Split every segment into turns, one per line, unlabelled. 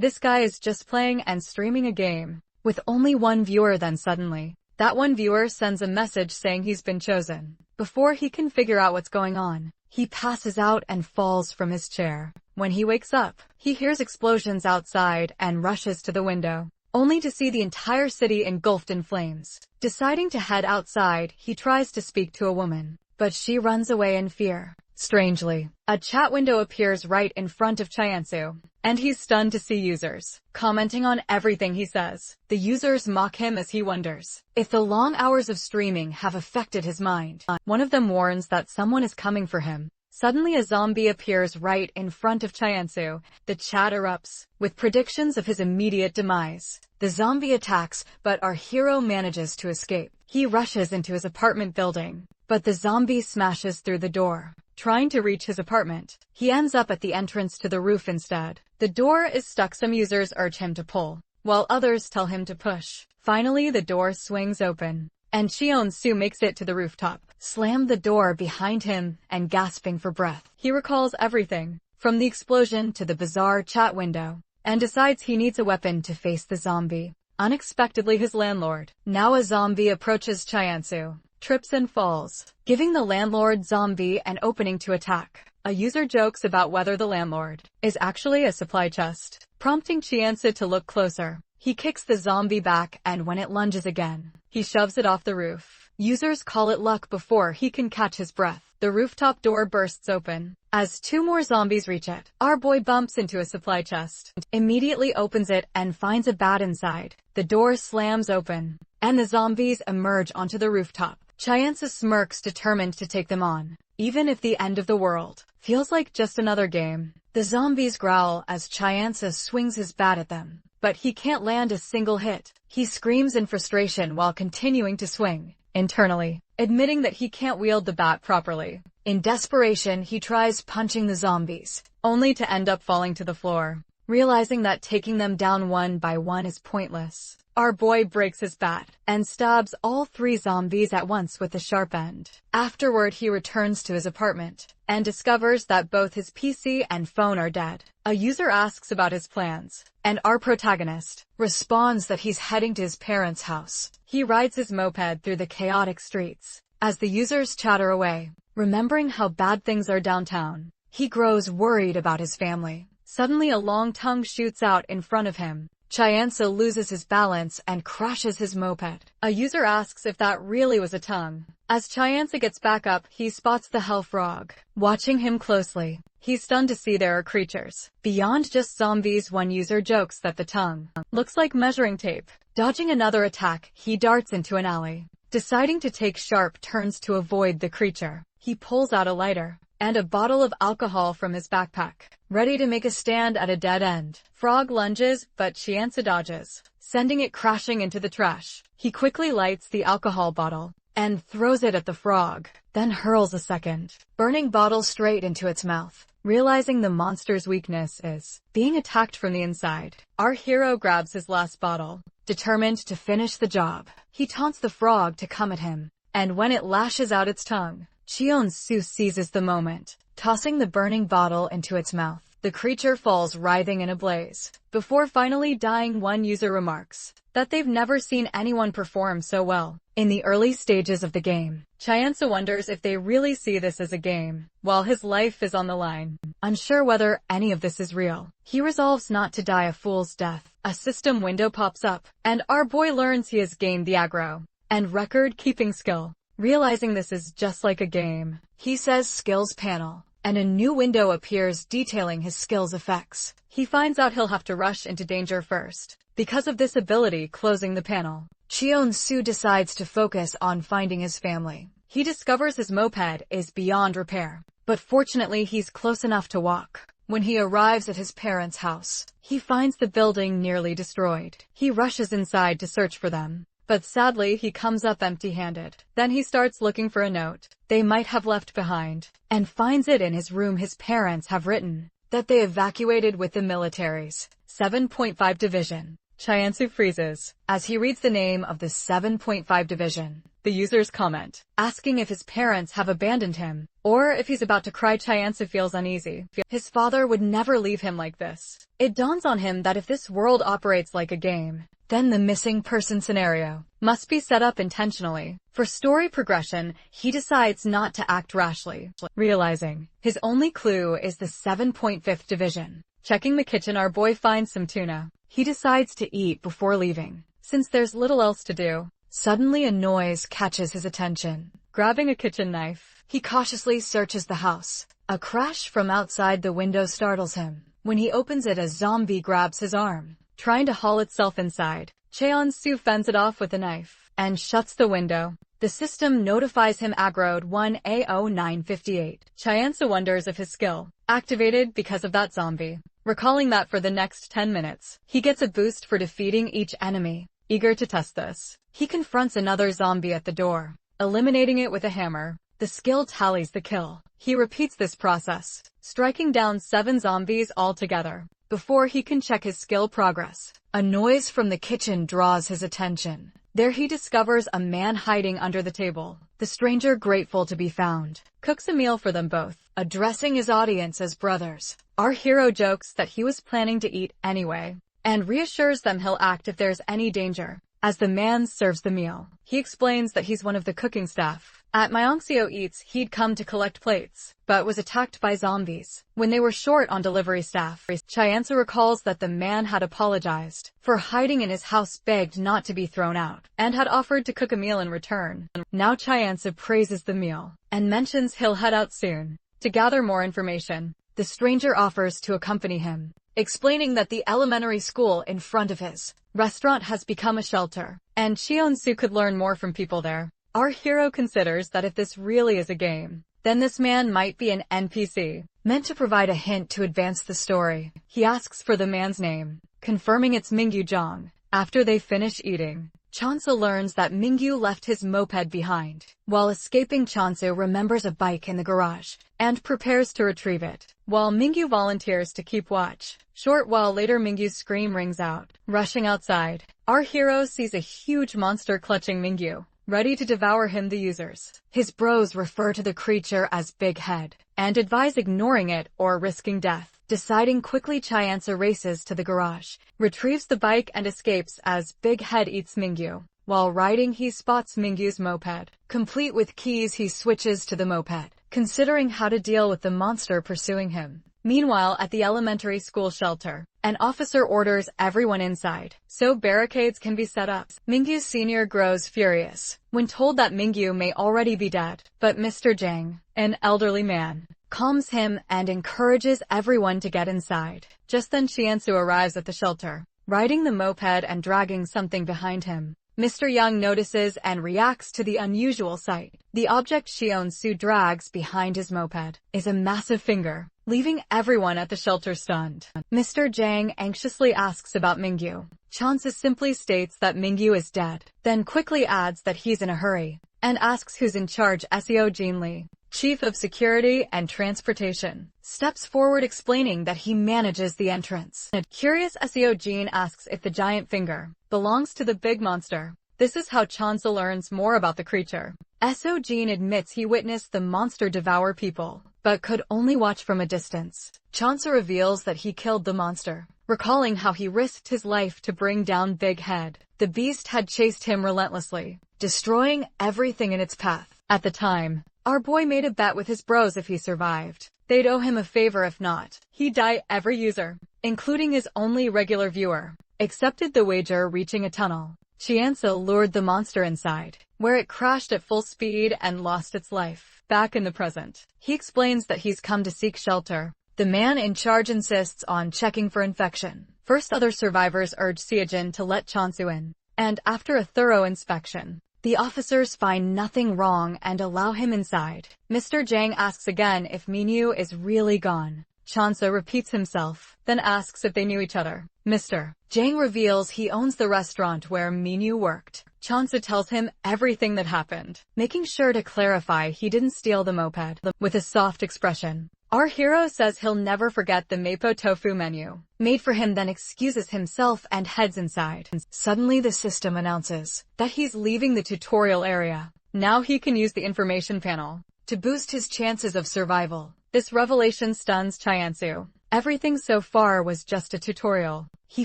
This guy is just playing and streaming a game with only one viewer. Then suddenly, that one viewer sends a message saying he's been chosen. Before he can figure out what's going on, he passes out and falls from his chair. When he wakes up, he hears explosions outside and rushes to the window, only to see the entire city engulfed in flames. Deciding to head outside, he tries to speak to a woman, but she runs away in fear. Strangely, a chat window appears right in front of Chiansu, and he's stunned to see users commenting on everything he says. The users mock him as he wonders if the long hours of streaming have affected his mind. One of them warns that someone is coming for him. Suddenly a zombie appears right in front of Chiansu. The chat erupts with predictions of his immediate demise. The zombie attacks, but our hero manages to escape. He rushes into his apartment building, but the zombie smashes through the door, trying to reach his apartment. He ends up at the entrance to the roof instead. The door is stuck. Some users urge him to pull, while others tell him to push. Finally, the door swings open, and Chion-soo makes it to the rooftop, slammed the door behind him, and gasping for breath. He recalls everything, from the explosion to the bizarre chat window, and decides he needs a weapon to face the zombie. Unexpectedly, his landlord, now a zombie, approaches Chiansu, trips and falls, giving the landlord zombie an opening to attack. A user jokes about whether the landlord is actually a supply chest, prompting Chiansu to look closer. He kicks the zombie back, and when it lunges again, he shoves it off the roof. Users call it luck before he can catch his breath. The rooftop door bursts open. As two more zombies reach it, our boy bumps into a supply chest, immediately opens it and finds a bat inside. The door slams open, and the zombies emerge onto the rooftop. Chiansu smirks, determined to take them on, even if the end of the world feels like just another game. The zombies growl as Chiansu swings his bat at them, but he can't land a single hit. He screams in frustration while continuing to swing, internally admitting that he can't wield the bat properly. In desperation, he tries punching the zombies, only to end up falling to the floor. Realizing that taking them down one by one is pointless, our boy breaks his bat and stabs all three zombies at once with the sharp end. Afterward, he returns to his apartment and discovers that both his PC and phone are dead. A user asks about his plans, and our protagonist responds that he's heading to his parents' house. He rides his moped through the chaotic streets. As the users chatter away, remembering how bad things are downtown, he grows worried about his family. Suddenly, a long tongue shoots out in front of him. Chiansu loses his balance and crashes his moped. A user asks if that really was a tongue. As Chiansu gets back up, he spots the hell frog watching him closely. He's stunned to see there are creatures beyond just zombies. One user jokes that the tongue looks like measuring tape. Dodging another attack, he darts into an alley. Deciding to take sharp turns to avoid the creature, he pulls out a lighter and a bottle of alcohol from his backpack, ready to make a stand at a dead end. Frog lunges, but Chiansu dodges, sending it crashing into the trash. He quickly lights the alcohol bottle and throws it at the frog, then hurls a second burning bottle straight into its mouth. Realizing the monster's weakness is being attacked from the inside, our hero grabs his last bottle, determined to finish the job. He taunts the frog to come at him, and when it lashes out its tongue, Chion-soo seizes the moment, tossing the burning bottle into its mouth. The creature falls writhing in a blaze. Before finally dying, one user remarks that they've never seen anyone perform so well in the early stages of the game. Chiansu wonders if they really see this as a game, while his life is on the line. Unsure whether any of this is real, he resolves not to die a fool's death. A system window pops up, and our boy learns he has gained the aggro and record-keeping skill. Realizing this is just like a game, he says skills panel, and a new window appears detailing his skills effects. He finds out he'll have to rush into danger first because of this ability closing the panel. Chion-soo decides to focus on finding his family. He discovers his moped is beyond repair, but fortunately he's close enough to walk. When he arrives at his parents' house, he finds the building nearly destroyed. He rushes inside to search for them, but sadly he comes up empty-handed. Then he starts looking for a note they might have left behind, and finds it in his room. His parents have written that they evacuated with the military's 7.5 Division. Chiansu freezes as he reads the name of the 7.5 Division. The users comment, asking if his parents have abandoned him, or if he's about to cry. Chyansu feels uneasy. His father would never leave him like this. It dawns on him that if this world operates like a game, then the missing person scenario must be set up intentionally. For story progression, he decides not to act rashly, realizing his only clue is the 7.5th division. Checking the kitchen, our boy finds some tuna. He decides to eat before leaving, since there's little else to do. Suddenly a noise catches his attention. Grabbing a kitchen knife, he cautiously searches the house. A crash from outside the window startles him. When he opens it, a zombie grabs his arm, trying to haul itself inside. Cheon-soo fends it off with a knife and shuts the window. The system notifies him aggroed 1A0958. Chyansu wonders if his skill activated because of that zombie. Recalling that for the next 10 minutes, he gets a boost for defeating each enemy. Eager to test this, he confronts another zombie at the door, eliminating it with a hammer. The skill tallies the kill. He repeats this process, striking down 7 zombies altogether. Before he can check his skill progress, a noise from the kitchen draws his attention. There he discovers a man hiding under the table. The stranger, grateful to be found, cooks a meal for them both, addressing his audience as brothers. Our hero jokes that he was planning to eat anyway, and reassures them he'll act if there's any danger. As the man serves the meal, he explains that he's one of the cooking staff. At Myeongseo Eats, he'd come to collect plates, but was attacked by zombies when they were short on delivery staff. Chyansu recalls that the man had apologized for hiding in his house, begged not to be thrown out, and had offered to cook a meal in return. Now Chyansu praises the meal and mentions he'll head out soon to gather more information. The stranger offers to accompany him, explaining that the elementary school in front of his restaurant has become a shelter, and Cheon-soo could learn more from people there. Our hero considers that if this really is a game, then this man might be an NPC, meant to provide a hint to advance the story. He asks for the man's name, confirming it's Mingyu Jong. After they finish eating, Chonsu learns that Mingyu left his moped behind. While escaping, Chonsu remembers a bike in the garage and prepares to retrieve it, while Mingyu volunteers to keep watch. Short while later, Mingyu's scream rings out. Rushing outside, our hero sees a huge monster clutching Mingyu, ready to devour him. The users, his bros, refer to the creature as Big Head and advise ignoring it or risking death. Deciding quickly, Chyansu races to the garage, retrieves the bike and escapes as Big Head eats Mingyu. While riding, he spots Mingyu's moped. Complete with keys, he switches to the moped, considering how to deal with the monster pursuing him. Meanwhile, at the elementary school shelter, an officer orders everyone inside so barricades can be set up. Mingyu Sr. grows furious when told that Mingyu may already be dead, but Mr. Jang, an elderly man, calms him and encourages everyone to get inside. Just then Chyansu arrives at the shelter, riding the moped and dragging something behind him. Mr. Young notices and reacts to the unusual sight. The object Cheon-soo drags behind his moped is a massive finger, leaving everyone at the shelter stunned. Mr. Jang anxiously asks about Mingyu. Chonsu simply states that Mingyu is dead, then quickly adds that he's in a hurry, and asks who's in charge. Seo Jin Lee, Chief of Security and Transportation, steps forward explaining that he manages the entrance. Curious, Seo Jin asks if the giant finger belongs to the big monster. This is how Chonsu learns more about the creature. Seo Jin admits he witnessed the monster devour people, but could only watch from a distance. Chonsu reveals that he killed the monster, recalling how he risked his life to bring down Big Head. The beast had chased him relentlessly, destroying everything in its path. At the time, our boy made a bet with his bros if he survived, they'd owe him a favor. If not, he'd die. Every user, including his only regular viewer, accepted the wager. Reaching a tunnel, Chyansu lured the monster inside, where it crashed at full speed and lost its life. Back in the present, he explains that he's come to seek shelter. The man in charge insists on checking for infection. First, other survivors urge Seojin to let Chonsu in, and after a thorough inspection, the officers find nothing wrong and allow him inside. Mr. Jang asks again if Mingyu is really gone. Chonsu repeats himself, then asks if they knew each other. Mr. Jang reveals he owns the restaurant where Mingyu worked. Chonsu tells him everything that happened, making sure to clarify he didn't steal the moped. With a soft expression, our hero says he'll never forget the mapo tofu menu made for him, then excuses himself and heads inside. Suddenly the system announces that he's leaving the tutorial area. Now he can use the information panel to boost his chances of survival. This revelation stuns Chiansu. Everything so far was just a tutorial. He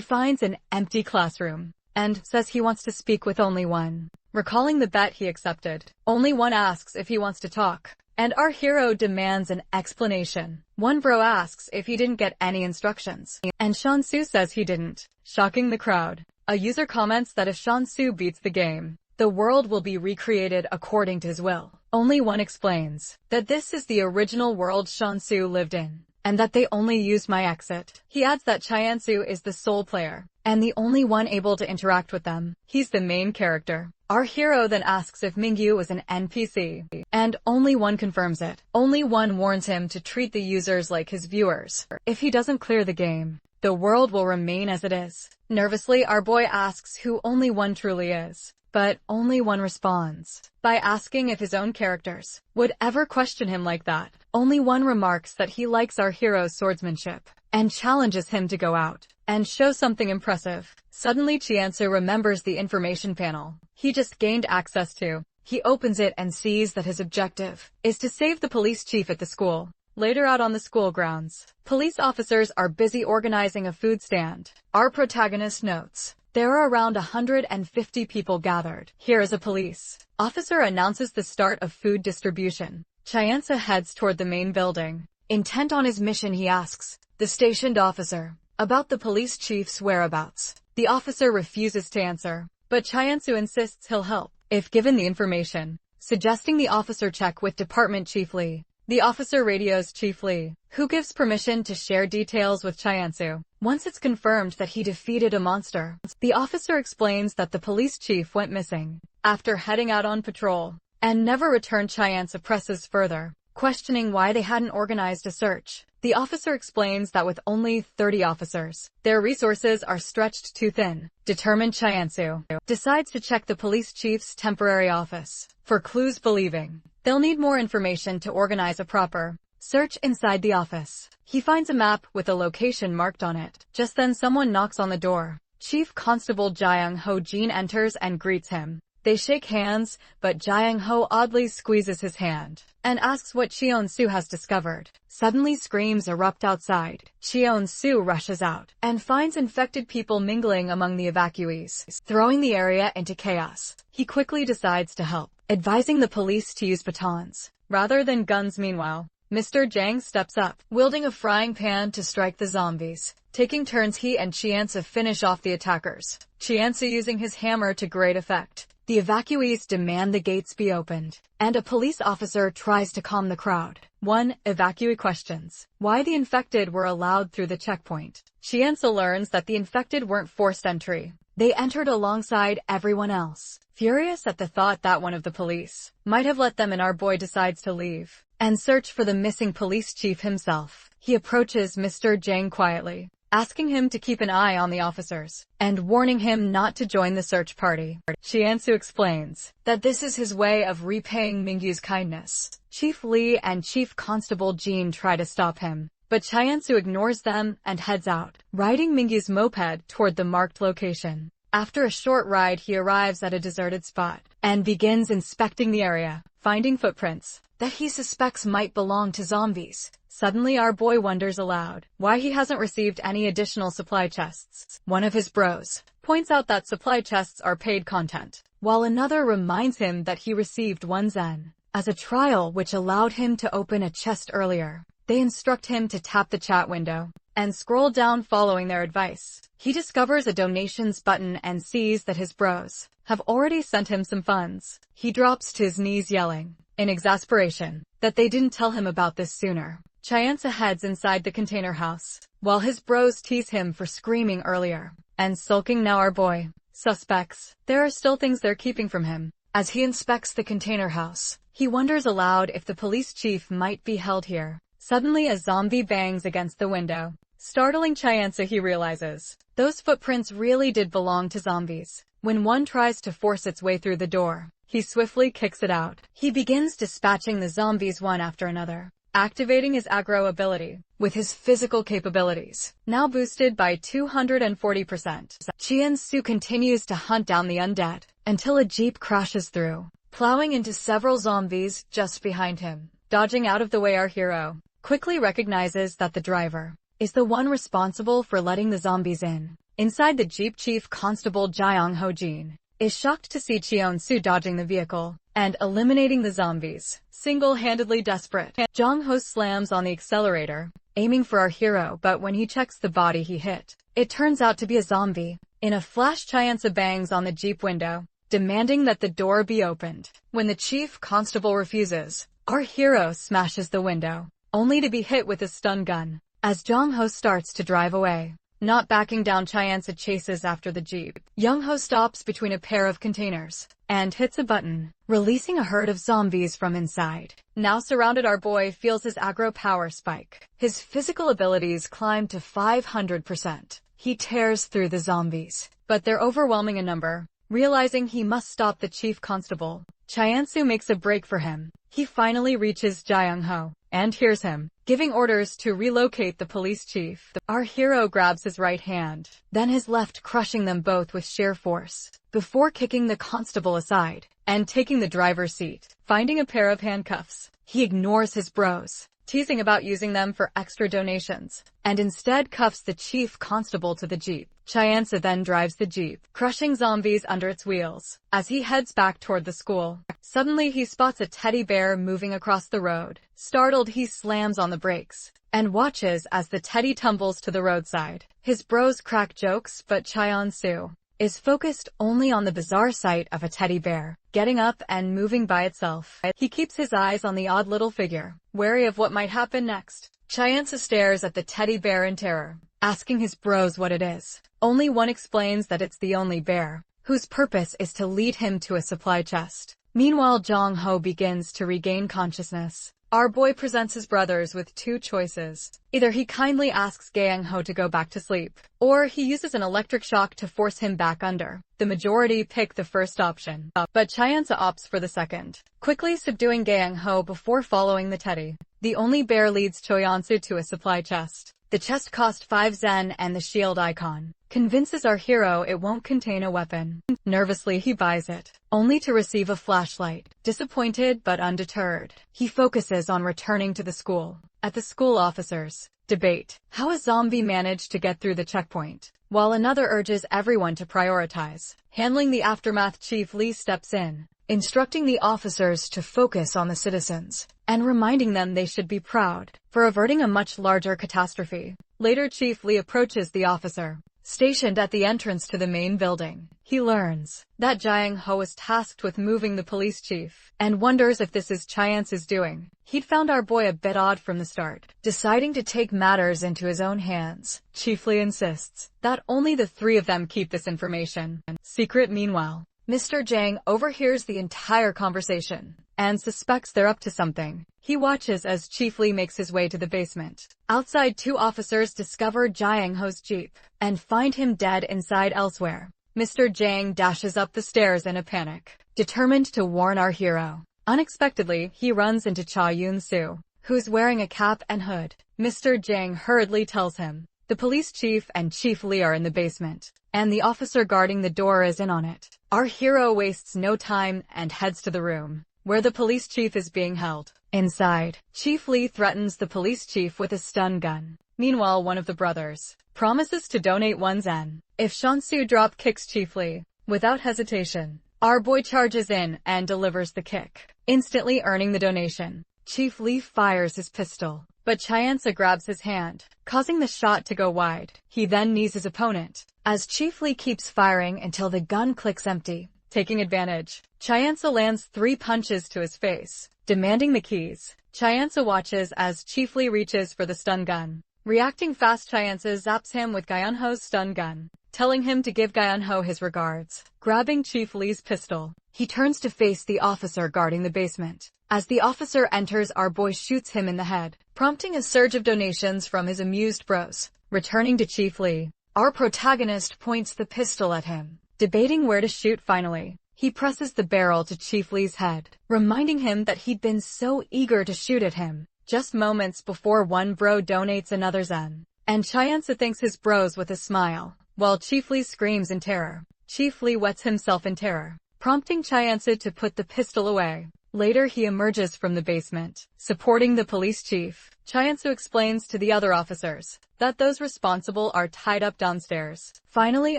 finds an empty classroom and says he wants to speak with only one. Recalling the bet he accepted, only one asks if he wants to talk, and our hero demands an explanation. One bro asks if he didn't get any instructions, and Shansu says he didn't, shocking the crowd. A user comments that if Shansu beats the game, the world will be recreated according to his will. Only one explains that this is the original world Shansu lived in, and that they only used my exit. He adds that Chiansu is the sole player, and the only one able to interact with them. He's the main character. Our hero then asks if Mingyu is an NPC, and only one confirms it. Only one warns him to treat the users like his viewers. If he doesn't clear the game, the world will remain as it is. Nervously, our boy asks who only one truly is, but only one responds by asking if his own characters would ever question him like that. Only one remarks that he likes our hero's swordsmanship and challenges him to go out and show something impressive. Suddenly Chiansu remembers the information panel he just gained access to. He opens it and sees that his objective is to save the police chief at the school. Later out on the school grounds, police officers are busy organizing a food stand. Our protagonist notes there are around 150 people gathered. Here is a police officer announces the start of food distribution. Chiansu heads toward the main building. Intent on his mission, he asks the stationed officer about the police chief's whereabouts. The officer refuses to answer, but Chiansu insists he'll help if given the information, suggesting the officer check with Department Chief Lee. The officer radios Chief Lee, who gives permission to share details with Chiansu. Once it's confirmed that he defeated a monster, the officer explains that the police chief went missing after heading out on patrol and never returned. Chiansu presses further, questioning why they hadn't organized a search. The officer explains that with only 30 officers, their resources are stretched too thin. Determined, Chiansu decides to check the police chief's temporary office for clues, believing they'll need more information to organize a proper search inside the office. He finds a map with a location marked on it. Just then someone knocks on the door. Chief Constable Jiang Ho Jin enters and greets him. They shake hands, but Jiang Ho oddly squeezes his hand and asks what Chion-su has discovered. Suddenly screams erupt outside. Chion-su rushes out and finds infected people mingling among the evacuees, throwing the area into chaos. He quickly decides to help, advising the police to use batons rather than guns. Meanwhile, Mr. Jiang steps up, wielding a frying pan to strike the zombies. Taking turns, he and Chiansu finish off the attackers, Chiansu using his hammer to great effect. The evacuees demand the gates be opened, and a police officer tries to calm the crowd. One evacuee questions why the infected were allowed through the checkpoint. Chiansu learns that the infected weren't forced entry. They entered alongside everyone else. Furious at the thought that one of the police might have let them in, our boy decides to leave and search for the missing police chief himself. He approaches Mr. Jiang quietly, asking him to keep an eye on the officers and warning him not to join the search party. Chiansu explains that this is his way of repaying Mingyu's kindness. Chief Lee and Chief Constable Jean try to stop him, but Chiansu ignores them and heads out, riding Mingyu's moped toward the marked location. After a short ride, he arrives at a deserted spot and begins inspecting the area, finding footprints that he suspects might belong to zombies. Suddenly our boy wonders aloud why he hasn't received any additional supply chests. One of his bros points out that supply chests are paid content, while another reminds him that he received 1 zen as a trial, which allowed him to open a chest earlier. They instruct him to tap the chat window and scroll down following their advice. He discovers a donations button and sees that his bros have already sent him some funds. He drops to his knees yelling in exasperation that they didn't tell him about this sooner. Chiansu heads inside the container house, while his bros tease him for screaming earlier and sulking. Now our boy suspects there are still things they're keeping from him. As he inspects the container house, he wonders aloud if the police chief might be held here. Suddenly a zombie bangs against the window. Startling Chiansu, he realizes those footprints really did belong to zombies. When one tries to force its way through the door, he swiftly kicks it out. He begins dispatching the zombies one after another, activating his aggro ability with his physical capabilities, now boosted by 240%. Chiansu continues to hunt down the undead until a jeep crashes through. plowing into several zombies just behind him. Dodging out of the way, our hero quickly recognizes that the driver is the one responsible for letting the zombies in. Inside the Jeep, Chief Constable Jang-ho Jin is shocked to see Cheon-soo dodging the vehicle and eliminating the zombies single-handedly. Desperate, Jang-ho slams on the accelerator, aiming for our hero, but when he checks the body he hit, it turns out to be a zombie. In a flash, Cheon-soo bangs on the Jeep window, demanding that the door be opened. When the Chief Constable refuses, our hero smashes the window, only to be hit with a stun gun. As Jang-ho starts to drive away, not backing down, Cheon-soo chases after the Jeep. Jang-ho stops between a pair of containers and hits a button, releasing a herd of zombies from inside. Now surrounded, our boy feels his aggro power spike. His physical abilities climb to 500%. He tears through the zombies, but they're overwhelming in number. Realizing he must stop the Chief Constable, Cheon-soo makes a break for him. He finally reaches Jang-ho and hears him giving orders to relocate the police chief. Our hero grabs his right hand, then his left, crushing them both with sheer force, before kicking the constable aside and taking the driver's seat. Finding a pair of handcuffs, he ignores his bros teasing about using them for extra donations, and instead cuffs the Chief Constable to the Jeep. Cheon-soo then drives the Jeep, crushing zombies under its wheels. As he heads back toward the school, suddenly he spots a teddy bear moving across the road. Startled, he slams on the brakes and watches as the teddy tumbles to the roadside. His bros crack jokes, but Cheon-soo is focused only on the bizarre sight of a teddy bear getting up and moving by itself. He keeps his eyes on the odd little figure, wary of what might happen next. Cheon-soo stares at the teddy bear in terror, asking his bros what it is. Only one explains that it's the only bear, whose purpose is to lead him to a supply chest. Meanwhile, Jang-ho begins to regain consciousness. Our boy presents his brothers with two choices. Either he kindly asks Gang-ho to go back to sleep, or he uses an electric shock to force him back under. The majority pick the first option, but Cheon-soo opts for the second, quickly subduing Gang-ho before following the teddy. The only bear leads Cheon-soo to a supply chest. The chest cost 5 zen, and the shield icon convinces our hero it won't contain a weapon. Nervously, he buys it, only to receive a flashlight. Disappointed but undeterred, he focuses on returning to the school. At the school, officers debate how a zombie managed to get through the checkpoint, while another urges everyone to prioritize handling the aftermath. Chief Lee steps in, instructing the officers to focus on the citizens and reminding them they should be proud for averting a much larger catastrophe. Later, Chief Lee approaches the officer stationed at the entrance to the main building. He learns that Jang-ho is tasked with moving the police chief and wonders if this is Cheon-soo's doing. He'd found our boy a bit odd from the start. Deciding to take matters into his own hands, Chief Lee insists that only the three of them keep this information secret. Meanwhile, Mr. Jang overhears the entire conversation and suspects they're up to something. He watches as Chief Lee makes his way to the basement. Outside, two officers discover Jang-ho's Jeep and find him dead inside elsewhere. Mr. Jang dashes up the stairs in a panic, determined to warn our hero. Unexpectedly, he runs into Cha Yoon-soo, who's wearing a cap and hood. Mr. Jang hurriedly tells him the police chief and Chief Lee are in the basement, and the officer guarding the door is in on it. Our hero wastes no time and heads to the room where the police chief is being held. Inside, Chief Lee threatens the police chief with a stun gun. Meanwhile, one of the brothers promises to donate 1 zen if Cheon-soo drop kicks Chief Lee. Without hesitation, our boy charges in and delivers the kick, instantly earning the donation. Chief Lee fires his pistol, but Cheon-soo grabs his hand, causing the shot to go wide. He then knees his opponent, as Chief Lee keeps firing until the gun clicks empty. Taking advantage, Cheon-soo lands 3 punches to his face, demanding the keys. Cheon-soo watches as Chief Lee reaches for the stun gun. Reacting fast, Cheon-soo zaps him with Gyeon-ho's stun gun, telling him to give Gyeon-ho his regards. Grabbing Chief Lee's pistol, he turns to face the officer guarding the basement. As the officer enters, our boy shoots him in the head, prompting a surge of donations from his amused bros. Returning to Chief Lee, our protagonist points the pistol at him. Debating where to shoot, finally, he presses the barrel to Chief Lee's head, reminding him that he'd been so eager to shoot at him just moments before. One bro donates another zen, and Cheon-soo thanks his bros with a smile, while Chief Lee screams in terror. Chief Lee wets himself in terror, prompting Chiansu to put the pistol away. Later he emerges from the basement, supporting the police chief. Chiansu explains to the other officers that those responsible are tied up downstairs. Finally,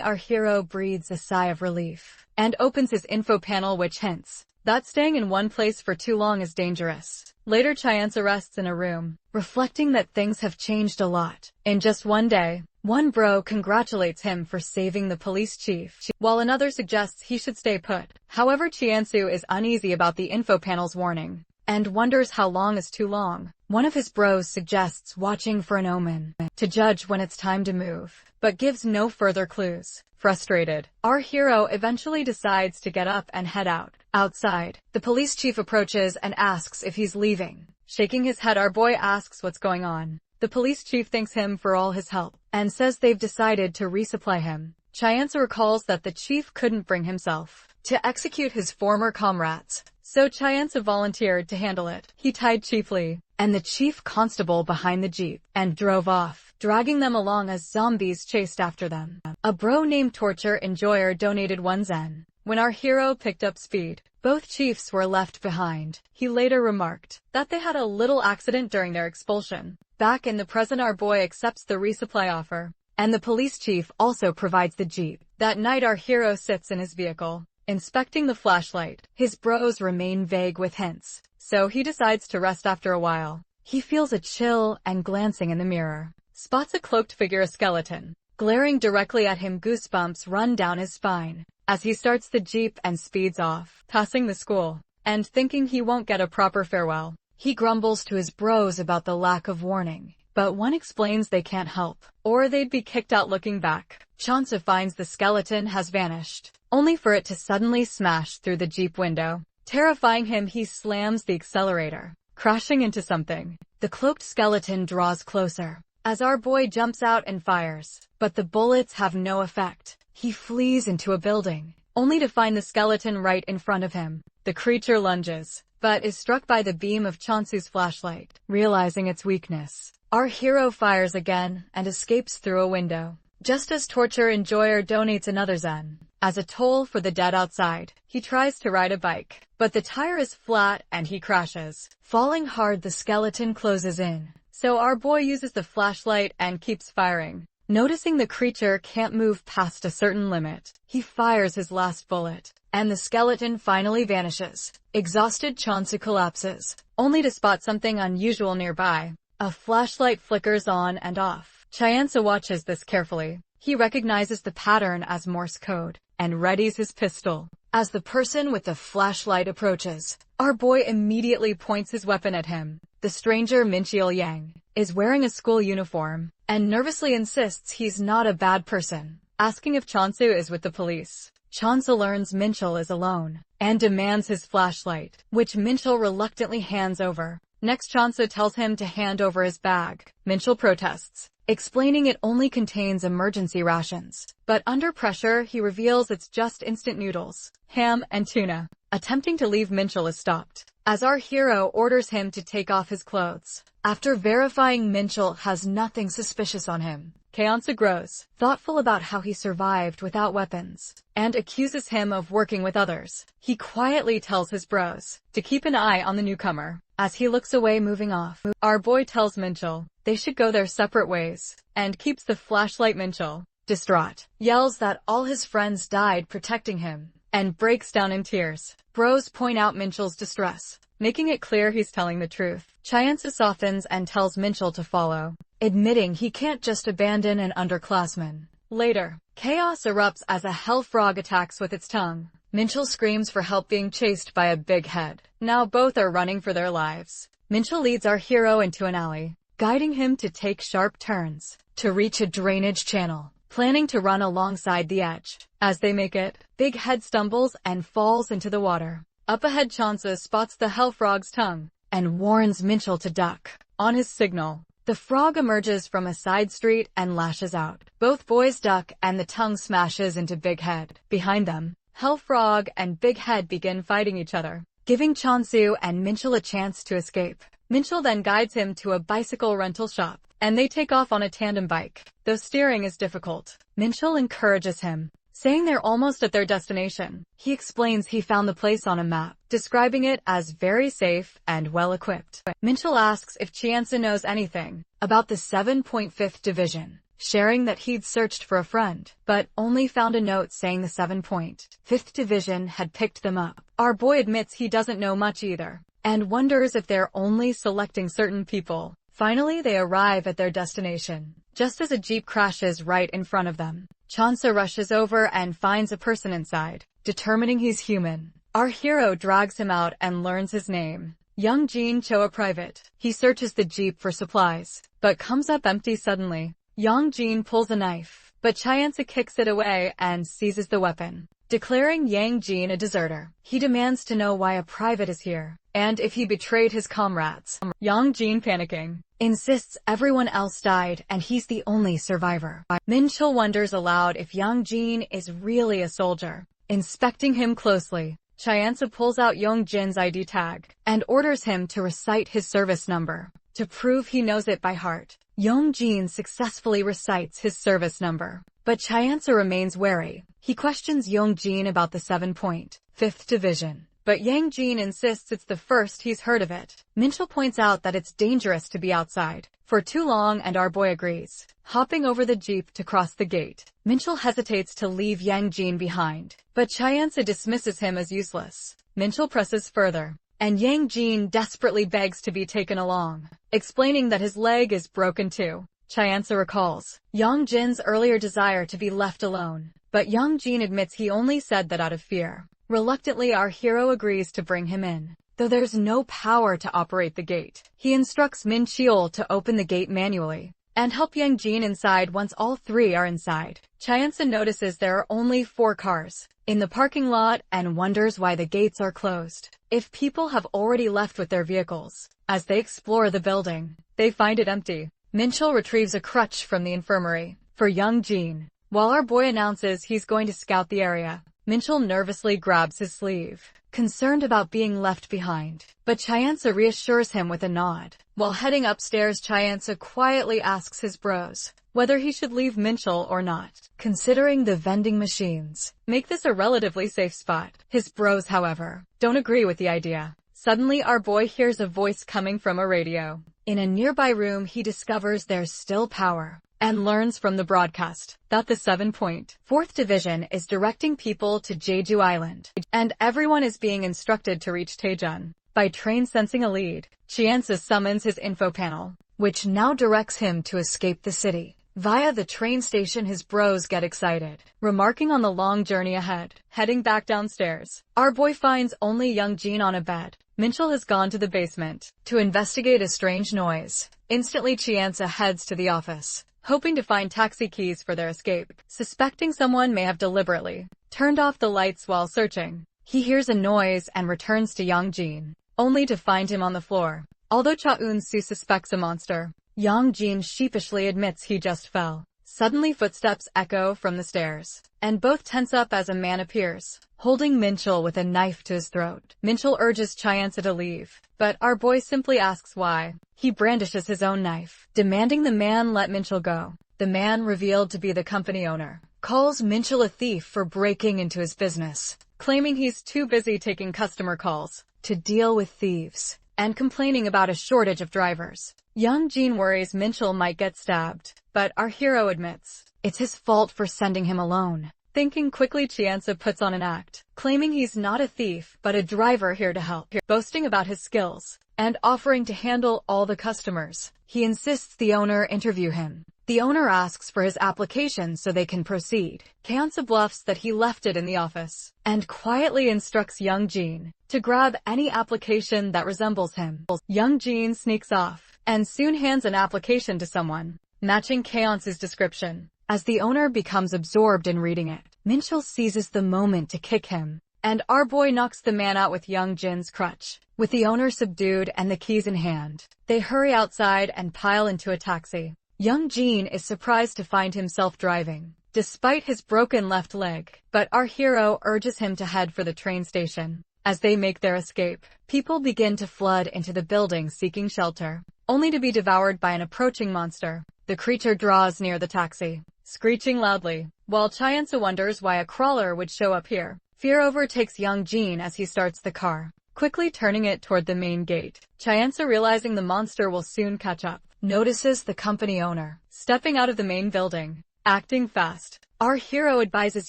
our hero breathes a sigh of relief and opens his info panel, which hints that staying in one place for too long is dangerous. Later, Chiansu rests in a room, reflecting that things have changed a lot. In just one day, one bro congratulates him for saving the police chief, while another suggests he should stay put. However, Chiansu is uneasy about the info panel's warning and wonders how long is too long. One of his bros suggests watching for an omen to judge when it's time to move, but gives no further clues. Frustrated, our hero eventually decides to get up and head out. Outside, the police chief approaches and asks if he's leaving. Shaking his head, our boy asks what's going on. The police chief thanks him for all his help and says they've decided to resupply him. Chiansu recalls that the chief couldn't bring himself to execute his former comrades, so Chiansu volunteered to handle it. He tied Chief Lee and the chief constable behind the jeep and drove off, dragging them along as zombies chased after them. A bro named Torture Enjoyer donated 1 zen. When our hero picked up speed, both chiefs were left behind. He later remarked that they had a little accident during their expulsion. Back in the present, our boy accepts the resupply offer, and the police chief also provides the jeep. That night, our hero sits in his vehicle, inspecting the flashlight. His bros remain vague with hints, so he decides to rest. After a while, he feels a chill and glancing in the mirror, spots a cloaked figure, a skeleton, glaring directly at him. Goosebumps run down his spine as he starts the jeep and speeds off, passing the school, and thinking he won't get a proper farewell. He grumbles to his bros about the lack of warning, but one explains they can't help, or they'd be kicked out. Looking back, Chiansu finds the skeleton has vanished, only for it to suddenly smash through the jeep window. Terrifying him, he slams the accelerator, crashing into something. The cloaked skeleton draws closer as our boy jumps out and fires, but the bullets have no effect. He flees into a building, only to find the skeleton right in front of him. The creature lunges, but is struck by the beam of Chansu's flashlight. Realizing its weakness, our hero fires again and escapes through a window, just as Torture Enjoyer donates another zen as a toll for the dead outside. He tries to ride a bike, but the tire is flat and he crashes. Falling hard, the skeleton closes in, so our boy uses the flashlight and keeps firing. Noticing the creature can't move past a certain limit, he fires his last bullet, and the skeleton finally vanishes. Exhausted, Chiansu collapses, only to spot something unusual nearby. A flashlight flickers on and off. Chiansu watches this carefully. He recognizes the pattern as Morse code and readies his pistol. As the person with the flashlight approaches, our boy immediately points his weapon at him. The stranger, Minchil Yang, is wearing a school uniform and nervously insists he's not a bad person, asking if Chiansu is with the police. Chiansu learns Minchil is alone and demands his flashlight, which Minchil reluctantly hands over. Next, Chiansu tells him to hand over his bag. Minchil protests, explaining it only contains emergency rations, but under pressure he reveals it's just instant noodles, ham, and tuna. Attempting to leave, Minchil is stopped as our hero orders him to take off his clothes. After verifying Minchil has nothing suspicious on him, Chiansu grows thoughtful about how he survived without weapons and accuses him of working with others. He quietly tells his bros to keep an eye on the newcomer. As he looks away, moving off, our boy tells Minchil they should go their separate ways and keeps the flashlight. Minchil, distraught, yells that all his friends died protecting him and breaks down in tears. Bros point out Minchil's distress, making it clear he's telling the truth. Chiansu softens and tells Minchil to follow, admitting he can't just abandon an underclassman. Later, chaos erupts as a hell frog attacks with its tongue. Minchil screams for help, being chased by a big head. Now both are running for their lives. Minchil leads our hero into an alley, guiding him to take sharp turns to reach a drainage channel, planning to run alongside the edge. As they make it, Big Head stumbles and falls into the water. Up ahead, Chiansu spots the hell frog's tongue and warns Minchil to duck. On his signal, the frog emerges from a side street and lashes out. Both boys duck and the tongue smashes into Big Head. Behind them, Hell Frog and Big Head begin fighting each other, giving Chiansu and Minchil a chance to escape. Minchil then guides him to a bicycle rental shop, and they take off on a tandem bike. Though steering is difficult, Minchil encourages him, saying they're almost at their destination. He explains he found the place on a map, describing it as very safe and well-equipped. Minchul asks if Chianza knows anything about the 7.5th Division, sharing that he'd searched for a friend, but only found a note saying the 7.5th Division had picked them up. Our boy admits he doesn't know much either, and wonders if they're only selecting certain people. Finally, they arrive at their destination, just as a jeep crashes right in front of them. Chansa rushes over and finds a person inside, determining he's human. Our hero drags him out and learns his name. Young Jin Cho, a private. He searches the jeep for supplies, but comes up empty suddenly. Yang Jin pulls a knife, but Chianza kicks it away and seizes the weapon, declaring Yang Jin a deserter. He demands to know why a private is here, and if he betrayed his comrades. Yang Jin, panicking, insists everyone else died and he's the only survivor. Minchul wonders aloud if Yang Jin is really a soldier. Inspecting him closely, Chianza pulls out Young Jin's ID tag and orders him to recite his service number, to prove he knows it by heart. Young Jin successfully recites his service number, but Chianza remains wary. He questions Young Jin about the 7.5th Division, but Yang Jin insists it's the first he's heard of it. Minchul points out that it's dangerous to be outside for too long, and our boy agrees, hopping over the jeep to cross the gate. Minchul hesitates to leave Yang Jin behind, but Chianza dismisses him as useless. Minchul presses further, and Yang Jin desperately begs to be taken along, explaining that his leg is broken too. Chianza recalls Yang Jin's earlier desire to be left alone, but Yang Jin admits he only said that out of fear. Reluctantly, our hero agrees to bring him in, though there's no power to operate the gate. He instructs Min Cheol to open the gate manually and help Yang Jin inside once all three are inside. Chianza notices there are only 4 cars in the parking lot and wonders why the gates are closed, if people have already left with their vehicles. As they explore the building, they find it empty. Minchul retrieves a crutch from the infirmary for Young Jin, while our boy announces he's going to scout the area. Minchul nervously grabs his sleeve, concerned about being left behind, but Chianza reassures him with a nod. While heading upstairs, Chianza quietly asks his bros whether he should leave Minchul or not, considering the vending machines make this a relatively safe spot. His bros, however, don't agree with the idea. Suddenly, our boy hears a voice coming from a radio. In a nearby room, he discovers there's still power, and learns from the broadcast that the 7.4th Division is directing people to Jeju Island, and everyone is being instructed to reach Taejun by train. Sensing a lead, Chianza summons his info panel, which now directs him to escape the city. Via the train station, his bros get excited, remarking on the long journey ahead. Heading back downstairs, our boy finds only Young Jin on a bed. Minchul has gone to the basement to investigate a strange noise. Instantly, Chianza heads to the office, hoping to find taxi keys for their escape. Suspecting someone may have deliberately turned off the lights while searching, he hears a noise and returns to Yang Jin, only to find him on the floor. Although Cha Eun-soo suspects a monster, Yang Jin sheepishly admits he just fell. Suddenly, footsteps echo from the stairs, and both tense up as a man appears, holding Minchul with a knife to his throat. Minchul urges Chianza to leave, but our boy simply asks why. He brandishes his own knife, demanding the man let Minchul go. The man, revealed to be the company owner, calls Minchul a thief for breaking into his business, claiming he's too busy taking customer calls to deal with thieves, and complaining about a shortage of drivers. Young Jin worries Minchul might get stabbed, but our hero admits it's his fault for sending him alone. Thinking quickly, Chianza puts on an act, claiming he's not a thief but a driver here to help, boasting about his skills and offering to handle all the customers. He insists the owner interview him. The owner asks for his application so they can proceed. Chianza bluffs that he left it in the office and quietly instructs Young Jin to grab any application that resembles him. Young Jin sneaks off and soon hands an application to someone matching Chianza's description. As the owner becomes absorbed in reading it, Minchul seizes the moment to kick him, and our boy knocks the man out with Young Jin's crutch. With the owner subdued and the keys in hand, they hurry outside and pile into a taxi. Young Jin is surprised to find himself driving, despite his broken left leg, but our hero urges him to head for the train station. As they make their escape, people begin to flood into the building seeking shelter, only to be devoured by an approaching monster. The creature draws near the taxi, screeching loudly, While Chyansu wonders why a crawler would show up here, fear overtakes young Jin as he starts the car, quickly turning it toward the main gate. Chyansu, realizing the monster will soon catch up, notices the company owner stepping out of the main building, acting fast. Our hero advises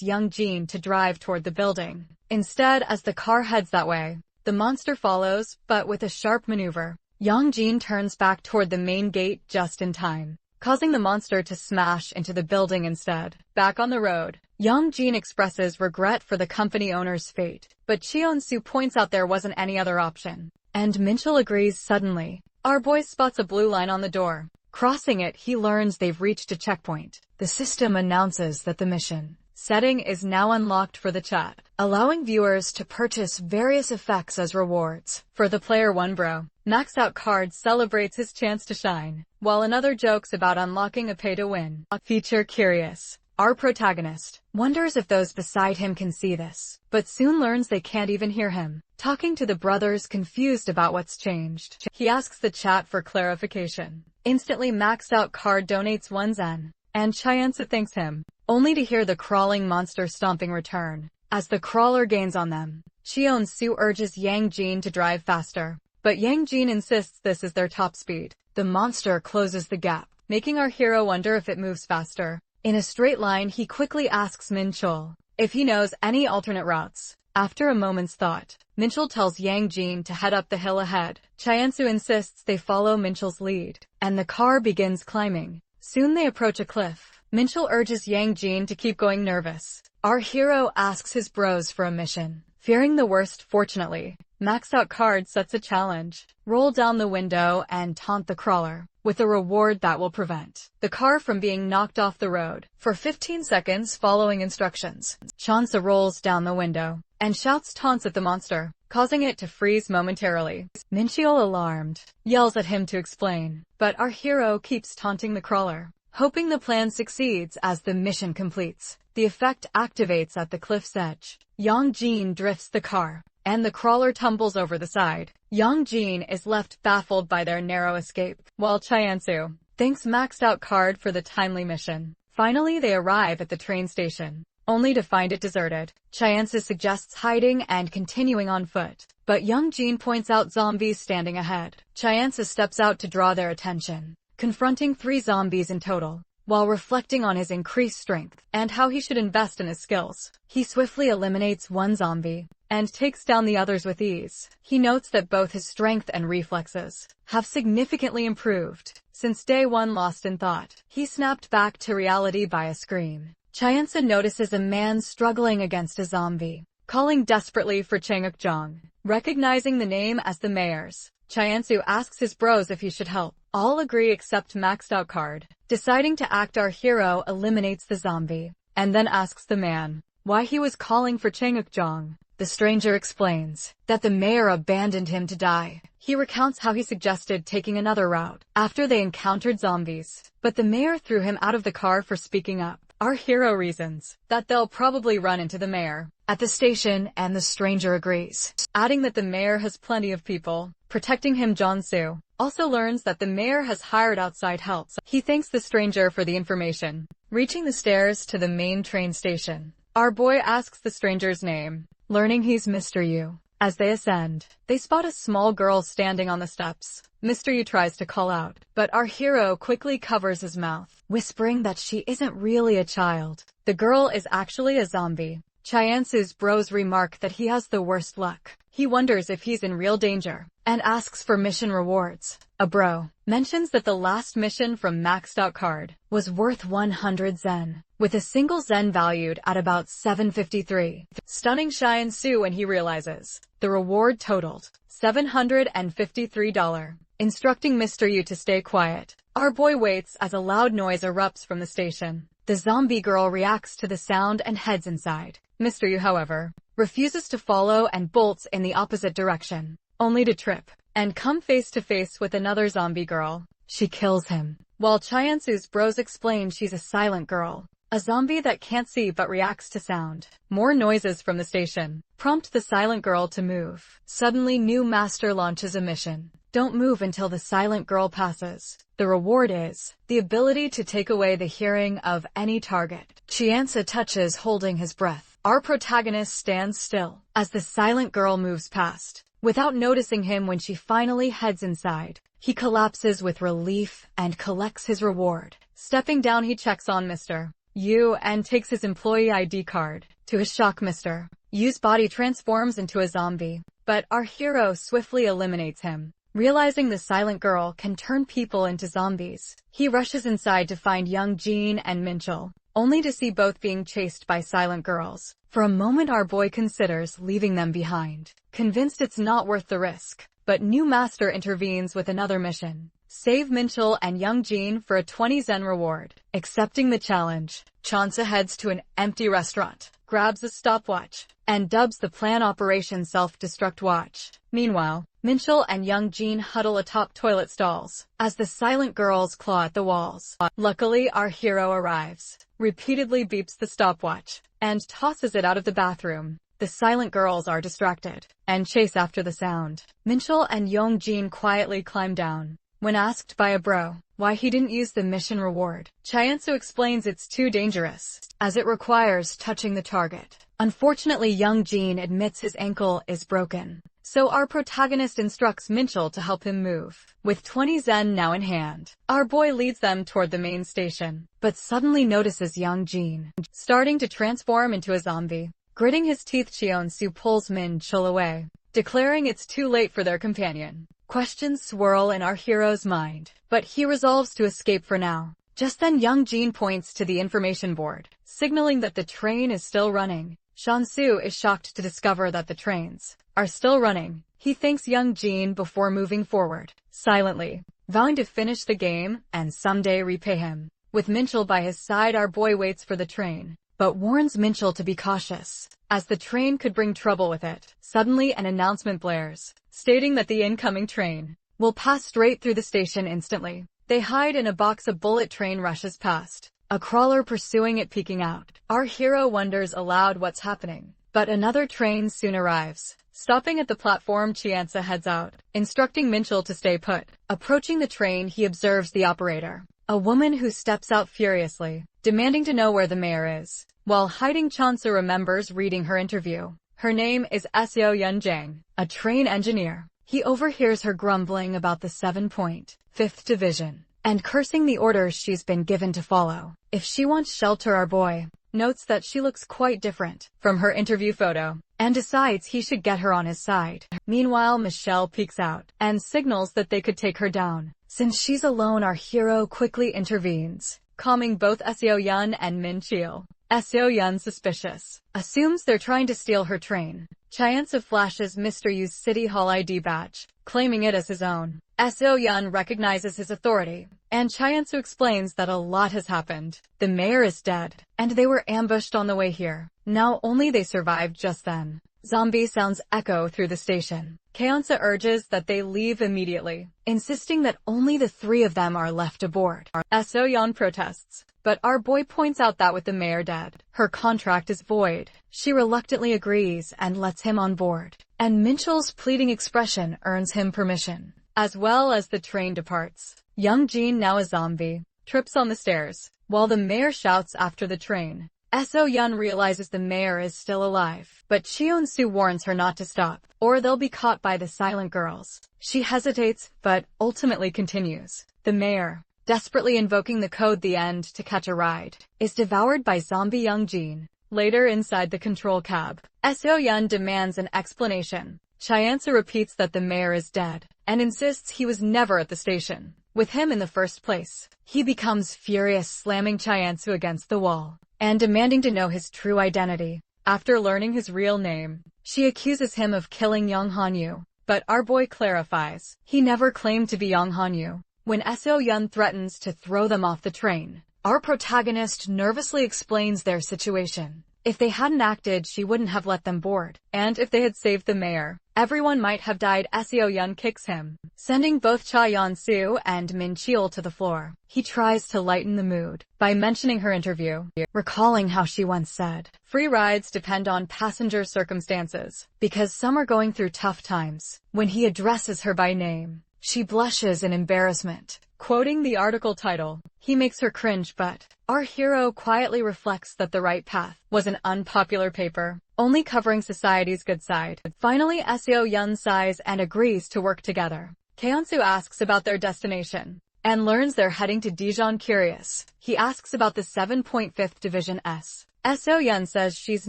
young Jin to drive toward the building. Instead, as the car heads that way, the monster follows, but with a sharp maneuver, young Jin turns back toward the main gate just in time, causing the monster to smash into the building instead. Back on the road, young Jin expresses regret for the company owner's fate, but Cheon-soo points out there wasn't any other option. And Minchul agrees suddenly. Our boy spots a blue line on the door. Crossing it, he learns they've reached a checkpoint. The system announces that the mission setting is now unlocked for the chat, allowing viewers to purchase various effects as rewards. For the player 1 bro, Maxed Out Card celebrates his chance to shine, while another jokes about unlocking a pay-to-win feature. Curious, our protagonist wonders if those beside him can see this, but soon learns they can't even hear him. Talking to the brothers, confused about what's changed, he asks the chat for clarification. Instantly, Maxed Out Card donates 1 zen, and Chyansu thanks him, only to hear the crawling monster stomping return. As the crawler gains on them, Cheon-soo urges Yang Jin to drive faster, but Yang Jin insists this is their top speed. The monster closes the gap, making our hero wonder if it moves faster. In a straight line, he quickly asks Minchul if he knows any alternate routes. After a moment's thought, Minchul tells Yang Jin to head up the hill ahead. Chyansu insists they follow Minchul's lead, and the car begins climbing. Soon they approach a cliff. Minchul urges Yang Jin to keep going. Nervous, our hero asks his bros for a mission. Fearing the worst, fortunately, Maxed Out Card sets a challenge. Roll down the window and taunt the crawler with a reward that will prevent the car from being knocked off the road for 15 seconds following instructions. Chansa rolls down the window and shouts taunts at the monster, causing it to freeze momentarily. Minchul, alarmed, yells at him to explain, but our hero keeps taunting the crawler, hoping the plan succeeds. As the mission completes, the effect activates at the cliff's edge. Yang Jin drifts the car, and the crawler tumbles over the side. Yang Jin is left baffled by their narrow escape, while Chyansu thanks Maxed Out Card for the timely mission. Finally, they arrive at the train station, only to find it deserted. Chyansu suggests hiding and continuing on foot, but Young Jin points out zombies standing ahead. Chyansu steps out to draw their attention, confronting 3 zombies in total. While reflecting on his increased strength and how he should invest in his skills, he swiftly eliminates 1 zombie and takes down the others with ease. He notes that both his strength and reflexes have significantly improved since day 1. Lost in thought, he snapped back to reality by a scream. Chyansu notices a man struggling against a zombie, calling desperately for Changuk-jong. Recognizing the name as the mayor's, Chyansu asks his bros if he should help. All agree except Maxed Out Card. Deciding to act, our hero eliminates the zombie, and then asks the man why he was calling for Changuk-jong. The stranger explains that the mayor abandoned him to die. He recounts how he suggested taking another route after they encountered zombies, but the mayor threw him out of the car for speaking up. Our hero reasons that they'll probably run into the mayor at the station, and the stranger agrees, adding that the mayor has plenty of people protecting him. Jeon-soo also learns that the mayor has hired outside help. He thanks the stranger for the information. Reaching the stairs to the main train station, our boy asks the stranger's name, learning he's Mr. Yu. As they ascend, they spot a small girl standing on the steps. Mr. Yu tries to call out, but our hero quickly covers his mouth, whispering that she isn't really a child. The girl is actually a zombie. Chyansu's bros remark that he has the worst luck. He wonders if he's in real danger, and asks for mission rewards. A bro mentions that the last mission from Maxed Out Card was worth 100 zen, with a single zen valued at about 753. Stunning Chyansu when he realizes the reward totaled $753. Instructing Mr. Yu to stay quiet, our boy waits as a loud noise erupts from the station. The zombie girl reacts to the sound and heads inside. Mr. Yu, however, refuses to follow and bolts in the opposite direction, only to trip and come face to face with another zombie girl. She kills him, while Chyansu's bros explain she's a silent girl, a zombie that can't see but reacts to sound. More noises from the station prompt the silent girl to move. Suddenly, New Master launches a mission Don't move until the silent girl passes. The reward is the ability to take away the hearing of any target. Chianza touches, holding his breath. Our protagonist stands still as the silent girl moves past. Without noticing him when she finally heads inside, he collapses with relief and collects his reward. Stepping down, he checks on Mr. Yu and takes his employee ID card. To his shock, Mr. Yu's body transforms into a zombie, but our hero swiftly eliminates him. Realizing the silent girl can turn people into zombies, he rushes inside to find young Jean and Minchel, only to see both being chased by silent girls. For a moment our boy considers leaving them behind, convinced it's not worth the risk. But new master intervenes with another mission. Save Minchel and young Jean for a 20 Zen reward. Accepting the challenge, Chansa heads to an empty restaurant, grabs a stopwatch, and dubs the plan Operation Self-Destruct Watch. Meanwhile, Minchel and young Jean huddle atop toilet stalls as the silent girls claw at the walls. Luckily, our hero arrives, repeatedly beeps the stopwatch, and tosses it out of the bathroom. The silent girls are distracted and chase after the sound. Minchel and young Jean quietly climb down. When asked by a bro why he didn't use the mission reward, Chiansu explains it's too dangerous, as it requires touching the target. Unfortunately, young Jean admits his ankle is broken, so our protagonist instructs Minchel to help him move. With 20 Zen now in hand, our boy leads them toward the main station, but suddenly notices young Jean starting to transform into a zombie. Gritting his teeth, Chionsu pulls Minchel away, declaring it's too late for their companion. Questions swirl in our hero's mind, but he resolves to escape for now. Just then young Jean points to the information board, signaling that the train is still running. Shansu is shocked to discover that the trains are still running. He thanks young Jean before moving forward, silently, vowing to finish the game and someday repay him. With Minchel by his side, our boy waits for the train, but warns Minchel to be cautious, as the train could bring trouble with it. Suddenly an announcement blares, stating that the incoming train will pass straight through the station instantly. They hide in a box. A bullet train rushes past, a crawler pursuing it, peeking out. Our hero wonders aloud what's happening, but another train soon arrives. Stopping at the platform, Chianza heads out, instructing Minchel to stay put. Approaching the train, he observes the operator, a woman who steps out furiously, demanding to know where the mayor is. While hiding, Chansa remembers reading her interview. Her name is Seo Yunjang, a train engineer. He overhears her grumbling about the 7.5th Division, and cursing the orders she's been given to follow. If she wants shelter, our boy notes that she looks quite different from her interview photo, and decides he should get her on his side. Meanwhile, Michelle peeks out, and signals that they could take her down. Since she's alone, our hero quickly intervenes, calming both Seo Yun and Min Chil. Seo Yun, suspicious, assumes they're trying to steal her train. Chianza flashes Mr. Yu's City Hall ID badge, claiming it as his own. Seo Yun recognizes his authority, and Chianza explains that a lot has happened. The mayor is dead, and they were ambushed on the way here. Now only they survived. Just then, zombie sounds echo through the station. Chianza urges that they leave immediately, insisting that only the three of them are left aboard. Seo Yun protests, but our boy points out that with the mayor dead, her contract is void. She reluctantly agrees and lets him on board, and Minchel's pleading expression earns him permission, as well as the train departs. Young Jean, now a zombie, trips on the stairs, while the mayor shouts after the train. Seo Yun realizes the mayor is still alive, but Cheon-soo warns her not to stop, or they'll be caught by the silent girls. She hesitates, but ultimately continues. The mayor, desperately invoking the code "the end" to catch a ride, is devoured by zombie young Jean. Later, inside the control cab, Seo Yun demands an explanation. Chianza repeats that the mayor is dead, and insists he was never at the station with him in the first place. He becomes furious, slamming Chianza against the wall, and demanding to know his true identity. After learning his real name, she accuses him of killing Young Hanyu, but our boy clarifies he never claimed to be Young Hanyu. When Seo Yun threatens to throw them off the train, our protagonist nervously explains their situation. If they hadn't acted, she wouldn't have let them board, and if they had saved the mayor, everyone might have died. Seo Yun kicks him, sending both Cha Yeon-soo and Min Cheol to the floor. He tries to lighten the mood by mentioning her interview, recalling how she once said, "Free rides depend on passenger circumstances, because some are going through tough times." When he addresses her by name, She blushes in embarrassment. Quoting the article title, he makes her cringe, but our hero quietly reflects that the right path was an unpopular paper, only covering society's good side. Finally, Seo Yun sighs and agrees to work together. Kyeonsu asks about their destination and learns they're heading to Dijon. Curious, he asks about the 7.5th Division S. Seo Yun says she's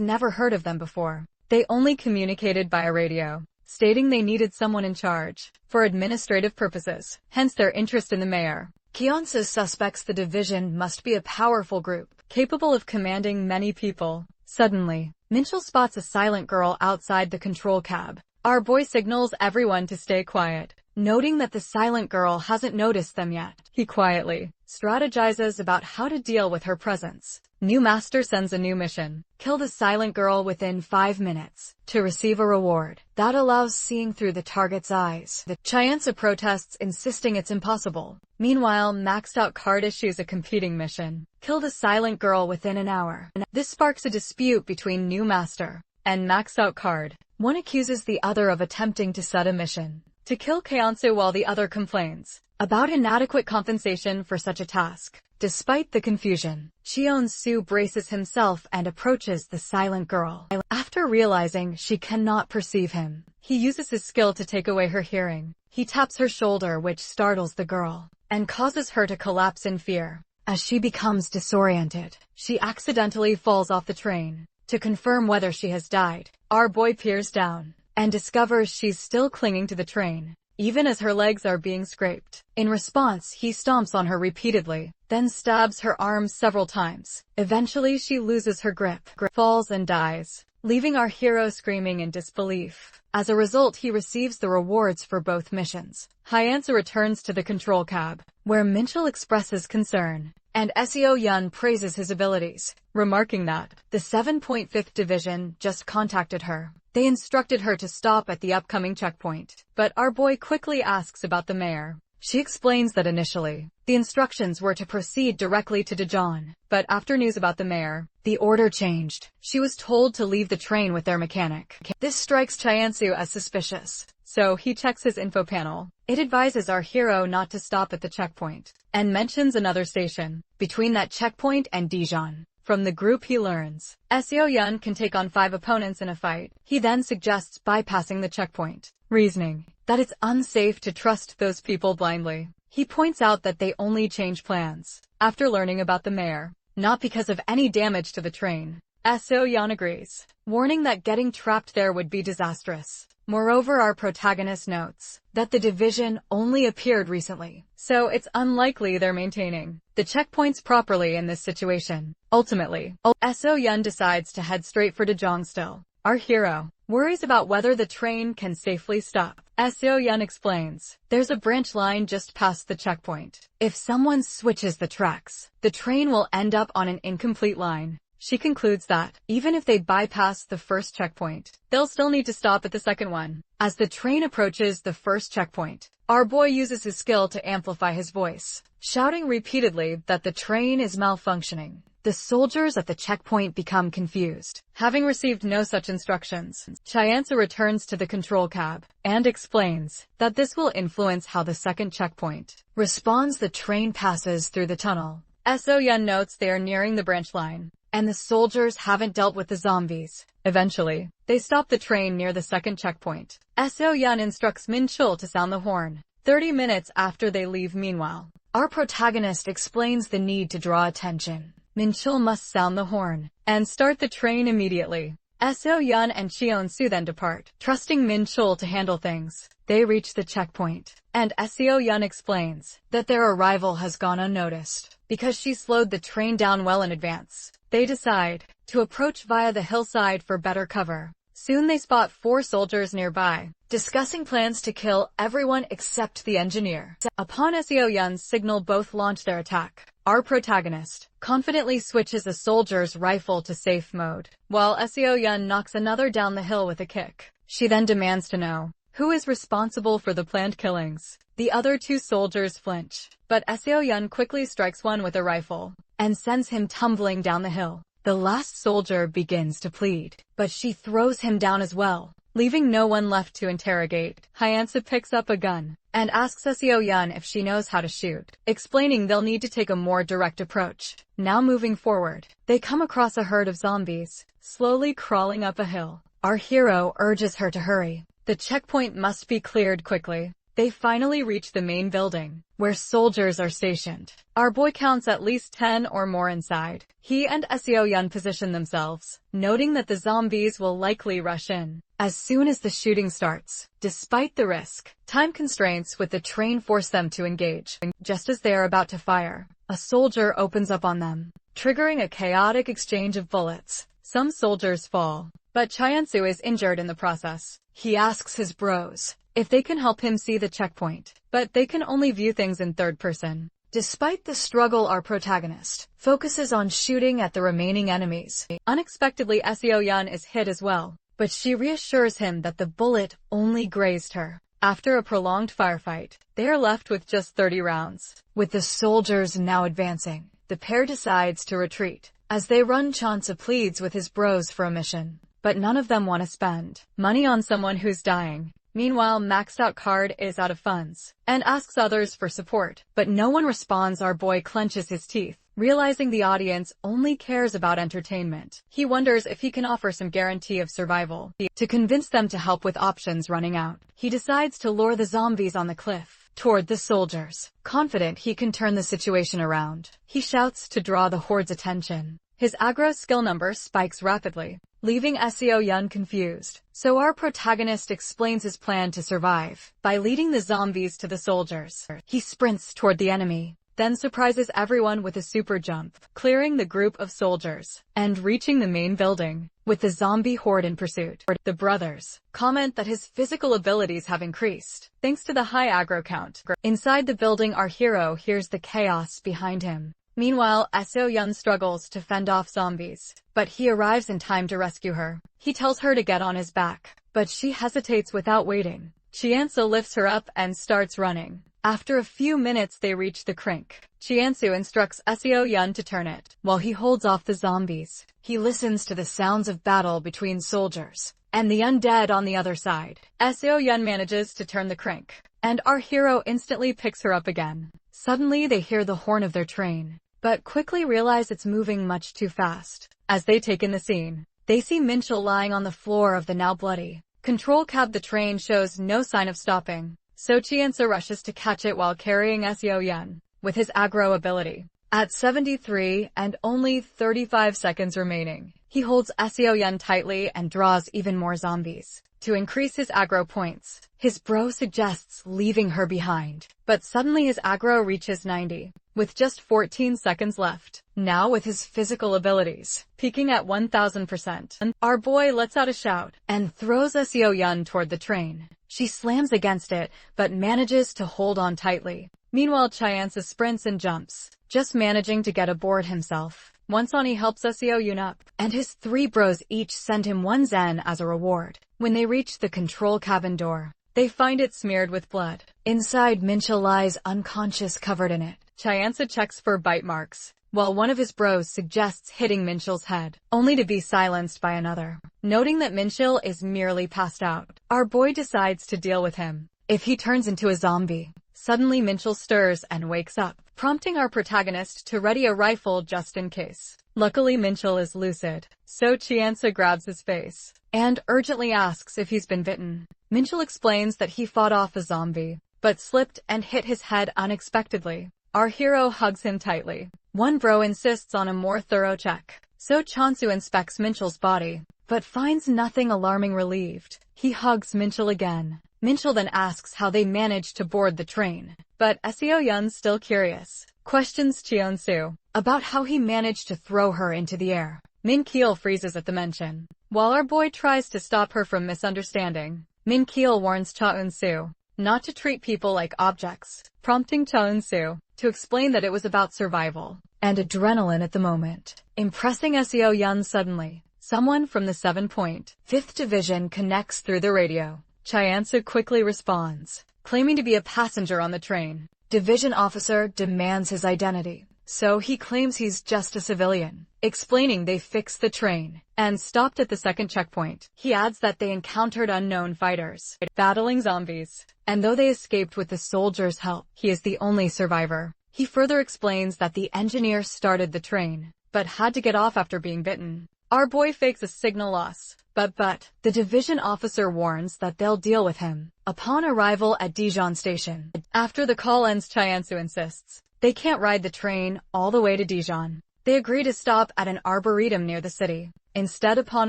never heard of them before. They only communicated via radio, stating they needed someone in charge for administrative purposes, hence their interest in the mayor. Kyeonsu suspects the division must be a powerful group, capable of commanding many people. Suddenly, Minchul spots a silent girl outside the control cab. Our boy signals everyone to stay quiet, noting that the silent girl hasn't noticed them yet. He quietly strategizes about how to deal with her presence. New master sends a new mission: kill the silent girl within 5 minutes to receive a reward that allows seeing through the target's eyes. The Chyansa protests, insisting it's impossible. Meanwhile, Maxed Out Card issues a competing mission: kill the silent girl within an hour. This sparks a dispute between New Master and Maxed Out Card. One accuses the other of attempting to set a mission to kill Kyeonsu, while the other complains about inadequate compensation for such a task. Despite the confusion, Cheon-soo braces himself and approaches the silent girl. After realizing she cannot perceive him, he uses his skill to take away her hearing. He taps her shoulder, which startles the girl and causes her to collapse in fear. As she becomes disoriented, she accidentally falls off the train. To confirm whether she has died, our boy peers down and discovers she's still clinging to the train, even as her legs are being scraped. In response, he stomps on her repeatedly, then stabs her arms several times. Eventually, she loses her grip, falls and dies, leaving our hero screaming in disbelief. As a result, he receives the rewards for both missions. Hyansa returns to the control cab, where Minchul expresses concern, and Seo Yun praises his abilities, remarking that the 7.5th Division just contacted her. They instructed her to stop at the upcoming checkpoint, but our boy quickly asks about the mayor. She explains that initially, the instructions were to proceed directly to Dijon, but after news about the mayor, the order changed. She was told to leave the train with their mechanic. This strikes Chyansu as suspicious, so he checks his info panel. It advises our hero not to stop at the checkpoint, and mentions another station between that checkpoint and Dijon. From the group he learns, Seo Yun can take on 5 opponents in a fight. He then suggests bypassing the checkpoint, reasoning that it's unsafe to trust those people blindly. He points out that they only change plans after learning about the mayor, not because of any damage to the train. Seo Yun agrees, warning that getting trapped there would be disastrous. Moreover, our protagonist notes that the division only appeared recently, so it's unlikely they're maintaining the checkpoints properly in this situation. Ultimately, Seo Yun decides to head straight for Dijon. Still, our hero worries about whether the train can safely stop. Seo Yun explains, there's a branch line just past the checkpoint. If someone switches the tracks, the train will end up on an incomplete line. She concludes that, even if they bypass the first checkpoint, they'll still need to stop at the second one. As the train approaches the first checkpoint, our boy uses his skill to amplify his voice, shouting repeatedly that the train is malfunctioning. The soldiers at the checkpoint become confused, having received no such instructions. Chyansa returns to the control cab and explains that this will influence how the second checkpoint responds. The train passes through the tunnel. Seo Yun notes they are nearing the branch line, and the soldiers haven't dealt with the zombies. Eventually, they stop the train near the second checkpoint. Seo Yun instructs Minchul to sound the horn 30 minutes after they leave. Meanwhile, our protagonist explains the need to draw attention. Minchul must sound the horn and start the train immediately. Seo Yun and Cheon-soo then depart, trusting Minchul to handle things. They reach the checkpoint, and Seo Yun explains that their arrival has gone unnoticed because she slowed the train down well in advance. They decide to approach via the hillside for better cover. Soon they spot 4 soldiers nearby, discussing plans to kill everyone except the engineer. Upon Seo Yun's signal, both launch their attack. Our protagonist confidently switches a soldier's rifle to safe mode, while Seo Yun knocks another down the hill with a kick. She then demands to know who is responsible for the planned killings. The other 2 soldiers flinch, but Seo Yun quickly strikes one with a rifle and sends him tumbling down the hill. The last soldier begins to plead, but she throws him down as well. Leaving no one left to interrogate, Hyansu picks up a gun and asks Seo-yeon if she knows how to shoot, explaining they'll need to take a more direct approach. Now moving forward, they come across a herd of zombies, slowly crawling up a hill. Our hero urges her to hurry. The checkpoint must be cleared quickly. They finally reach the main building, where soldiers are stationed. Our boy counts at least 10 or more inside. He and Seo-yeon position themselves, noting that the zombies will likely rush in as soon as the shooting starts. Despite the risk, time constraints with the train force them to engage. Just as they are about to fire, a soldier opens up on them, triggering a chaotic exchange of bullets. Some soldiers fall, but Hyansu is injured in the process. He asks his bros if they can help him see the checkpoint, but they can only view things in third person. Despite the struggle, our protagonist focuses on shooting at the remaining enemies. Unexpectedly, Seo-yeon is hit as well, but she reassures him that the bullet only grazed her. After a prolonged firefight, they are left with just 30 rounds. With the soldiers now advancing, the pair decides to retreat. As they run, Chansa pleads with his bros for a mission, but none of them want to spend money on someone who's dying. Meanwhile, maxed out card is out of funds and asks others for support, but no one responds. Our boy clenches his teeth, realizing the audience only cares about entertainment. He wonders if he can offer some guarantee of survival to convince them to help with options running out. He decides to lure the zombies on the cliff toward the soldiers. Confident he can turn the situation around, he shouts to draw the horde's attention. His aggro skill number spikes rapidly, leaving Seo-yeon confused. So our protagonist explains his plan to survive by leading the zombies to the soldiers. He sprints toward the enemy, then surprises everyone with a super jump, clearing the group of soldiers and reaching the main building with the zombie horde in pursuit. The brothers comment that his physical abilities have increased thanks to the high aggro count. Inside the building, our hero hears the chaos behind him. Meanwhile, Seo-yeon struggles to fend off zombies, but he arrives in time to rescue her. He tells her to get on his back, but she hesitates without waiting. Chiansu lifts her up and starts running. After a few minutes, they reach the crink. Chiansu instructs Seo-yeon to turn it, while he holds off the zombies. He listens to the sounds of battle between soldiers and the undead on the other side. Seo-yeon manages to turn the crink, and our hero instantly picks her up again. Suddenly, they hear the horn of their train, but quickly realize it's moving much too fast. As they take in the scene, they see Minchul lying on the floor of the now bloody control cab. The train shows no sign of stopping, so Chiansu rushes to catch it while carrying Seo-yeon with his aggro ability. At 73 and only 35 seconds remaining, he holds Seo-yeon tightly and draws even more zombies to increase his aggro points. His bro suggests leaving her behind, but suddenly his aggro reaches 90, with just 14 seconds left. Now with his physical abilities peaking at 1000%, our boy lets out a shout and throws Seo-yeon toward the train. She slams against it, but manages to hold on tightly. Meanwhile, Chiansa sprints and jumps, just managing to get aboard himself. Once on, he helps Seo-yeon up, and his 3 bros each send him 1 zen as a reward. When they reach the control cabin door, they find it smeared with blood. Inside, Minchul lies unconscious, covered in it. Chiansa checks for bite marks, while one of his bros suggests hitting Minchul's head, only to be silenced by another. Noting that Minchul is merely passed out, our boy decides to deal with him if he turns into a zombie. Suddenly, Minchul stirs and wakes up, prompting our protagonist to ready a rifle just in case. Luckily, Minchul is lucid, so Chiansa grabs his face and urgently asks if he's been bitten. Minchul explains that he fought off a zombie, but slipped and hit his head unexpectedly. Our hero hugs him tightly. One bro insists on a more thorough check, so Chansu inspects Minchul's body, but finds nothing alarming. Relieved, he hugs Minchul again. Minchul then asks how they managed to board the train, but Seo-yeon, still curious, questions Cheon-soo about how he managed to throw her into the air. Min Keel freezes at the mention, while our boy tries to stop her from misunderstanding. Min Keel warns Cheon-soo not to treat people like objects, prompting Cheon-soo to explain that it was about survival and adrenaline at the moment. Impressing Seo-yeon suddenly, someone from the 7.5th Division connects through the radio. Chiansa quickly responds, claiming to be a passenger on the train. Division officer demands his identity, so he claims he's just a civilian, explaining they fixed the train and stopped at the second checkpoint. He adds that they encountered unknown fighters battling zombies, and though they escaped with the soldiers' help, he is the only survivor. He further explains that the engineer started the train, but had to get off after being bitten. Our boy fakes a signal loss, but the division officer warns that they'll deal with him upon arrival at Dijon station. After the call ends, Chiansu insists they can't ride the train all the way to Dijon. They agree to stop at an arboretum near the city. Instead, upon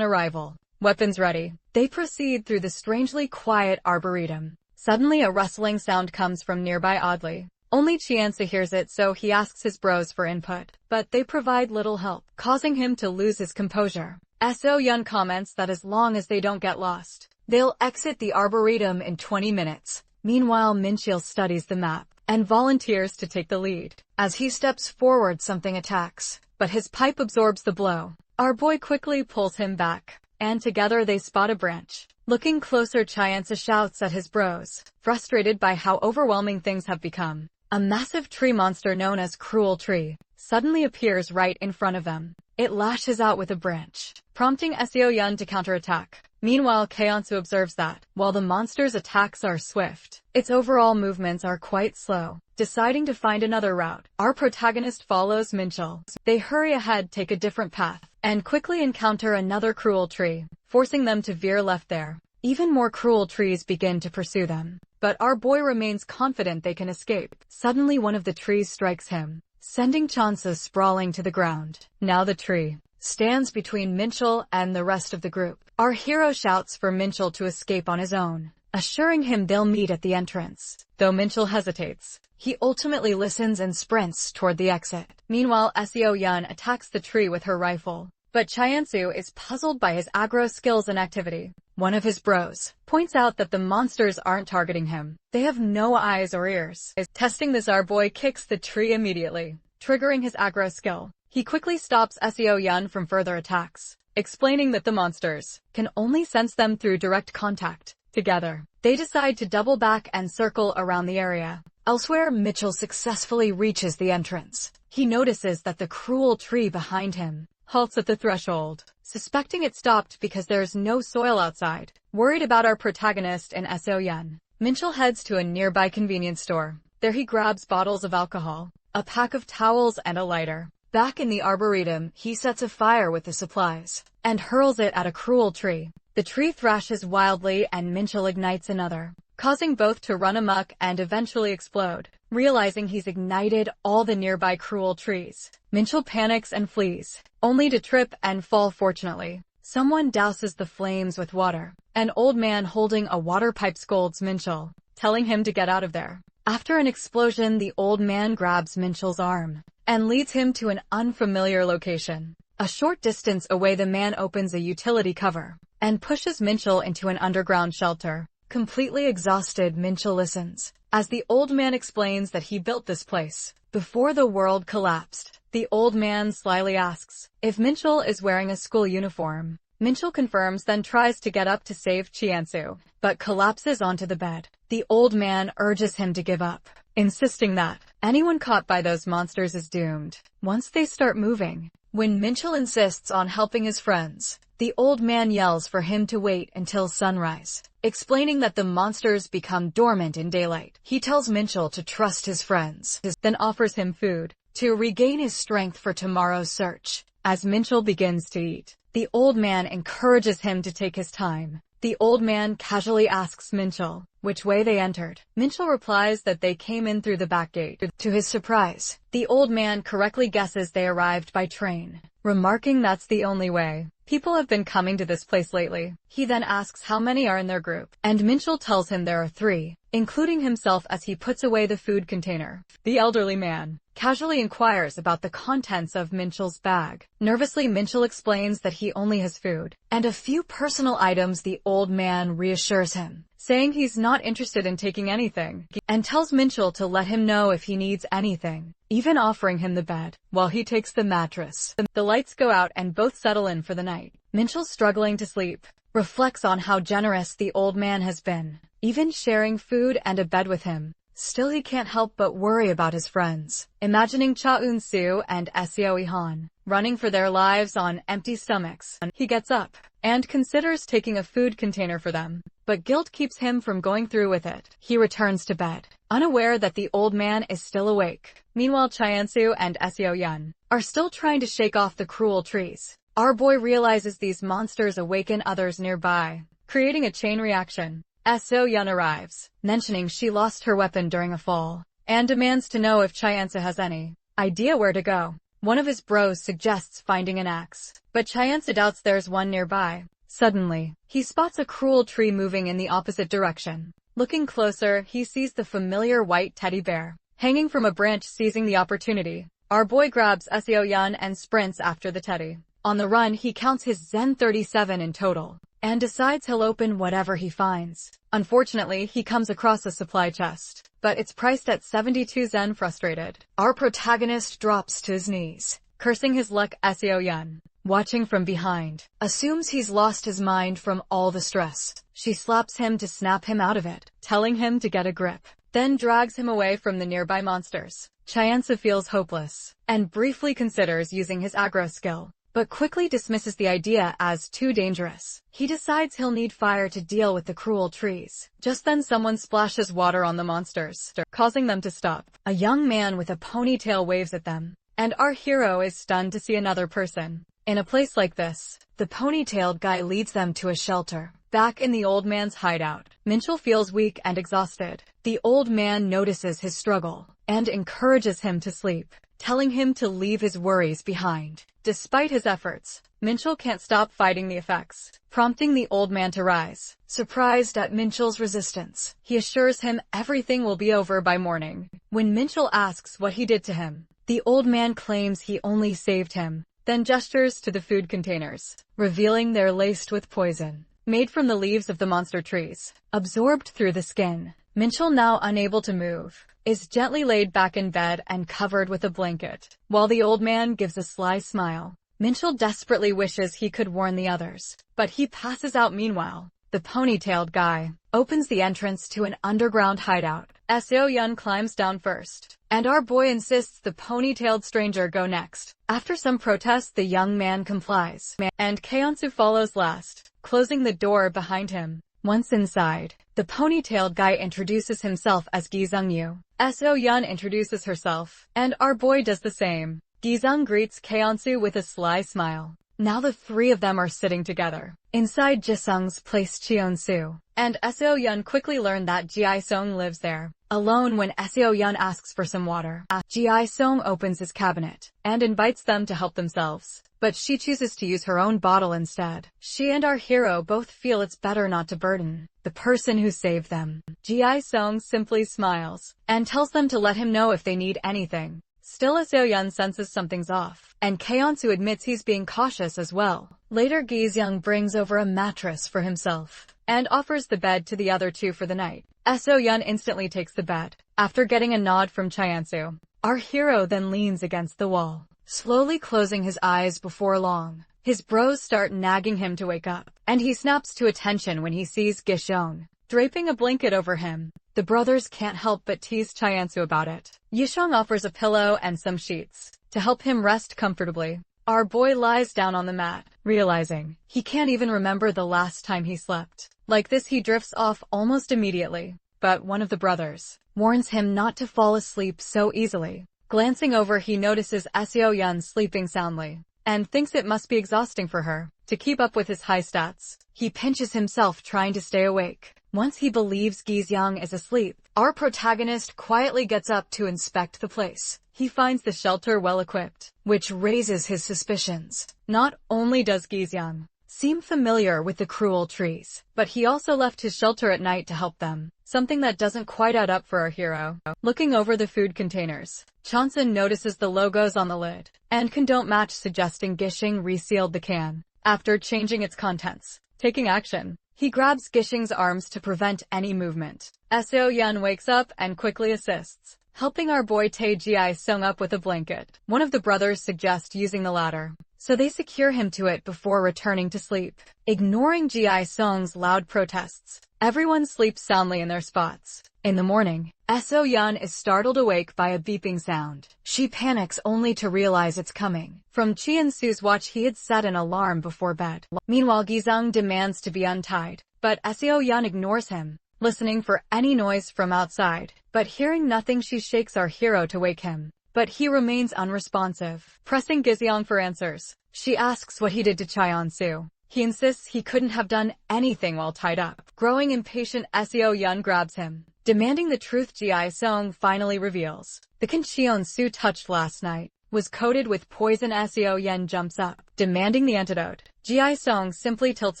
arrival, weapons ready, they proceed through the strangely quiet arboretum. Suddenly a rustling sound comes from nearby. Oddly, only Chiansu hears it, so he asks his bros for input, but they provide little help, causing him to lose his composure. So Yun comments that as long as they don't get lost, they'll exit the arboretum in 20 minutes. Meanwhile, Minchil studies the map and volunteers to take the lead. As he steps forward, something attacks, but his pipe absorbs the blow. Our boy quickly pulls him back, and together they spot a branch. Looking closer, Chiansu shouts at his bros, frustrated by how overwhelming things have become. A massive tree monster known as Cruel Tree suddenly appears right in front of them. It lashes out with a branch, prompting Seo Yun to counterattack. Meanwhile, Cheonsu observes that, while the monster's attacks are swift, its overall movements are quite slow. Deciding to find another route, our protagonist follows Minchil. They hurry ahead, take a different path, and quickly encounter another cruel tree, forcing them to veer left there. Even more cruel trees begin to pursue them, but our boy remains confident they can escape. Suddenly one of the trees strikes him, sending Chansa sprawling to the ground. Now the tree stands between Minchil and the rest of the group. Our hero shouts for Minchil to escape on his own, assuring him they'll meet at the entrance. Though Minchil hesitates, he ultimately listens and sprints toward the exit. Meanwhile, Seo Yun attacks the tree with her rifle, but Chiansu is puzzled by his aggro skills and activity. One of his bros points out that the monsters aren't targeting him. They have no eyes or ears. Testing this, our boy kicks the tree immediately, triggering his aggro skill. He quickly stops Seo Yun from further attacks, explaining that the monsters can only sense them through direct contact. Together, they decide to double back and circle around the area. Elsewhere, Mitchell successfully reaches the entrance. He notices that the cruel tree behind him halts at the threshold, suspecting it stopped because there's no soil outside. Worried about our protagonist and Seo Yun, Minchil heads to a nearby convenience store. There he grabs bottles of alcohol, a pack of towels, and a lighter. Back in the arboretum, he sets a fire with the supplies and hurls it at a cruel tree. The tree thrashes wildly and Minchil ignites another, causing both to run amok and eventually explode. Realizing he's ignited all the nearby cruel trees, Minchil panics and flees, only to trip and fall. Fortunately, someone douses the flames with water. An old man holding a water pipe scolds Minchil, telling him to get out of there. After an explosion, the old man grabs Minchil's arm and leads him to an unfamiliar location. A short distance away, the man opens a utility cover and pushes Minchil into an underground shelter. Completely exhausted, Minchil listens as the old man explains that he built this place before the world collapsed. The old man slyly asks if Minchil is wearing a school uniform. Minchil confirms, then tries to get up to save Chiansu, but collapses onto the bed. The old man urges him to give up, insisting that anyone caught by those monsters is doomed once they start moving. When Minchil insists on helping his friends, the old man yells for him to wait until sunrise, explaining that the monsters become dormant in daylight. He tells Minchil to trust his friends, then offers him food to regain his strength for tomorrow's search. As Minchil begins to eat, the old man encourages him to take his time. The old man casually asks Minchil which way they entered. Minchil replies that they came in through the back gate. To his surprise, the old man correctly guesses they arrived by train, remarking that's the only way. People have been coming to this place lately. He then asks how many are in their group, and Minchil tells him there are 3, including himself, as he puts away the food container. The elderly man casually inquires about the contents of Minchil's bag. Nervously, Minchil explains that he only has food and a few personal items. The old man reassures him, saying he's not interested in taking anything, and tells Minchil to let him know if he needs anything, even offering him the bed while he takes the mattress. The lights go out and both settle in for the night. Minchil, struggling to sleep, reflects on how generous the old man has been, even sharing food and a bed with him. Still he can't help but worry about his friends, imagining Cha Eun-soo and Seo Ihan running for their lives on empty stomachs. He gets up and considers taking a food container for them, but guilt keeps him from going through with it. He returns to bed, unaware that the old man is still awake. Meanwhile, Chaeon-soo and Seo Yun are still trying to shake off the cruel trees. Our boy realizes these monsters awaken others nearby, creating a chain reaction. Seo Yun arrives, mentioning she lost her weapon during a fall, and demands to know if Chaeon-soo has any idea where to go. One of his bros suggests finding an axe, but Chaeon-soo doubts there's one nearby. Suddenly, he spots a cruel tree moving in the opposite direction. Looking closer, he sees the familiar white teddy bear hanging from a branch. Seizing the opportunity, our boy grabs Seo Yun and sprints after the teddy. On the run, he counts his Zen 37 in total, and decides he'll open whatever he finds. Unfortunately, he comes across a supply chest, but it's priced at 72 Zen. Frustrated, our protagonist drops to his knees, cursing his luck. Seo Yun, watching from behind, assumes he's lost his mind from all the stress. She slaps him to snap him out of it, telling him to get a grip, then drags him away from the nearby monsters. Chaeon-soo feels hopeless, and briefly considers using his aggro skill, but quickly dismisses the idea as too dangerous. He decides he'll need fire to deal with the cruel trees. Just then someone splashes water on the monsters, causing them to stop. A young man with a ponytail waves at them, and our hero is stunned to see another person. In a place like this, the ponytailed guy leads them to a shelter. Back in the old man's hideout, Minchul feels weak and exhausted. The old man notices his struggle and encourages him to sleep, telling him to leave his worries behind. Despite his efforts, Minchul can't stop fighting the effects, prompting the old man to rise. Surprised at Minchul's resistance, he assures him everything will be over by morning. When Minchul asks what he did to him, the old man claims he only saved him, then gestures to the food containers, revealing they're laced with poison, made from the leaves of the monster trees, absorbed through the skin. Minchul, now unable to move, is gently laid back in bed and covered with a blanket, while the old man gives a sly smile. Minchul desperately wishes he could warn the others, but he passes out. Meanwhile, the ponytailed guy opens the entrance to an underground hideout. Seo Yun climbs down first, and our boy insists the ponytailed stranger go next. After some protest, the young man complies, and Chaeon-soo follows last, closing the door behind him. Once inside, the ponytailed guy introduces himself as Gi-sung-yu. Seo Yun introduces herself, and our boy does the same. Gi-sung greets Chaeon-soo with a sly smile. Now the three of them are sitting together. Inside Ji-sung's place, Cheon-soo and Seo Yun quickly learn that Ji-sung lives there. Alone when Seo Yun asks for some water, Ji-sung opens his cabinet and invites them to help themselves, but she chooses to use her own bottle instead. She and our hero both feel it's better not to burden the person who saved them. Ji-sung simply smiles and tells them to let him know if they need anything. Still, Seo Yun senses something's off, and Chaeon-soo admits he's being cautious as well. Later, Gi-sung brings over a mattress for himself and offers the bed to the other two for the night. Seo Yun instantly takes the bed, after getting a nod from Chaeon-soo. Our hero then leans against the wall, slowly closing his eyes. Before long, his bros start nagging him to wake up, and he snaps to attention when he sees Gi-sung draping a blanket over him. The brothers can't help but tease Chaeon-soo about it. Gi-sung offers a pillow and some sheets to help him rest comfortably. Our boy lies down on the mat, realizing he can't even remember the last time he slept. Like this, he drifts off almost immediately, but one of the brothers warns him not to fall asleep so easily. Glancing over, he notices Seo Yun sleeping soundly, and thinks it must be exhausting for her to keep up with his high stats. He pinches himself trying to stay awake. Once he believes Gi-sung is asleep, our protagonist quietly gets up to inspect the place. He finds the shelter well equipped, which raises his suspicions. Not only does Gi-sung seem familiar with the cruel trees, but he also left his shelter at night to help them, something that doesn't quite add up for our hero. Looking over the food containers, Chonsun notices the logos on the lid and don't match, suggesting Gi-sung resealed the can after changing its contents. Taking action, he grabs Gi-sung's arms to prevent any movement. Seo Yun wakes up and quickly assists, helping our boy Tae Ji-sung up with a blanket. One of the brothers suggests using the ladder, so they secure him to it before returning to sleep. Ignoring Ji-sung's loud protests, Everyone sleeps soundly in their spots. In the morning, So-yeon is startled awake by a beeping sound. She panics only to realize it's coming from Chien-soo's watch. He had set an alarm before bed. Meanwhile, Gi-sung demands to be untied, but So-yeon ignores him, listening for any noise from outside. But hearing nothing, she shakes our hero to wake him, but he remains unresponsive. Pressing Gi-sung for answers, she asks what he did to Cheon-soo. He insists he couldn't have done anything while tied up. Growing impatient, So-yeon grabs him, demanding the truth. Ji-sung finally reveals the can Cheon-soo touched last night was coated with poison. So-yeon jumps up, demanding the antidote. Ji-sung simply tilts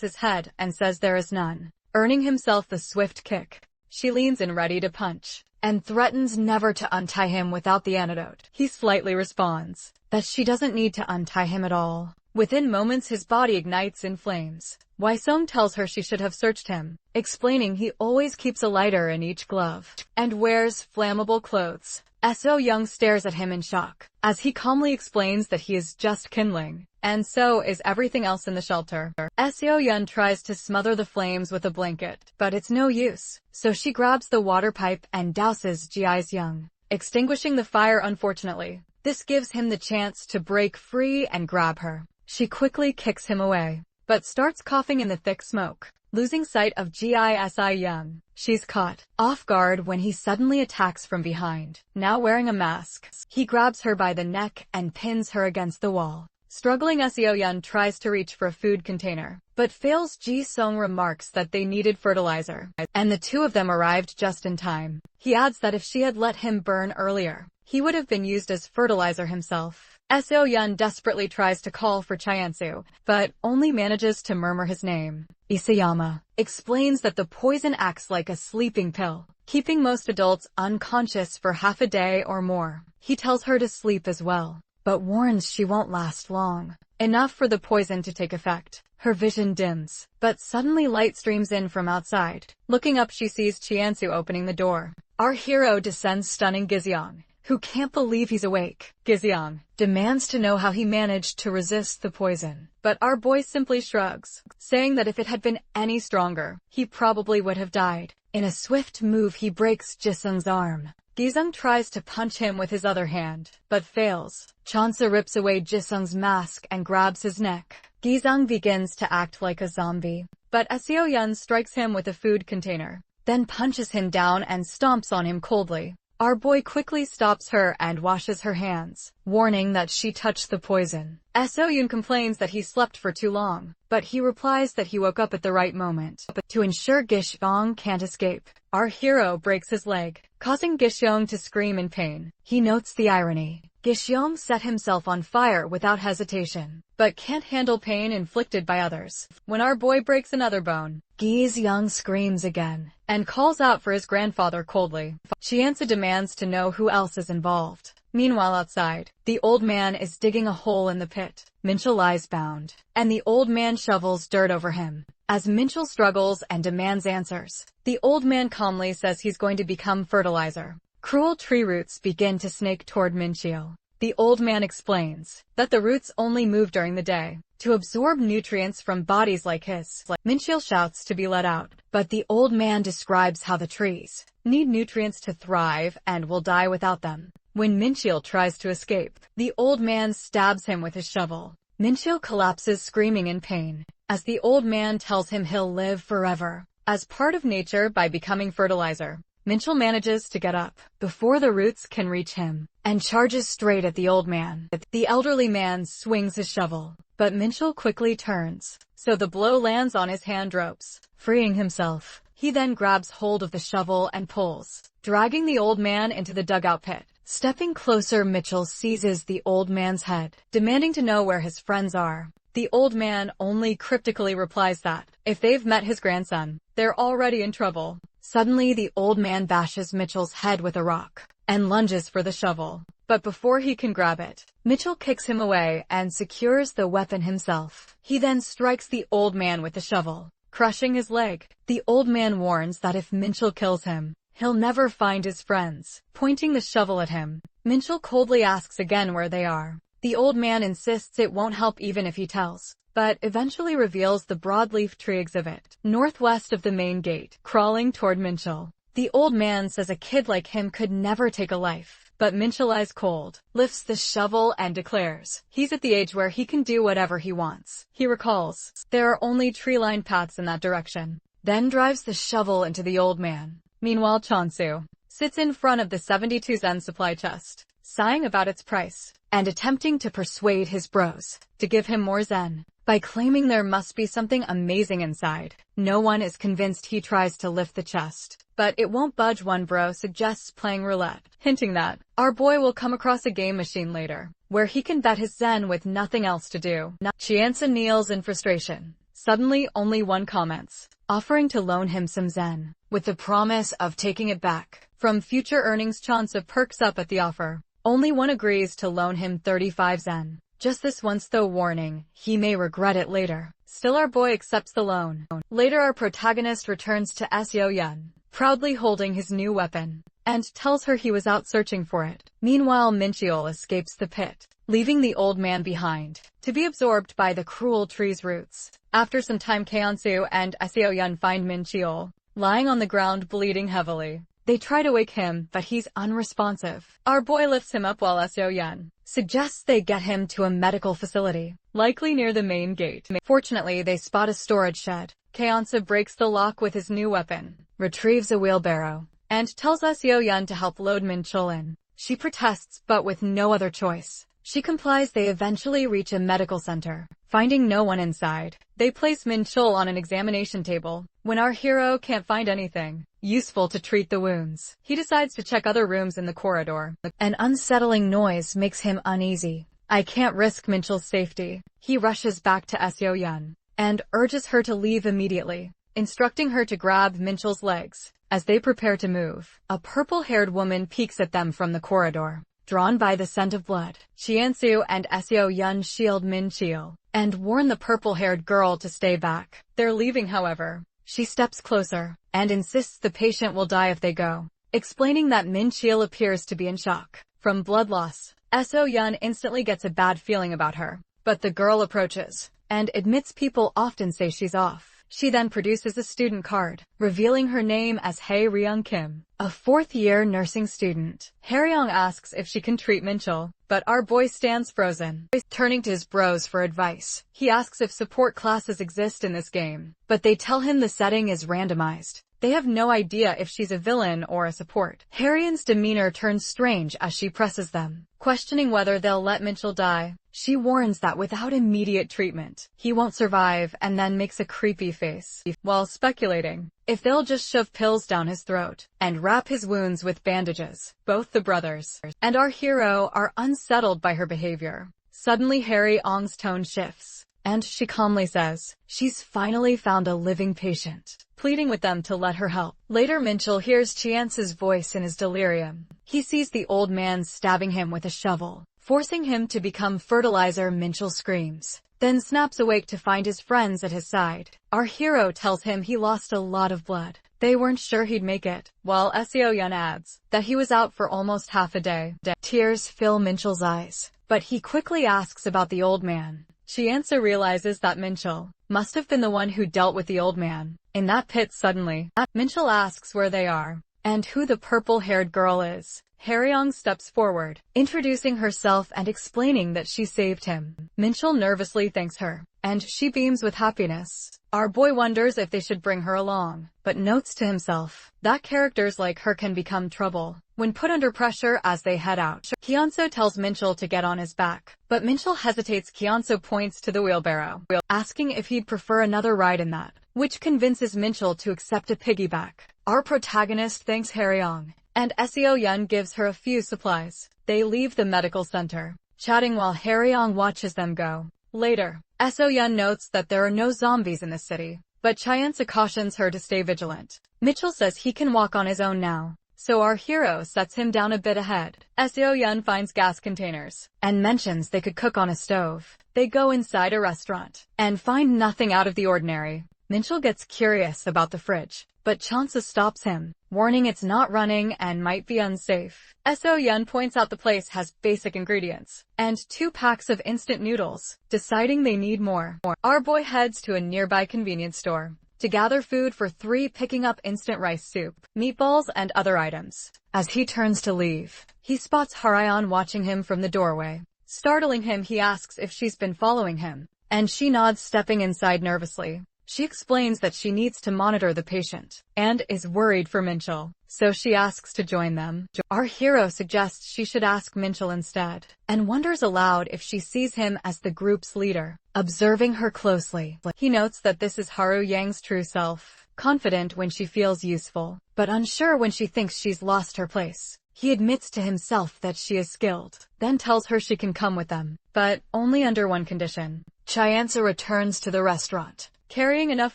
his head and says there is none, earning himself the swift kick. She leans in ready to punch, and threatens never to untie him without the antidote. He slightly responds that she doesn't need to untie him at all. Within moments, his body ignites in flames. Hwasong tells her she should have searched him, explaining he always keeps a lighter in each glove and wears flammable clothes. So-yeon stares at him in shock, as he calmly explains that he is just kindling, and so is everything else in the shelter. So-yeon tries to smother the flames with a blanket, but it's no use, so she grabs the water pipe and douses Ji-sung, extinguishing the fire. Unfortunately, this gives him the chance to break free and grab her. She quickly kicks him away, but starts coughing in the thick smoke. Losing sight of Ji-sung, she's caught off guard when he suddenly attacks from behind. Now wearing a mask, he grabs her by the neck and pins her against the wall. Struggling, So-yeon tries to reach for a food container, but fails. Ji-sung remarks that they needed fertilizer, and the two of them arrived just in time. He adds that if she had let him burn earlier, he would have been used as fertilizer himself. So-yeon desperately tries to call for Cheon-soo, but only manages to murmur his name. Isayama explains that the poison acts like a sleeping pill, keeping most adults unconscious for half a day or more. He tells her to sleep as well, but warns she won't last long enough for the poison to take effect. Her vision dims, but suddenly light streams in from outside. Looking up, she sees Cheon-soo opening the door. Our hero descends, stunning Gi-sung, who can't believe he's awake. Gi-sung demands to know how he managed to resist the poison, but our boy simply shrugs, saying that if it had been any stronger, he probably would have died. In a swift move, he breaks Ji-sung's arm. Gi-sung tries to punch him with his other hand, but fails. Cheon-soo rips away Ji-sung's mask and grabs his neck. Gi-sung begins to act like a zombie, but So-yeon strikes him with a food container, then punches him down and stomps on him coldly. Our boy quickly stops her and washes her hands, warning that she touched the poison. So-yeon complains that he slept for too long, but he replies that he woke up at the right moment. To ensure Gi-sung can't escape, our hero breaks his leg, causing Gi-sung to scream in pain. He notes the irony. Gi-sung set himself on fire without hesitation, but can't handle pain inflicted by others. When our boy breaks another bone, Gi-sung screams again and calls out for his grandfather coldly. Cheon-soo demands to know who else is involved. Meanwhile, outside, the old man is digging a hole in the pit. Minchul lies bound, and the old man shovels dirt over him. As Minchul struggles and demands answers, the old man calmly says he's going to become fertilizer. Cruel tree roots begin to snake toward Minchul. The old man explains that the roots only move during the day to absorb nutrients from bodies like his. Minchul shouts to be let out, but the old man describes how the trees need nutrients to thrive and will die without them. When Minchul tries to escape, the old man stabs him with his shovel. Minchul collapses screaming in pain, as the old man tells him he'll live forever as part of nature by becoming fertilizer. Minchul manages to get up before the roots can reach him and charges straight at the old man. The elderly man swings his shovel, but Minchul quickly turns, so the blow lands on his hand ropes. Freeing himself, he then grabs hold of the shovel and pulls, dragging the old man into the dugout pit. Stepping closer, Minchul seizes the old man's head, demanding to know where his friends are. The old man only cryptically replies that, if they've met his grandson, they're already in trouble. Suddenly, the old man bashes Mitchell's head with a rock and lunges for the shovel. But before he can grab it, Mitchell kicks him away and secures the weapon himself. He then strikes the old man with the shovel, crushing his leg. The old man warns that if Minchul kills him, he'll never find his friends, pointing the shovel at him. Minchul coldly asks again where they are. The old man insists it won't help even if he tells. but eventually reveals the broadleaf tree exhibit, northwest of the main gate, crawling toward Minchul. The old man says a kid like him could never take a life, but Minchul eyes cold, lifts the shovel and declares he's at the age where he can do whatever he wants. He recalls there are only tree-lined paths in that direction, then drives the shovel into the old man. Meanwhile, Chansu sits in front of the 72 zen supply chest, sighing about its price, and attempting to persuade his bros to give him more zen by claiming there must be something amazing inside. No one is convinced. He tries to lift the chest, but it won't budge. One bro suggests playing roulette, hinting that our boy will come across a game machine later, where he can bet his zen with nothing else to do. Chianza kneels in frustration. Suddenly, only one comments, offering to loan him some zen, with the promise of taking it back from future earnings. Chansa perks up at the offer. Only one agrees to loan him 35 zen. Just this once though, warning, he may regret it later. Still, our boy accepts the loan. Later, our protagonist returns to Seo Yun, proudly holding his new weapon, and tells her he was out searching for it. Meanwhile, Minchul escapes the pit, leaving the old man behind, to be absorbed by the cruel tree's roots. After some time, Kyeonsu and Seo Yun find Minchul lying on the ground bleeding heavily. They try to wake him, but he's unresponsive. Our boy lifts him up while Seo Yun suggests they get him to a medical facility, likely near the main gate. Fortunately, they spot a storage shed. Kyeonsu breaks the lock with his new weapon, retrieves a wheelbarrow, and tells Seo Yun to help load Minchul in. She protests, but with no other choice, she complies. They eventually reach a medical center. Finding no one inside, they place Minchul on an examination table. When our hero can't find anything useful to treat the wounds, he decides to check other rooms in the corridor. An unsettling noise makes him uneasy. I can't risk Minchul's safety. He rushes back to Seo Yun and urges her to leave immediately, instructing her to grab Minchul's legs. As they prepare to move, a purple-haired woman peeks at them from the corridor. Drawn by the scent of blood, Chiansu and Seo Yun shield Minchul and warn the purple-haired girl to stay back. They're leaving, however. She steps closer and insists the patient will die if they go, explaining that Minchul appears to be in shock from blood loss. Seo Yun instantly gets a bad feeling about her, but the girl approaches and admits people often say she's off. She then produces a student card, revealing her name as Hae Ryung Kim, a fourth-year nursing student. Hae-ryung asks if she can treat Minchul, but our boy stands frozen. Turning to his bros for advice, he asks if support classes exist in this game, but they tell him the setting is randomized. They have no idea if she's a villain or a support. Hae-ryung's demeanor turns strange as she presses them, questioning whether they'll let Minchul die. She warns that without immediate treatment, he won't survive, and then makes a creepy face, while speculating if they'll just shove pills down his throat and wrap his wounds with bandages. Both the brothers and our hero are unsettled by her behavior. Suddenly, Hae-ryung's tone shifts, and she calmly says she's finally found a living patient, pleading with them to let her help. Later, Minchul hears Chiance's voice in his delirium. He sees the old man stabbing him with a shovel, forcing him to become fertilizer. Minchul screams, then snaps awake to find his friends at his side. Our hero tells him he lost a lot of blood. They weren't sure he'd make it, while Seo Yun adds that he was out for almost half a day. Tears fill Minchul's eyes, but he quickly asks about the old man. Chianza realizes that Minchul must have been the one who dealt with the old man in that pit. Suddenly, Minchul asks where they are and who the purple-haired girl is. Hae-ryung steps forward, introducing herself and explaining that she saved him. Minchul nervously thanks her, and she beams with happiness. Our boy wonders if they should bring her along, but notes to himself that characters like her can become trouble when put under pressure. As they head out, Kyeonso tells Minchul to get on his back, but Minchul hesitates. Kyeonso points to the wheelbarrow, asking if he'd prefer another ride in that, which convinces Minchul to accept a piggyback. Our protagonist thanks Hae-ryung, and Seo Yun gives her a few supplies. They leave the medical center, chatting while Hae-ryung watches them go. Later, Seo Yun notes that there are no zombies in the city, but Chianza cautions her to stay vigilant. Mitchell says he can walk on his own now, so our hero sets him down a bit ahead. Seo Yun finds gas containers and mentions they could cook on a stove. They go inside a restaurant and find nothing out of the ordinary. Minchul gets curious about the fridge, but Chansa stops him, warning it's not running and might be unsafe. So-yeon points out the place has basic ingredients and 2 packs of instant noodles, deciding they need more. Our boy heads to a nearby convenience store to gather food for 3, picking up instant rice soup, meatballs, and other items. As he turns to leave, he spots Harayeon watching him from the doorway. Startling him, he asks if she's been following him, and she nods, stepping inside nervously. She explains that she needs to monitor the patient and is worried for Minchul, so she asks to join them. Our hero suggests she should ask Minchul instead, and wonders aloud if she sees him as the group's leader. Observing her closely, he notes that this is Haru Yang's true self, confident when she feels useful, but unsure when she thinks she's lost her place. He admits to himself that she is skilled, then tells her she can come with them, but only under one condition. Chansa returns to the restaurant, carrying enough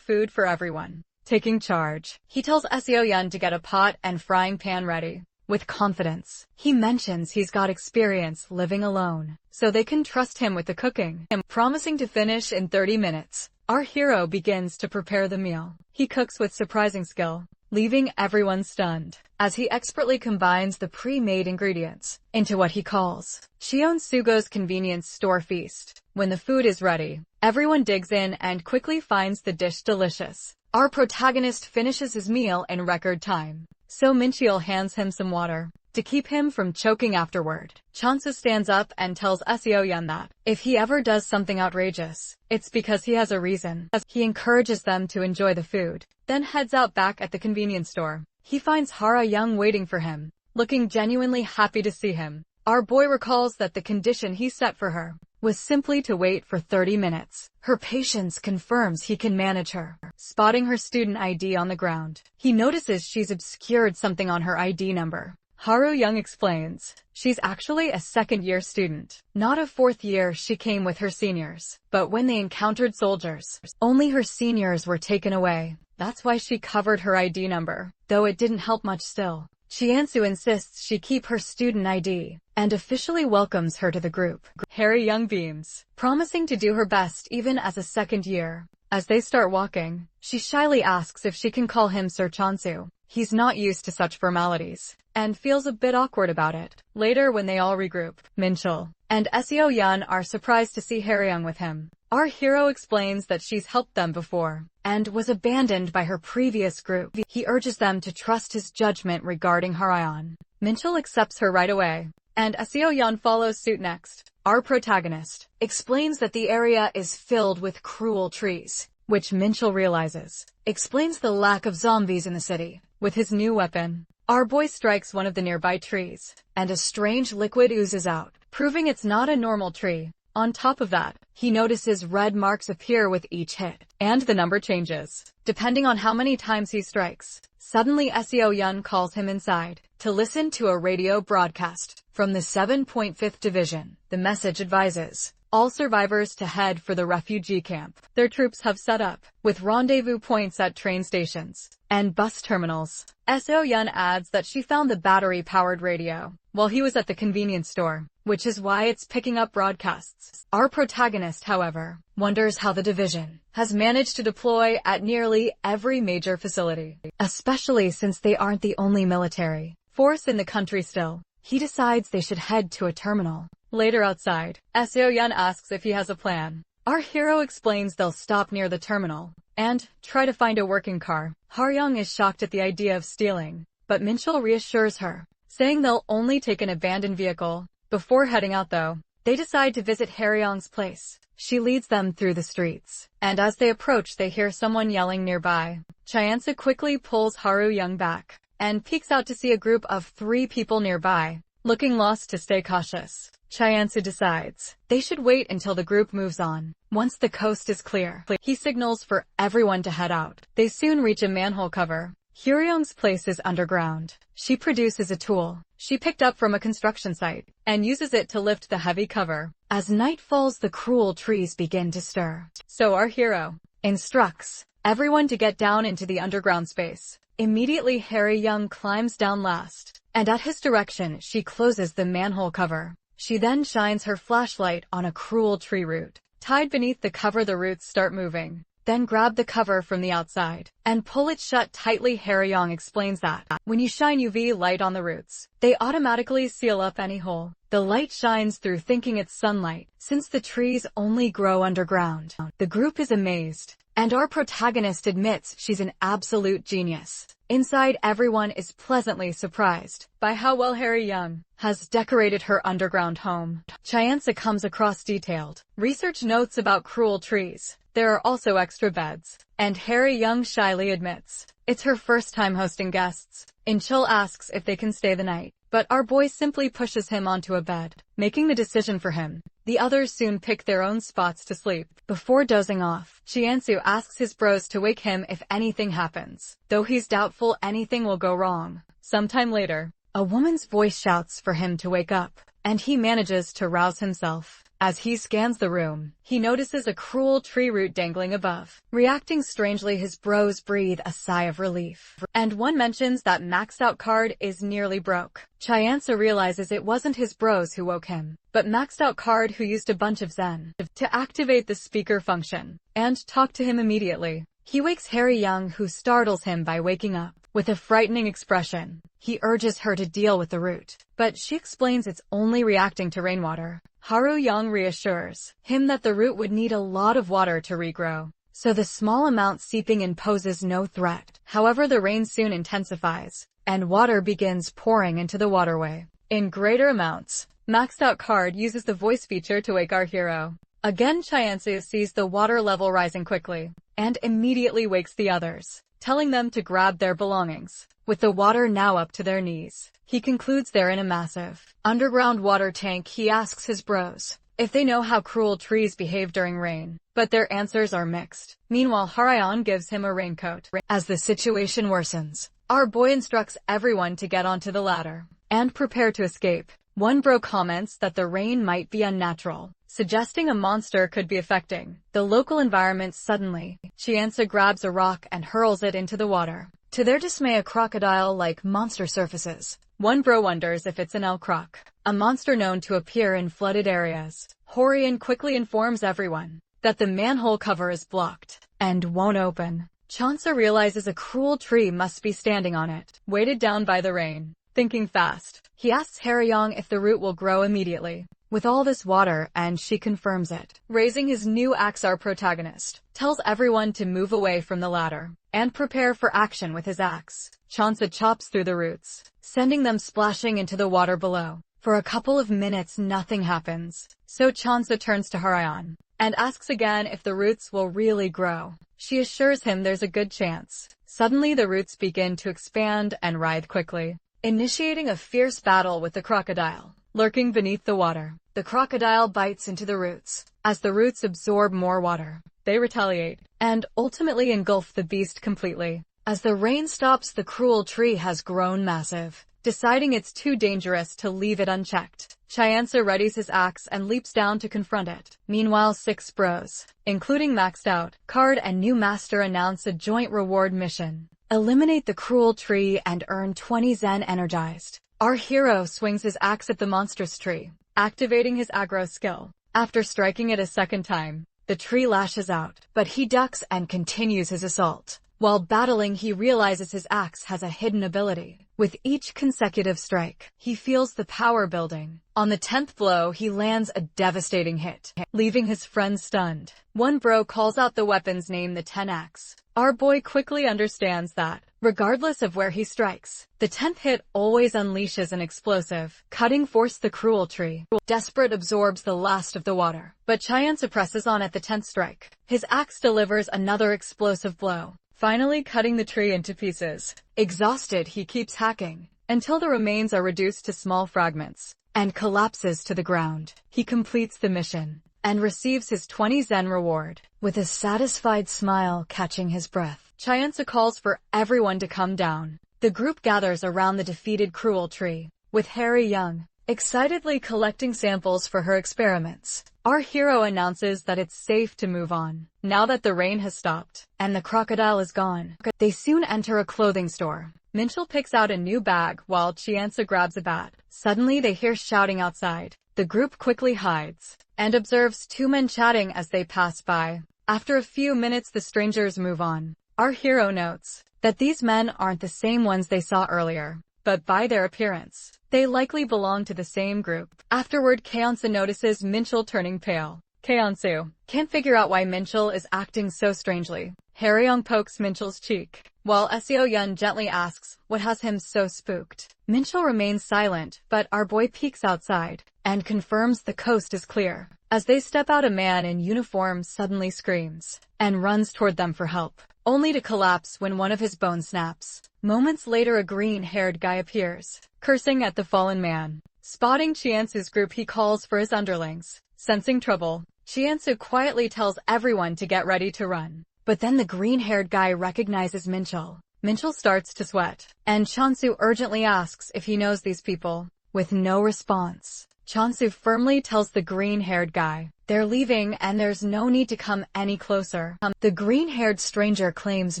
food for everyone. Taking charge, he tells So-yeon to get a pot and frying pan ready. With confidence, he mentions he's got experience living alone, so they can trust him with the cooking. Promising to finish in 30 minutes, our hero begins to prepare the meal. He cooks with surprising skill, leaving everyone stunned, as he expertly combines the pre-made ingredients into what he calls Cheon Sugo's convenience store feast. When the food is ready, everyone digs in and quickly finds the dish delicious. Our protagonist finishes his meal in record time, so Minchul hands him some water to keep him from choking afterward. Chansa stands up and tells So-yeon that if he ever does something outrageous, it's because he has a reason. As he encourages them to enjoy the food, then heads out back at the convenience store. He finds Hara-young waiting for him, looking genuinely happy to see him. Our boy recalls that the condition he set for her was simply to wait for 30 minutes. Her patience confirms he can manage her. Spotting her student ID on the ground, he notices she's obscured something on her ID number. Haru Young explains, she's actually a second-year student, not a fourth year. She came with her seniors, but when they encountered soldiers, only her seniors were taken away. That's why she covered her ID number, though it didn't help much still. Chiansu insists she keep her student ID, and officially welcomes her to the group. Harry Young beams, promising to do her best even as a second year. As they start walking, she shyly asks if she can call him Sir Chansu. He's not used to such formalities, and feels a bit awkward about it. Later, when they all regroup, Minchul and So-yeon are surprised to see Harry Young with him. Our hero explains that she's helped them before, and was abandoned by her previous group. He urges them to trust his judgment regarding Harayeon. Minchul accepts her right away, and So-yeon follows suit next. Our protagonist explains that the area is filled with cruel trees, which Minchul realizes explains the lack of zombies in the city. With his new weapon, our boy strikes one of the nearby trees, and a strange liquid oozes out, proving it's not a normal tree. On top of that, he notices red marks appear with each hit, and the number changes, depending on how many times he strikes. Suddenly So-yeon calls him inside, to listen to a radio broadcast from the 7.5th Division. The message advises all survivors to head for the refugee camp their troops have set up, with rendezvous points at train stations and bus terminals. So-yeon adds that she found the battery-powered radio while he was at the convenience store, which is why it's picking up broadcasts. Our protagonist, however, wonders how the division has managed to deploy at nearly every major facility, especially since they aren't the only military force in the country still. He decides they should head to a terminal. Later outside, So-yeon asks if he has a plan. Our hero explains they'll stop near the terminal and try to find a working car. Har-young is shocked at the idea of stealing, but Minchul reassures her, saying they'll only take an abandoned vehicle. Before heading out though, they decide to visit Har-young's place. She leads them through the streets, and as they approach they hear someone yelling nearby. Chansa quickly pulls Haru-young back, and peeks out to see a group of 3 people nearby, looking lost. To stay cautious, Chansa decides they should wait until the group moves on. Once the coast is clear, he signals for everyone to head out. They soon reach a manhole cover. Hyeryong's place is underground. She produces a tool she picked up from a construction site, and uses it to lift the heavy cover. As night falls, the cruel trees begin to stir. So our hero instructs everyone to get down into the underground space. Immediately Harry-young climbs down last, and at his direction she closes the manhole cover. She then shines her flashlight on a cruel tree root. Tied beneath the cover, the roots start moving. then grab the cover from the outside and pull it shut tightly. Harryong explains that when you shine UV light on the roots, they automatically seal up any hole. The light shines through, thinking it's sunlight, since the trees only grow underground. The group is amazed, and our protagonist admits she's an absolute genius. Inside, everyone is pleasantly surprised by how well Harryong has decorated her underground home. Chianza comes across detailed research notes about cruel trees. There are also extra beds, and Harryong shyly admits it's her first time hosting guests. Inchul asks if they can stay the night, but our boy simply pushes him onto a bed, making the decision for him. The others soon pick their own spots to sleep. Before dozing off, Chiansu asks his bros to wake him if anything happens, though he's doubtful anything will go wrong. Sometime later, a woman's voice shouts for him to wake up, and he manages to rouse himself. As he scans the room, he notices a cruel tree root dangling above. Reacting strangely, his bros breathe a sigh of relief. And one mentions that maxed out card is nearly broke. Chianza realizes it wasn't his bros who woke him, but maxed out card who used a bunch of Zen to activate the speaker function and talk to him immediately. He wakes Harryong, who startles him by waking up with a frightening expression. He urges her to deal with the root, but she explains it's only reacting to rainwater. Harryong reassures him that the root would need a lot of water to regrow, so the small amount seeping in poses no threat. However, the rain soon intensifies, and water begins pouring into the waterway in greater amounts. Maxed out card uses the voice feature to wake our hero. Again, Chianza sees the water level rising quickly, and immediately wakes the others, telling them to grab their belongings. With the water now up to their knees, he concludes they're in a massive underground water tank. He asks his bros if they know how cruel trees behave during rain, but their answers are mixed. Meanwhile, Haryon gives him a raincoat. As the situation worsens, our boy instructs everyone to get onto the ladder and prepare to escape. One bro comments that the rain might be unnatural, suggesting a monster could be affecting the local environment. Suddenly, Chianza grabs a rock and hurls it into the water. To their dismay, a crocodile-like monster surfaces. One bro wonders if it's an L-croc, a monster known to appear in flooded areas. Horian quickly informs everyone that the manhole cover is blocked and won't open. Chansa realizes a cruel tree must be standing on it, weighted down by the rain. Thinking fast, he asks Harryong if the root will grow immediately with all this water, and she confirms it. Raising his new axe, our protagonist tells everyone to move away from the ladder and prepare for action with his axe. Chansa chops through the roots, sending them splashing into the water below. For a couple of minutes nothing happens, so Chansa turns to Haryon and asks again if the roots will really grow. She assures him there's a good chance. Suddenly the roots begin to expand and writhe quickly, initiating a fierce battle with the crocodile lurking beneath the water. The crocodile bites into the roots. As the roots absorb more water, they retaliate and ultimately engulf the beast completely. As the rain stops, the cruel tree has grown massive. Deciding it's too dangerous to leave it unchecked, Chianza readies his axe and leaps down to confront it. Meanwhile, 6 bros, including Maxed Out, Card and New Master, announce a joint reward mission. Eliminate the cruel tree and earn 20 Zen energized. Our hero swings his axe at the monstrous tree, activating his aggro skill. After striking it a second time, the tree lashes out, but he ducks and continues his assault. While battling, he realizes his axe has a hidden ability. With each consecutive strike, he feels the power building. On the 10th blow, he lands a devastating hit, leaving his friend stunned. One bro calls out the weapon's name, the 10 axe. Our boy quickly understands that, regardless of where he strikes, the 10th hit always unleashes an explosive, cutting force. The cruel tree, desperate, absorbs the last of the water, but Chianza presses on at the 10th strike. His axe delivers another explosive blow, finally cutting the tree into pieces. Exhausted, he keeps hacking until the remains are reduced to small fragments and collapses to the ground. He completes the mission and receives his 20 Zen reward. With a satisfied smile catching his breath, Chianza calls for everyone to come down. The group gathers around the defeated cruel tree, with Harryong excitedly collecting samples for her experiments. Our hero announces that it's safe to move on, now that the rain has stopped and the crocodile is gone. They soon enter a clothing store. Minchel picks out a new bag while Chianza grabs a bat. Suddenly they hear shouting outside. The group quickly hides and observes 2 men chatting as they pass by. After a few minutes the strangers move on. Our hero notes that these men aren't the same ones they saw earlier, but by their appearance, they likely belong to the same group. Afterward, Kaeonsu notices Minchul turning pale. Kaeonsu can't figure out why Minchul is acting so strangely. Haryong pokes Minchul's cheek, while Seo-yeon gently asks what has him so spooked. Minchul remains silent, but our boy peeks outside and confirms the coast is clear. As they step out, a man in uniform suddenly screams and runs toward them for help, only to collapse when one of his bones snaps. Moments later, a green-haired guy appears, cursing at the fallen man. Spotting Chiansu's group, he calls for his underlings. Sensing trouble, Chiansu quietly tells everyone to get ready to run. But then the green-haired guy recognizes Minchul. Minchul starts to sweat, and Chansu urgently asks if he knows these people. With no response, Chansu firmly tells the green-haired guy they're leaving and there's no need to come any closer. The green-haired stranger claims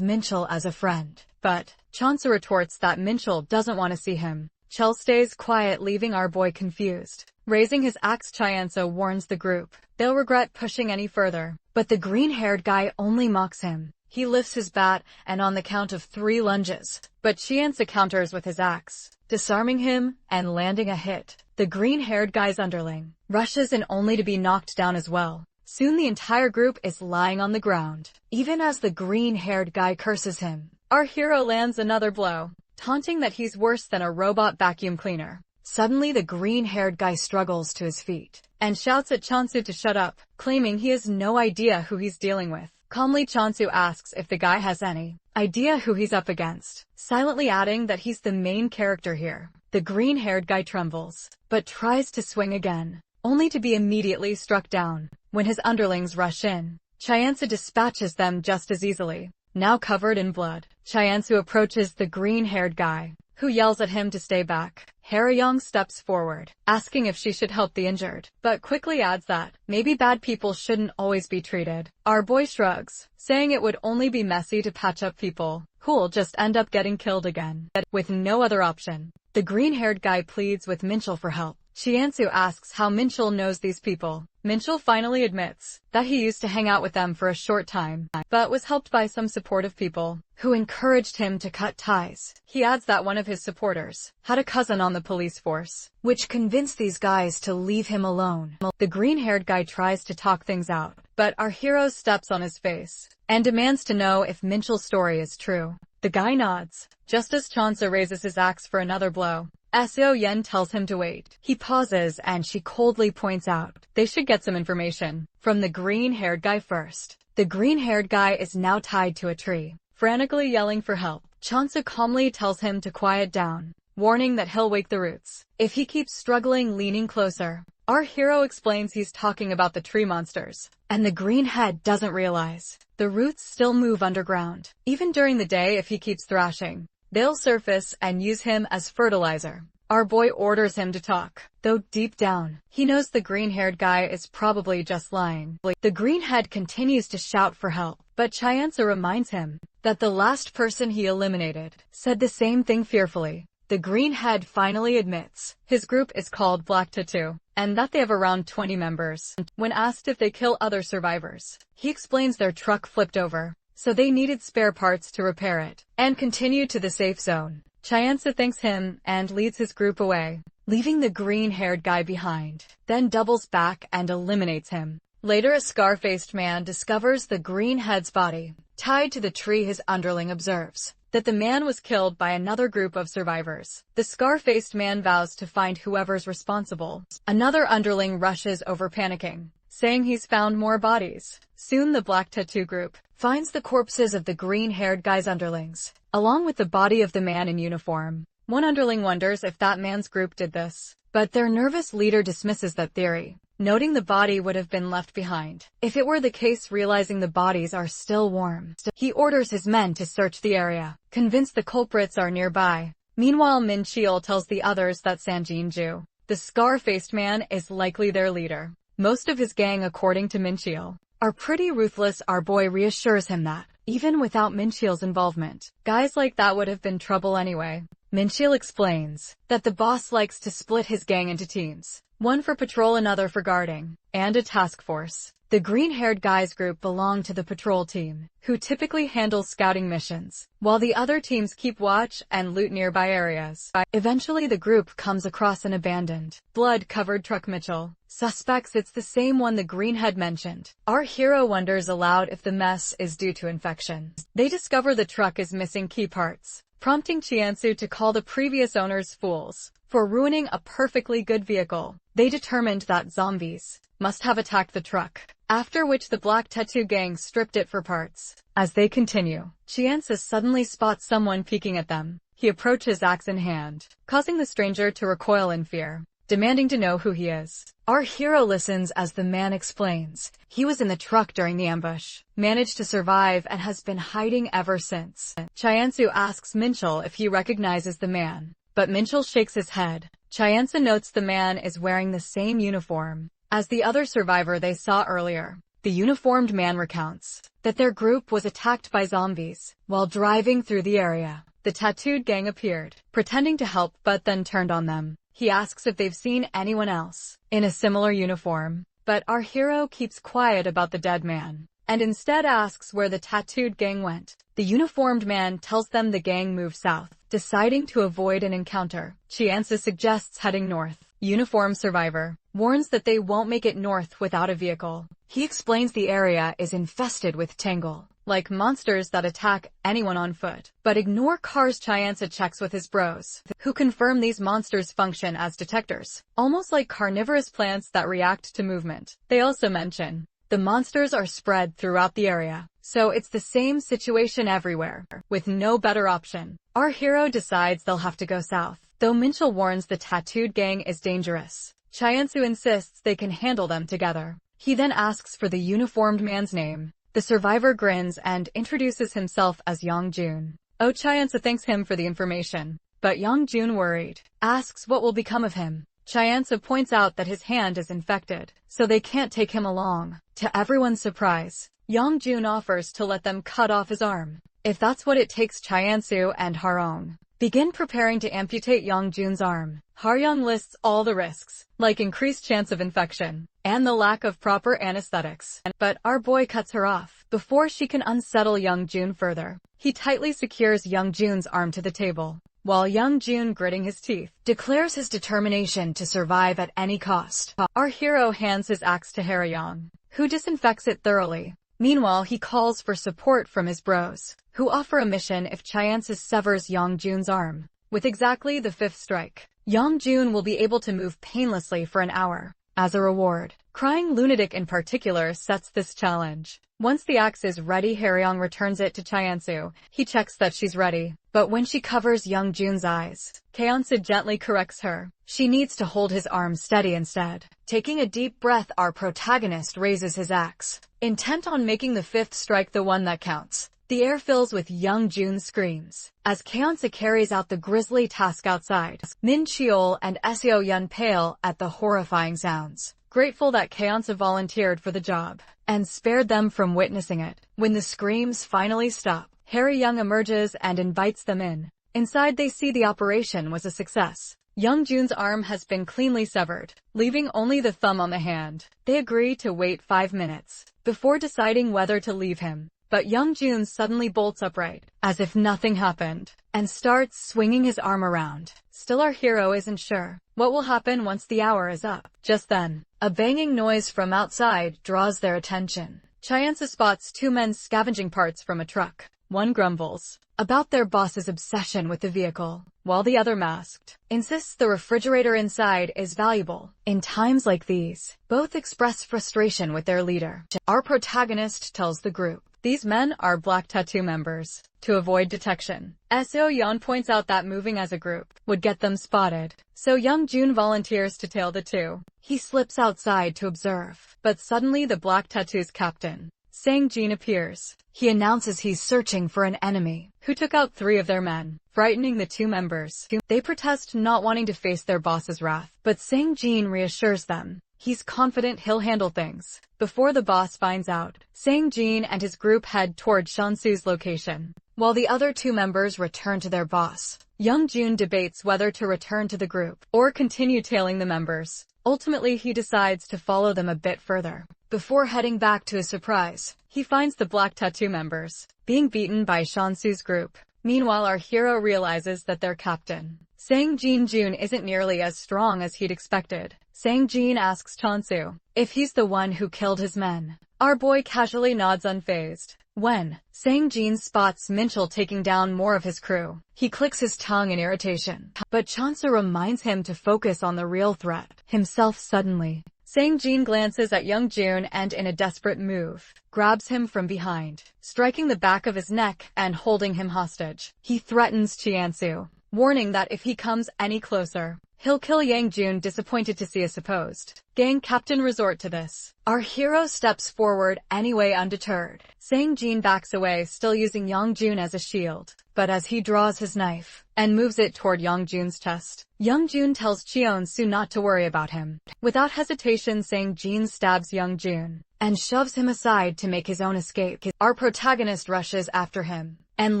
Minchul as a friend, but Chansu retorts that Minchul doesn't want to see him. Chul stays quiet, leaving our boy confused. Raising his axe, Chiansu warns the group they'll regret pushing any further, but the green-haired guy only mocks him. He lifts his bat and on the count of 3 lunges, but Chiansu counters with his axe, disarming him and landing a hit. The green-haired guy's underling rushes in only to be knocked down as well. Soon the entire group is lying on the ground. Even as the green-haired guy curses him, our hero lands another blow, taunting that he's worse than a robot vacuum cleaner. Suddenly the green-haired guy struggles to his feet and shouts at Chansu to shut up, claiming he has no idea who he's dealing with. Calmly, Chansu asks if the guy has any idea who he's up against, silently adding that he's the main character here. The green-haired guy trembles, but tries to swing again, only to be immediately struck down. When his underlings rush in, Chiansu dispatches them just as easily. Now covered in blood, Chiansu approaches the green-haired guy, who yells at him to stay back. Haryong steps forward, asking if she should help the injured, but quickly adds that maybe bad people shouldn't always be treated. Our boy shrugs, saying it would only be messy to patch up people who'll just end up getting killed again. With no other option, the green-haired guy pleads with Minchul for help. Chiansu asks how Minchul knows these people. Minchul finally admits that he used to hang out with them for a short time, but was helped by some supportive people who encouraged him to cut ties. He adds that one of his supporters had a cousin on the police force, which convinced these guys to leave him alone. The green-haired guy tries to talk things out, but our hero steps on his face and demands to know if Minchul's story is true. The guy nods, just as Chansa raises his axe for another blow. Seo-yeon tells him to wait. He pauses and she coldly points out they should get some information from the green-haired guy first. The green-haired guy is now tied to a tree, frantically yelling for help. Chansa calmly tells him to quiet down, warning that he'll wake the roots if he keeps struggling. Leaning closer, our hero explains he's talking about the tree monsters, and the greenhead doesn't realize the roots still move underground. Even during the day, if he keeps thrashing, they'll surface and use him as fertilizer. Our boy orders him to talk, though deep down, he knows the green-haired guy is probably just lying. The greenhead continues to shout for help, but Chiansa reminds him that the last person he eliminated said the same thing fearfully. The greenhead finally admits his group is called Black Tattoo, and that they have around 20 members. When asked if they kill other survivors, he explains their truck flipped over, so they needed spare parts to repair it, and continued to the safe zone. Chiansa thanks him and leads his group away, leaving the green-haired guy behind, then doubles back and eliminates him. Later, a scar-faced man discovers the greenhead's body. Tied to the tree, his underling observes that the man was killed by another group of survivors. The scar-faced man vows to find whoever's responsible. Another underling rushes over, panicking, saying he's found more bodies. Soon the Black Tattoo group finds the corpses of the green-haired guy's underlings, along with the body of the man in uniform. One underling wonders if that man's group did this, but their nervous leader dismisses that theory, noting the body would have been left behind if it were the case. Realizing the bodies are still warm, he orders his men to search the area, convinced the culprits are nearby. Meanwhile, Min Cheol tells the others that Sanjin-ju, the scar-faced man, is likely their leader. Most of his gang, according to Min Cheol, are pretty ruthless. Our boy reassures him that, even without Min Cheol's involvement, guys like that would have been trouble anyway. Min Cheol explains that the boss likes to split his gang into teams, one for patrol, another for guarding, and a task force. The green-haired guys group belong to the patrol team, who typically handle scouting missions, while the other teams keep watch and loot nearby areas. Eventually the group comes across an abandoned, blood-covered truck. Mitchell suspects it's the same one the greenhead mentioned. Our hero wonders aloud if the mess is due to infection. They discover the truck is missing key parts, prompting Chiansu to call the previous owners fools for ruining a perfectly good vehicle. They determined that zombies must have attacked the truck, after which the Black Tattoo gang stripped it for parts. As they continue, Chiansu suddenly spots someone peeking at them. He approaches axe in hand, causing the stranger to recoil in fear, demanding to know who he is. Our hero listens as the man explains. He was in the truck during the ambush, managed to survive, and has been hiding ever since. Chiansu asks Minchel if he recognizes the man, but Minchel shakes his head. Chiansu notes the man is wearing the same uniform as the other survivor they saw earlier. The uniformed man recounts that their group was attacked by zombies while driving through the area. The tattooed gang appeared, pretending to help, but then turned on them. He asks if they've seen anyone else in a similar uniform, but our hero keeps quiet about the dead man, and instead asks where the tattooed gang went. The uniformed man tells them the gang moved south, deciding to avoid an encounter. Chiansu suggests heading north. Uniformed survivor warns that they won't make it north without a vehicle. He explains the area is infested with tangle-like monsters that attack anyone on foot, but ignore cars. Chiansu checks with his bros, who confirm these monsters function as detectors, almost like carnivorous plants that react to movement. They also mention the monsters are spread throughout the area, so it's the same situation everywhere. With no better option, our hero decides they'll have to go south, though Minchel warns the tattooed gang is dangerous. Chiansu insists they can handle them together. He then asks for the uniformed man's name. The survivor grins and introduces himself as Yongjun. Chiansu thanks him for the information, but Yongjun, worried, asks what will become of him. Chiansu points out that his hand is infected, so they can't take him along. To everyone's surprise, Yongjun offers to let them cut off his arm. If that's what it takes, Chiansu and Haryong begin preparing to amputate Yongjun's arm. Haryong lists all the risks, like increased chance of infection and the lack of proper anesthetics. But our boy cuts her off before she can unsettle Yongjun further. He tightly secures Yongjun's arm to the table, while Yongjun, gritting his teeth, declares his determination to survive at any cost. Our hero hands his axe to Haryong, who disinfects it thoroughly. Meanwhile, he calls for support from his bros, who offer a mission if Chiansu severs Yongjun's arm. With exactly the 5th strike, Yongjun will be able to move painlessly for an hour. As a reward, Crying Lunatic in particular sets this challenge. Once the axe is ready, Haryong returns it to Chiansu. He checks that she's ready, but when she covers Yongjun's eyes, Chiansu gently corrects her. She needs to hold his arm steady instead. Taking a deep breath, our protagonist raises his axe, intent on making the 5th strike the one that counts. The air fills with Yongjun's screams as Chiansu carries out the grisly task outside. Min Cheol and Seo Yun pale at the horrifying sounds, grateful that Chiansu volunteered for the job and spared them from witnessing it. When the screams finally stop, Haryong emerges and invites them in. Inside, they see the operation was a success. Yongjun's arm has been cleanly severed, leaving only the thumb on the hand. They agree to wait 5 minutes before deciding whether to leave him. But Yongjun suddenly bolts upright, as if nothing happened, and starts swinging his arm around. Still, our hero isn't sure what will happen once the hour is up. Just then, a banging noise from outside draws their attention. Chiansu spots 2 men scavenging parts from a truck. One grumbles about their boss's obsession with the vehicle, while the other, masked, insists the refrigerator inside is valuable. In times like these, both express frustration with their leader. Our protagonist tells the group these men are Black Tattoo members. To avoid detection, Seo Yun points out that moving as a group would get them spotted, so Yongjun volunteers to tail the 2. He slips outside to observe, but suddenly the Black Tattoo's captain, Sang-jin, appears. He announces he's searching for an enemy who took out 3 of their men, frightening the 2 members. They protest, not wanting to face their boss's wrath, but Sang-jin reassures them he's confident he'll handle things. Before the boss finds out, Sang-jin and his group head toward Shansu's location, while the other 2 members return to their boss. Yongjun debates whether to return to the group or continue tailing the members. Ultimately, he decides to follow them a bit further. Before heading back to his surprise, he finds the Black Tattoo members being beaten by Shansu's group. Meanwhile, our hero realizes that their captain, Sang Jin-jun, isn't nearly as strong as he'd expected. Sang Jin asks Chansu if he's the one who killed his men. Our boy casually nods unfazed. When Sang Jin spots Minchul taking down more of his crew, he clicks his tongue in irritation. But Chansu reminds him to focus on the real threat, himself. Suddenly, Sang Jin glances at Young Jun and, in a desperate move, grabs him from behind, striking the back of his neck and holding him hostage. He threatens Chiansu, warning that if he comes any closer, he'll kill Yang Jun. Disappointed to see a supposed gang captain resort to this, our hero steps forward anyway undeterred. Sang Jin backs away, still using Yang Jun as a shield. But as he draws his knife and moves it toward Yang Jun's chest, Yang Jun tells Cheon-su not to worry about him. Without hesitation, Sang Jin stabs Yang Jun and shoves him aside to make his own escape. Our protagonist rushes after him and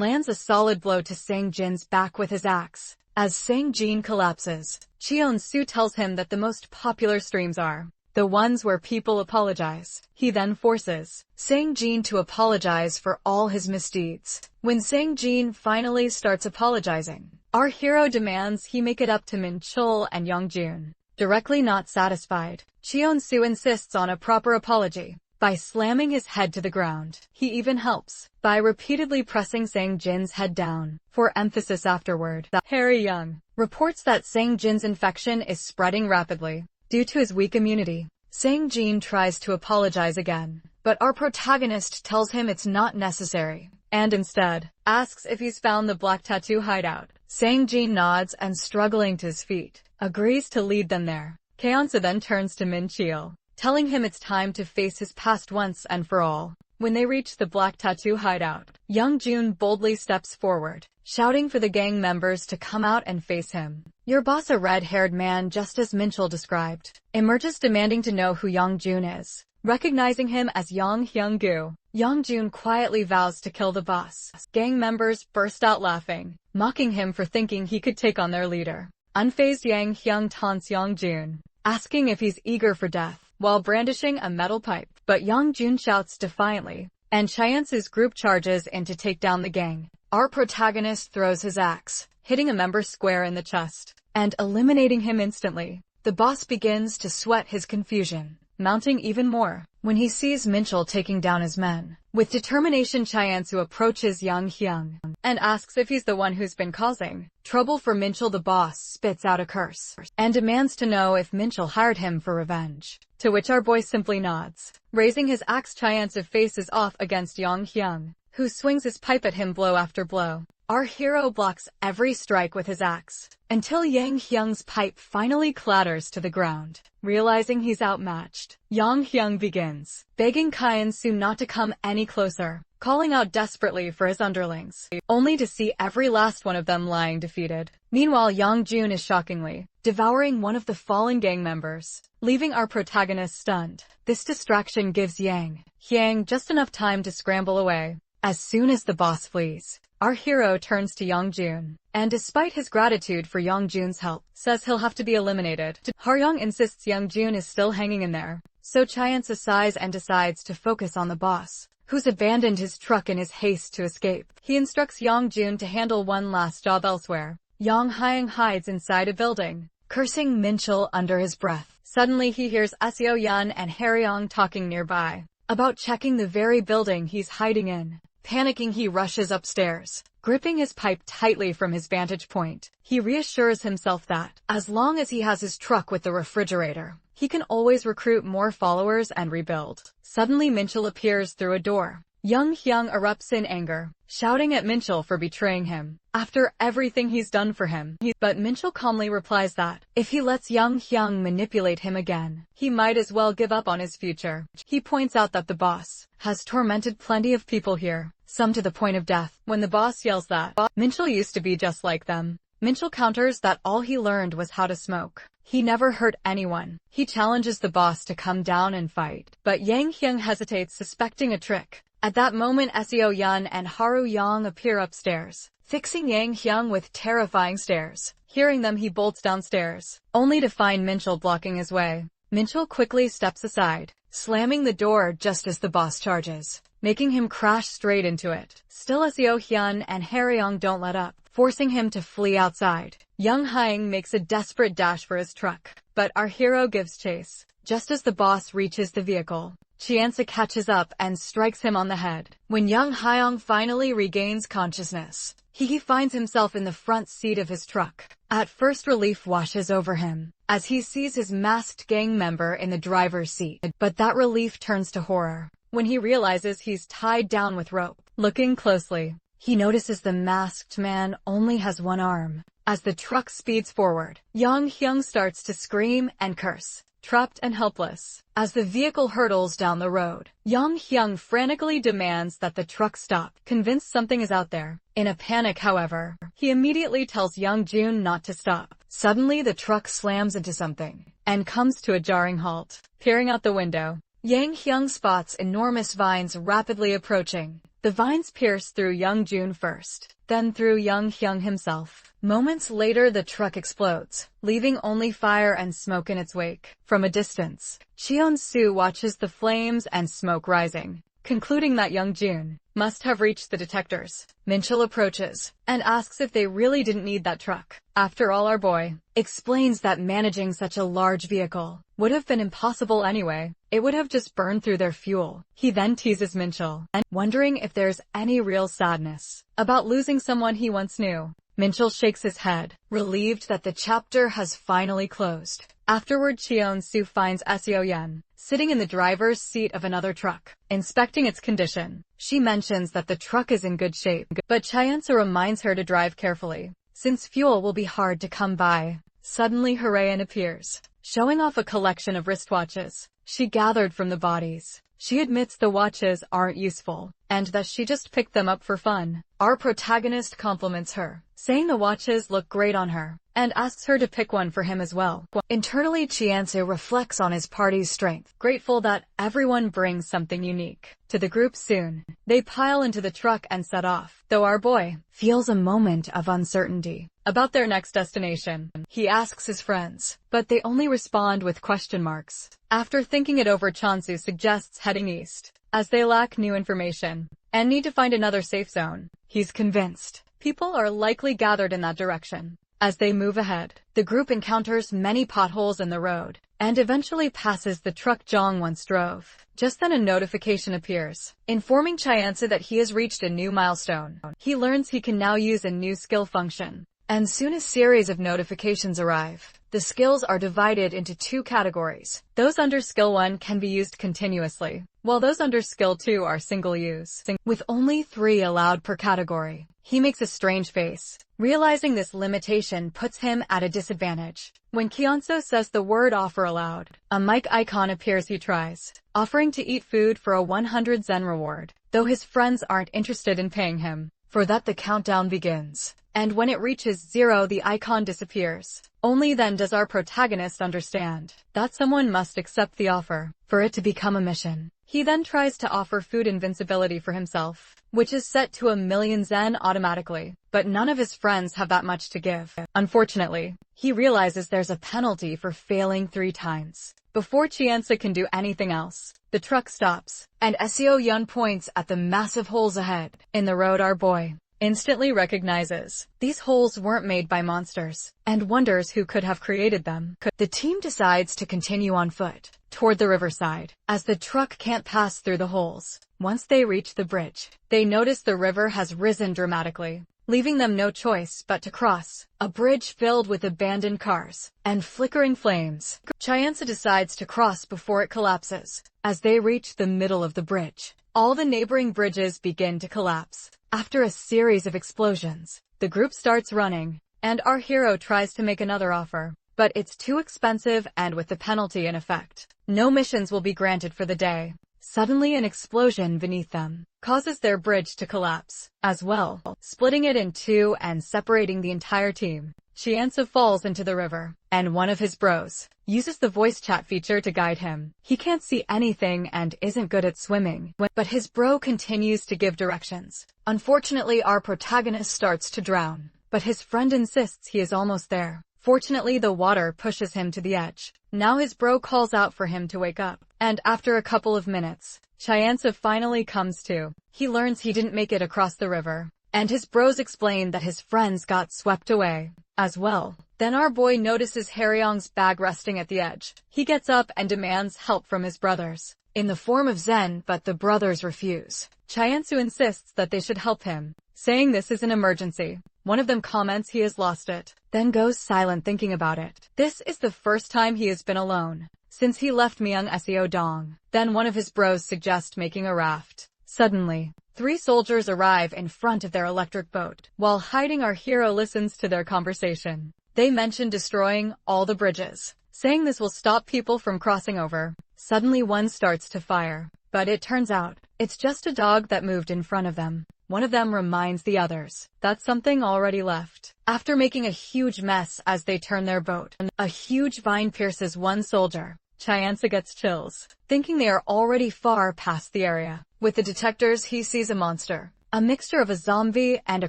lands a solid blow to Sang Jin's back with his axe. As Sang Jin collapses, Cheon-su tells him that the most popular streams are the ones where people apologize. He then forces Sang Jin to apologize for all his misdeeds. When Sang Jin finally starts apologizing, our hero demands he make it up to Minchul and Young Jun. Directly not satisfied, Cheon-su insists on a proper apology by slamming his head to the ground. He even helps by repeatedly pressing Sang Jin's head down. For emphasis afterward, Harry Young reports that Sang Jin's infection is spreading rapidly due to his weak immunity. Sang Jin tries to apologize again, but our protagonist tells him it's not necessary, and instead asks if he's found the Black Tattoo hideout. Sang Jin nods and, struggling to his feet, agrees to lead them there. Cheon-su then turns to Min Chil, telling him it's time to face his past once and for all. When they reach the Black Tattoo hideout, Young Jun boldly steps forward, shouting for the gang members to come out and face him. Your boss, a red-haired man just as Minchul described, emerges demanding to know who Young Jun is. Recognizing him as Yang Hyung-gu, Young Jun quietly vows to kill the boss. Gang members burst out laughing, mocking him for thinking he could take on their leader. Unfazed, Yang Hyung taunts Young Jun, asking if he's eager for death, while brandishing a metal pipe. But Young Jun shouts defiantly, and Cheon-su's group charges in to take down the gang. Our protagonist throws his axe, hitting a member square in the chest, and eliminating him instantly. The boss begins to sweat, his confusion mounting even more when he sees Minchul taking down his men. With determination, Cheon-su approaches Yang Hyung and asks if he's the one who's been causing trouble for Minchul. The boss spits out a curse and demands to know if Minchul hired him for revenge, to which our boy simply nods. Raising his axe, Cheon-su faces off against Yang Hyung, who swings his pipe at him blow after blow. Our hero blocks every strike with his axe, until Yang Hyung's pipe finally clatters to the ground. Realizing he's outmatched, Yang Hyung begins begging Cheon-su not to come any closer, calling out desperately for his underlings, only to see every last one of them lying defeated. Meanwhile, Young Jun is shockingly devouring one of the fallen gang members, leaving our protagonist stunned. This distraction gives Yang Hyung just enough time to scramble away. As soon as the boss flees, our hero turns to Young Jun, and despite his gratitude for Young Jun's help, says he'll have to be eliminated. Har-young insists Young Jun is still hanging in there, so Cheon-su sighs and decides to focus on the boss, who's abandoned his truck in his haste to escape. He instructs Young Jun to handle one last job elsewhere. Young Hyung hides inside a building, cursing Minchul under his breath. Suddenly he hears Seo Yun and Haryong talking nearby about checking the very building he's hiding in. Panicking, he rushes upstairs, gripping his pipe tightly from his vantage point. He reassures himself that, as long as he has his truck with the refrigerator, he can always recruit more followers and rebuild. Suddenly Minchul appears through a door. Young Hyung erupts in anger, shouting at Minchul for betraying him after everything he's done for him. But Minchul calmly replies that if he lets Young Hyung manipulate him again, he might as well give up on his future. He points out that the boss has tormented plenty of people here, some to the point of death. When the boss yells that Minchul used to be just like them, Minchul counters that all he learned was how to smoke. He never hurt anyone. He challenges the boss to come down and fight, but Yang Hyung hesitates, suspecting a trick. At that moment, Seo Yun and Haru Yang appear upstairs, fixing Yang Hyung with terrifying stares. Hearing them, he bolts downstairs, only to find Minchul blocking his way. Minchul quickly steps aside, slamming the door just as the boss charges, making him crash straight into it. Still, Seo Hyun and Haeryong don't let up, forcing him to flee outside. Young Hyung makes a desperate dash for his truck, but our hero gives chase. Just as the boss reaches the vehicle, Chiansa catches up and strikes him on the head. When Young Hyung finally regains consciousness, he finds himself in the front seat of his truck. At first, relief washes over him as he sees his masked gang member in the driver's seat, but that relief turns to horror when he realizes he's tied down with rope. Looking closely, he notices the masked man only has one arm. As the truck speeds forward, Young Hyung starts to scream and curse, trapped and helpless. As the vehicle hurtles down the road, Young Hyung frantically demands that the truck stop, convinced something is out there. In a panic, however, he immediately tells Young Jun not to stop. Suddenly, the truck slams into something and comes to a jarring halt. Peering out the window, Yang Hyung spots enormous vines rapidly approaching. The vines pierce through Young Jun first, then through Young Hyung himself. Moments later, the truck explodes, leaving only fire and smoke in its wake. From a distance, Cheon-soo watches the flames and smoke rising, concluding that Young Jun must have reached the detectors. Minchul approaches and asks if they really didn't need that truck. After all, our boy explains that managing such a large vehicle would have been impossible anyway. It would have just burned through their fuel. He then teases Minchul, and wondering if there's any real sadness about losing someone he once knew. Minchul shakes his head, relieved that the chapter has finally closed. Afterward, Cheon-soo finds Seo Hyun sitting in the driver's seat of another truck, inspecting its condition. She mentions that the truck is in good shape, but Cheon-soo reminds her to drive carefully, since fuel will be hard to come by. Suddenly, Harayan appears, showing off a collection of wristwatches she gathered from the bodies. She admits the watches aren't useful, and that she just picked them up for fun. Our protagonist compliments her, saying the watches look great on her, and asks her to pick one for him as well. Internally, Cheon-soo reflects on his party's strength, grateful that everyone brings something unique to the group. Soon, they pile into the truck and set off, though our boy feels a moment of uncertainty about their next destination. He asks his friends, but they only respond with question marks. After thinking it over, Cheon-soo suggests heading east, as they lack new information and need to find another safe zone. He's convinced people are likely gathered in that direction. As they move ahead, the group encounters many potholes in the road and eventually passes the truck Jong once drove. Just then, a notification appears, informing Cheon-soo that he has reached a new milestone. He learns he can now use a new skill function, and soon a series of notifications arrive. The skills are divided into two categories. Those under Skill 1 can be used continuously, while those under Skill 2 are single use, with only 3 allowed per category. He makes a strange face, realizing this limitation puts him at a disadvantage. When Cheon-soo says the word offer aloud, a mic icon appears. He tries, offering to eat food for a 100 Zen reward, though his friends aren't interested in paying him. For that, the countdown begins, and when it reaches 0, the icon disappears. Only then does our protagonist understand that someone must accept the offer for it to become a mission. He then tries to offer food invincibility for himself, which is set to 1,000,000 Zen automatically, but none of his friends have that much to give. Unfortunately, he realizes there's a penalty for failing 3 times. Before Cheon-soo can do anything else, the truck stops, and Seo Hyun points at the massive holes ahead in the road. Our boy instantly recognizes these holes weren't made by monsters, and wonders who could have created them. The team decides to continue on foot toward the riverside, as the truck can't pass through the holes. Once they reach the bridge, they notice the river has risen dramatically, leaving them no choice but to cross a bridge filled with abandoned cars and flickering flames. Cheon-soo decides to cross before it collapses. As they reach the middle of the bridge, all the neighboring bridges begin to collapse. After a series of explosions, the group starts running, and our hero tries to make another offer, but it's too expensive, and with the penalty in effect, no missions will be granted for the day. Suddenly, an explosion beneath them causes their bridge to collapse as well, splitting it in 2 and separating the entire team. Cheon-soo falls into the river, and one of his bros uses the voice chat feature to guide him. He can't see anything and isn't good at swimming, but his bro continues to give directions. Unfortunately, our protagonist starts to drown, but his friend insists he is almost there. Fortunately, the water pushes him to the edge, Now his bro calls out for him to wake up, and after a couple of minutes, Chyansa finally comes to. He learns he didn't make it across the river, and his bros explain that his friends got swept away as well. Then our boy notices Haryong's bag resting at the edge. He gets up and demands help from his brothers in the form of Zen, but the brothers refuse. Chyansu insists that they should help him, saying this is an emergency. One of them comments he has lost it, then goes silent thinking about it. This is the first time he has been alone since he left Myung Seo Dong. Then one of his bros suggests making a raft. Suddenly, 3 soldiers arrive in front of their electric boat. While hiding, our hero listens to their conversation. They mention destroying all the bridges, saying this will stop people from crossing over. Suddenly one starts to fire, but it turns out it's just a dog that moved in front of them. One of them reminds the others that something already left. After making a huge mess as they turn their boat, a huge vine pierces one soldier. Chyansa gets chills, thinking they are already far past the area. With the detectors, he sees a monster, a mixture of a zombie and a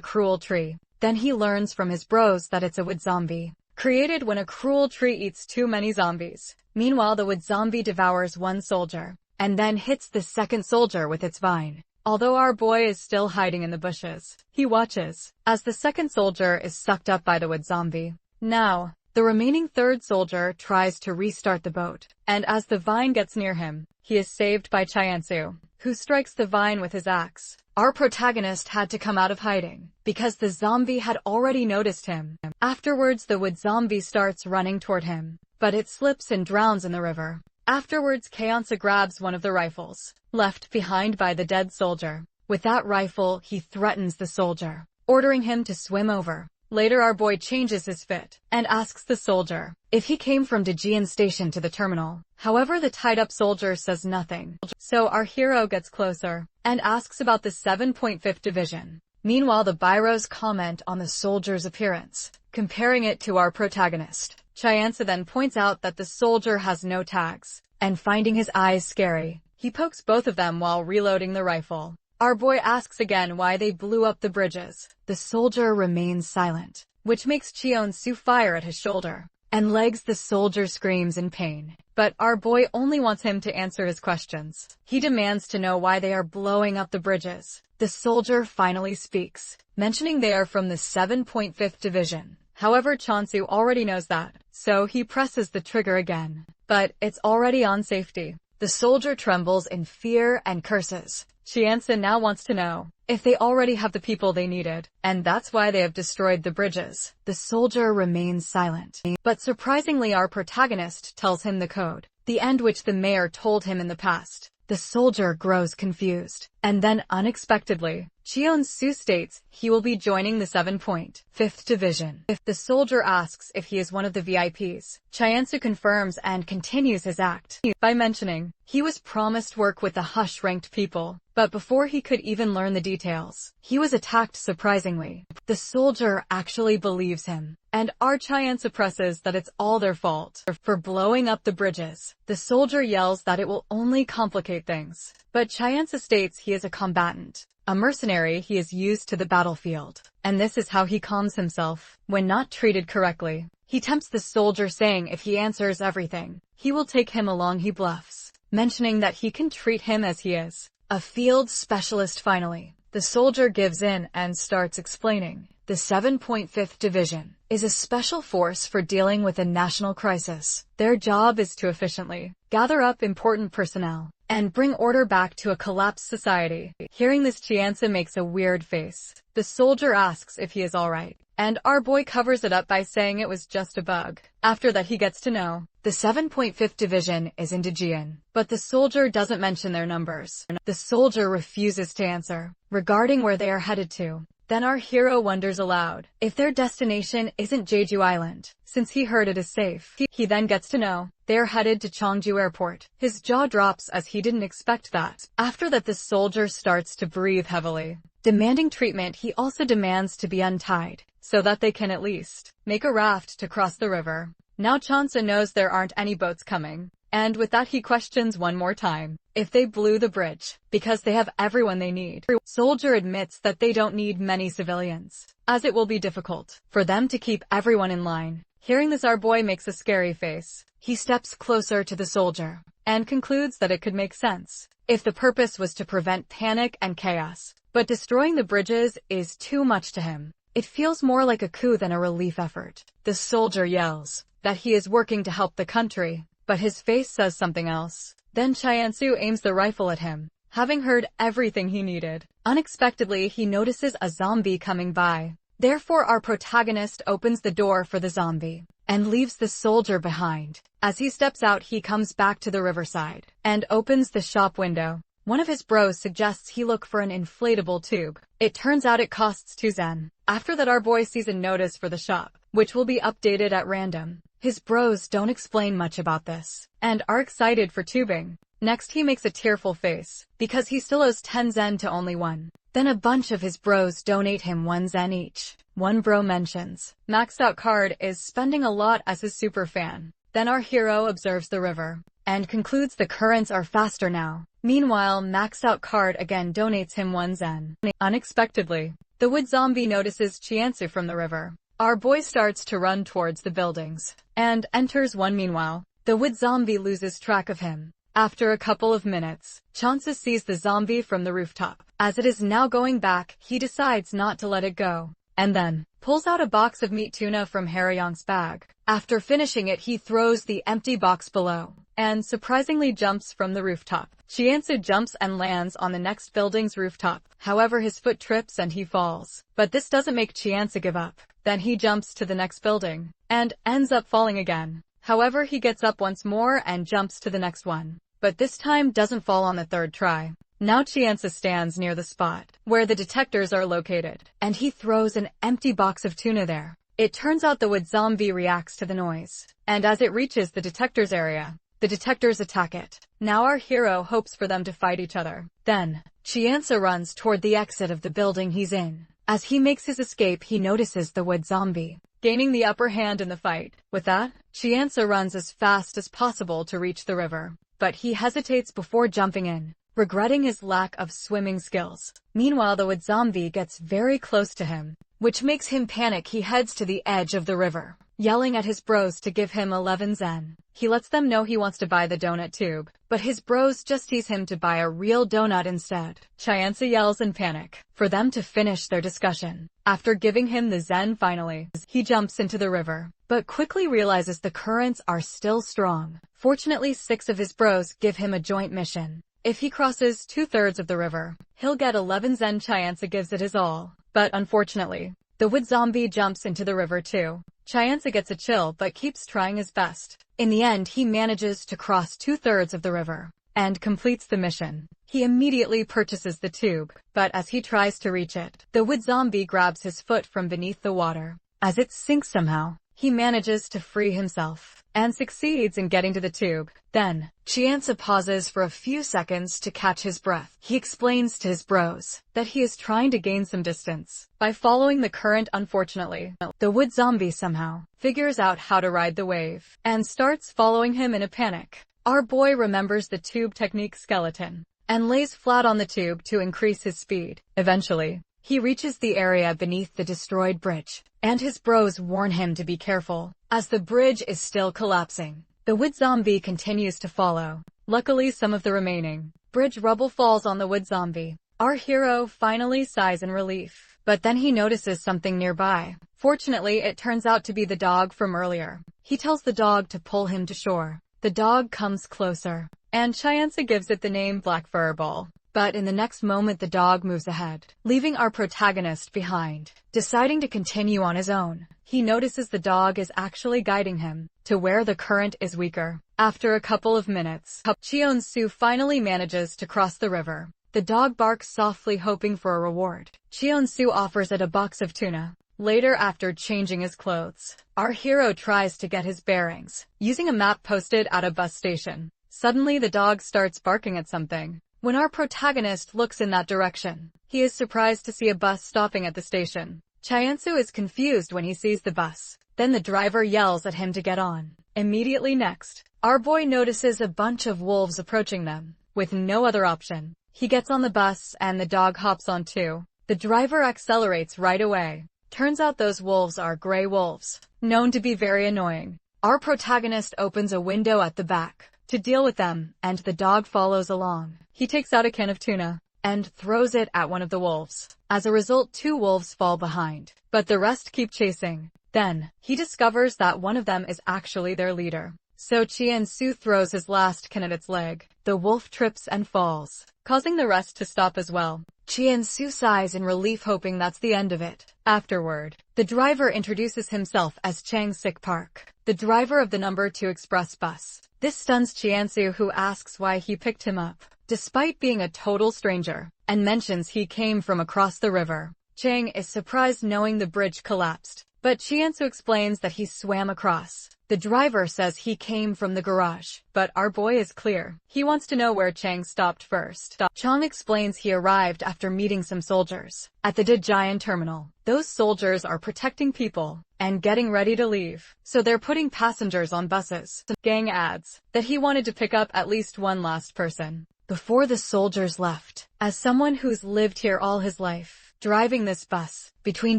cruel tree. Then he learns from his bros that it's a wood zombie, created when a cruel tree eats too many zombies. Meanwhile, the wood zombie devours one soldier, and then hits the second soldier with its vine. Although our boy is still hiding in the bushes, he watches as the second soldier is sucked up by the wood zombie. Now, the remaining third soldier tries to restart the boat, and as the vine gets near him, he is saved by Chyansu, who strikes the vine with his axe. Our protagonist had to come out of hiding because the zombie had already noticed him. Afterwards, the wood zombie starts running toward him, but it slips and drowns in the river. Afterwards, Chyansa grabs one of the rifles left behind by the dead soldier. With that rifle, he threatens the soldier, ordering him to swim over. Later, our boy changes his fit and asks the soldier if he came from Daejeon Station to the terminal. However, the tied-up soldier says nothing. So our hero gets closer and asks about the 7.5th Division. Meanwhile, the Byros comment on the soldier's appearance, comparing it to our protagonist. Chyansa then points out that the soldier has no tags, and finding his eyes scary, he pokes both of them while reloading the rifle. Our boy asks again why they blew up the bridges. The soldier remains silent, which makes Cheon-soo fire at his shoulder and legs. The soldier screams in pain, but our boy only wants him to answer his questions. He demands to know why they are blowing up the bridges. The soldier finally speaks, mentioning they are from the 7.5th Division. However, Chonsu already knows that, so he presses the trigger again, but it's already on safety. The soldier trembles in fear and curses. Chyansa now wants to know if they already have the people they needed, and that's why they have destroyed the bridges. The soldier remains silent, but surprisingly our protagonist tells him the code, the end which the mayor told him in the past. The soldier grows confused, and then unexpectedly, Cheon-soo states he will be joining the 7.5th Division. If the soldier asks if he is one of the VIPs, Chyansu confirms and continues his act by mentioning he was promised work with the Hush-ranked people, but before he could even learn the details, he was attacked surprisingly. The soldier actually believes him, and our Chyansu presses that it's all their fault for blowing up the bridges. The soldier yells that it will only complicate things, but Chyansu states he is a combatant, a mercenary. He is used to the battlefield, and this is how he calms himself when not treated correctly. He tempts the soldier, saying if he answers everything, he will take him along. He bluffs, mentioning that he can treat him as he is, a field specialist. Finally, the soldier gives in and starts explaining the 7.5th Division is a special force for dealing with a national crisis. Their job is to efficiently gather up important personnel and bring order back to a collapsed society. Hearing this, Chyansa makes a weird face. The soldier asks if he is alright, and our boy covers it up by saying it was just a bug. After that, he gets to know the 7.5th Division is in Daejeon, but the soldier doesn't mention their numbers. The soldier refuses to answer regarding where they are headed to. Then our hero wonders aloud if their destination isn't Jeju Island, since he heard it is safe. He then gets to know they are headed to Cheongju Airport. His jaw drops as he didn't expect that. After that, the soldier starts to breathe heavily, demanding treatment. He also demands to be untied so that they can at least make a raft to cross the river. Now Chonsa knows there aren't any boats coming, and with that he questions one more time if they blew the bridge because they have everyone they need. Soldier admits that they don't need many civilians, as it will be difficult for them to keep everyone in line. Hearing this, our boy makes a scary face. He steps closer to the soldier and concludes that it could make sense if the purpose was to prevent panic and chaos. But destroying the bridges is too much to him. It feels more like a coup than a relief effort. The soldier yells that he is working to help the country, but his face says something else. Then Chiansu aims the rifle at him. Having heard everything he needed, unexpectedly he notices a zombie coming by. Therefore our protagonist opens the door for the zombie and leaves the soldier behind. As he steps out, he comes back to the riverside and opens the shop window. One of his bros suggests he look for an inflatable tube. It turns out it costs 2 zen. After that, our boy sees a notice for the shop, which will be updated at random. His bros don't explain much about this and are excited for tubing. Next, he makes a tearful face because he still owes 10 zen to only one. Then a bunch of his bros donate him 1 zen each. One bro mentions Maxed Out Card is spending a lot as his super fan. Then our hero observes the river and concludes the currents are faster now. Meanwhile, Maxed Out Card again donates him 1 zen. Unexpectedly, the wood zombie notices Chiansu from the river. Our boy starts to run towards the buildings and enters one. Meanwhile, the wood zombie loses track of him. After a couple of minutes, Chiansu sees the zombie from the rooftop. As it is now going back, he decides not to let it go, and then pulls out a box of meat tuna from Haryong's bag. After finishing it, he throws the empty box below and surprisingly jumps from the rooftop. Chiansu jumps and lands on the next building's rooftop. However, his foot trips and he falls. But this doesn't make Chiansu give up. Then he jumps to the next building and ends up falling again. However, he gets up once more and jumps to the next one, but this time doesn't fall on the 3rd try. Now Chiansu stands near the spot where the detectors are located, and he throws an empty box of tuna there. It turns out the wood zombie reacts to the noise, and as it reaches the detectors area, the detectors attack it. Now our hero hopes for them to fight each other. Then, Chiansu runs toward the exit of the building he's in. As he makes his escape, he notices the wood zombie gaining the upper hand in the fight. With that, Chiansu runs as fast as possible to reach the river, but he hesitates before jumping in, regretting his lack of swimming skills. Meanwhile, the wood zombie gets very close to him, which makes him panic. He heads to the edge of the river, yelling at his bros to give him 11 zen. He lets them know he wants to buy the donut tube, but his bros just tease him to buy a real donut instead. Chiansu yells in panic for them to finish their discussion. After giving him the zen finally, he jumps into the river, but quickly realizes the currents are still strong. Fortunately, 6 of his bros give him a joint mission. If he crosses 2/3 of the river, he'll get 11 zen. Chiansu gives it his all, but unfortunately, the wood zombie jumps into the river too. Chiansu gets a chill but keeps trying his best. In the end, he manages to cross 2/3 of the river and completes the mission. He immediately purchases the tube, but as he tries to reach it, the wood zombie grabs his foot from beneath the water. As it sinks somehow, he manages to free himself and succeeds in getting to the tube. Then, Chiansu pauses for a few seconds to catch his breath. He explains to his bros that he is trying to gain some distance by following the current. Unfortunately, the wood zombie somehow figures out how to ride the wave and starts following him in a panic. Our boy remembers the tube technique skeleton and lays flat on the tube to increase his speed. Eventually, he reaches the area beneath the destroyed bridge, and his bros warn him to be careful, as the bridge is still collapsing. The wood zombie continues to follow. Luckily, some of the remaining bridge rubble falls on the wood zombie. Our hero finally sighs in relief, but then he notices something nearby. Fortunately, it turns out to be the dog from earlier. He tells the dog to pull him to shore. The dog comes closer, and Chiansu gives it the name Black Furball. But in the next moment, the dog moves ahead, leaving our protagonist behind. Deciding to continue on his own, he notices the dog is actually guiding him to where the current is weaker. After a couple of minutes, Chiansu finally manages to cross the river. The dog barks softly, hoping for a reward. Chiansu offers it a box of tuna. Later, after changing his clothes, our hero tries to get his bearings using a map posted at a bus station. Suddenly, the dog starts barking at something. When our protagonist looks in that direction, he is surprised to see a bus stopping at the station. Chiansu is confused when he sees the bus. Then the driver yells at him to get on. Immediately next, our boy notices a bunch of wolves approaching them. With no other option, he gets on the bus and the dog hops on too. The driver accelerates right away, Turns out those wolves are gray wolves, known to be very annoying. Our protagonist opens a window at the back to deal with them, and the dog follows along. He takes out a can of tuna and throws it at one of the wolves. As a result, 2 wolves fall behind, but the rest keep chasing. Then, he discovers that one of them is actually their leader. So Chien-Su throws his last can at its leg. The wolf trips and falls, causing the rest to stop as well. Chien-Su sighs in relief, hoping that's the end of it. Afterward, the driver introduces himself as Chang Sik Park, the driver of the number 2 express bus. This stuns Chien-Su, who asks why he picked him up, despite being a total stranger, and mentions he came from across the river. Chang is surprised knowing the bridge collapsed, but Chien-Su explains that he swam across. The driver says he came from the garage, but our boy is clear. He wants to know where Chang stopped first. Chang explains he arrived after meeting some soldiers at the Daejeon terminal. Those soldiers are protecting people and getting ready to leave, so they're putting passengers on buses. Gang adds that he wanted to pick up at least one last person before the soldiers left. As someone who's lived here all his life, driving this bus between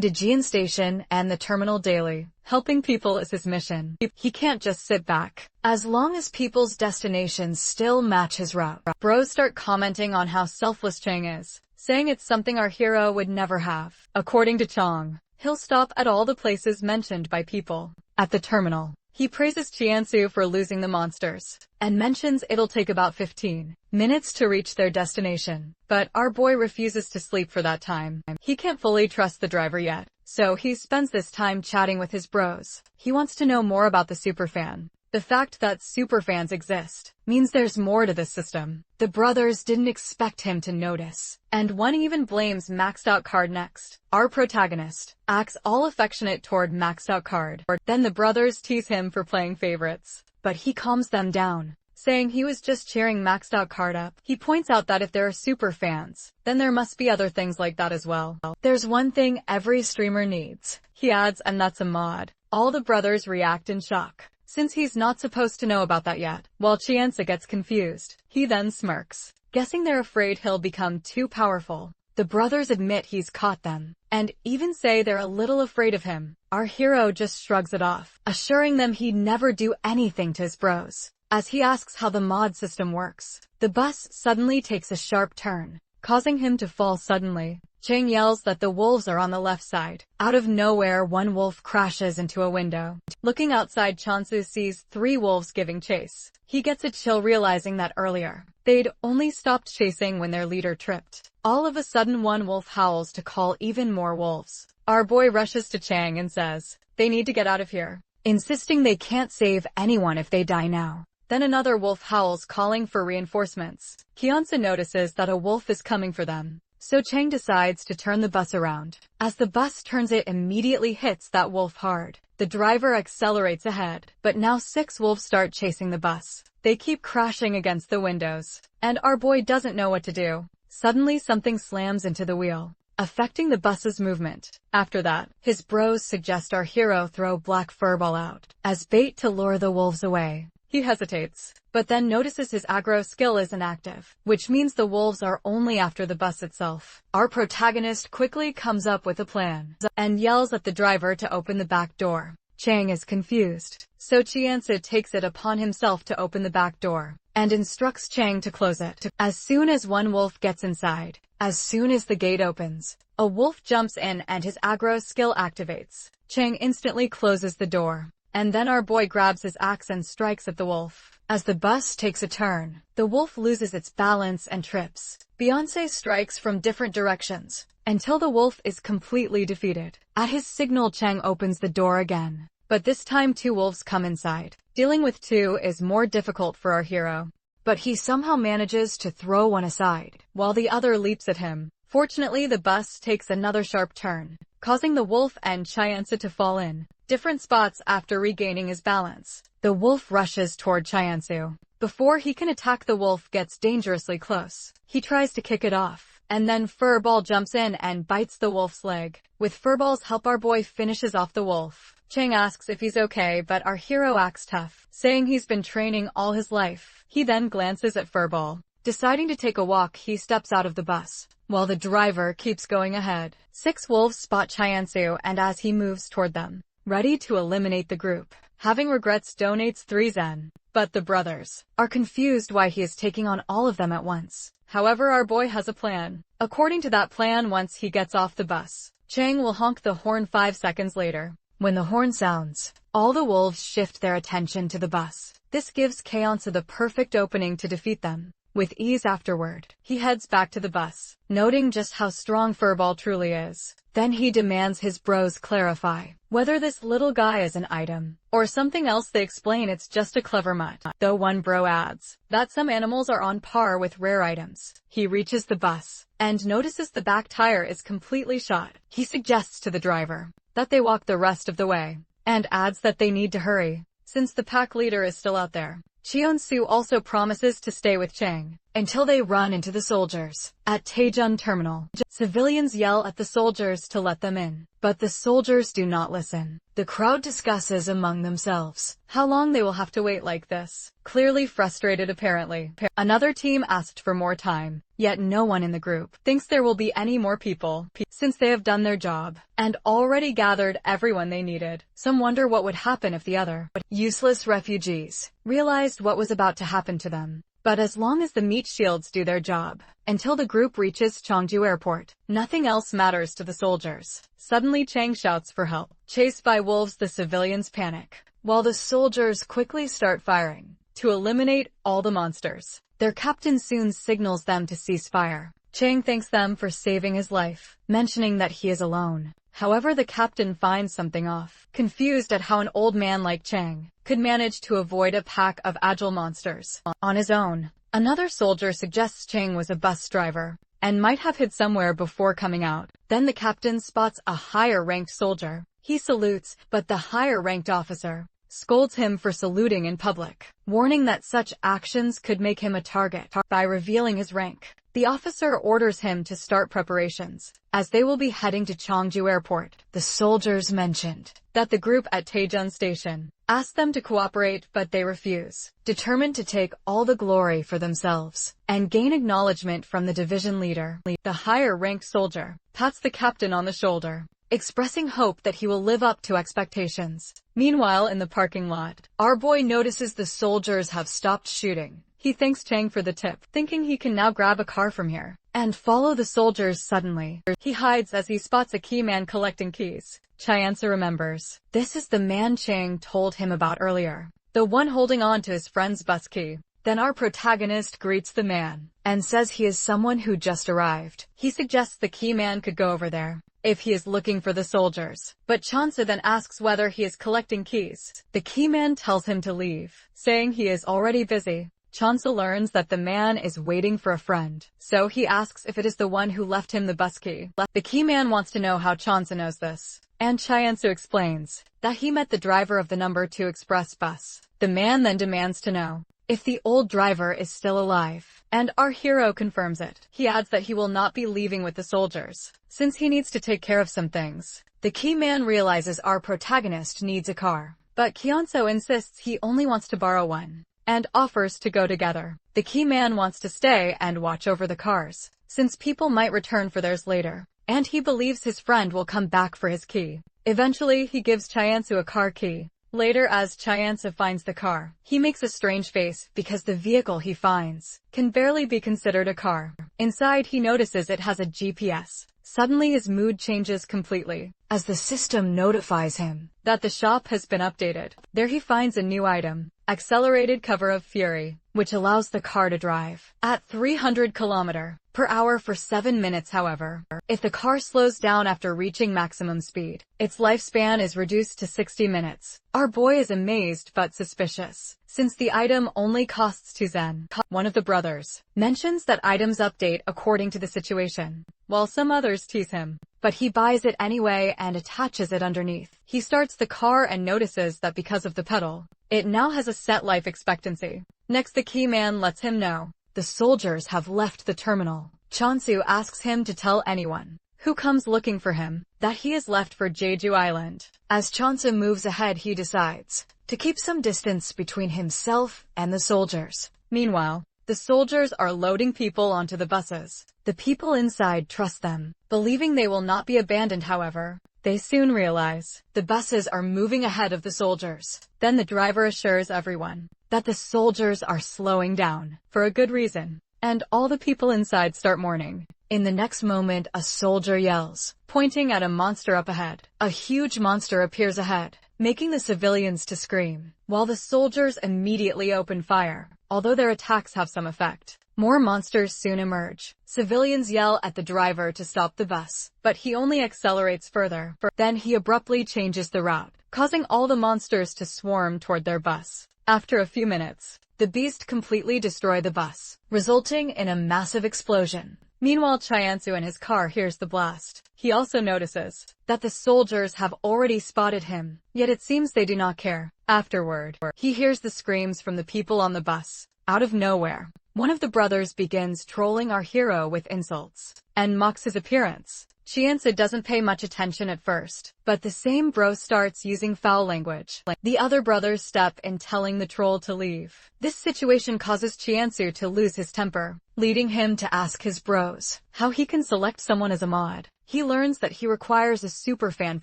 Daejeon Station and the terminal daily, helping people is his mission. He can't just sit back, as long as people's destinations still match his route. Bros start commenting on how selfless Chang is, saying it's something our hero would never have. According to Chang, he'll stop at all the places mentioned by people at the terminal. He praises Chien-Su for losing the monsters, and mentions it'll take about 15 minutes to reach their destination. But our boy refuses to sleep for that time. He can't fully trust the driver yet, so he spends this time chatting with his bros. He wants to know more about the superfan. The fact that superfans exist means there's more to this system. The brothers didn't expect him to notice, and one even blames Maxed Out Card next. Our protagonist acts all affectionate toward Maxed Out Card. Then the brothers tease him for playing favorites, but he calms them down, saying he was just cheering Maxed Out Card up. He points out that if there are super fans, then there must be other things like that as well. There's one thing every streamer needs, he adds, and that's a mod. All the brothers react in shock, since he's not supposed to know about that yet. While Chien-Su gets confused, he then smirks, guessing they're afraid he'll become too powerful. The brothers admit he's caught them, and even say they're a little afraid of him. Our hero just shrugs it off, assuring them he'd never do anything to his bros. As he asks how the mod system works, the bus suddenly takes a sharp turn, causing him to fall suddenly. Chang yells that the wolves are on the left side. Out of nowhere, one wolf crashes into a window. Looking outside, Chien-Su sees 3 wolves giving chase. He gets a chill realizing that earlier, they'd only stopped chasing when their leader tripped. All of a sudden, one wolf howls to call even more wolves. Our boy rushes to Chang and says they need to get out of here, insisting they can't save anyone if they die now. Then another wolf howls, calling for reinforcements. Chien-Su notices that a wolf is coming for them, so Chang decides to turn the bus around. As the bus turns, it immediately hits that wolf hard. The driver accelerates ahead, but now 6 wolves start chasing the bus. They keep crashing against the windows, and our boy doesn't know what to do. Suddenly something slams into the wheel, affecting the bus's movement. After that, his bros suggest our hero throw Black Furball out as bait to lure the wolves away. He hesitates, but then notices his aggro skill is inactive, which means the wolves are only after the bus itself. Our protagonist quickly comes up with a plan and yells at the driver to open the back door. Chang is confused, so Chien-Su takes it upon himself to open the back door and instructs Chang to close it. As soon as one wolf gets inside, as soon as the gate opens, a wolf jumps in and his aggro skill activates. Chang instantly closes the door, and then our boy grabs his axe and strikes at the wolf. As the bus takes a turn, the wolf loses its balance and trips. Beyonce strikes from different directions until the wolf is completely defeated. At his signal, Chang opens the door again, but this time 2 wolves come inside. Dealing with 2 is more difficult for our hero, but he somehow manages to throw one aside, while the other leaps at him. Fortunately, the bus takes another sharp turn, causing the wolf and Chien-Su to fall in different spots. After regaining his balance, the wolf rushes toward Chien-Su. Before he can attack, the wolf gets dangerously close. He tries to kick it off, and then Furball jumps in and bites the wolf's leg. With Furball's help, our boy finishes off the wolf. Chang asks if he's okay, but our hero acts tough, saying he's been training all his life. He then glances at Furball. Deciding to take a walk, he steps out of the bus, while the driver keeps going ahead. 6 wolves spot Chiansu, and as he moves toward them, ready to eliminate the group, having regrets, donates 3 zen. But the brothers are confused why he is taking on all of them at once. However, our boy has a plan. According to that plan, once he gets off the bus, Chang will honk the horn 5 seconds later. When the horn sounds, all the wolves shift their attention to the bus. This gives Cheonsu the perfect opening to defeat them with ease. Afterward, he heads back to the bus, noting just how strong Furball truly is. Then he demands his bros clarify whether this little guy is an item or something else. They explain it's just a clever mutt, though one bro adds that some animals are on par with rare items. He reaches the bus and notices the back tire is completely shot. He suggests to the driver that they walk the rest of the way, and adds that they need to hurry, since the pack leader is still out there. Cheonsu also promises to stay with Chang until they run into the soldiers at Taejun Terminal. Civilians yell at the soldiers to let them in, but the soldiers do not listen. The crowd discusses among themselves how long they will have to wait like this, clearly frustrated apparently. Another team asked for more time, yet no one in the group thinks there will be any more people, since they have done their job and already gathered everyone they needed. Some wonder what would happen if the other useless refugees realized what was about to happen to them. But as long as the meat shields do their job, until the group reaches Cheongju Airport, nothing else matters to the soldiers. Suddenly Chang shouts for help. Chased by wolves, the civilians panic, while the soldiers quickly start firing to eliminate all the monsters. Their captain soon signals them to cease fire. Chang thanks them for saving his life, mentioning that he is alone. However, the captain finds something off, confused at how an old man like Chang could manage to avoid a pack of agile monsters on his own. Another soldier suggests Chang was a bus driver and might have hid somewhere before coming out. Then the captain spots a higher-ranked soldier. He salutes, but the higher-ranked officer scolds him for saluting in public, warning that such actions could make him a target. By revealing his rank, the officer orders him to start preparations, as they will be heading to Cheongju Airport. The soldiers mentioned that the group at Taejun Station asked them to cooperate, but they refuse, determined to take all the glory for themselves and gain acknowledgement from the division leader. The higher-ranked soldier pats the captain on the shoulder, expressing hope that he will live up to expectations. Meanwhile, in the parking lot, our boy notices the soldiers have stopped shooting. He thanks Chang for the tip, thinking he can now grab a car from here and follow the soldiers. Suddenly, he hides as he spots a key man collecting keys. Chiansu remembers. This is the man Chang told him about earlier, the one holding on to his friend's bus key. Then our protagonist greets the man and says he is someone who just arrived. He suggests the key man could go over there if he is looking for the soldiers, but Chansa then asks whether he is collecting keys. The key man tells him to leave, saying he is already busy. Chansa learns that the man is waiting for a friend, so he asks if it is the one who left him the bus key. The key man wants to know how Chansa knows this, and Chiansu explains that he met the driver of the number 2 express bus. The man then demands to know if the old driver is still alive, and our hero confirms it. He adds that he will not be leaving with the soldiers, since he needs to take care of some things. The key man realizes our protagonist needs a car, but Kyonso insists he only wants to borrow one, and offers to go together. The key man wants to stay and watch over the cars, since people might return for theirs later, and he believes his friend will come back for his key. Eventually, he gives Chiansu a car key. Later, as Chiansu finds the car, he makes a strange face because the vehicle he finds can barely be considered a car. Inside, he notices it has a GPS. Suddenly, his mood changes completely, as the system notifies him that the shop has been updated. There he finds a new item, Accelerated Cover of Fury, which allows the car to drive at 300 km/h for 7 minutes. However, if the car slows down after reaching maximum speed, its lifespan is reduced to 60 minutes. Our boy is amazed but suspicious, since the item only costs 2 zen. One of the brothers mentions that items update according to the situation, while some others tease him, but he buys it anyway and attaches it underneath. He starts the car and notices that because of the pedal, it now has a set life expectancy. Next, the key man lets him know the soldiers have left the terminal. Chansu asks him to tell anyone who comes looking for him that he is left for Jeju Island. As Chansu moves ahead, he decides to keep some distance between himself and the soldiers. Meanwhile, The soldiers are loading people onto the buses. The people inside trust them, believing they will not be abandoned. However, they soon realize the buses are moving ahead of the soldiers. Then the driver assures everyone that the soldiers are slowing down for a good reason, and all the people inside start mourning. In the next moment, a soldier yells, pointing at a monster up ahead. A huge monster appears ahead, making the civilians to scream, while the soldiers immediately open fire. Although their attacks have some effect, more monsters soon emerge. Civilians yell at the driver to stop the bus, but he only accelerates further. Then he abruptly changes the route, causing all the monsters to swarm toward their bus. After a few minutes, the beast completely destroys the bus, resulting in a massive explosion. Meanwhile, Chiansu in his car hears the blast. He also notices that the soldiers have already spotted him, yet it seems they do not care. Afterward, he hears the screams from the people on the bus. Out of nowhere, one of the brothers begins trolling our hero with insults and mocks his appearance. Chiansu doesn't pay much attention at first, but the same bro starts using foul language. The other brothers step in, telling the troll to leave. This situation causes Chiansu to lose his temper, leading him to ask his bros how he can select someone as a mod. He learns that he requires a superfan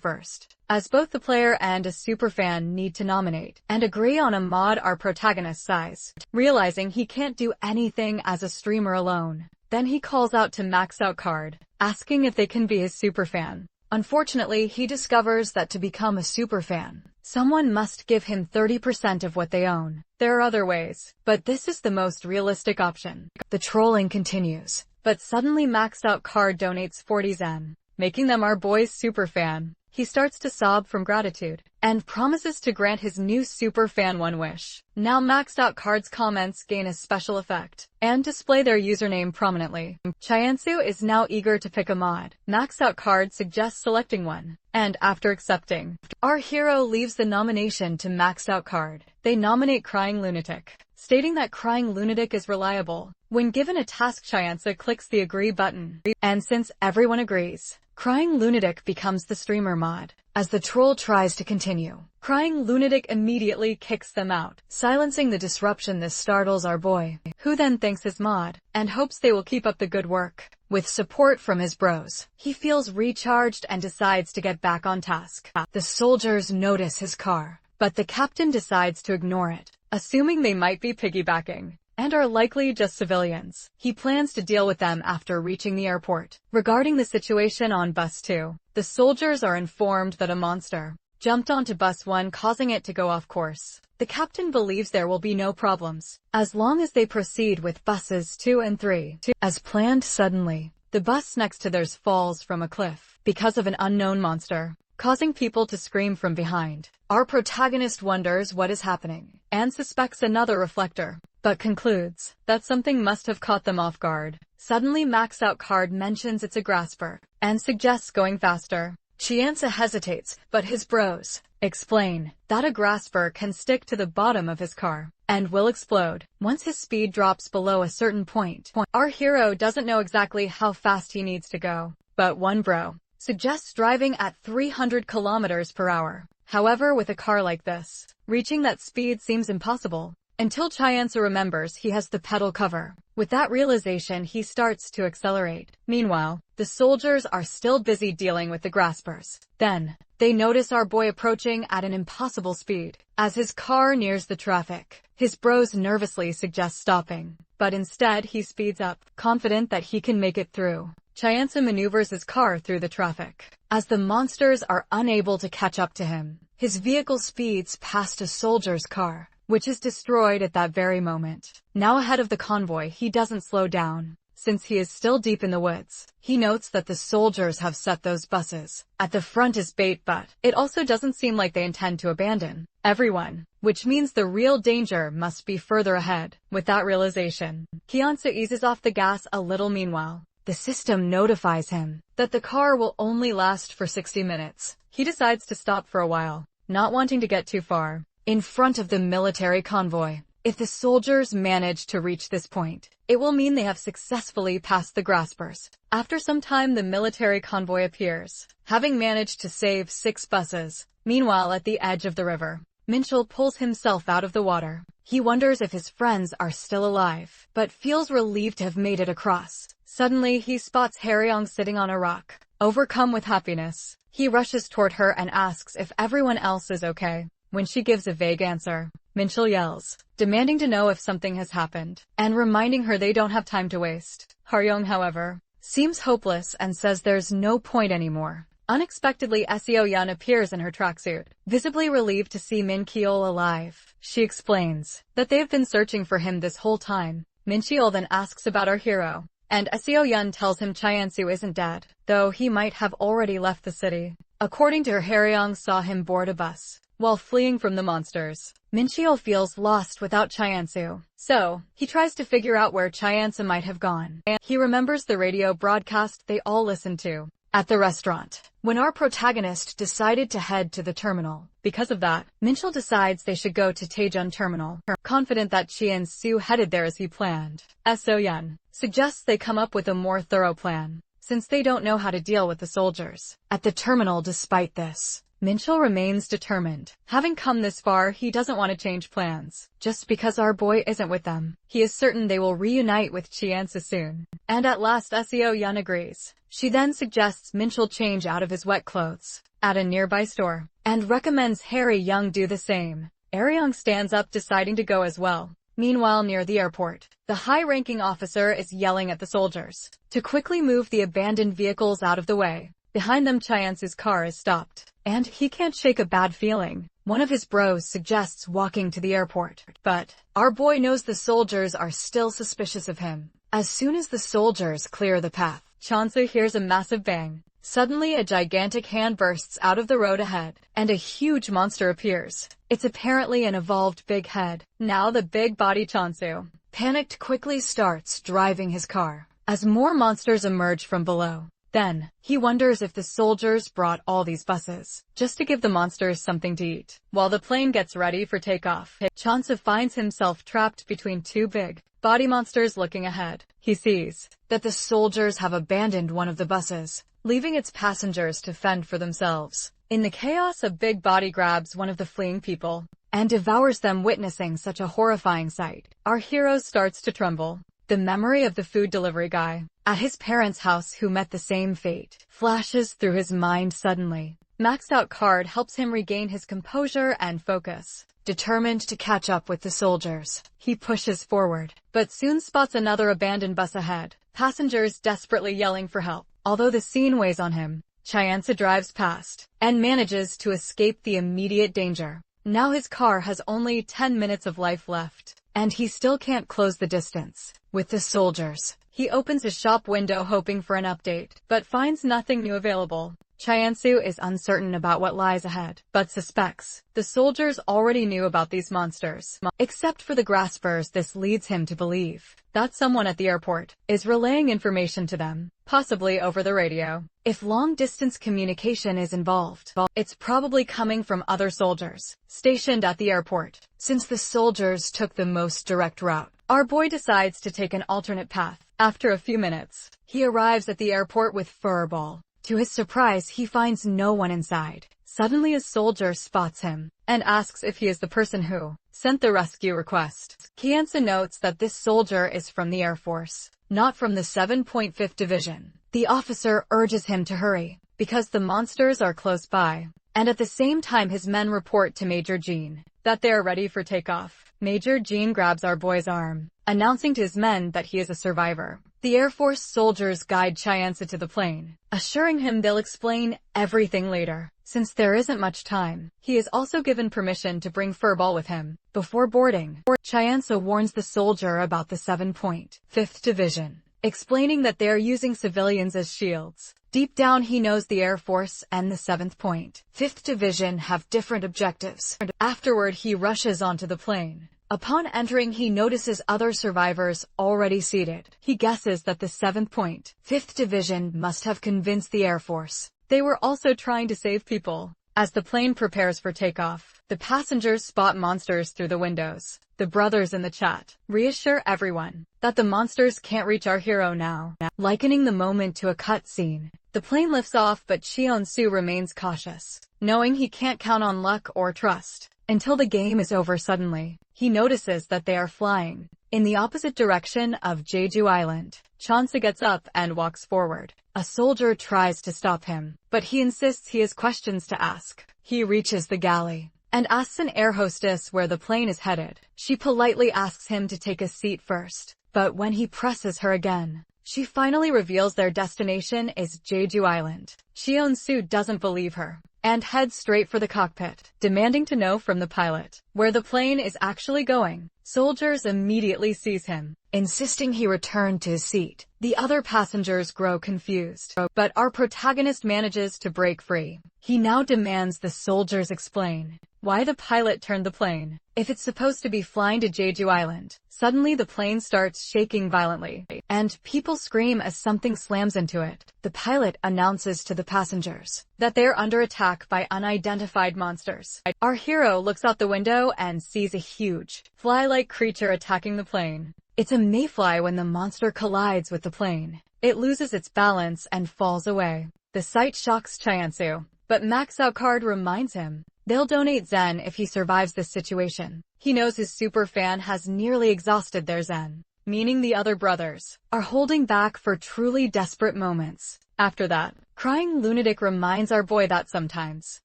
first, as both the player and a superfan need to nominate and agree on a mod our protagonist's size. Realizing he can't do anything as a streamer alone, then he calls out to Max Out Card, asking if they can be his superfan. Unfortunately, he discovers that to become a superfan, someone must give him 30% of what they own. There are other ways, but this is the most realistic option. The trolling continues, but suddenly Maxed Out Card donates 40 Zen, making them our boy's superfan. He starts to sob from gratitude, and promises to grant his new superfan one wish. Now Maxed Out Card's comments gain a special effect, and display their username prominently. Chiansu is now eager to pick a mod. Maxed Out Card suggests selecting one, and after accepting, our hero leaves the nomination to Maxed Out Card. They nominate Crying Lunatic, stating that Crying Lunatic is reliable. When given a task, Chiansu clicks the agree button, and since everyone agrees, Crying Lunatic becomes the streamer mod. As the troll tries to continue, Crying Lunatic immediately kicks them out, silencing the disruption. This startles our boy, who then thanks his mod, and hopes they will keep up the good work. With support from his bros, he feels recharged and decides to get back on task. The soldiers notice his car, but the captain decides to ignore it, assuming they might be piggybacking and are likely just civilians. He plans to deal with them after reaching the airport. Regarding the situation on Bus 2, the soldiers are informed that a monster jumped onto Bus 1, causing it to go off course. The captain believes there will be no problems, as long as they proceed with buses 2 and 3. As planned, suddenly, the bus next to theirs falls from a cliff because of an unknown monster, causing people to scream from behind. Our protagonist wonders what is happening, and suspects another reflector, but concludes that something must have caught them off guard. Suddenly Maxed Out Card mentions it's a grasper, and suggests going faster. Chiansu hesitates, but his bros explain that a grasper can stick to the bottom of his car, and will explode once his speed drops below a certain point. Our hero doesn't know exactly how fast he needs to go, but one bro suggests driving at 300 kilometers per hour. However, with a car like this, reaching that speed seems impossible, until Chiansu remembers he has the pedal cover. With that realization, he starts to accelerate. Meanwhile, the soldiers are still busy dealing with the graspers. Then, they notice our boy approaching at an impossible speed. As his car nears the traffic, his bros nervously suggest stopping, but instead he speeds up, confident that he can make it through. Chiansu maneuvers his car through the traffic. As the monsters are unable to catch up to him, his vehicle speeds past a soldier's car, which is destroyed at that very moment. Now ahead of the convoy, he doesn't slow down, since he is still deep in the woods. He notes that the soldiers have set those buses at the front as bait, but it also doesn't seem like they intend to abandon everyone, which means the real danger must be further ahead. With that realization, Chiansu eases off the gas a little. Meanwhile, the system notifies him that the car will only last for 60 minutes. He decides to stop for a while, not wanting to get too far in front of the military convoy. If the soldiers manage to reach this point, it will mean they have successfully passed the graspers. After some time, the military convoy appears, having managed to save 6 buses. Meanwhile, at the edge of the river, Minchul pulls himself out of the water. He wonders if his friends are still alive, but feels relieved to have made it across. Suddenly, he spots Haryong sitting on a rock. Overcome with happiness, he rushes toward her and asks if everyone else is okay. When she gives a vague answer, Minchul yells, demanding to know if something has happened, and reminding her they don't have time to waste. Haryong, however, seems hopeless and says there's no point anymore. Unexpectedly, Seo-yeon appears in her tracksuit, visibly relieved to see Min Keol alive. She explains that they've been searching for him this whole time. Min Keol then asks about our hero, and Seo-yeon tells him Chyansu isn't dead, though he might have already left the city. According to her, Haryong saw him board a bus while fleeing from the monsters. Min Keol feels lost without Chyansu, so he tries to figure out where Chyansu might have gone. He remembers the radio broadcast they all listened to at the restaurant when our protagonist decided to head to the terminal. Because of that, Minchul decides they should go to Taejun Terminal, confident that Chi and Soo headed there as he planned. So-yeon suggests they come up with a more thorough plan, since they don't know how to deal with the soldiers at the terminal. Despite this, Minchul remains determined. Having come this far, he doesn't want to change plans. Just because our boy isn't with them, he is certain they will reunite with Chyansu soon. And at last, Seo-yeon agrees. She then suggests Minchul change out of his wet clothes at a nearby store, and recommends Haryong do the same. Haryong stands up, deciding to go as well. Meanwhile, near the airport, the high-ranking officer is yelling at the soldiers to quickly move the abandoned vehicles out of the way. Behind them, Chyansu's car is stopped, and he can't shake a bad feeling. One of his bros suggests walking to the airport, but our boy knows the soldiers are still suspicious of him. As soon as the soldiers clear the path, Chyansu hears a massive bang. Suddenly, a gigantic hand bursts out of the road ahead, and a huge monster appears. It's apparently an evolved big head. Now the big body Chyansu, panicked, quickly starts driving his car as more monsters emerge from below. Then, he wonders if the soldiers brought all these buses just to give the monsters something to eat. While the plane gets ready for takeoff, Chyansu finds himself trapped between two big body monsters looking ahead. He sees that the soldiers have abandoned one of the buses, leaving its passengers to fend for themselves. In the chaos, a big body grabs one of the fleeing people and devours them. Witnessing such a horrifying sight, our hero starts to tremble. The memory of the food delivery guy at his parents' house who met the same fate flashes through his mind suddenly. Maxed out card helps him regain his composure and focus. Determined to catch up with the soldiers, he pushes forward, but soon spots another abandoned bus ahead, passengers desperately yelling for help. Although the scene weighs on him, Chyansu drives past and manages to escape the immediate danger. Now his car has only 10 minutes of life left, and he still can't close the distance with the soldiers. He opens his shop window hoping for an update, but finds nothing new available. Chyansu is uncertain about what lies ahead, but suspects the soldiers already knew about these monsters. Except for the graspers, this leads him to believe that someone at the airport is relaying information to them, possibly over the radio. If long-distance communication is involved, it's probably coming from other soldiers stationed at the airport. Since the soldiers took the most direct route, our boy decides to take an alternate path. After a few minutes, he arrives at the airport with Furball. To his surprise, he finds no one inside. Suddenly, a soldier spots him and asks if he is the person who sent the rescue request. Chyansu notes that this soldier is from the Air Force, not from the 7.5th Division. The officer urges him to hurry because the monsters are close by, and at the same time his men report to Major Jean that they are ready for takeoff. Major Jean grabs our boy's arm, announcing to his men that he is a survivor. The Air Force soldiers guide Chyansu to the plane, assuring him they'll explain everything later. Since there isn't much time, he is also given permission to bring Furball with him. Before boarding, Chyansu warns the soldier about the 7.5th Division, explaining that they are using civilians as shields. Deep down he knows the Air Force and the 7.5th Division have different objectives. Afterward, he rushes onto the plane. Upon entering, he notices other survivors already seated. He guesses that the 7.5th Division must have convinced the Air Force they were also trying to save people. As the plane prepares for takeoff, the passengers spot monsters through the windows. The brothers in the chat reassure everyone that the monsters can't reach our hero now, likening the moment to a cutscene. The plane lifts off, but Cheon-soo remains cautious, knowing he can't count on luck or trust. until the game is over. Suddenly, he notices that they are flying in the opposite direction of Jeju Island. Chansa gets up and walks forward. A soldier tries to stop him, but he insists he has questions to ask. He reaches the galley and asks an air hostess where the plane is headed. She politely asks him to take a seat first, but when he presses her again, she finally reveals their destination is Jeju Island. Cheon-soo doesn't believe her and heads straight for the cockpit, demanding to know from the pilot where the plane is actually going. Soldiers immediately seize him, insisting he return to his seat. The other passengers grow confused, but our protagonist manages to break free. He now demands the soldiers explain why the pilot turned the plane. If it's supposed to be flying to Jeju Island, suddenly the plane starts shaking violently, and people scream as something slams into it. The pilot announces to the passengers that they are under attack by unidentified monsters. Our hero looks out the window and sees a huge, fly-like creature attacking the plane. It's a mayfly. When the monster collides with the plane, it loses its balance and falls away. The sight shocks Cheon-soo, but Max Outcard reminds him they'll donate Zen if he survives this situation. He knows his super fan has nearly exhausted their Zen, meaning the other brothers are holding back for truly desperate moments. After that, Crying Lunatic reminds our boy that sometimes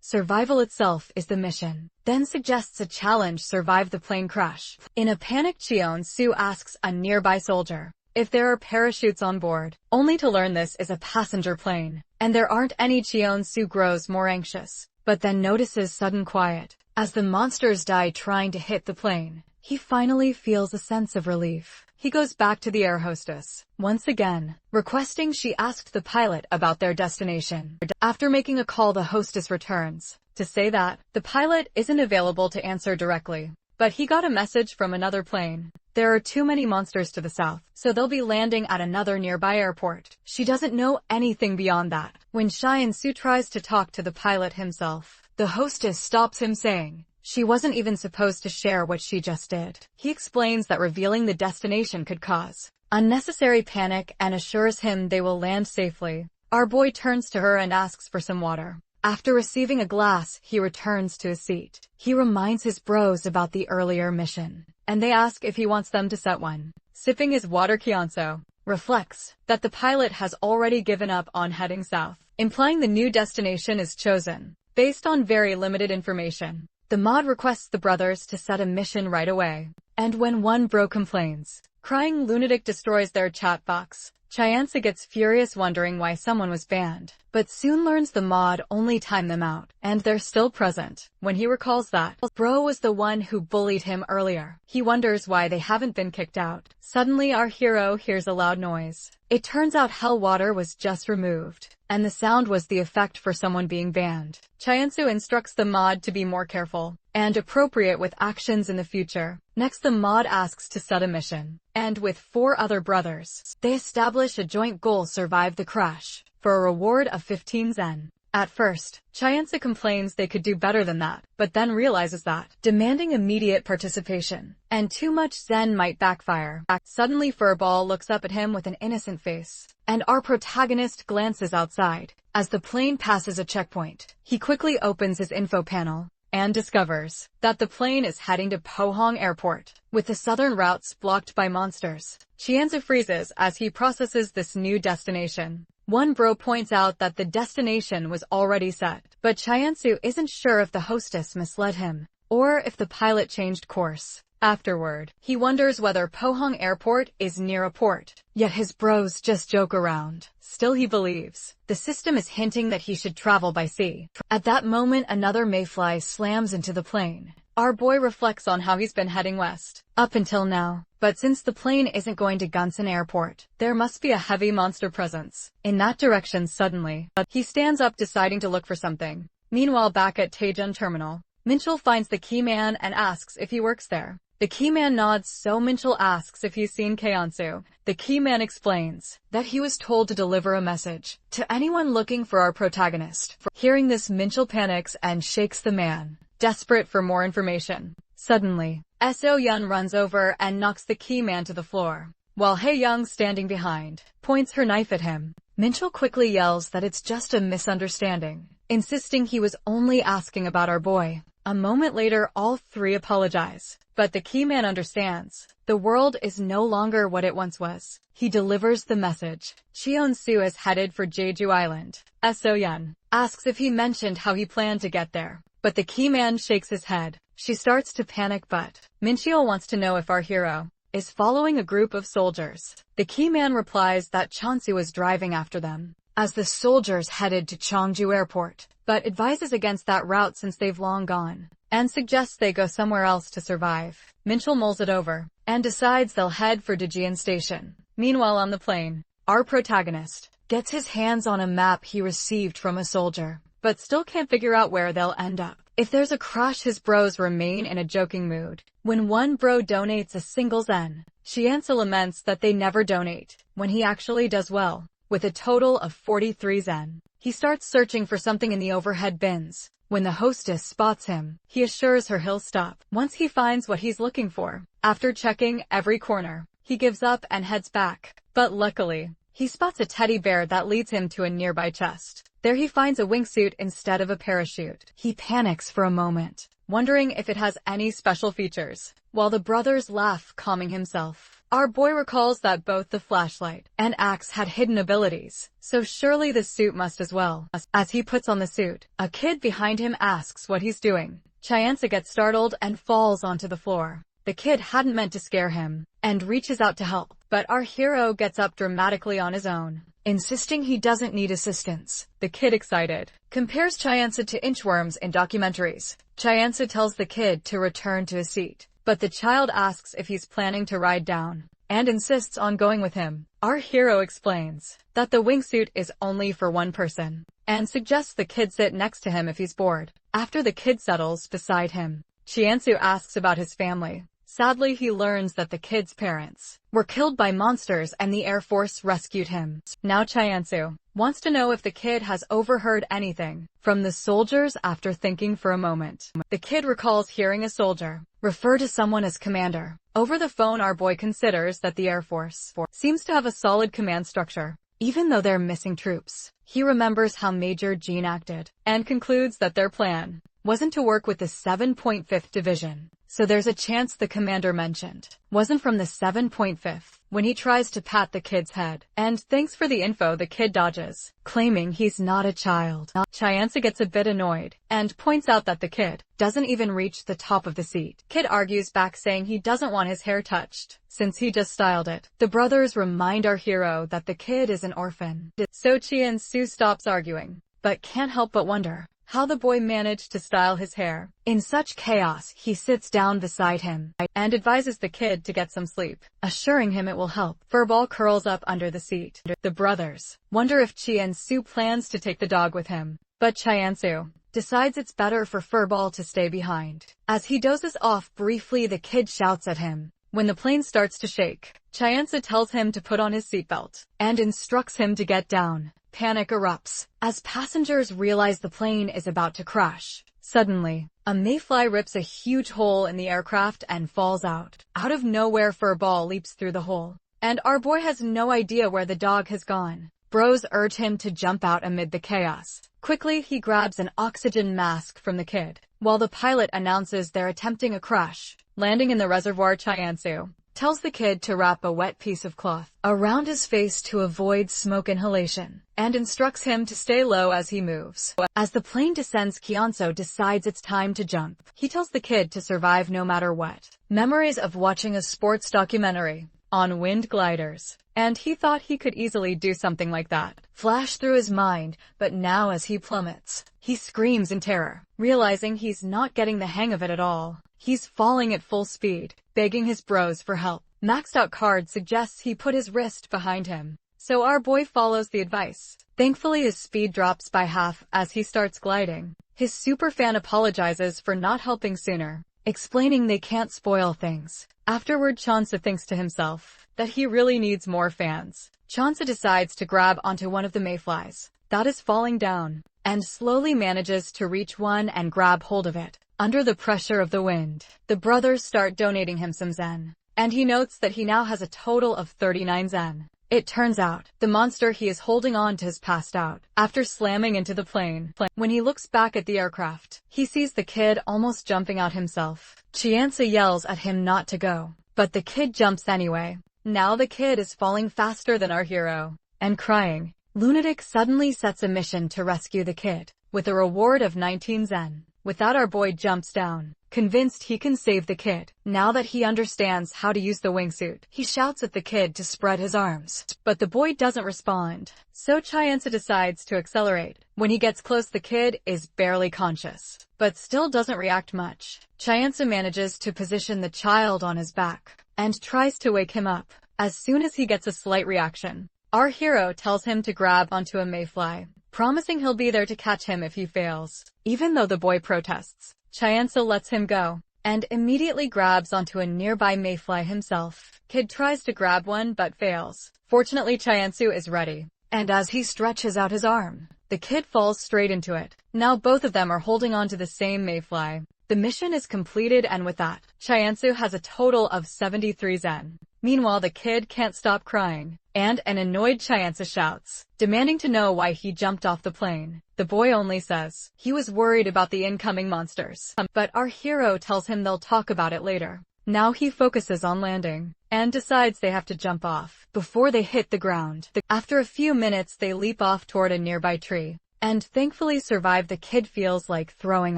survival itself is the mission, then suggests a challenge: survive the plane crash. In a panic, Cheon-soo asks a nearby soldier if there are parachutes on board, only to learn this is a passenger plane, and there aren't any. Cheon-soo grows more anxious, but then notices sudden quiet as the monsters die trying to hit the plane. He finally feels a sense of relief. He goes back to the air hostess, once again, requesting she asked the pilot about their destination. After making a call, the hostess returns to say that the pilot isn't available to answer directly, but he got a message from another plane. There are too many monsters to the south, so they'll be landing at another nearby airport. She doesn't know anything beyond that. When Cheon-soo tries to talk to the pilot himself, the hostess stops him, saying she wasn't even supposed to share what she just did. He explains that revealing the destination could cause unnecessary panic and assures him they will land safely. Our boy turns to her and asks for some water. After receiving a glass, he returns to his seat. He reminds his bros about the earlier mission, and they ask if he wants them to set one. Sipping his water, Cheon-soo reflects that the pilot has already given up on heading south, implying the new destination is chosen based on very limited information. The mod requests the brothers to set a mission right away, and when one bro complains, Crying Lunatic destroys their chat box. Cheon-soo gets furious, wondering why someone was banned, but soon learns the mod only timed them out, and they're still present. When he recalls that bro was the one who bullied him earlier, he wonders why they haven't been kicked out. Suddenly our hero hears a loud noise. It turns out hell water was just removed, and the sound was the effect for someone being banned. Cheon-soo instructs the mod to be more careful and appropriate with actions in the future. Next, the mod asks to set a mission, and with 4 other brothers, they establish a joint goal: survive the crash, for a reward of 15 Zen. At first, Cheon-soo complains they could do better than that, but then realizes that demanding immediate participation and too much Zen might backfire. Suddenly, Furball looks up at him with an innocent face, and our protagonist glances outside. As the plane passes a checkpoint, he quickly opens his info panel and discovers that the plane is heading to Pohang Airport, with the southern routes blocked by monsters. Cheon-soo freezes as he processes this new destination. One bro points out that the destination was already set, but Cheon-soo isn't sure if the hostess misled him, or if the pilot changed course. Afterward, he wonders whether Pohang Airport is near a port, yet his bros just joke around. Still, he believes the system is hinting that he should travel by sea. At that moment, another mayfly slams into the plane. Our boy reflects on how he's been heading west up until now, but since the plane isn't going to Gunsan Airport, there must be a heavy monster presence in that direction. Suddenly, he stands up, deciding to look for something. Meanwhile, back at Taejun Terminal, Minchul finds the key man and asks if he works there. The key man nods, so Minchul asks if he's seen Cheon-soo. The key man explains that he was told to deliver a message to anyone looking for our protagonist. Hearing this, Minchul panics and shakes the man, desperate for more information. Suddenly, So-yeon runs over and knocks the key man to the floor, while Hae-young, standing behind, points her knife at him. Minchul quickly yells that it's just a misunderstanding, insisting he was only asking about our boy. A moment later, all three apologize. But the key man understands. The world is no longer what it once was. He delivers the message. Cheon-soo is headed for Jeju Island. So-yeon asks if he mentioned how he planned to get there. But the key man shakes his head. She starts to panic, but Min-cheol wants to know if our hero is following a group of soldiers. The key man replies that Cheon-soo was driving after them as the soldiers headed to Cheongju Airport, but advises against that route since they've long gone, and suggests they go somewhere else to survive. Min-cheol mulls it over, and decides they'll head for Daejeon Station. Meanwhile on the plane, our protagonist gets his hands on a map he received from a soldier, but still can't figure out where they'll end up. If there's a crash, his bros remain in a joking mood. When one bro donates a single zen, Cheon-soo laments that they never donate, when he actually does well. With a total of 43 zen, he starts searching for something in the overhead bins. When the hostess spots him, he assures her he'll stop once he finds what he's looking for. After checking every corner, he gives up and heads back. But luckily, he spots a teddy bear that leads him to a nearby chest. There he finds a wingsuit instead of a parachute. He panics for a moment, wondering if it has any special features, while the brothers laugh, calming himself. Our boy recalls that both the flashlight and axe had hidden abilities, so surely the suit must as well. As he puts on the suit, a kid behind him asks what he's doing. Cheon-soo gets startled and falls onto the floor. The kid hadn't meant to scare him, and reaches out to help, but our hero gets up dramatically on his own, insisting he doesn't need assistance. The kid, excited, compares Cheon-soo to inchworms in documentaries. Cheon-soo tells the kid to return to his seat, but the child asks if he's planning to ride down, and insists on going with him. Our hero explains that the wingsuit is only for one person, and suggests the kid sit next to him if he's bored. After the kid settles beside him, Cheon-soo asks about his family. Sadly, he learns that the kid's parents were killed by monsters and the Air Force rescued him. Now Cheon-soo wants to know if the kid has overheard anything from the soldiers. After thinking for a moment, the kid recalls hearing a soldier refer to someone as commander. Over the phone, our boy considers that the Air Force seems to have a solid command structure, even though they're missing troops. He remembers how Major Jean acted, and concludes that their plan wasn't to work with the 7.5th Division. So there's a chance the commander mentioned wasn't from the 7.5th. When he tries to pat the kid's head, and thanks for the info, the kid dodges, claiming he's not a child. Cheon-soo gets a bit annoyed, and points out that the kid doesn't even reach the top of the seat. Kid argues back, saying he doesn't want his hair touched, since he just styled it. The brothers remind our hero that the kid is an orphan. So Cheon-soo stops arguing, but can't help but wonder how the boy managed to style his hair. In such chaos, he sits down beside him and advises the kid to get some sleep, assuring him it will help. Furball curls up under the seat. The brothers wonder if Cheon-soo plans to take the dog with him, but Cheon-soo decides it's better for Furball to stay behind. As he dozes off briefly, the kid shouts at him. When the plane starts to shake, Cheon-soo tells him to put on his seatbelt and instructs him to get down. Panic erupts as passengers realize the plane is about to crash. Suddenly, a mayfly rips a huge hole in the aircraft and falls out. Out of nowhere, Furball leaps through the hole, and our boy has no idea where the dog has gone. Bros urge him to jump out amid the chaos. Quickly, he grabs an oxygen mask from the kid, while the pilot announces they're attempting a crash. Landing in the reservoir, Cheon-soo tells the kid to wrap a wet piece of cloth around his face to avoid smoke inhalation, and instructs him to stay low as he moves. As the plane descends, Cheon-soo decides it's time to jump. He tells the kid to survive no matter what. Memories of watching a sports documentary on wind gliders, and he thought he could easily do something like that, flash through his mind, but now as he plummets, he screams in terror, realizing he's not getting the hang of it at all. He's falling at full speed, begging his bros for help. Maxed out card suggests he put his wrist behind him, so our boy follows the advice. Thankfully, his speed drops by half as he starts gliding. His superfan apologizes for not helping sooner, explaining they can't spoil things. Afterward, Cheon-soo thinks to himself that he really needs more fans. Cheon-soo decides to grab onto one of the mayflies that is falling down, and slowly manages to reach one and grab hold of it. Under the pressure of the wind, the brothers start donating him some zen, and he notes that he now has a total of 39 zen. It turns out, the monster he is holding on to has passed out after slamming into the plane. When he looks back at the aircraft, he sees the kid almost jumping out himself. Chiansa yells at him not to go, but the kid jumps anyway. Now the kid is falling faster than our hero and crying. Lunatic suddenly sets a mission to rescue the kid with a reward of 19 zen. With that, our boy jumps down, convinced he can save the kid. Now that he understands how to use the wingsuit, he shouts at the kid to spread his arms, but the boy doesn't respond. So Chiansa decides to accelerate. When he gets close, the kid is barely conscious, but still doesn't react much. Chiansa manages to position the child on his back and tries to wake him up. As soon as he gets a slight reaction, our hero tells him to grab onto a mayfly, promising he'll be there to catch him if he fails. Even though the boy protests, Chiansa lets him go and immediately grabs onto a nearby mayfly himself. Kid tries to grab one but fails. Fortunately, Chiansu is ready, and as he stretches out his arm, the kid falls straight into it. Now both of them are holding on to the same mayfly. The mission is completed, and with that, Chiansu has a total of 73 zen. Meanwhile, the kid can't stop crying, and an annoyed Chiansa shouts, demanding to know why he jumped off the plane. The boy only says he was worried about the incoming monsters, but our hero tells him they'll talk about it later. Now he focuses on landing, and decides they have to jump off before they hit the ground. After a few minutes, they leap off toward a nearby tree, and thankfully survive. The kid feels like throwing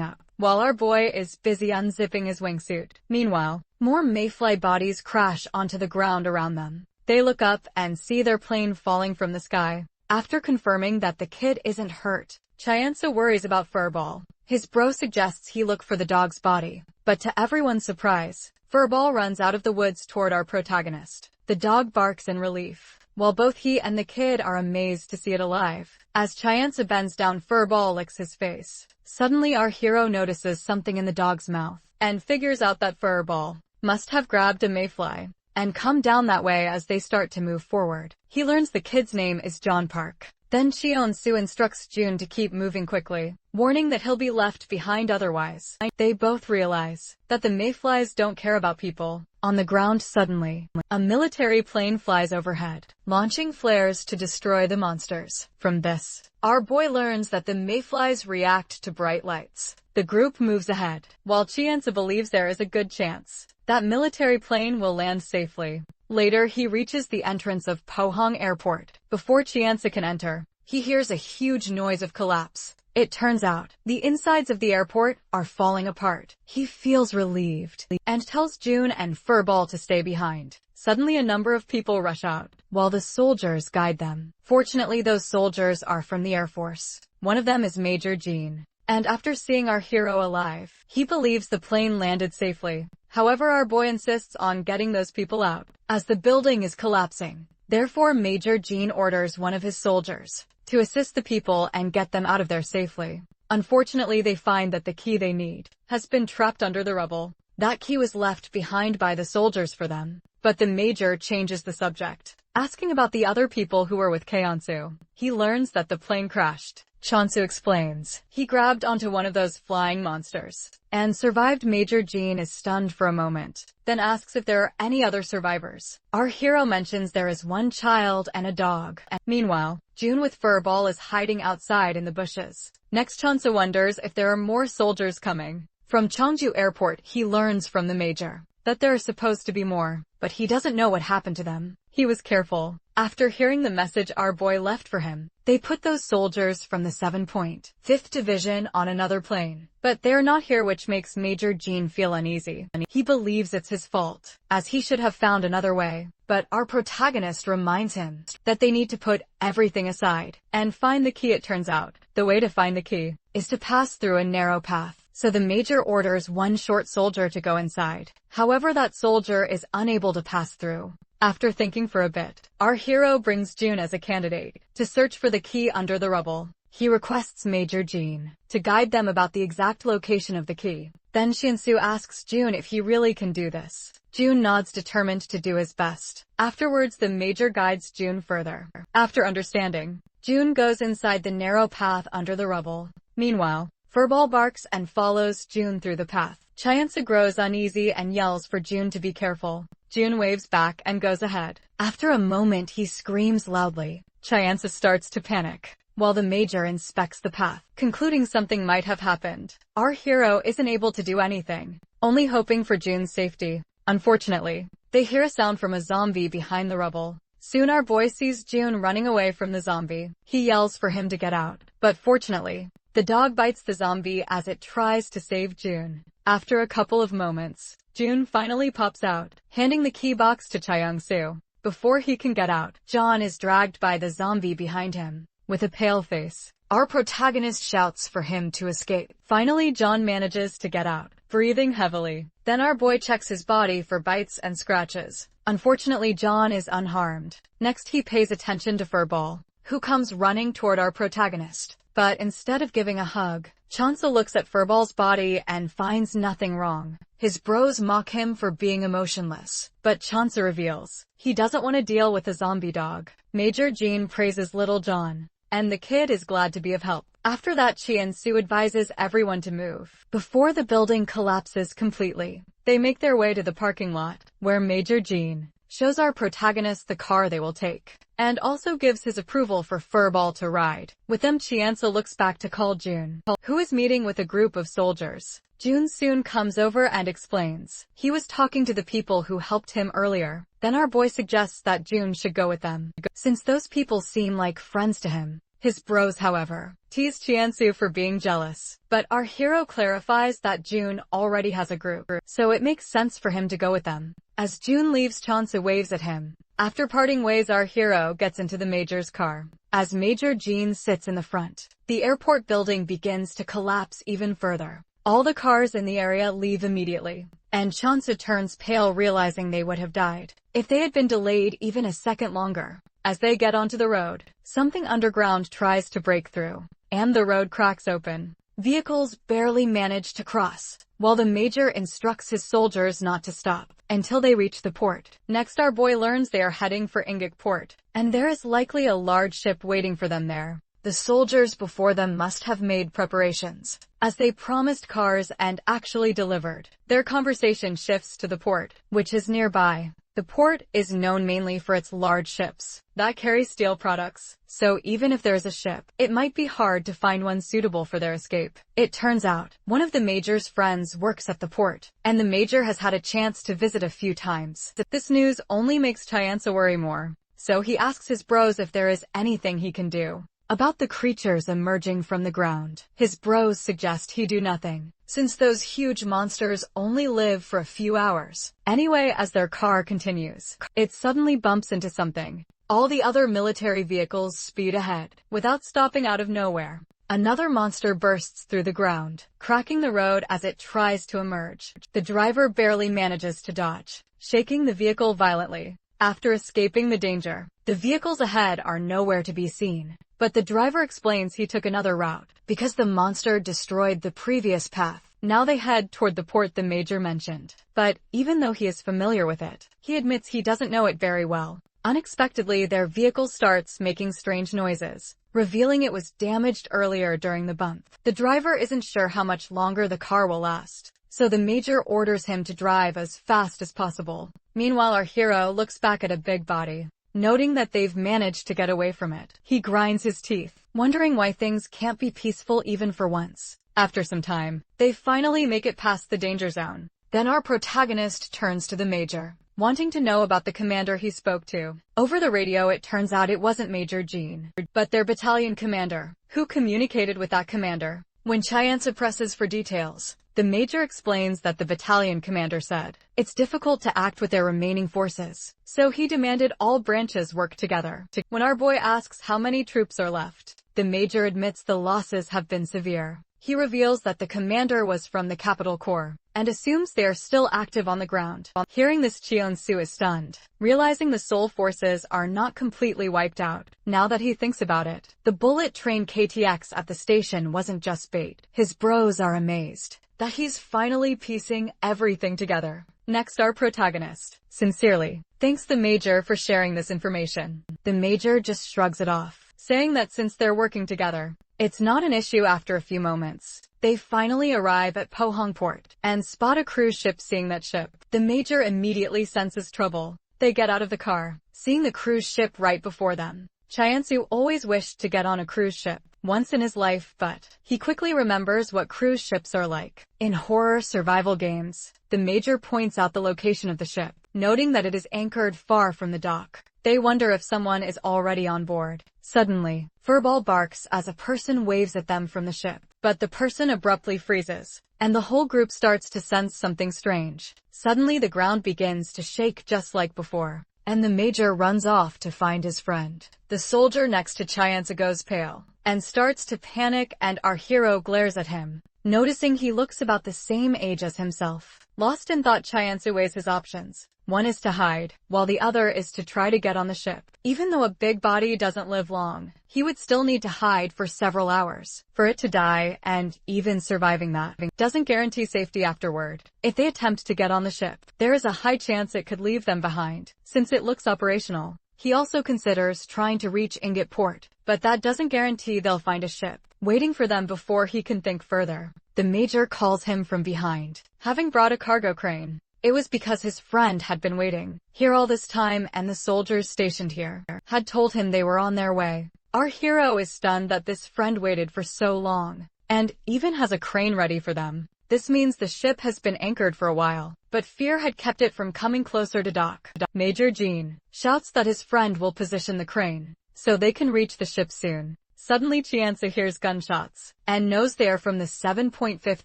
up, while our boy is busy unzipping his wingsuit. Meanwhile, more mayfly bodies crash onto the ground around them. They look up and see their plane falling from the sky. After confirming that the kid isn't hurt, Chiansa worries about Furball. His bro suggests he look for the dog's body, but to everyone's surprise, Furball runs out of the woods toward our protagonist. The dog barks in relief, while both he and the kid are amazed to see it alive. As Chiansa bends down, Furball licks his face. Suddenly, our hero notices something in the dog's mouth and figures out that Furball must have grabbed a mayfly and come down that way. As they start to move forward, he learns the kid's name is John Park. Then Cheon-soo instructs Jun to keep moving quickly, warning that he'll be left behind otherwise. They both realize that the mayflies don't care about people. On the ground, suddenly, a military plane flies overhead, launching flares to destroy the monsters. From this, our boy learns that the mayflies react to bright lights. The group moves ahead, while Chiansa believes there is a good chance that military plane will land safely. Later, he reaches the entrance of Pohang Airport. Before Chiansa can enter, he hears a huge noise of collapse. It turns out, the insides of the airport are falling apart. He feels relieved and tells Jun and Furball to stay behind. Suddenly, a number of people rush out, while the soldiers guide them. Fortunately, those soldiers are from the Air Force. One of them is Major Jean, and after seeing our hero alive, he believes the plane landed safely. However, our boy insists on getting those people out, as the building is collapsing. Therefore, Major Jean orders one of his soldiers to assist the people and get them out of there safely. Unfortunately, they find that the key they need has been trapped under the rubble. That key was left behind by the soldiers for them, but the Major changes the subject, asking about the other people who were with Cheon-soo. He learns that the plane crashed. Cheon-soo explains he grabbed onto one of those flying monsters and survived. Major Jean is stunned for a moment, then asks if there are any other survivors. Our hero mentions there is one child and a dog. Meanwhile, Jun with Furball is hiding outside in the bushes. Next, Cheon-soo wonders if there are more soldiers coming. From Cheongju Airport, he learns from the Major that there are supposed to be more, but he doesn't know what happened to them. He was careful. After hearing the message our boy left for him, they put those soldiers from the 7th Division on another plane. But they're not here, which makes Major Jean feel uneasy. He believes it's his fault, as he should have found another way. But our protagonist reminds him that they need to put everything aside and find the key. It turns out, the way to find the key is to pass through a narrow path. So the Major orders one short soldier to go inside. However, that soldier is unable to pass through. After thinking for a bit, our hero brings Jun as a candidate to search for the key under the rubble. He requests Major Jean to guide them about the exact location of the key. Then Shin-soo asks Jun if he really can do this. Jun nods, determined to do his best. Afterwards, the Major guides Jun further. After understanding, Jun goes inside the narrow path under the rubble. Meanwhile, Furball barks and follows June through the path. Chyansa grows uneasy and yells for June to be careful. June waves back and goes ahead. After a moment, he screams loudly. Chyansa starts to panic, while the Major inspects the path, concluding something might have happened. Our hero isn't able to do anything, only hoping for June's safety. Unfortunately, they hear a sound from a zombie behind the rubble. Soon our boy sees June running away from the zombie. He yells for him to get out, but fortunately, the dog bites the zombie as it tries to save June. After a couple of moments, June finally pops out, handing the key box to Chyansu. Before he can get out, John is dragged by the zombie behind him. With a pale face, our protagonist shouts for him to escape. Finally, John manages to get out, breathing heavily. Then our boy checks his body for bites and scratches. Unfortunately, John is unharmed. Next, he pays attention to Furball, who comes running toward our protagonist. But instead of giving a hug, Chyansa looks at Furball's body and finds nothing wrong. His bros mock him for being emotionless, but Chyansa reveals he doesn't want to deal with a zombie dog. Major Jean praises Little John, and the kid is glad to be of help. After that, Chyansu advises everyone to move before the building collapses completely. They make their way to the parking lot, where Major Jean shows our protagonist the car they will take, and also gives his approval for Furball to ride. With them, Chyansa looks back to call June, who is meeting with a group of soldiers. June soon comes over and explains he was talking to the people who helped him earlier. Then our boy suggests that June should go with them, since those people seem like friends to him. His bros, however, tease Chyansu for being jealous, but our hero clarifies that June already has a group, so it makes sense for him to go with them. As June leaves, Chyansu waves at him. After parting ways, our hero gets into the Major's car. As Major Jean sits in the front, the airport building begins to collapse even further. All the cars in the area leave immediately, and Chyansa turns pale, realizing they would have died if they had been delayed even a second longer. As they get onto the road, something underground tries to break through, and the road cracks open. Vehicles barely manage to cross, while the Major instructs his soldiers not to stop until they reach the port. Next, our boy learns they are heading for Ingik Port, and there is likely a large ship waiting for them there. The soldiers before them must have made preparations, as they promised cars and actually delivered. Their conversation shifts to the port, which is nearby. The port is known mainly for its large ships that carry steel products, so even if there's a ship, it might be hard to find one suitable for their escape. It turns out, one of the Major's friends works at the port, and the Major has had a chance to visit a few times. This news only makes Chyansa worry more, so he asks his bros if there is anything he can do about the creatures emerging from the ground. His bros suggest he do nothing, since those huge monsters only live for a few hours. Anyway, as their car continues, it suddenly bumps into something. All the other military vehicles speed ahead, without stopping out of nowhere. Another monster bursts through the ground, cracking the road as it tries to emerge. The driver barely manages to dodge, shaking the vehicle violently. After escaping the danger, the vehicles ahead are nowhere to be seen. But the driver explains he took another route, because the monster destroyed the previous path. Now they head toward the port the Major mentioned. But, even though he is familiar with it, he admits he doesn't know it very well. Unexpectedly, their vehicle starts making strange noises, revealing it was damaged earlier during the bump. The driver isn't sure how much longer the car will last, so the Major orders him to drive as fast as possible. Meanwhile, our hero looks back at a big body, noting that they've managed to get away from it. He grinds his teeth, wondering why things can't be peaceful even for once. After some time, they finally make it past the danger zone. Then our protagonist turns to the Major, wanting to know about the commander he spoke to. Over the radio, it turns out it wasn't Major Jean, but their battalion commander, who communicated with that commander. When Chyansa presses for details, the Major explains that the battalion commander said it's difficult to act with their remaining forces, so he demanded all branches work together. When our boy asks how many troops are left, the Major admits the losses have been severe. He reveals that the commander was from the Capital Corps, and assumes they are still active on the ground. Hearing this, Chyansu is stunned, realizing the Seoul forces are not completely wiped out. Now that he thinks about it, the bullet train KTX at the station wasn't just bait. His bros are amazed that he's finally piecing everything together. Next, our protagonist sincerely thanks the Major for sharing this information. The Major just shrugs it off, saying that since they're working together, it's not an issue. After a few moments, They finally arrive at Pohang Port and spot a cruise ship. Seeing that ship, the Major immediately senses trouble. They get out of the car, seeing the cruise ship right before them. Chiansu always wished to get on a cruise ship once in his life, but he quickly remembers what cruise ships are like. In horror survival games, the Major points out the location of the ship, noting that it is anchored far from the dock. They wonder if someone is already on board. Suddenly, Furball barks as a person waves at them from the ship, but the person abruptly freezes, and the whole group starts to sense something strange. Suddenly the ground begins to shake just like before, and the Major runs off to find his friend. The soldier next to Chianza goes pale and starts to panic, and our hero glares at him, noticing he looks about the same age as himself. Lost in thought, Chianza weighs his options. One is to hide, while the other is to try to get on the ship. Even though a big body doesn't live long, he would still need to hide for several hours for it to die, and even surviving that doesn't guarantee safety afterward. If they attempt to get on the ship, there is a high chance it could leave them behind, since it looks operational. He also considers trying to reach Ingot Port, but that doesn't guarantee they'll find a ship waiting for them before he can think further. The Major calls him from behind, having brought a cargo crane. It was because his friend had been waiting here all this time, and the soldiers stationed here had told him they were on their way. Our hero is stunned that this friend waited for so long, and even has a crane ready for them. This means the ship has been anchored for a while, but fear had kept it from coming closer to dock. Major Jean shouts that his friend will position the crane so they can reach the ship soon. Suddenly Chianza hears gunshots and knows they are from the 7.5th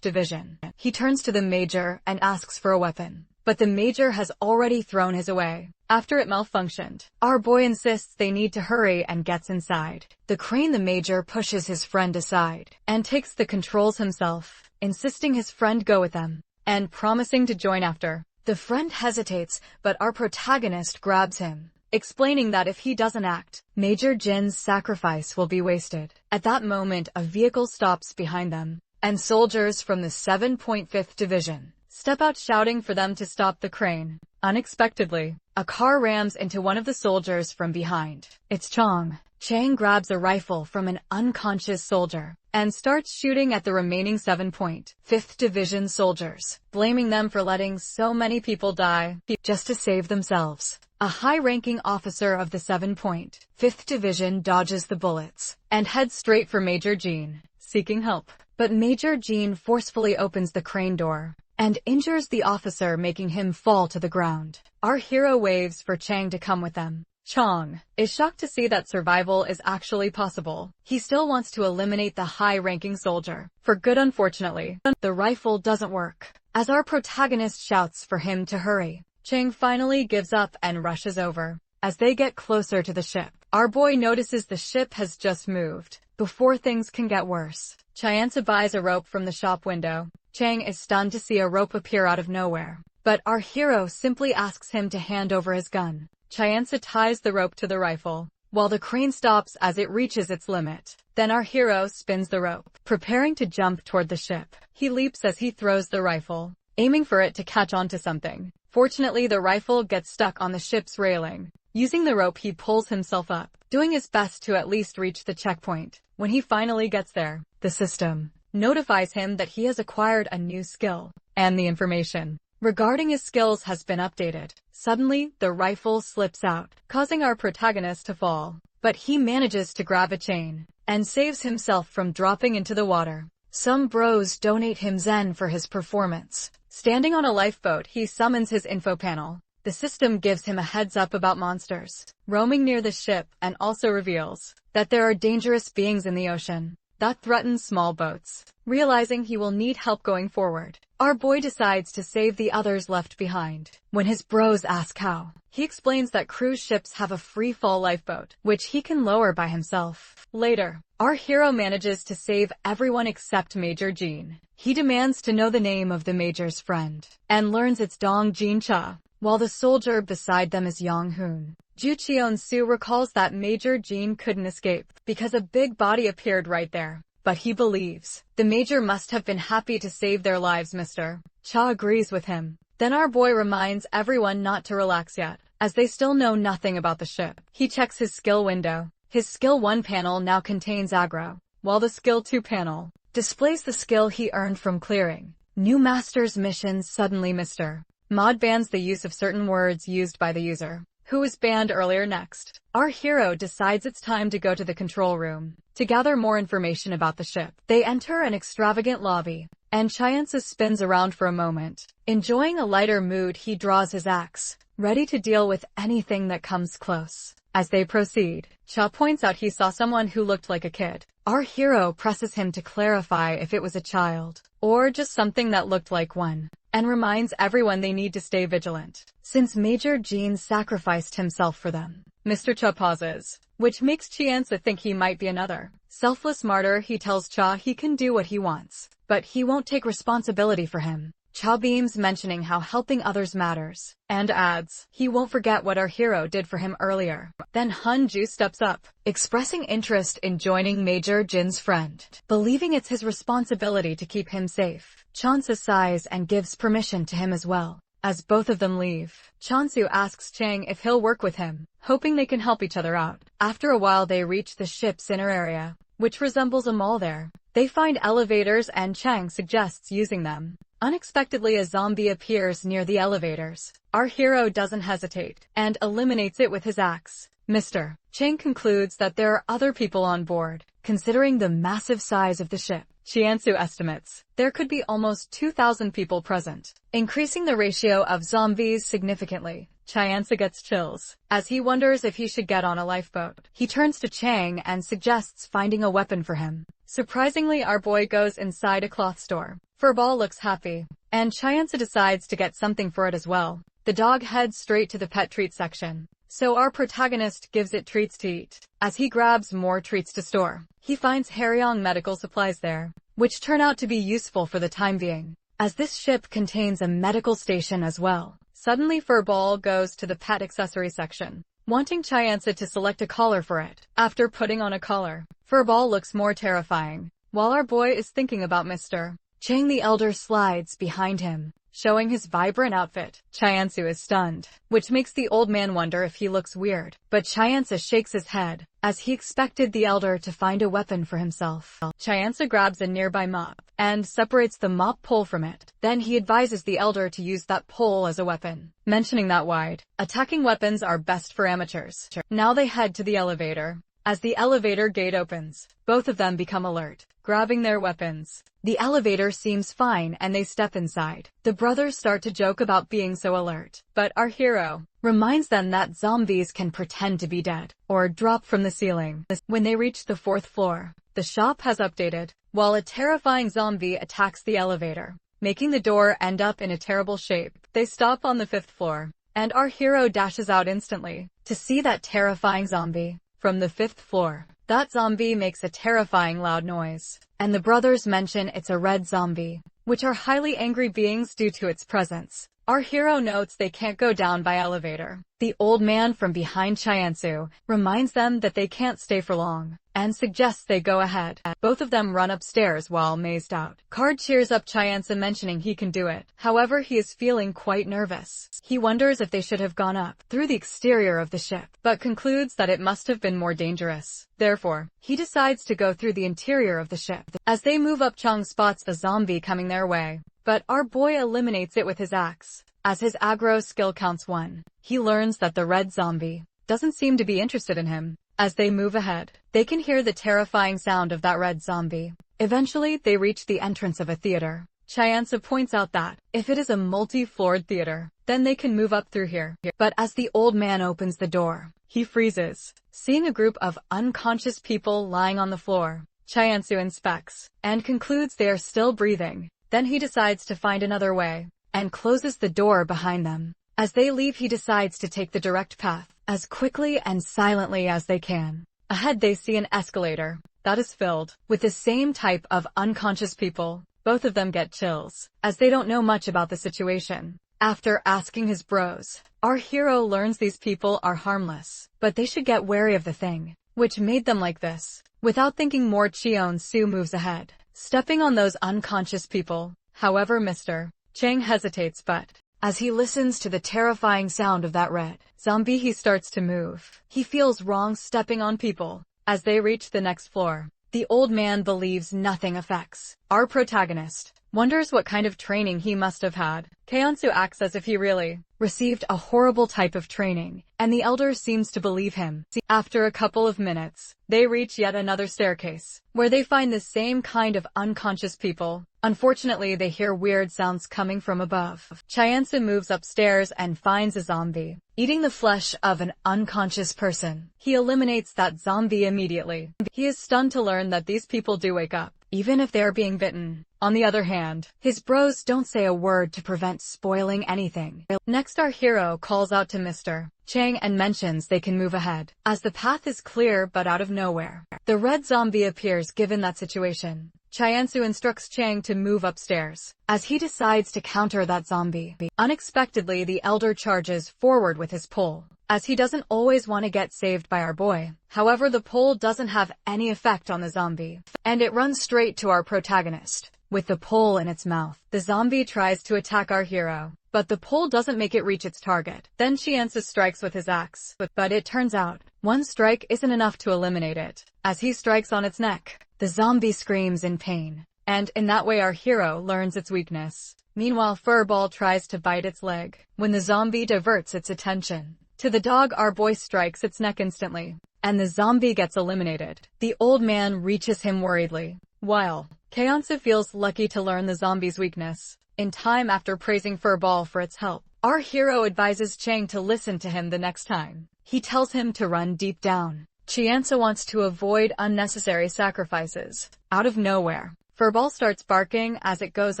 Division. He turns to the Major and asks for a weapon, but the Major has already thrown his away after it malfunctioned. Our boy insists they need to hurry and gets inside the crane. The Major pushes his friend aside and takes the controls himself, insisting his friend go with them and promising to join after. The friend hesitates, but our protagonist grabs him, explaining that if he doesn't act, Major Jin's sacrifice will be wasted. At that moment, a vehicle stops behind them, and soldiers from the 7.5th Division step out shouting for them to stop the crane. Unexpectedly, a car rams into one of the soldiers from behind. It's Chang. Chang grabs a rifle from an unconscious soldier and starts shooting at the remaining 7.5th Division soldiers, blaming them for letting so many people die just to save themselves. A high-ranking officer of the 7.5th Division dodges the bullets and heads straight for Major Jean, seeking help. But Major Jean forcefully opens the crane door and injures the officer, making him fall to the ground. Our hero waves for Chang to come with them. Chang is shocked to see that survival is actually possible. He still wants to eliminate the high-ranking soldier for good. Unfortunately, the rifle doesn't work, as our protagonist shouts for him to hurry. Chang finally gives up and rushes over. As they get closer to the ship, our boy notices the ship has just moved. Before things can get worse, Chianza buys a rope from the shop window. Chang is stunned to see a rope appear out of nowhere, but our hero simply asks him to hand over his gun. Chianza ties the rope to the rifle, while the crane stops as it reaches its limit. Then our hero spins the rope, preparing to jump toward the ship. He leaps as he throws the rifle, aiming for it to catch onto something. Fortunately, the rifle gets stuck on the ship's railing. Using the rope, he pulls himself up, doing his best to at least reach the checkpoint. When he finally gets there, the system notifies him that he has acquired a new skill, and the information regarding his skills has been updated. Suddenly, the rifle slips out, causing our protagonist to fall, but he manages to grab a chain and saves himself from dropping into the water. Some bros donate him Zen for his performance. Standing on a lifeboat, he summons his info panel. The system gives him a heads up about monsters roaming near the ship, and also reveals that there are dangerous beings in the ocean that threaten small boats. Realizing he will need help going forward, our boy decides to save the others left behind. When his bros ask how, he explains that cruise ships have a free-fall lifeboat, which he can lower by himself. Later, our hero manages to save everyone except Major Jean. He demands to know the name of the Major's friend, and learns it's Dong Jin Cha, while the soldier beside them is Yang Hoon. Ju Cheon-soo recalls that Major Jean couldn't escape because a big body appeared right there, but he believes the Major must have been happy to save their lives. Mr. Cha agrees with him. Then our boy reminds everyone not to relax yet, as they still know nothing about the ship. He checks his skill window. His skill 1 panel now contains aggro, while the skill 2 panel displays the skill he earned from clearing new master's missions. Suddenly Mr. Mod bans the use of certain words used by the user, who was banned earlier. Next, our hero decides it's time to go to the control room to gather more information about the ship. They enter an extravagant lobby, and Chianza spins around for a moment. Enjoying a lighter mood, he draws his axe, ready to deal with anything that comes close. As they proceed, Cha points out he saw someone who looked like a kid. Our hero presses him to clarify if it was a child, or just something that looked like one, and reminds everyone they need to stay vigilant, since Major Jean sacrificed himself for them. Mr. Cha pauses, which makes Chianza think he might be another selfless martyr. He tells Cha he can do what he wants, but he won't take responsibility for him. Cha beams, mentioning how helping others matters, and adds he won't forget what our hero did for him earlier. Then Hunju steps up, expressing interest in joining Major Jin's friend, believing it's his responsibility to keep him safe. Chansu sighs and gives permission to him as well. As both of them leave, Chansu asks Chang if he'll work with him, hoping they can help each other out. After a while they reach the ship's inner area, which resembles a mall. There, they find elevators and Chang suggests using them. Unexpectedly, a zombie appears near the elevators. Our hero doesn't hesitate, and eliminates it with his axe. Mr. Chang concludes that there are other people on board. Considering the massive size of the ship, Chiansu estimates there could be almost 2,000 people present, increasing the ratio of zombies significantly. Chiansu gets chills, as he wonders if he should get on a lifeboat. He turns to Chang and suggests finding a weapon for him. Surprisingly, our boy goes inside a cloth store. Furball looks happy, and Chiansu decides to get something for it as well. The dog heads straight to the pet treat section, so our protagonist gives it treats to eat. As he grabs more treats to store, he finds Haryong medical supplies there, which turn out to be useful for the time being, as this ship contains a medical station as well. Suddenly Furball goes to the pet accessory section, wanting Chianza to select a collar for it. After putting on a collar, Furball looks more terrifying. While our boy is thinking about Mr. Chang, the elder slides behind him, showing his vibrant outfit. Chiansu is stunned, which makes the old man wonder if he looks weird. But Chianza shakes his head, as he expected the elder to find a weapon for himself. Chianza grabs a nearby mop, and separates the mop pole from it. Then he advises the elder to use that pole as a weapon, mentioning that wide attacking weapons are best for amateurs. Now they head to the elevator. As the elevator gate opens, both of them become alert, grabbing their weapons. The elevator seems fine and they step inside. The brothers start to joke about being so alert, but our hero reminds them that zombies can pretend to be dead, or drop from the ceiling. When they reach the 4th floor, the shop has updated, while a terrifying zombie attacks the elevator, making the door end up in a terrible shape. They stop on the 5th floor, and our hero dashes out instantly to see that terrifying zombie. From the 5th floor, that zombie makes a terrifying loud noise, and the brothers mention it's a red zombie, which are highly angry beings due to its presence. Our hero notes they can't go down by elevator. The old man from behind Chiansu reminds them that they can't stay for long, and suggests they go ahead. Both of them run upstairs while mazed out. Card cheers up Chiansu, mentioning he can do it. However, he is feeling quite nervous. He wonders if they should have gone up through the exterior of the ship, but concludes that it must have been more dangerous. Therefore, he decides to go through the interior of the ship. As they move up, Chang spots a zombie coming their way, but our boy eliminates it with his axe. As his aggro skill counts 1, he learns that the red zombie doesn't seem to be interested in him. As they move ahead, they can hear the terrifying sound of that red zombie. Eventually, they reach the entrance of a theater. Chianza points out that if it is a multi-floored theater, then they can move up through here. But as the old man opens the door, he freezes, seeing a group of unconscious people lying on the floor. Chianza inspects, and concludes they are still breathing. Then he decides to find another way, and closes the door behind them. As they leave, he decides to take the direct path, as quickly and silently as they can. Ahead they see an escalator that is filled with the same type of unconscious people. Both of them get chills, as they don't know much about the situation. After asking his bros, our hero learns these people are harmless, but they should get wary of the thing which made them like this. Without thinking more, Cheon-su moves ahead, stepping on those unconscious people. However, Mr. Chang hesitates, but as he listens to the terrifying sound of that red zombie, he starts to move. He feels wrong stepping on people. As they reach the next floor, The old man believes nothing affects. Our protagonist wonders what kind of training he must have had. Kyeonsu acts as if he really received a horrible type of training, and the elder seems to believe him. After a couple of minutes, they reach yet another staircase, where they find the same kind of unconscious people. Unfortunately, they hear weird sounds coming from above. Kyeonsu moves upstairs and finds a zombie eating the flesh of an unconscious person. He eliminates that zombie immediately. He is stunned to learn that these people do wake up, even if they are being bitten. On the other hand, his bros don't say a word to prevent spoiling anything. Next, our hero calls out to Mr. Chang and mentions they can move ahead, as the path is clear but out of nowhere. The red zombie appears given that situation. Kyeonsu instructs Chang to move upstairs, as he decides to counter that zombie. Unexpectedly, the elder charges forward with his pole, as he doesn't always want to get saved by our boy. However, the pole doesn't have any effect on the zombie, and it runs straight to our protagonist. With the pole in its mouth, the zombie tries to attack our hero, but the pole doesn't make it reach its target. Then Kyeonsu strikes with his axe, but it turns out, one strike isn't enough to eliminate it. As he strikes on its neck, the zombie screams in pain, and in that way our hero learns its weakness. Meanwhile, Furball tries to bite its leg. When the zombie diverts its attention to the dog, our boy strikes its neck instantly, and the zombie gets eliminated. The old man reaches him worriedly, while Kyeonsu feels lucky to learn the zombie's weakness. In time, after praising Furball for its help, our hero advises Chang to listen to him the next time. He tells him to run deep down. Kyeonsu wants to avoid unnecessary sacrifices. Out of nowhere, Furball starts barking as it goes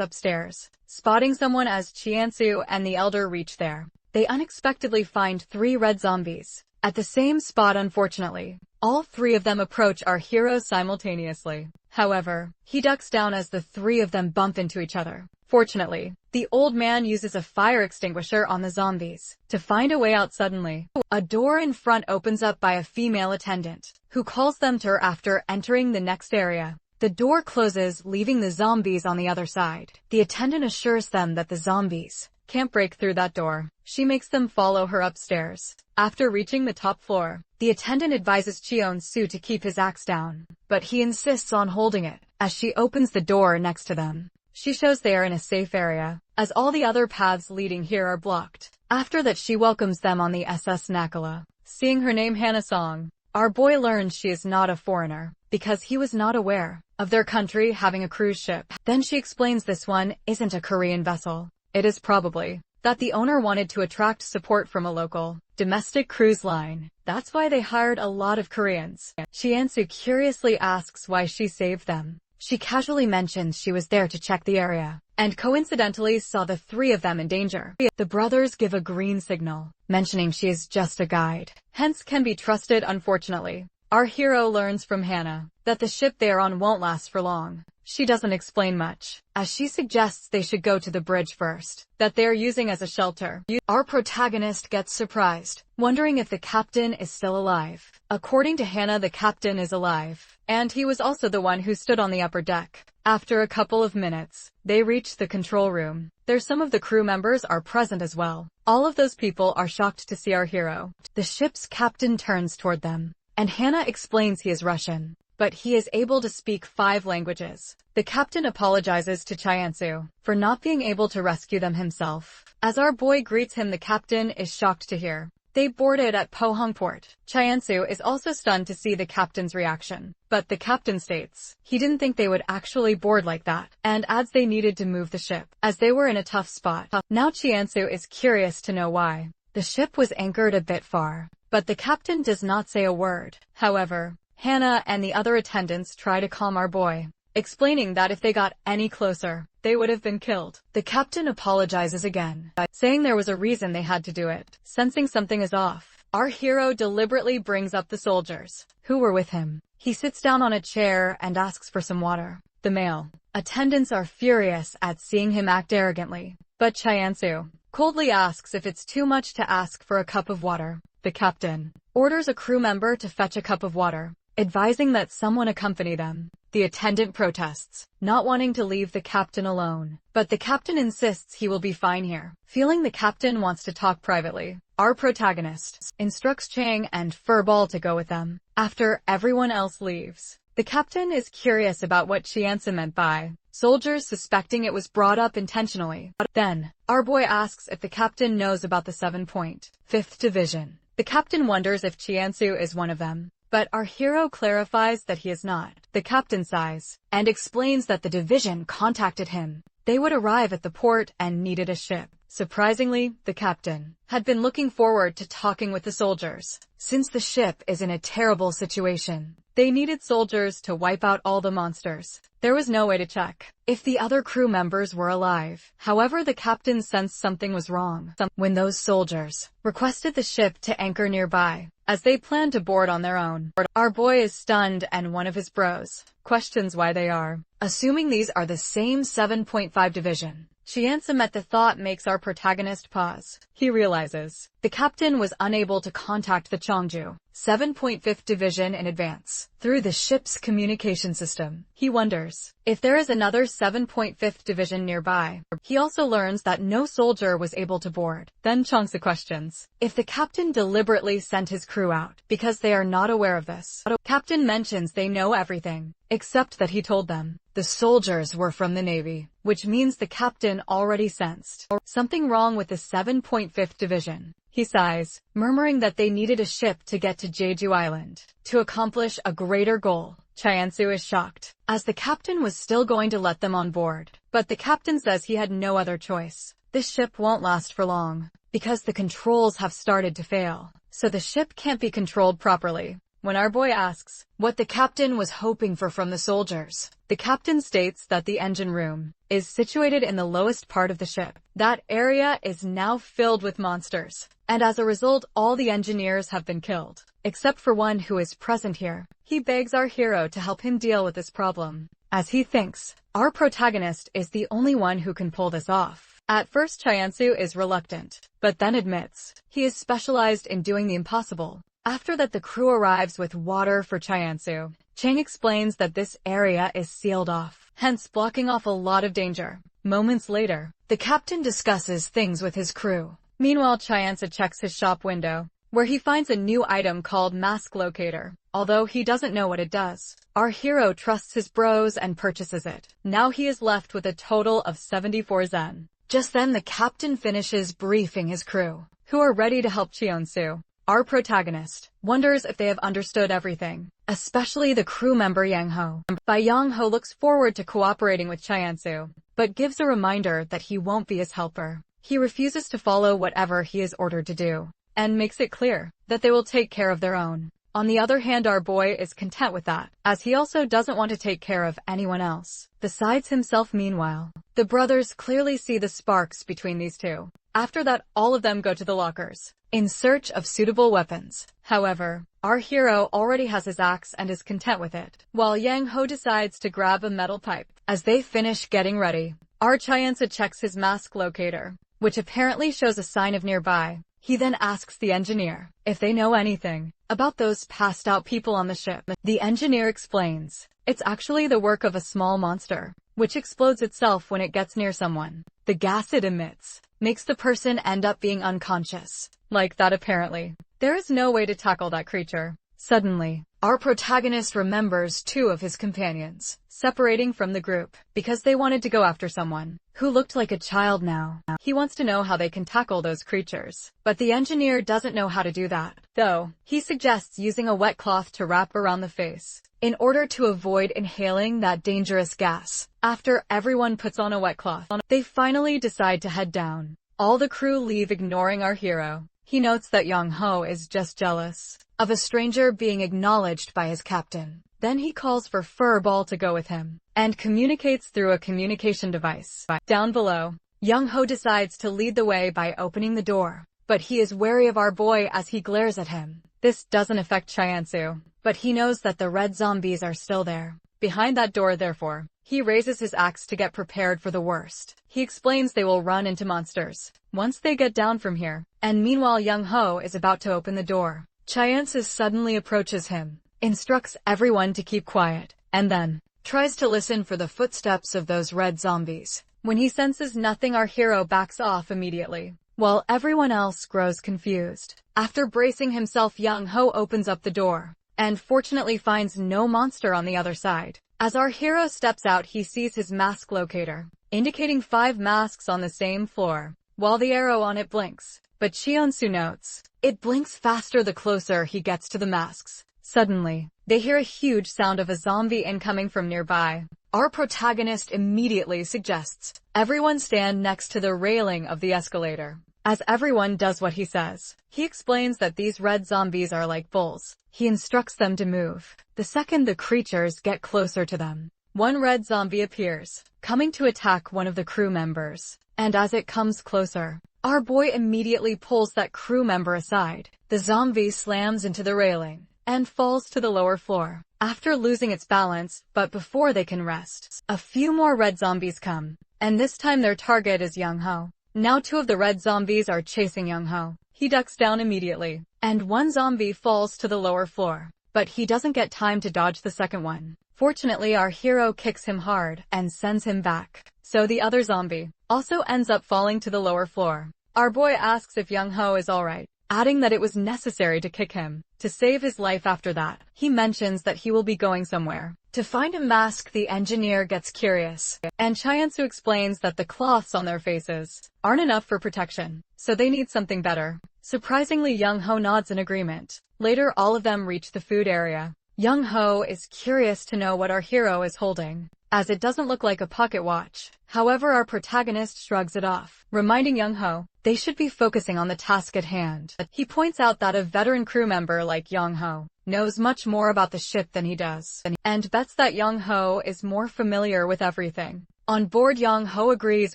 upstairs, spotting someone as Kyeonsu and the elder reach there. They unexpectedly find 3 red zombies at the same spot. Unfortunately, all 3 of them approach our hero simultaneously. However, he ducks down as the 3 of them bump into each other. Fortunately, the old man uses a fire extinguisher on the zombies to find a way out. Suddenly, a door in front opens up by a female attendant, who calls them to her after entering the next area. The door closes, leaving the zombies on the other side. The attendant assures them that the zombies can't break through that door. She makes them follow her upstairs. After reaching the top floor, the attendant advises Kyeonsu to keep his axe down, but he insists on holding it. As she opens the door next to them, she shows they are in a safe area, as all the other paths leading here are blocked. After that, she welcomes them on the SS Nakala. Seeing her name Hana Song, our boy learns she is not a foreigner, because he was not aware of their country having a cruise ship. Then she explains this one isn't a Korean vessel. It is probably that the owner wanted to attract support from a local domestic cruise line. That's why they hired a lot of Koreans. Kyeonsu curiously asks why she saved them. She casually mentions she was there to check the area, and coincidentally saw the 3 of them in danger. The brothers give a green signal, mentioning she is just a guide, hence can be trusted. Unfortunately, our hero learns from Hannah that the ship they are on won't last for long. She doesn't explain much, as she suggests they should go to the bridge first, that they are using as a shelter. Our protagonist gets surprised, wondering if the captain is still alive. According to Hannah, the captain is alive, and he was also the one who stood on the upper deck. After a couple of minutes, they reach the control room. There some of the crew members are present as well. All of those people are shocked to see our hero. The ship's captain turns toward them, and Hannah explains he is Russian, but he is able to speak 5 languages. The captain apologizes to Kyeonsu for not being able to rescue them himself. As our boy greets him, the captain is shocked to hear they boarded at Pohang Port. Kyeonsu is also stunned to see the captain's reaction, but the captain states he didn't think they would actually board like that, and adds they needed to move the ship, as they were in a tough spot. Now Kyeonsu is curious to know why the ship was anchored a bit far, but the captain does not say a word. However, Hannah and the other attendants try to calm our boy, explaining that if they got any closer, they would have been killed. The captain apologizes again, saying there was a reason they had to do it. Sensing something is off, our hero deliberately brings up the soldiers who were with him. He sits down on a chair and asks for some water. The male attendants are furious at seeing him act arrogantly, but Kyeonsu coldly asks if it's too much to ask for a cup of water. The captain orders a crew member to fetch a cup of water, advising that someone accompany them. The attendant protests, not wanting to leave the captain alone, but the captain insists he will be fine here. Feeling the captain wants to talk privately, our protagonist instructs Chang and Furball to go with them. After everyone else leaves, The captain is curious about what Chiansu meant by soldiers, suspecting it was brought up intentionally. Then, our boy asks if the captain knows about the 7.5th Division. The captain wonders if Chiansu is one of them, but our hero clarifies that he is not. The captain sighs and explains that the division contacted him. They would arrive at the port and needed a ship. Surprisingly, the captain had been looking forward to talking with the soldiers, since the ship is in a terrible situation. They needed soldiers to wipe out all the monsters. There was no way to check if the other crew members were alive. However, the captain sensed something was wrong when those soldiers requested the ship to anchor nearby, as they planned to board on their own. Our boy is stunned and one of his bros questions why they are assuming these are the same 7.5 division. Chiansu at the thought makes our protagonist pause. He realizes the captain was unable to contact the Chongju 7.5th Division in advance through the ship's communication system. He wonders if there is another 7.5th Division nearby. He also learns that no soldier was able to board. Then Chongsu questions if the captain deliberately sent his crew out because they are not aware of this. Captain mentions they know everything, except that he told them the soldiers were from the Navy, which means the captain already sensed something wrong with the 7.5th Division. He sighs, murmuring that they needed a ship to get to Jeju Island to accomplish a greater goal. Chiansu is shocked, as the captain was still going to let them on board. But the captain says he had no other choice. This ship won't last for long, because the controls have started to fail, so the ship can't be controlled properly. When our boy asks what the captain was hoping for from the soldiers, the captain states that the engine room is situated in the lowest part of the ship. That area is now filled with monsters, and as a result all the engineers have been killed, except for one who is present here. He begs our hero to help him deal with this problem, as he thinks our protagonist is the only one who can pull this off. At first Chiansu is reluctant, but then admits he is specialized in doing the impossible. After that, the crew arrives with water for Chiansu. Chang explains that this area is sealed off, hence blocking off a lot of danger. Moments later, the captain discusses things with his crew. Meanwhile, Chiansu checks his shop window, where he finds a new item called Mask Locator. Although he doesn't know what it does, our hero trusts his bros and purchases it. Now he is left with a total of 74 zen. Just then the captain finishes briefing his crew, who are ready to help Chiansu. Our protagonist wonders if they have understood everything, especially the crew member Yang Ho. Yang Ho looks forward to cooperating with Chiansu, but gives a reminder that he won't be his helper. He refuses to follow whatever he is ordered to do, and makes it clear that they will take care of their own. On the other hand, our boy is content with that, as he also doesn't want to take care of anyone else besides himself. Meanwhile, the brothers clearly see the sparks between these two. After that, all of them go to the lockers in search of suitable weapons. However, our hero already has his axe and is content with it, while Yang Ho decides to grab a metal pipe. As they finish getting ready, our Chiansu checks his mask locator, which apparently shows a sign of nearby. He then asks the engineer if they know anything about those passed out people on the ship. The engineer explains it's actually the work of a small monster, which explodes itself when it gets near someone. The gas it emits makes the person end up being unconscious. Like that, apparently. There is no way to tackle that creature. Suddenly, our protagonist remembers two of his companions separating from the group because they wanted to go after someone who looked like a child now. He wants to know how they can tackle those creatures, but the engineer doesn't know how to do that, though. He suggests using a wet cloth to wrap around the face in order to avoid inhaling that dangerous gas. After everyone puts on a wet cloth, they finally decide to head down. All the crew leave, ignoring our hero. He notes that Yang Ho is just jealous of a stranger being acknowledged by his captain. Then he calls for Furball to go with him and communicates through a communication device. Down below, Yang Ho decides to lead the way by opening the door, but he is wary of our boy as he glares at him. This doesn't affect Chiansu, but he knows that the red zombies are still there behind that door. Therefore, he raises his axe to get prepared for the worst. He explains they will run into monsters once they get down from here. And meanwhile, Yang Ho is about to open the door. Chiansu suddenly approaches him, instructs everyone to keep quiet, and then tries to listen for the footsteps of those red zombies. When he senses nothing, our hero backs off immediately, while everyone else grows confused. After bracing himself, Yang Ho opens up the door and fortunately finds no monster on the other side. As our hero steps out, he sees his mask locator, indicating 5 masks on the same floor, while the arrow on it blinks. But Cheonsu notes, it blinks faster the closer he gets to the masks. Suddenly, they hear a huge sound of a zombie incoming from nearby. Our protagonist immediately suggests everyone stand next to the railing of the escalator. As everyone does what he says, he explains that these red zombies are like bulls. He instructs them to move. The second the creatures get closer to them, one red zombie appears, coming to attack one of the crew members. And as it comes closer, our boy immediately pulls that crew member aside. The zombie slams into the railing and falls to the lower floor, after losing its balance. But before they can rest, a few more red zombies come, and this time their target is Young Ho. Now 2 of the red zombies are chasing Young Ho. He ducks down immediately, and one zombie falls to the lower floor, but he doesn't get time to dodge the second one. Fortunately, our hero kicks him hard and sends him back, so the other zombie also ends up falling to the lower floor. Our boy asks if Young Ho is alright, adding that it was necessary to kick him to save his life. After that, he mentions that he will be going somewhere to find a mask. The engineer gets curious, and Cheonsu explains that the cloths on their faces aren't enough for protection, so they need something better. Surprisingly, Young Ho nods in agreement. Later, all of them reach the food area. Young Ho is curious to know what our hero is holding, as it doesn't look like a pocket watch. However, our protagonist shrugs it off, reminding Young Ho they should be focusing on the task at hand. He points out that a veteran crew member like Young Ho knows much more about the ship than he does, and bets that Young Ho is more familiar with everything. On board, Young Ho agrees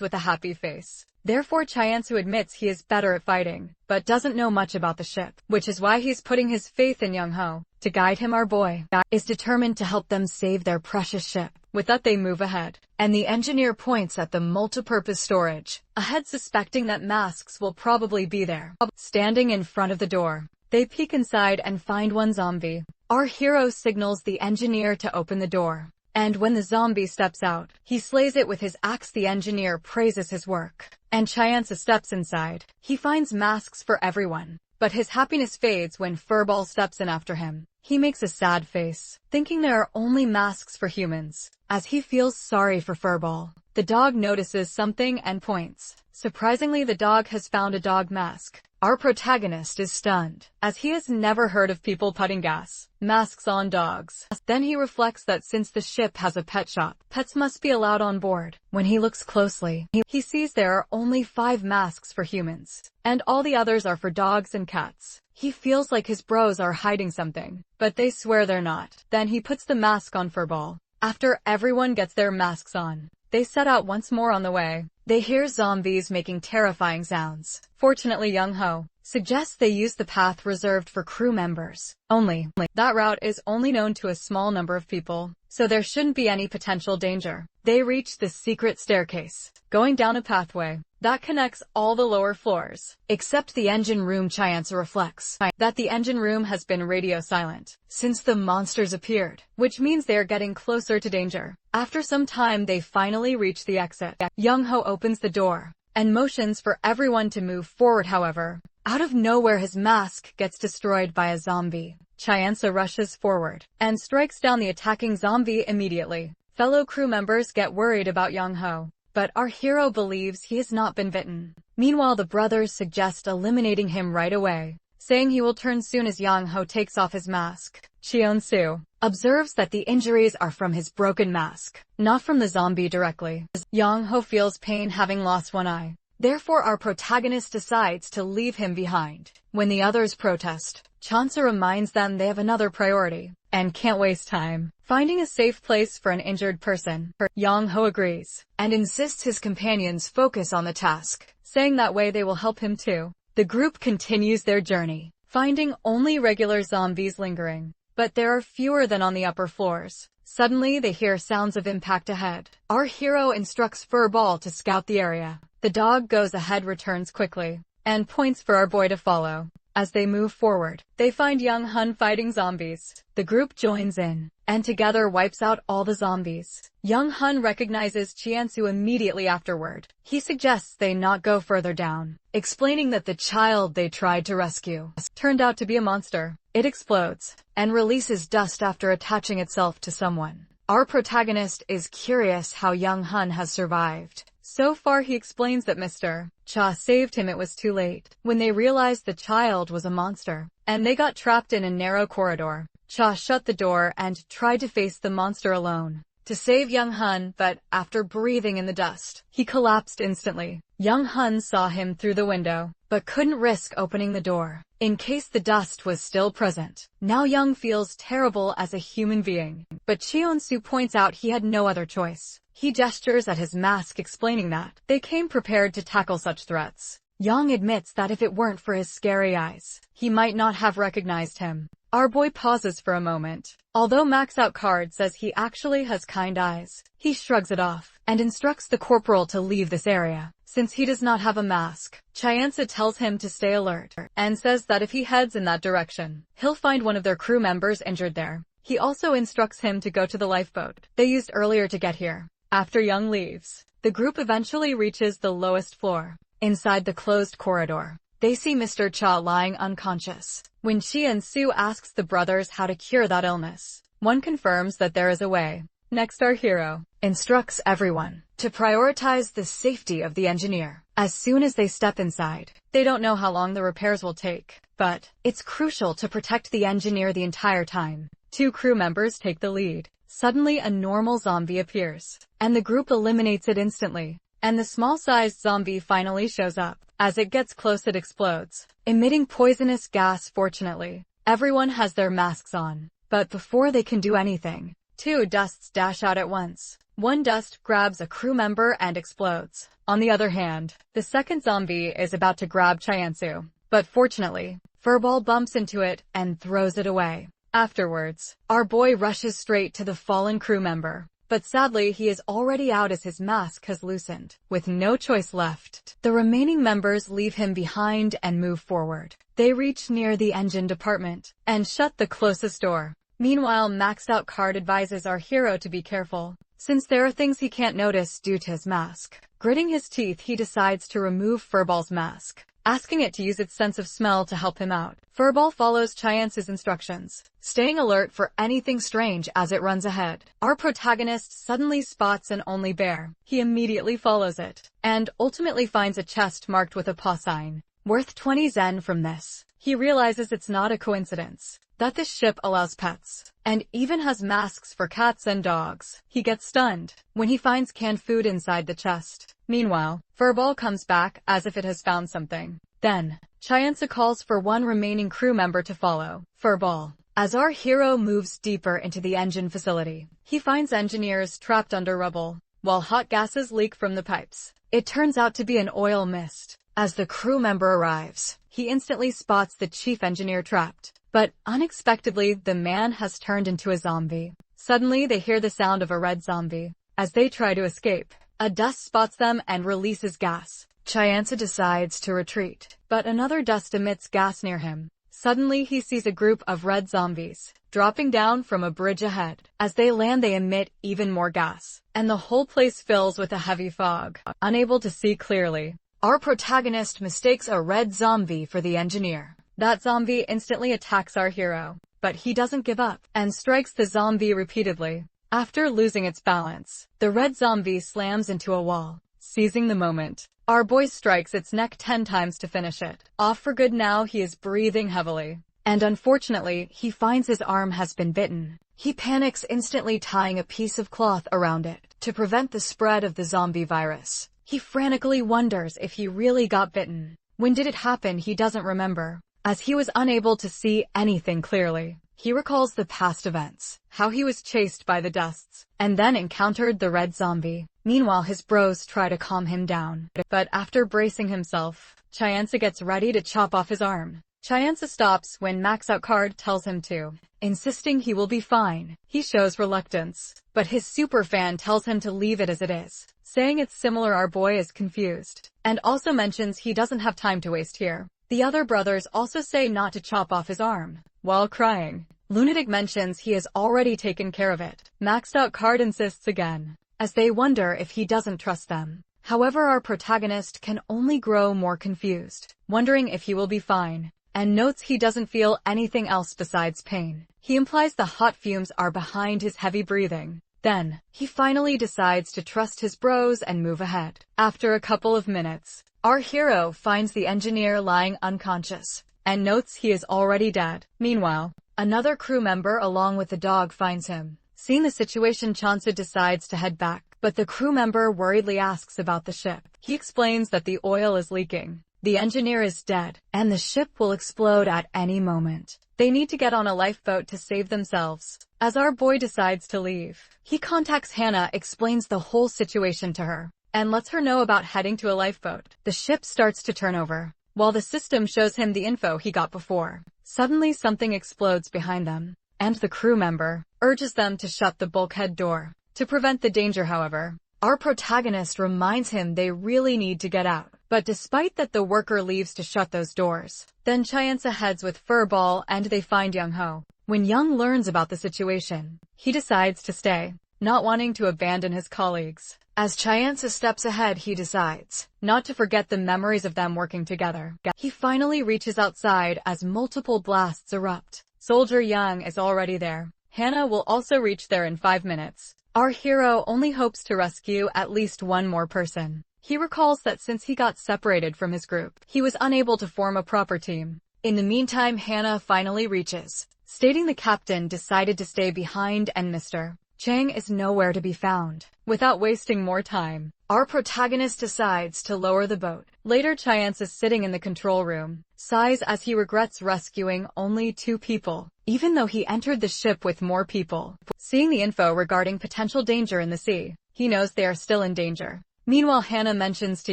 with a happy face. Therefore, Cheonsu admits he is better at fighting, but doesn't know much about the ship, which is why he's putting his faith in Young Ho to guide him. Our boy is determined to help them save their precious ship. With that, they move ahead, and the engineer points at the multipurpose storage ahead, suspecting that masks will probably be there. Standing in front of the door, they peek inside and find one zombie. Our hero signals the engineer to open the door, and when the zombie steps out, he slays it with his axe. The engineer praises his work, and Cheonsu steps inside. He finds masks for everyone, but his happiness fades when Furball steps in after him. He makes a sad face, thinking there are only masks for humans, as he feels sorry for Furball. The dog notices something and points. Surprisingly, the dog has found a dog mask. Our protagonist is stunned, as he has never heard of people putting gas masks on dogs. Then he reflects that since the ship has a pet shop, pets must be allowed on board. When he looks closely, he sees there are only 5 masks for humans, and all the others are for dogs and cats. He feels like his bros are hiding something, but they swear they're not. Then he puts the mask on Furball. After everyone gets their masks on, they set out once more on the way. They hear zombies making terrifying sounds. Fortunately, Young Ho suggests they use the path reserved for crew members only. That route is only known to a small number of people, so there shouldn't be any potential danger. They reach the secret staircase, going down a pathway that connects all the lower floors, except the engine room. Cheonsu reflects that the engine room has been radio silent since the monsters appeared, which means they are getting closer to danger. After some time, they finally reach the exit. Young Ho opens the door and motions for everyone to move forward. However, out of nowhere, his mask gets destroyed by a zombie. Cheonsu rushes forward and strikes down the attacking zombie immediately. Fellow crew members get worried about Young Ho, but our hero believes he has not been bitten. Meanwhile, the brothers suggest eliminating him right away, saying he will turn soon as Young Ho takes off his mask. Cheonsu observes that the injuries are from his broken mask, not from the zombie directly. Young Ho feels pain having lost one eye. Therefore, our protagonist decides to leave him behind. When the others protest, Cheonsu reminds them they have another priority and can't waste time finding a safe place for an injured person. Young Ho agrees and insists his companions focus on the task, saying that way they will help him too. The group continues their journey, finding only regular zombies lingering, but there are fewer than on the upper floors. Suddenly, they hear sounds of impact ahead. Our hero instructs Furball to scout the area. The dog goes ahead, returns quickly, and points for our boy to follow. As they move forward, they find Young Hun fighting zombies. The group joins in, and together wipes out all the zombies. Young Hun recognizes Cheonsu immediately afterward. He suggests they not go further down, explaining that the child they tried to rescue turned out to be a monster. it explodes and releases dust after attaching itself to someone. Our protagonist is curious how Young Hun has survived. So far he explains that Mr. Cha saved him. It was too late when they realized the child was a monster, and they got trapped in a narrow corridor. Cha shut the door and tried to face the monster alone to save Young Hun, but after breathing in the dust, he collapsed instantly. Young Hun saw him through the window, but couldn't risk opening the door in case the dust was still present. Now Young feels terrible as a human being, but Cheon-soo points out he had no other choice. He gestures at his mask, explaining that they came prepared to tackle such threats. Young admits that if it weren't for his scary eyes, he might not have recognized him. Our boy pauses for a moment. Although Max Out Card says he actually has kind eyes, he shrugs it off and instructs the corporal to leave this area since he does not have a mask. Chyansa tells him to stay alert and says that if he heads in that direction, he'll find one of their crew members injured there. He also instructs him to go to the lifeboat they used earlier to get here. After Young leaves, the group eventually reaches the lowest floor. Inside the closed corridor, they see Mr. Cha lying unconscious. When Cheon-soo asks the brothers how to cure that illness, one confirms that there is a way. Next, our hero instructs everyone to prioritize the safety of the engineer. As soon as they step inside, they don't know how long the repairs will take, but it's crucial to protect the engineer the entire time. Two crew members take the lead. Suddenly a normal zombie appears, and the group eliminates it instantly. And the small-sized zombie finally shows up. As it gets close, it explodes, emitting poisonous gas. Fortunately, everyone has their masks on, but before they can do anything, two dusts dash out at once. One dust grabs a crew member and explodes. On the other hand, the second zombie is about to grab Chyansu, but fortunately, Furball bumps into it and throws it away. Afterwards, our boy rushes straight to the fallen crew member, but sadly he is already out as his mask has loosened. With no choice left, the remaining members leave him behind and move forward. They reach near the engine department and shut the closest door. Meanwhile, Maxed Out Card advises our hero to be careful, since there are things he can't notice due to his mask. Gritting his teeth, he decides to remove Furball's mask, asking it to use its sense of smell to help him out. Furball follows Chyance's instructions, staying alert for anything strange as it runs ahead. Our protagonist suddenly spots an only bear. He immediately follows it, and ultimately finds a chest marked with a paw sign, worth 20 zen. From this, he realizes it's not a coincidence that this ship allows pets, and even has masks for cats and dogs. He gets stunned when he finds canned food inside the chest. Meanwhile, Furball comes back as if it has found something. Then, Chyansa calls for one remaining crew member to follow Furball. As our hero moves deeper into the engine facility, he finds engineers trapped under rubble, while hot gases leak from the pipes. It turns out to be an oil mist. As the crew member arrives, he instantly spots the chief engineer trapped. But unexpectedly, the man has turned into a zombie. Suddenly, they hear the sound of a red zombie. As they try to escape, a dust spots them and releases gas. Chyansa decides to retreat, but another dust emits gas near him. Suddenly, he sees a group of red zombies dropping down from a bridge ahead. As they land, they emit even more gas, and the whole place fills with a heavy fog. Unable to see clearly, our protagonist mistakes a red zombie for the engineer. That zombie instantly attacks our hero, but he doesn't give up and strikes the zombie repeatedly. After losing its balance, the red zombie slams into a wall. Seizing the moment, our boy strikes its neck 10 times to finish it off for good. Now he is breathing heavily, and unfortunately, he finds his arm has been bitten. He panics, instantly tying a piece of cloth around it to prevent the spread of the zombie virus. He frantically wonders if he really got bitten. When did it happen? He doesn't remember, as he was unable to see anything clearly. He recalls the past events, how he was chased by the dusts, and then encountered the red zombie. Meanwhile, his bros try to calm him down, but after bracing himself, Chyansa gets ready to chop off his arm. Chyansa stops when Max Out Card tells him to, insisting he will be fine. He shows reluctance, but his super fan tells him to leave it as it is, saying it's similar. Our boy is confused, and also mentions he doesn't have time to waste here. The other brothers also say not to chop off his arm. While crying, Lunatic mentions he has already taken care of it. Maxed Out Card insists again, as they wonder if he doesn't trust them. However, our protagonist can only grow more confused, wondering if he will be fine. and notes he doesn't feel anything else besides pain. He implies the hot fumes are behind his heavy breathing. Then, he finally decides to trust his bros and move ahead. After a couple of minutes, our hero finds the engineer lying unconscious, and notes he is already dead. Meanwhile, another crew member along with the dog finds him. Seeing the situation, Chansu decides to head back, but the crew member worriedly asks about the ship. He explains that the oil is leaking, the engineer is dead, and the ship will explode at any moment. They need to get on a lifeboat to save themselves. As our boy decides to leave, he contacts Hannah, explains the whole situation to her, and lets her know about heading to a lifeboat. The ship starts to turn over, while the system shows him the info he got before. Suddenly something explodes behind them, and the crew member urges them to shut the bulkhead door. To prevent the danger, however, our protagonist reminds him they really need to get out. But despite that, the worker leaves to shut those doors. Then Chaeyeonsa heads with Furball and they find Young Ho. When Young learns about the situation, he decides to stay, not wanting to abandon his colleagues. As Chaeyeonsa steps ahead, he decides not to forget the memories of them working together. He finally reaches outside as multiple blasts erupt. Soldier Young is already there. Hannah will also reach there in 5 minutes. Our hero only hopes to rescue at least one more person. He recalls that since he got separated from his group, he was unable to form a proper team. In the meantime, Hannah finally reaches, stating the captain decided to stay behind and Mr. Chang is nowhere to be found. Without wasting more time, our protagonist decides to lower the boat. Later, Chaeyeonsa is sitting in the control room, sighs as he regrets rescuing only 2 people, even though he entered the ship with more people. Seeing the info regarding potential danger in the sea, he knows they are still in danger. Meanwhile, Hannah mentions to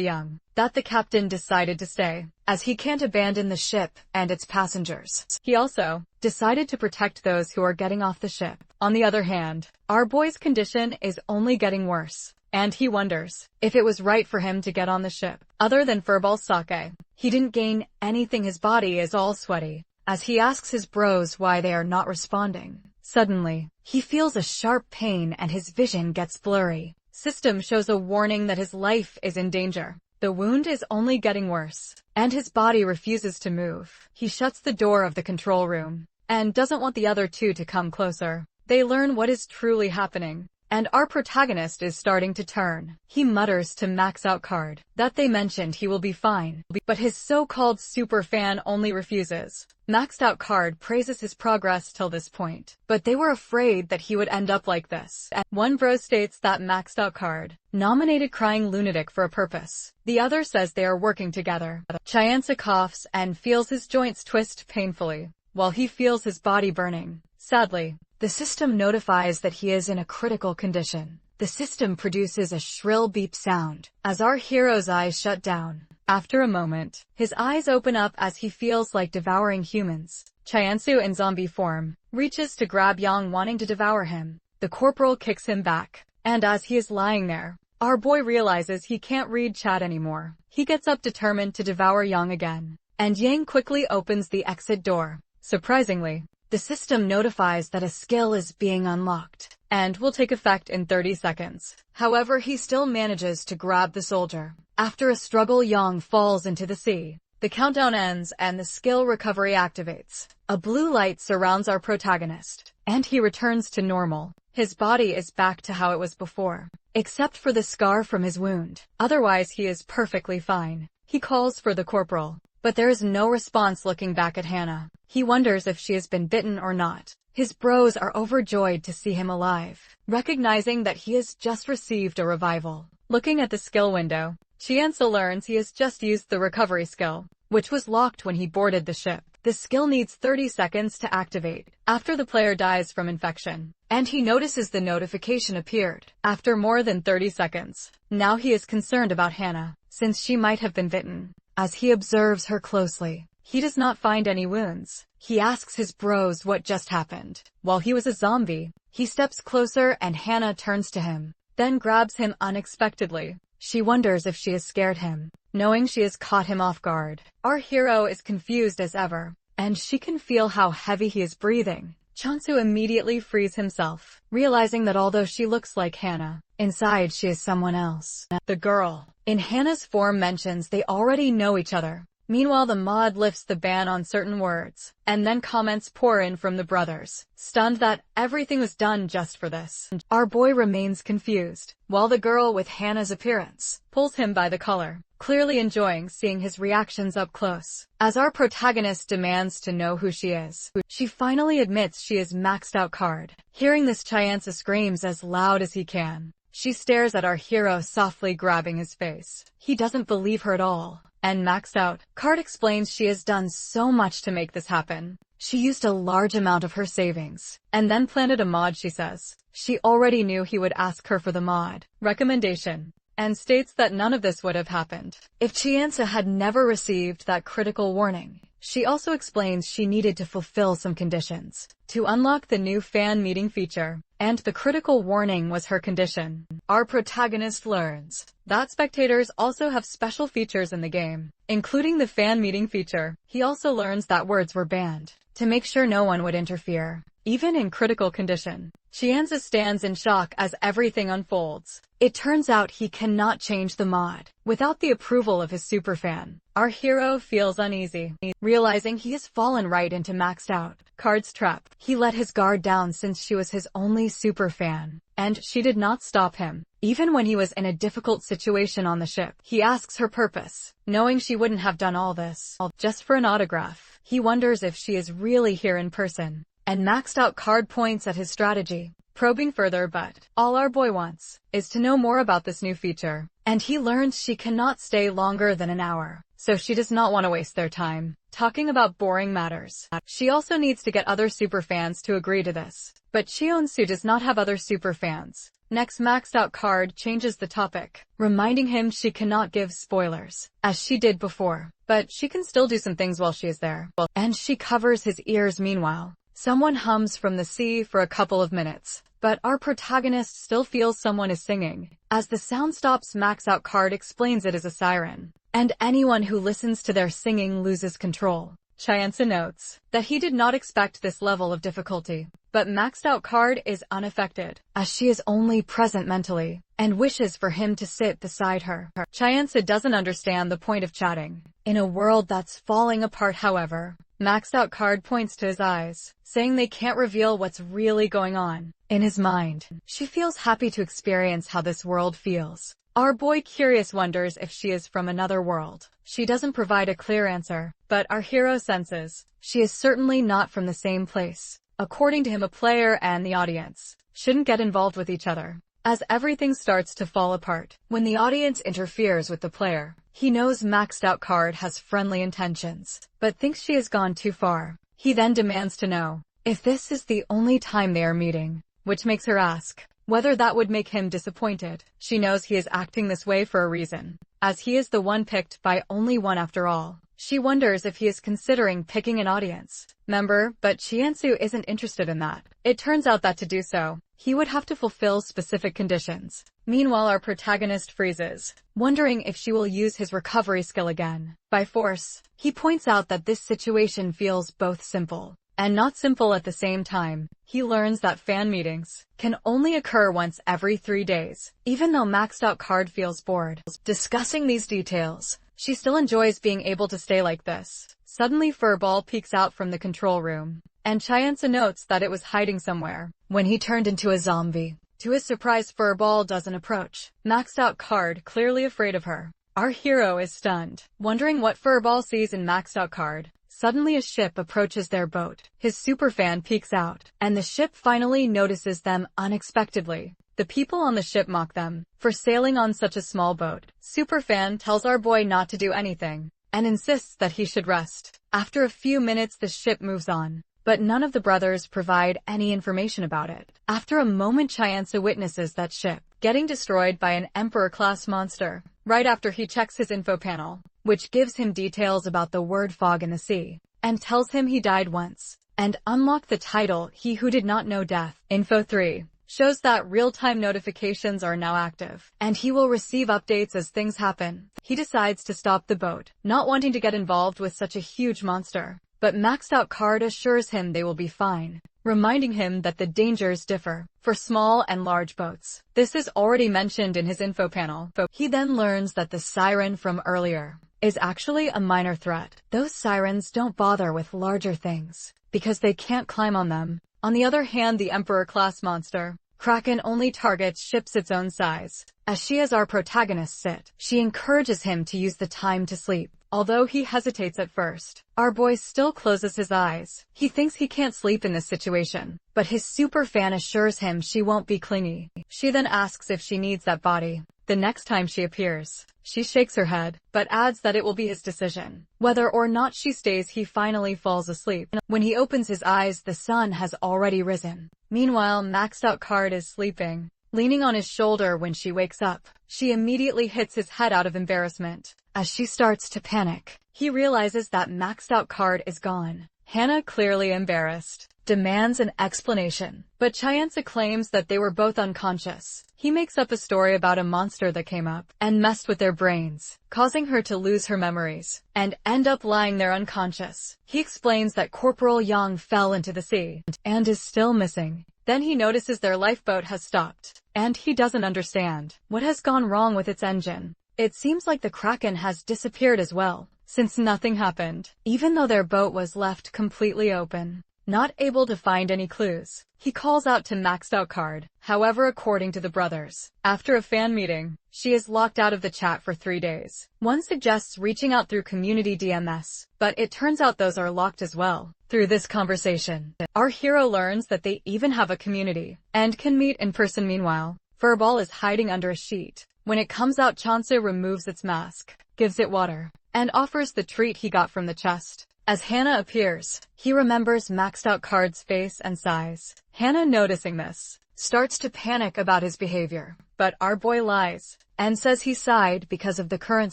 Young that the captain decided to stay, as he can't abandon the ship and its passengers. He also decided to protect those who are getting off the ship. On the other hand, our boy's condition is only getting worse, and he wonders if it was right for him to get on the ship. Other than Furball's sake, he didn't gain anything. His body is all sweaty, as he asks his bros why they are not responding. Suddenly, he feels a sharp pain and his vision gets blurry. System shows a warning that his life is in danger. The wound is only getting worse, and his body refuses to move. He shuts the door of the control room, and doesn't want the other 2 to come closer. They learn what is truly happening, and our protagonist is starting to turn. He mutters to Max Out Card that they mentioned he will be fine, but his so-called super fan only refuses. Maxed Out Card praises his progress till this point, but they were afraid that he would end up like this. One bro states that Maxed Out Card nominated Crying Lunatic for a purpose. The other says they are working together. Chaeyeonsa coughs and feels his joints twist painfully, while he feels his body burning. Sadly, the system notifies that he is in a critical condition. The system produces a shrill beep sound as our hero's eyes shut down. After a moment, his eyes open up as he feels like devouring humans. Chaeyeonsu in zombie form reaches to grab Yang, wanting to devour him. The corporal kicks him back, and as he is lying there, our boy realizes he can't read chat anymore. He gets up determined to devour Yang again, and Yang quickly opens the exit door. Surprisingly, the system notifies that a skill is being unlocked and will take effect in 30 seconds. However, he still manages to grab the soldier. After a struggle, Yang falls into the sea. The countdown ends and the skill recovery activates. A blue light surrounds our protagonist, and he returns to normal. His body is back to how it was before, except for the scar from his wound. Otherwise, he is perfectly fine. He calls for the corporal, but there is no response. Looking back at Hannah, he wonders if she has been bitten or not. His bros are overjoyed to see him alive, recognizing that he has just received a revival. Looking at the skill window, Chaeyeonsa learns he has just used the recovery skill, which was locked when he boarded the ship. The skill needs 30 seconds to activate after the player dies from infection, and he notices the notification appeared after more than 30 seconds. Now he is concerned about Hannah, since she might have been bitten. As he observes her closely, he does not find any wounds. He asks his bros what just happened. While he was a zombie, he steps closer and Hannah turns to him, then grabs him unexpectedly. She wonders if she has scared him, knowing she has caught him off guard. Our hero is confused as ever, and she can feel how heavy he is breathing. Chansu immediately frees himself, realizing that although she looks like Hannah, inside she is someone else. The girl in Hannah's form mentions they already know each other. Meanwhile, the mod lifts the ban on certain words, and then comments pour in from the brothers, stunned that everything was done just for this. Our boy remains confused, while the girl with Hannah's appearance pulls him by the collar, clearly enjoying seeing his reactions up close. As our protagonist demands to know who she is, she finally admits she is maxed out card. Hearing this, Chianza screams as loud as he can. She stares at our hero, softly grabbing his face. He doesn't believe her at all. And maxed out card explains she has done so much to make this happen. She used a large amount of her savings, and then planted a mod, she says. She already knew he would ask her for the mod recommendation, and states that none of this would have happened if Chianza had never received that critical warning. She also explains she needed to fulfill some conditions to unlock the new fan meeting feature, and the critical warning was her condition. Our protagonist learns that spectators also have special features in the game, including the fan meeting feature. He also learns that words were banned to make sure no one would interfere, even in critical condition. Chianza stands in shock as everything unfolds. It turns out he cannot change the mod without the approval of his superfan. Our hero feels uneasy, realizing he has fallen right into maxed out card's trap. He let his guard down since she was his only superfan, and she did not stop him. Even when he was in a difficult situation on the ship, he asks her purpose, knowing she wouldn't have done all this just for an autograph. He wonders if she is really here in person, and maxed out card points at his strategy, probing further, but all our boy wants is to know more about this new feature, and he learns she cannot stay longer than an hour, so she does not want to waste their time talking about boring matters. She also needs to get other superfans to agree to this, but Cheonsu does not have other superfans. Next, maxed out card changes the topic, reminding him she cannot give spoilers, as she did before, but she can still do some things while she is there, and she covers his ears. Meanwhile, someone hums from the sea for a couple of minutes, but our protagonist still feels someone is singing. As the sound stops, maxed out card explains it is a siren, and anyone who listens to their singing loses control. Chianza notes that he did not expect this level of difficulty, but maxed out card is unaffected, as she is only present mentally, and wishes for him to sit beside her. Chianza doesn't understand the point of chatting in a world that's falling apart. However, maxed out card points to his eyes, saying they can't reveal what's really going on in his mind. She feels happy to experience how this world feels. Our boy, curious, wonders if she is from another world. She doesn't provide a clear answer, but our hero senses she is certainly not from the same place. According to him, a player and the audience shouldn't get involved with each other, as everything starts to fall apart when the audience interferes with the player. He knows maxed out card has friendly intentions, but thinks she has gone too far. He then demands to know if this is the only time they are meeting, which makes her ask whether that would make him disappointed. She knows he is acting this way for a reason, as he is the one picked by only one after all. She wonders if he is considering picking an audience member, but Chiansu isn't interested in that. It turns out that to do so, he would have to fulfill specific conditions. Meanwhile, our protagonist freezes, wondering if she will use his recovery skill again by force. He points out that this situation feels both simple and not simple at the same time. He learns that fan meetings can only occur once every 3 days, even though maxed out card feels bored discussing these details. She still enjoys being able to stay like this. Suddenly, Furball peeks out from the control room, and Chianza notes that it was hiding somewhere when he turned into a zombie. To his surprise, Furball doesn't approach. Maxed out card, clearly afraid of her. Our hero is stunned, wondering what Furball sees in maxed out card. Suddenly, a ship approaches their boat. His superfan peeks out, and the ship finally notices them unexpectedly. The people on the ship mock them for sailing on such a small boat. Superfan tells our boy not to do anything, and insists that he should rest. After a few minutes, the ship moves on, but none of the brothers provide any information about it. After a moment, Chianza witnesses that ship getting destroyed by an Emperor-class monster, right after he checks his info panel, which gives him details about the word fog in the sea, and tells him he died once, and unlocked the title He Who Did Not Know Death. Info 3 shows that real-time notifications are now active, and he will receive updates as things happen. He decides to stop the boat, not wanting to get involved with such a huge monster, but maxed out card assures him they will be fine, reminding him that the dangers differ for small and large boats. This is already mentioned in his info panel. He then learns that the siren from earlier is actually a minor threat. Those sirens don't bother with larger things, because they can't climb on them. On the other hand, the Emperor-class monster, Kraken, only targets ships its own size. As she has our protagonist sit, she encourages him to use the time to sleep. Although he hesitates at first, our boy still closes his eyes. He thinks he can't sleep in this situation, but his super fan assures him she won't be clingy. She then asks if she needs that body. The next time she appears, she shakes her head, but adds that it will be his decision whether or not she stays. He finally falls asleep. When he opens his eyes, the sun has already risen. Meanwhile, Maxed Out Card is sleeping, leaning on his shoulder. When she wakes up, she immediately hits his head out of embarrassment. As she starts to panic, he realizes that Maxed Out Card is gone. Hannah, clearly embarrassed, demands an explanation, but Chianza claims that they were both unconscious. He makes up a story about a monster that came up and messed with their brains, causing her to lose her memories and end up lying there unconscious. He explains that Corporal Yang fell into the sea and is still missing. Then he notices their lifeboat has stopped, and he doesn't understand what has gone wrong with its engine. It seems like the Kraken has disappeared as well, since nothing happened, even though their boat was left completely open. Not able to find any clues, he calls out to Maxed Out Card. However, according to the brothers, after a fan meeting, she is locked out of the chat for 3 days. One suggests reaching out through community DMS, but it turns out those are locked as well. Through this conversation, our hero learns that they even have a community and can meet in person. Meanwhile, Furball is hiding under a sheet. When it comes out, Chauncey removes its mask, gives it water, and offers the treat he got from the chest. As Hannah appears, he remembers Maxed Out Card's face and size. Hannah, noticing this, starts to panic about his behavior, but our boy lies and says he sighed because of the current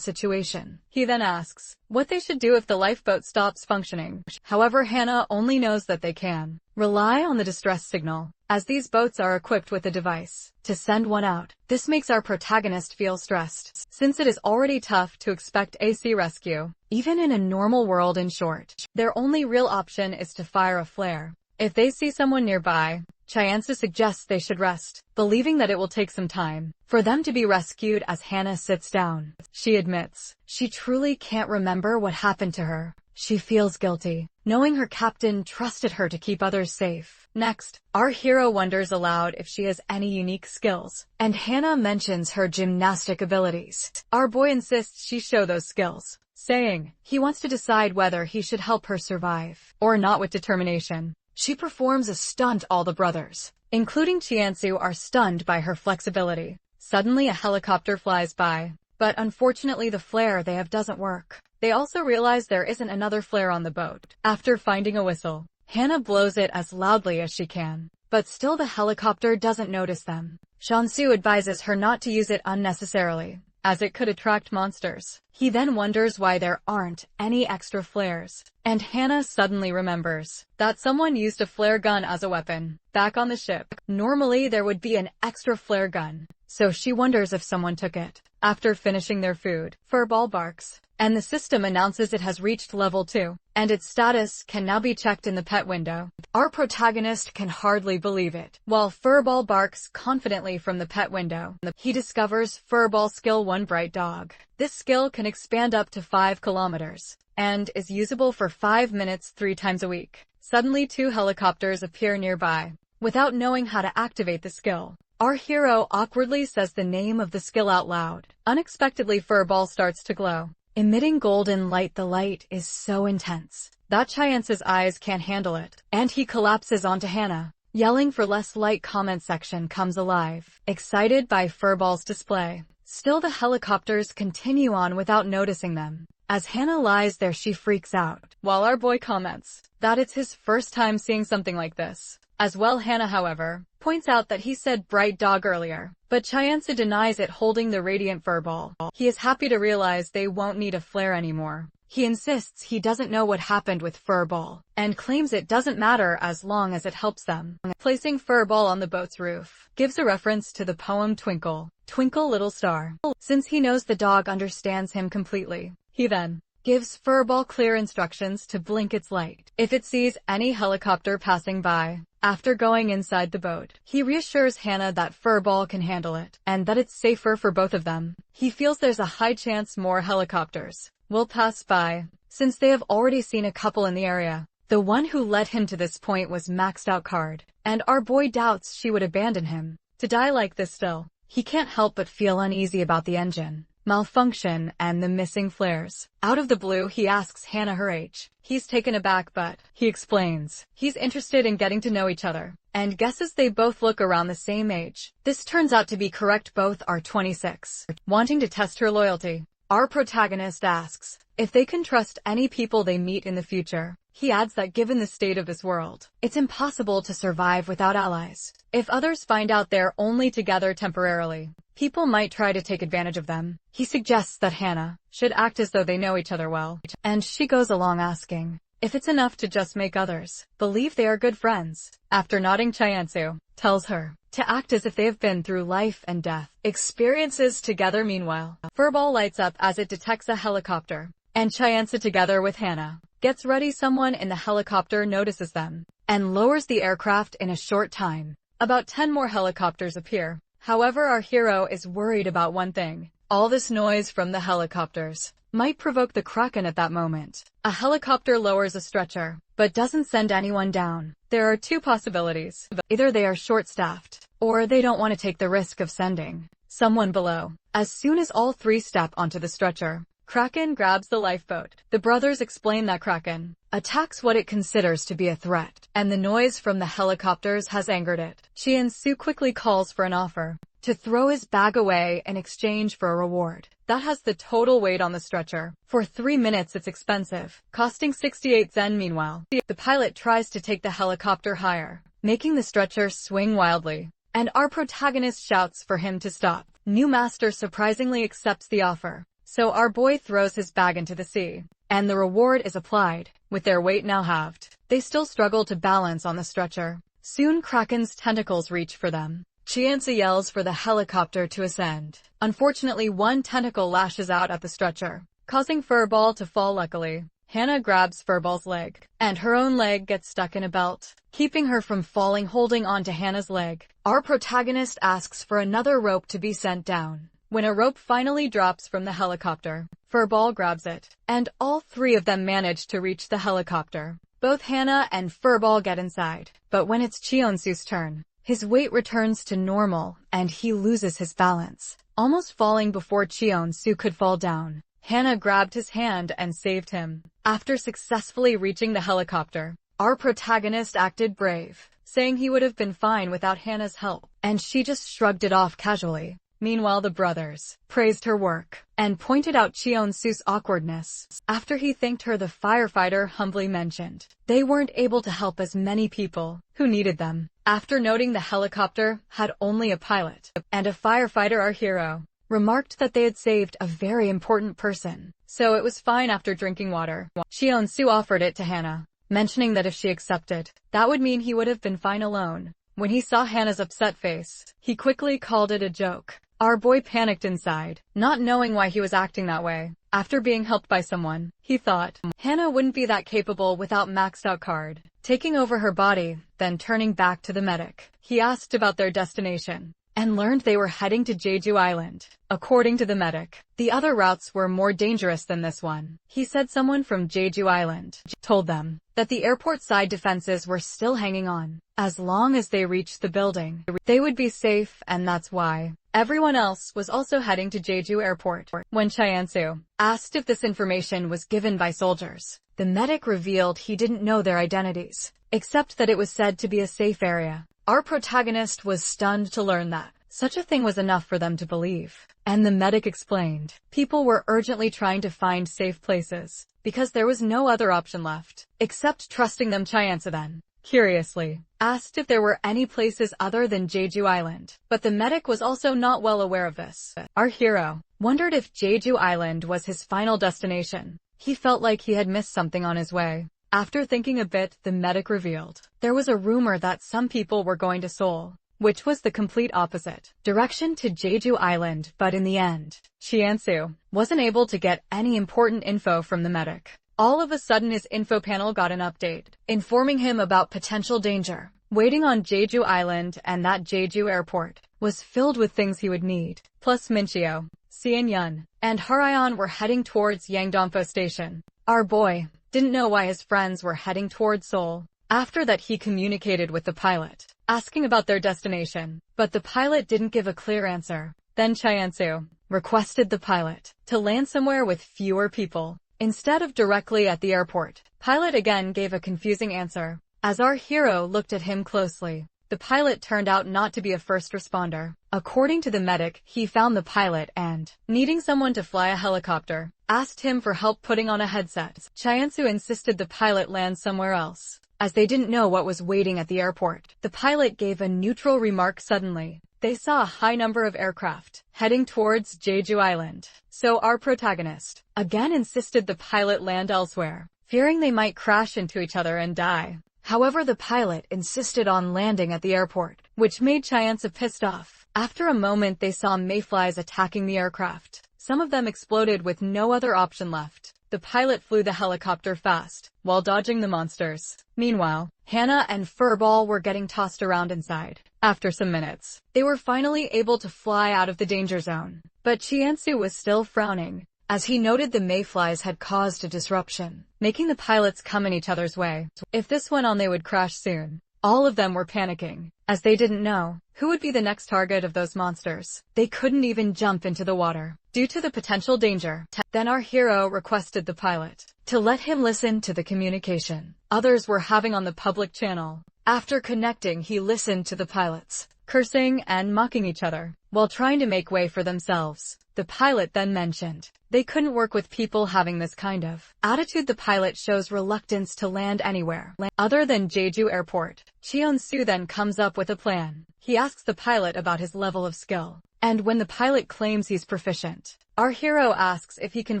situation. He then asks what they should do if the lifeboat stops functioning. However, Hannah only knows that they can rely on the distress signal, as these boats are equipped with a device to send one out. This makes our protagonist feel stressed, since it is already tough to expect AC rescue, even in a normal world. In short, their only real option is to fire a flare. If they see someone nearby, Chianza suggests they should rest, believing that it will take some time for them to be rescued. As Hannah sits down, she admits she truly can't remember what happened to her. She feels guilty, knowing her captain trusted her to keep others safe. Next, our hero wonders aloud if she has any unique skills, and Hannah mentions her gymnastic abilities. Our boy insists she show those skills, saying he wants to decide whether he should help her survive or not. With determination, she performs a stunt. All the brothers, including Chianzu, are stunned by her flexibility. Suddenly, a helicopter flies by, but unfortunately the flare they have doesn't work. They also realize there isn't another flare on the boat. After finding a whistle, Hannah blows it as loudly as she can, but still the helicopter doesn't notice them. Shansu advises her not to use it unnecessarily, as it could attract monsters. He then wonders why there aren't any extra flares, and Hannah suddenly remembers that someone used a flare gun as a weapon back on the ship. Normally there would be an extra flare gun, so she wonders if someone took it. After finishing their food, Furball barks, and the system announces it has reached level 2, and its status can now be checked in the pet window. Our protagonist can hardly believe it. While Furball barks confidently from the pet window, he discovers Furball Skill 1, Bright Dog. This skill can expand up to 5 kilometers, and is usable for 5 minutes 3 times a week. Suddenly 2 helicopters appear nearby. Without knowing how to activate the skill, our hero awkwardly says the name of the skill out loud. Unexpectedly, Furball starts to glow, emitting golden light. The light is so intense that Chiance's eyes can't handle it, and he collapses onto Hannah. Yelling for less light. Comment section comes alive, excited by Furball's display. Still, the helicopters continue on without noticing them. As Hannah lies there, she freaks out, while our boy comments that it's his first time seeing something like this. As well, Hannah, however, points out that he said Bright Dog earlier, but Chianza denies it, holding the radiant Furball. He is happy to realize they won't need a flare anymore. He insists he doesn't know what happened with Furball, and claims it doesn't matter as long as it helps them. Placing Furball on the boat's roof gives a reference to the poem Twinkle, Twinkle Little Star, since he knows the dog understands him completely. He then gives Furball clear instructions to blink its light if it sees any helicopter passing by. After going inside the boat, he reassures Hannah that Furball can handle it, and that it's safer for both of them. He feels there's a high chance more helicopters will pass by, since they have already seen a couple in the area. The one who led him to this point was maxed out card, and our boy doubts she would abandon him to die like this still. He can't help but feel uneasy about the engine malfunction and the missing flares. Out of the blue, he asks Hannah her age. He's taken aback, but he explains he's interested in getting to know each other and guesses they both look around the same age. This turns out to be correct. Both are 26. Wanting to test her loyalty, our protagonist asks if they can trust any people they meet in the future. He adds that given the state of this world, it's impossible to survive without allies. If others find out they're only together temporarily, people might try to take advantage of them. He suggests that Hannah should act as though they know each other well, and she goes along asking if it's enough to just make others believe they are good friends. After nodding, Chiansu tells her to act as if they have been through life and death experiences together. Meanwhile, Furball lights up as it detects a helicopter, and Chiansu, together with Hannah, gets ready. Someone in the helicopter notices them and lowers the aircraft. In a short time, about 10 more helicopters appear. However, our hero is worried about one thing. All this noise from the helicopters might provoke the Kraken at that moment. A helicopter lowers a stretcher, but doesn't send anyone down. There are two possibilities. Either they are short-staffed, or they don't want to take the risk of sending someone below. As soon as all three step onto the stretcher, Kraken grabs the lifeboat. The brothers explain that Kraken attacks what it considers to be a threat, and the noise from the helicopters has angered it. Chiansu quickly calls for an offer to throw his bag away in exchange for a reward that has the total weight on the stretcher. For 3 minutes it's expensive, costing 68 zen. Meanwhile, the pilot tries to take the helicopter higher, making the stretcher swing wildly, and our protagonist shouts for him to stop. New master surprisingly accepts the offer, so our boy throws his bag into the sea, and the reward is applied. With their weight now halved, they still struggle to balance on the stretcher. Soon Kraken's tentacles reach for them. Chiansu yells for the helicopter to ascend. Unfortunately, one tentacle lashes out at the stretcher, causing Furball to fall. Luckily, Hannah grabs Furball's leg, and her own leg gets stuck in a belt, keeping her from falling. Holding onto Hannah's leg, our protagonist asks for another rope to be sent down. When a rope finally drops from the helicopter, Furball grabs it, and all three of them manage to reach the helicopter. Both Hannah and Furball get inside, but when it's Chiansu's turn, his weight returns to normal, and he loses his balance, almost falling before Chiansu could fall down. Hannah grabbed his hand and saved him. After successfully reaching the helicopter, our protagonist acted brave, saying he would have been fine without Hannah's help, and she just shrugged it off casually. Meanwhile, the brothers praised her work and pointed out Chiansu's awkwardness. After he thanked her, the firefighter humbly mentioned they weren't able to help as many people who needed them. After noting the helicopter had only a pilot and a firefighter, our hero remarked that they had saved a very important person, so it was fine. After drinking water, Chiansu offered it to Hannah, mentioning that if she accepted, that would mean he would have been fine alone. When he saw Hannah's upset face, he quickly called it a joke. Our boy panicked inside, not knowing why he was acting that way. After being helped by someone, he thought Hannah wouldn't be that capable without maxed out card taking over her body. Then turning back to the medic, he asked about their destination and learned they were heading to Jeju Island. According to the medic, the other routes were more dangerous than this one. He said someone from Jeju Island told them that the airport side defenses were still hanging on. As long as they reached the building, they would be safe, and that's why everyone else was also heading to Jeju Airport. When Chiansu asked if this information was given by soldiers, the medic revealed he didn't know their identities, except that it was said to be a safe area. Our protagonist was stunned to learn that such a thing was enough for them to believe, and the medic explained people were urgently trying to find safe places because there was no other option left except trusting them. Chiansu then curiously asked if there were any places other than Jeju Island, but the medic was also not well aware of this. Our hero wondered if Jeju Island was his final destination. He felt like he had missed something on his way. After thinking a bit, the medic revealed there was a rumor that some people were going to Seoul, which was the complete opposite direction to Jeju Island. But in the end, Chiansu wasn't able to get any important info from the medic. All of a sudden, his info panel got an update informing him about potential danger waiting on Jeju Island, and that Jeju Airport was filled with things he would need. Plus Minchio Xianyun and Harayan were heading towards Yangdongpo Station. Our boy didn't know why his friends were heading towards Seoul. After that he communicated with the pilot, asking about their destination, but the pilot didn't give a clear answer. Then Chyansu requested the pilot to land somewhere with fewer people, instead of directly at the airport. Pilot again gave a confusing answer. As our hero looked at him closely, the pilot turned out not to be a first responder. According to the medic, he found the pilot and, needing someone to fly a helicopter, asked him for help putting on a headset. Chyansu insisted the pilot land somewhere else, as they didn't know what was waiting at the airport. The pilot gave a neutral remark suddenly. They saw a high number of aircraft heading towards Jeju Island. So our protagonist again insisted the pilot land elsewhere, fearing they might crash into each other and die. However, the pilot insisted on landing at the airport, which made Chyansu pissed off. After a moment they saw mayflies attacking the aircraft. Some of them exploded with no other option left. The pilot flew the helicopter fast, while dodging the monsters. Meanwhile, Hannah and Furball were getting tossed around inside. After some minutes, they were finally able to fly out of the danger zone. But Chyansu was still frowning, as he noted the mayflies had caused a disruption, making the pilots come in each other's way. If this went on they would crash soon. All of them were panicking, as they didn't know who would be the next target of those monsters. They couldn't even jump into the water, due to the potential danger. Then our hero requested the pilot to let him listen to the communication others were having on the public channel. After connecting, he listened to the pilots cursing and mocking each other, while trying to make way for themselves. The pilot then mentioned they couldn't work with people having this kind of attitude. The pilot shows reluctance to land anywhere other than Jeju Airport. Cheon-soo then comes up with a plan. He asks the pilot about his level of skill, and when the pilot claims he's proficient, our hero asks if he can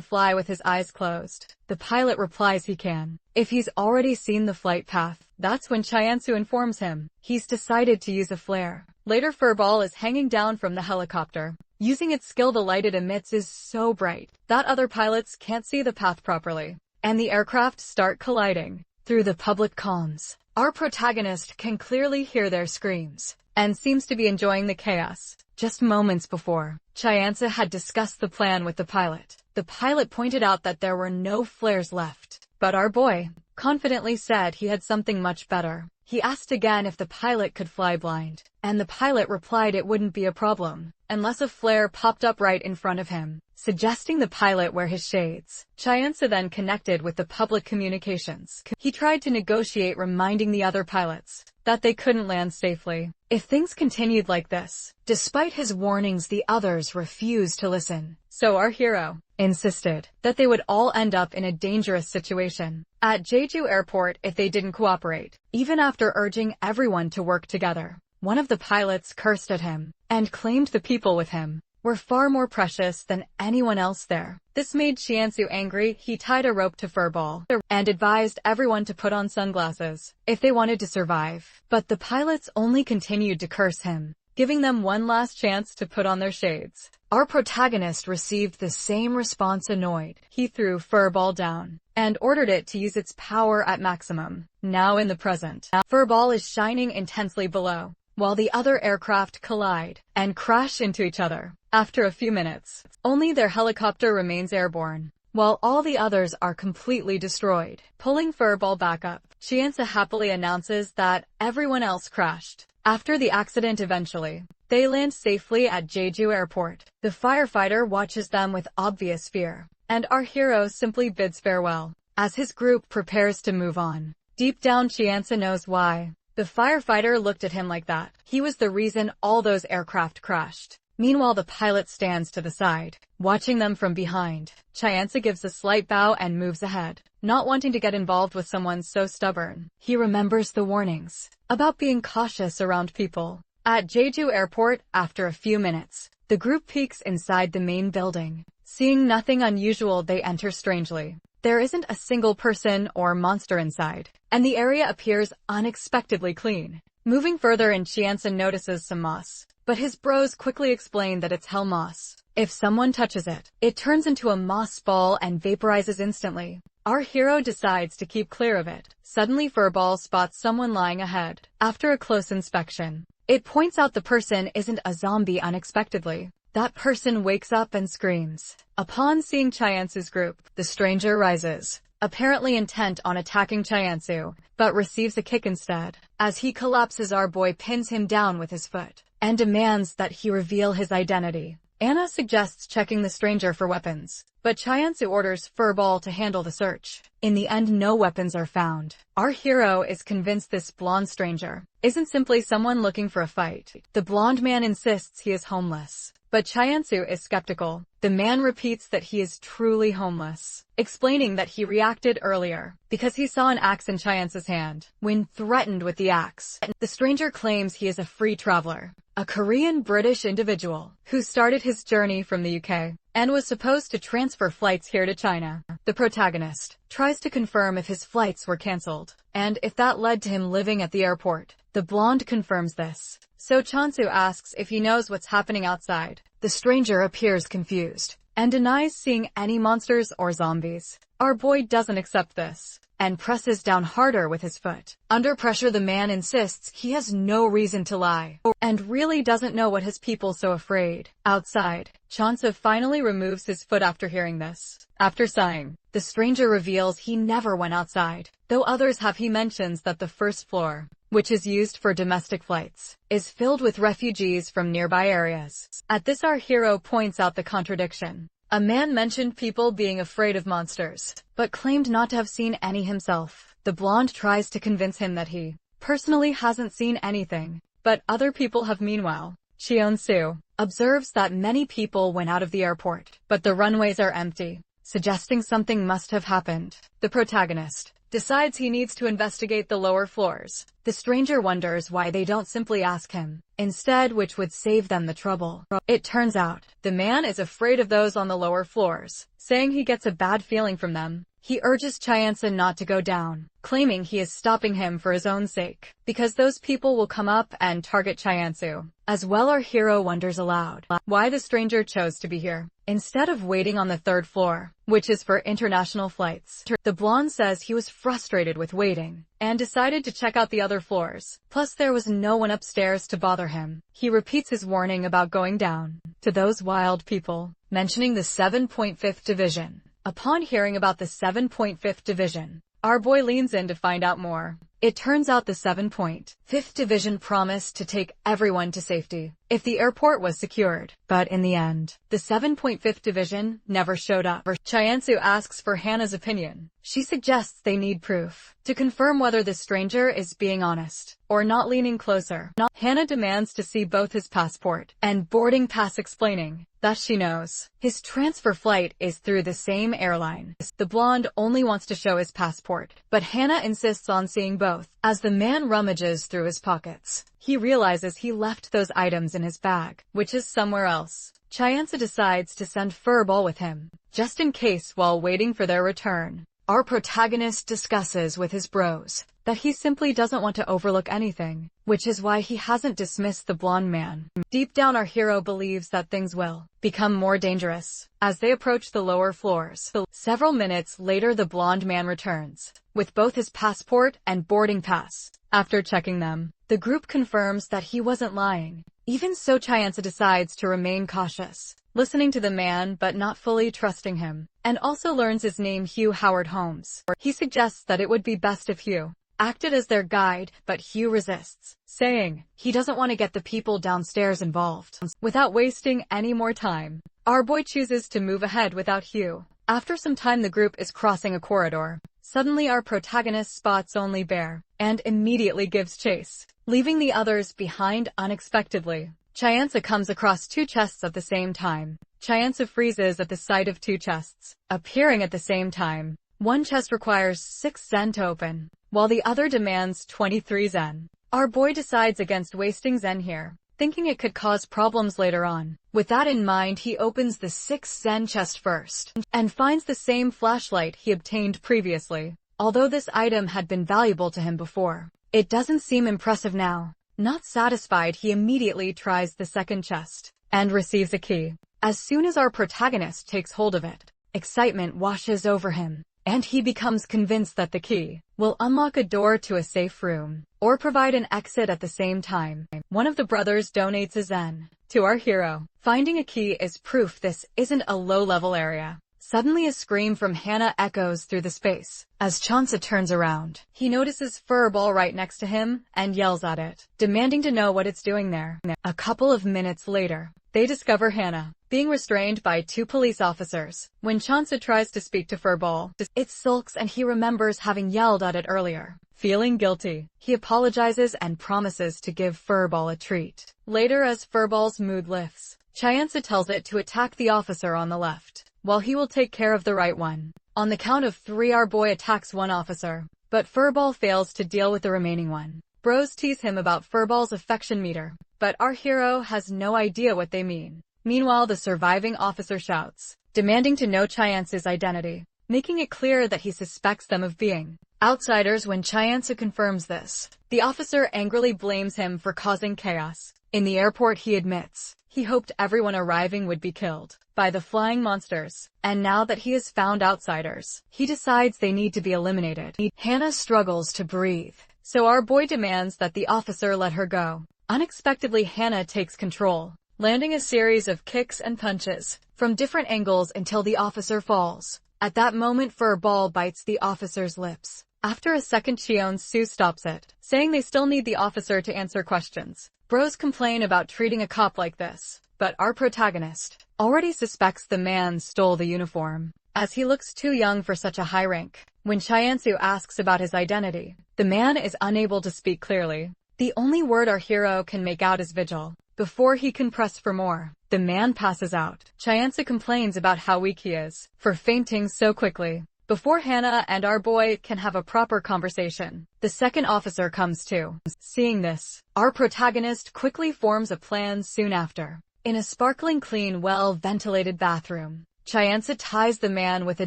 fly with his eyes closed. The pilot replies he can, if he's already seen the flight path. That's when Chyansu informs him he's decided to use a flare. Later, Furball is hanging down from the helicopter. Using its skill, the light it emits is so bright that other pilots can't see the path properly, and the aircraft start colliding. Through the public comms, our protagonist can clearly hear their screams, and seems to be enjoying the chaos. Just moments before, Chyansu had discussed the plan with the pilot. The pilot pointed out that there were no flares left, but our boy confidently said he had something much better. He asked again if the pilot could fly blind, and the pilot replied it wouldn't be a problem, unless a flare popped up right in front of him, suggesting the pilot wear his shades. Chyansu then connected with the public communications. He tried to negotiate, reminding the other pilots that they couldn't land safely if things continued like this. Despite his warnings, the others refused to listen. So our hero insisted that they would all end up in a dangerous situation at Jeju Airport if they didn't cooperate. Even after urging everyone to work together, one of the pilots cursed at him and claimed the people with him were far more precious than anyone else there. This made Chyansu angry. He tied a rope to Furball and advised everyone to put on sunglasses if they wanted to survive. But the pilots only continued to curse him, giving them one last chance to put on their shades. Our protagonist received the same response. Annoyed, he threw Furball down and ordered it to use its power at maximum. Now in the present, Furball is shining intensely below, while the other aircraft collide and crash into each other. After a few minutes, only their helicopter remains airborne, while all the others are completely destroyed. Pulling Furball back up, Chyansu happily announces that everyone else crashed. After the accident, eventually, they land safely at Jeju Airport. The firefighter watches them with obvious fear, and our hero simply bids farewell as his group prepares to move on. Deep down, Chyansu knows why the firefighter looked at him like that. He was the reason all those aircraft crashed. Meanwhile, the pilot stands to the side, watching them from behind. Chyansu gives a slight bow and moves ahead, not wanting to get involved with someone so stubborn. He remembers the warnings about being cautious around people. At Jeju Airport, after a few minutes, the group peeks inside the main building. Seeing nothing unusual, they enter strangely. There isn't a single person or monster inside, and the area appears unexpectedly clean. Moving further in, Chyansu notices some moss, but his bros quickly explain that it's hell moss. If someone touches it, it turns into a moss ball and vaporizes instantly. Our hero decides to keep clear of it. Suddenly, Furball spots someone lying ahead. After a close inspection, it points out the person isn't a zombie unexpectedly. that person wakes up and screams. Upon seeing Chiansu's group, the stranger rises, apparently intent on attacking Chiansu, but receives a kick instead. As he collapses, our boy pins him down with his foot and demands that he reveal his identity. Anna suggests checking the stranger for weapons, but Chiansu orders Furball to handle the search. In the end, no weapons are found. Our hero is convinced this blonde stranger isn't simply someone looking for a fight. The blonde man insists he is homeless, but Chiansu is skeptical. The man repeats that he is truly homeless, explaining that he reacted earlier because he saw an axe in Chiansu's hand when threatened with the axe. The stranger claims he is a free traveler, a Korean-British individual who started his journey from the UK and was supposed to transfer flights here to China. The protagonist tries to confirm if his flights were cancelled, and if that led to him living at the airport. The blonde confirms this, so Chansu asks if he knows what's happening outside. The stranger appears confused and denies seeing any monsters or zombies. Our boy doesn't accept this and presses down harder with his foot. Under pressure, the man insists he has no reason to lie and really doesn't know what has people so afraid. Outside, Chansu finally removes his foot after hearing this. After sighing, the stranger reveals he never went outside, though others have. He mentions that the first floor, which is used for domestic flights, is filled with refugees from nearby areas. At this, our hero points out the contradiction. A man mentioned people being afraid of monsters, but claimed not to have seen any himself. The blonde tries to convince him that he personally hasn't seen anything, but other people have. Meanwhile, Cheon-soo observes that many people went out of the airport, but the runways are empty, suggesting something must have happened. The protagonist decides he needs to investigate the lower floors. The stranger wonders why they don't simply ask him instead, which would save them the trouble. It turns out the man is afraid of those on the lower floors, saying he gets a bad feeling from them. He urges Chiansu not to go down, claiming he is stopping him for his own sake, because those people will come up and target Chiansu. As well, our hero wonders aloud why the stranger chose to be here instead of waiting on the third floor, which is for international flights. The blonde says he was frustrated with waiting and decided to check out the other floors. Plus, there was no one upstairs to bother him. He repeats his warning about going down to those wild people, mentioning the 7.5th Division. Upon hearing about the 7.5th Division, our boy leans in to find out more. It turns out the 7.5th Division promised to take everyone to safety if the airport was secured. But in the end, the 7.5th Division never showed up. Chiansu asks for Hannah's opinion. She suggests they need proof to confirm whether the stranger is being honest or not. Leaning closer, Hannah demands to see both his passport and boarding pass, explaining that she knows his transfer flight is through the same airline. The blonde only wants to show his passport, but Hannah insists on seeing both. As the man rummages through his pockets, he realizes he left those items in his bag, which is somewhere else. Chiansu decides to send Furball with him, just in case. While waiting for their return, our protagonist discusses with his bros that he simply doesn't want to overlook anything, which is why he hasn't dismissed the blonde man. Deep down, our hero believes that things will become more dangerous as they approach the lower floors. Several minutes later, the blonde man returns with both his passport and boarding pass. After checking them, the group confirms that he wasn't lying. Even so, Chiansu decides to remain cautious, listening to the man but not fully trusting him, and also learns his name, Hugh Howard Holmes. He suggests that it would be best if Hugh acted as their guide, but Hugh resists, saying he doesn't want to get the people downstairs involved. Without wasting any more time, our boy chooses to move ahead without Hugh. After some time, the group is crossing a corridor. Suddenly, our protagonist spots only Bear and immediately gives chase, leaving the others behind unexpectedly. Chiansu comes across two chests at the same time. Chiansu freezes at the sight of two chests appearing at the same time. One chest requires 6 zen to open, while the other demands 23 zen. Our boy decides against wasting zen here, thinking it could cause problems later on. With that in mind, he opens the 6 zen chest first and finds the same flashlight he obtained previously. Although this item had been valuable to him before, it doesn't seem impressive now. Not satisfied, he immediately tries the second chest and receives a key. As soon as our protagonist takes hold of it, excitement washes over him, and he becomes convinced that the key will unlock a door to a safe room or provide an exit at the same time. One of the brothers donates a zen to our hero. Finding a key is proof this isn't a low-level area. Suddenly a scream from Hana echoes through the space. As Chansa turns around, he notices Furball right next to him and yells at it, demanding to know what it's doing there. A couple of minutes later, they discover Hana being restrained by 2 police officers. When Chansa tries to speak to Furball, it sulks and he remembers having yelled at it earlier. Feeling guilty, he apologizes and promises to give Furball a treat. Later, as Furball's mood lifts, Chansa tells it to attack the officer on the left, while he will take care of the right one. On the count of 3, our boy attacks one officer, but Furball fails to deal with the remaining one. Bros tease him about Furball's affection meter, but our hero has no idea what they mean. Meanwhile, the surviving officer shouts, demanding to know Chansa's identity, making it clear that he suspects them of being outsiders. When Chansa confirms this, the officer angrily blames him for causing chaos. In the airport, he admits he hoped everyone arriving would be killed by the flying monsters, and now that he has found outsiders, he decides they need to be eliminated. Hana struggles to breathe, so our boy demands that the officer let her go. Unexpectedly, Hana takes control, landing a series of kicks and punches from different angles until the officer falls. At that moment, Furball bites the officer's lips. After a second, Cheon-soo stops it, saying they still need the officer to answer questions. Bros complain about treating a cop like this, but our protagonist already suspects the man stole the uniform, as he looks too young for such a high rank. When Cheon-soo asks about his identity, the man is unable to speak clearly. The only word our hero can make out is vigil. Before he can press for more, the man passes out. Cheon-soo complains about how weak he is for fainting so quickly. Before Hana and our boy can have a proper conversation, the second officer comes too. Seeing this, our protagonist quickly forms a plan soon after. In a sparkling clean, well-ventilated bathroom, Cheon-soo ties the man with a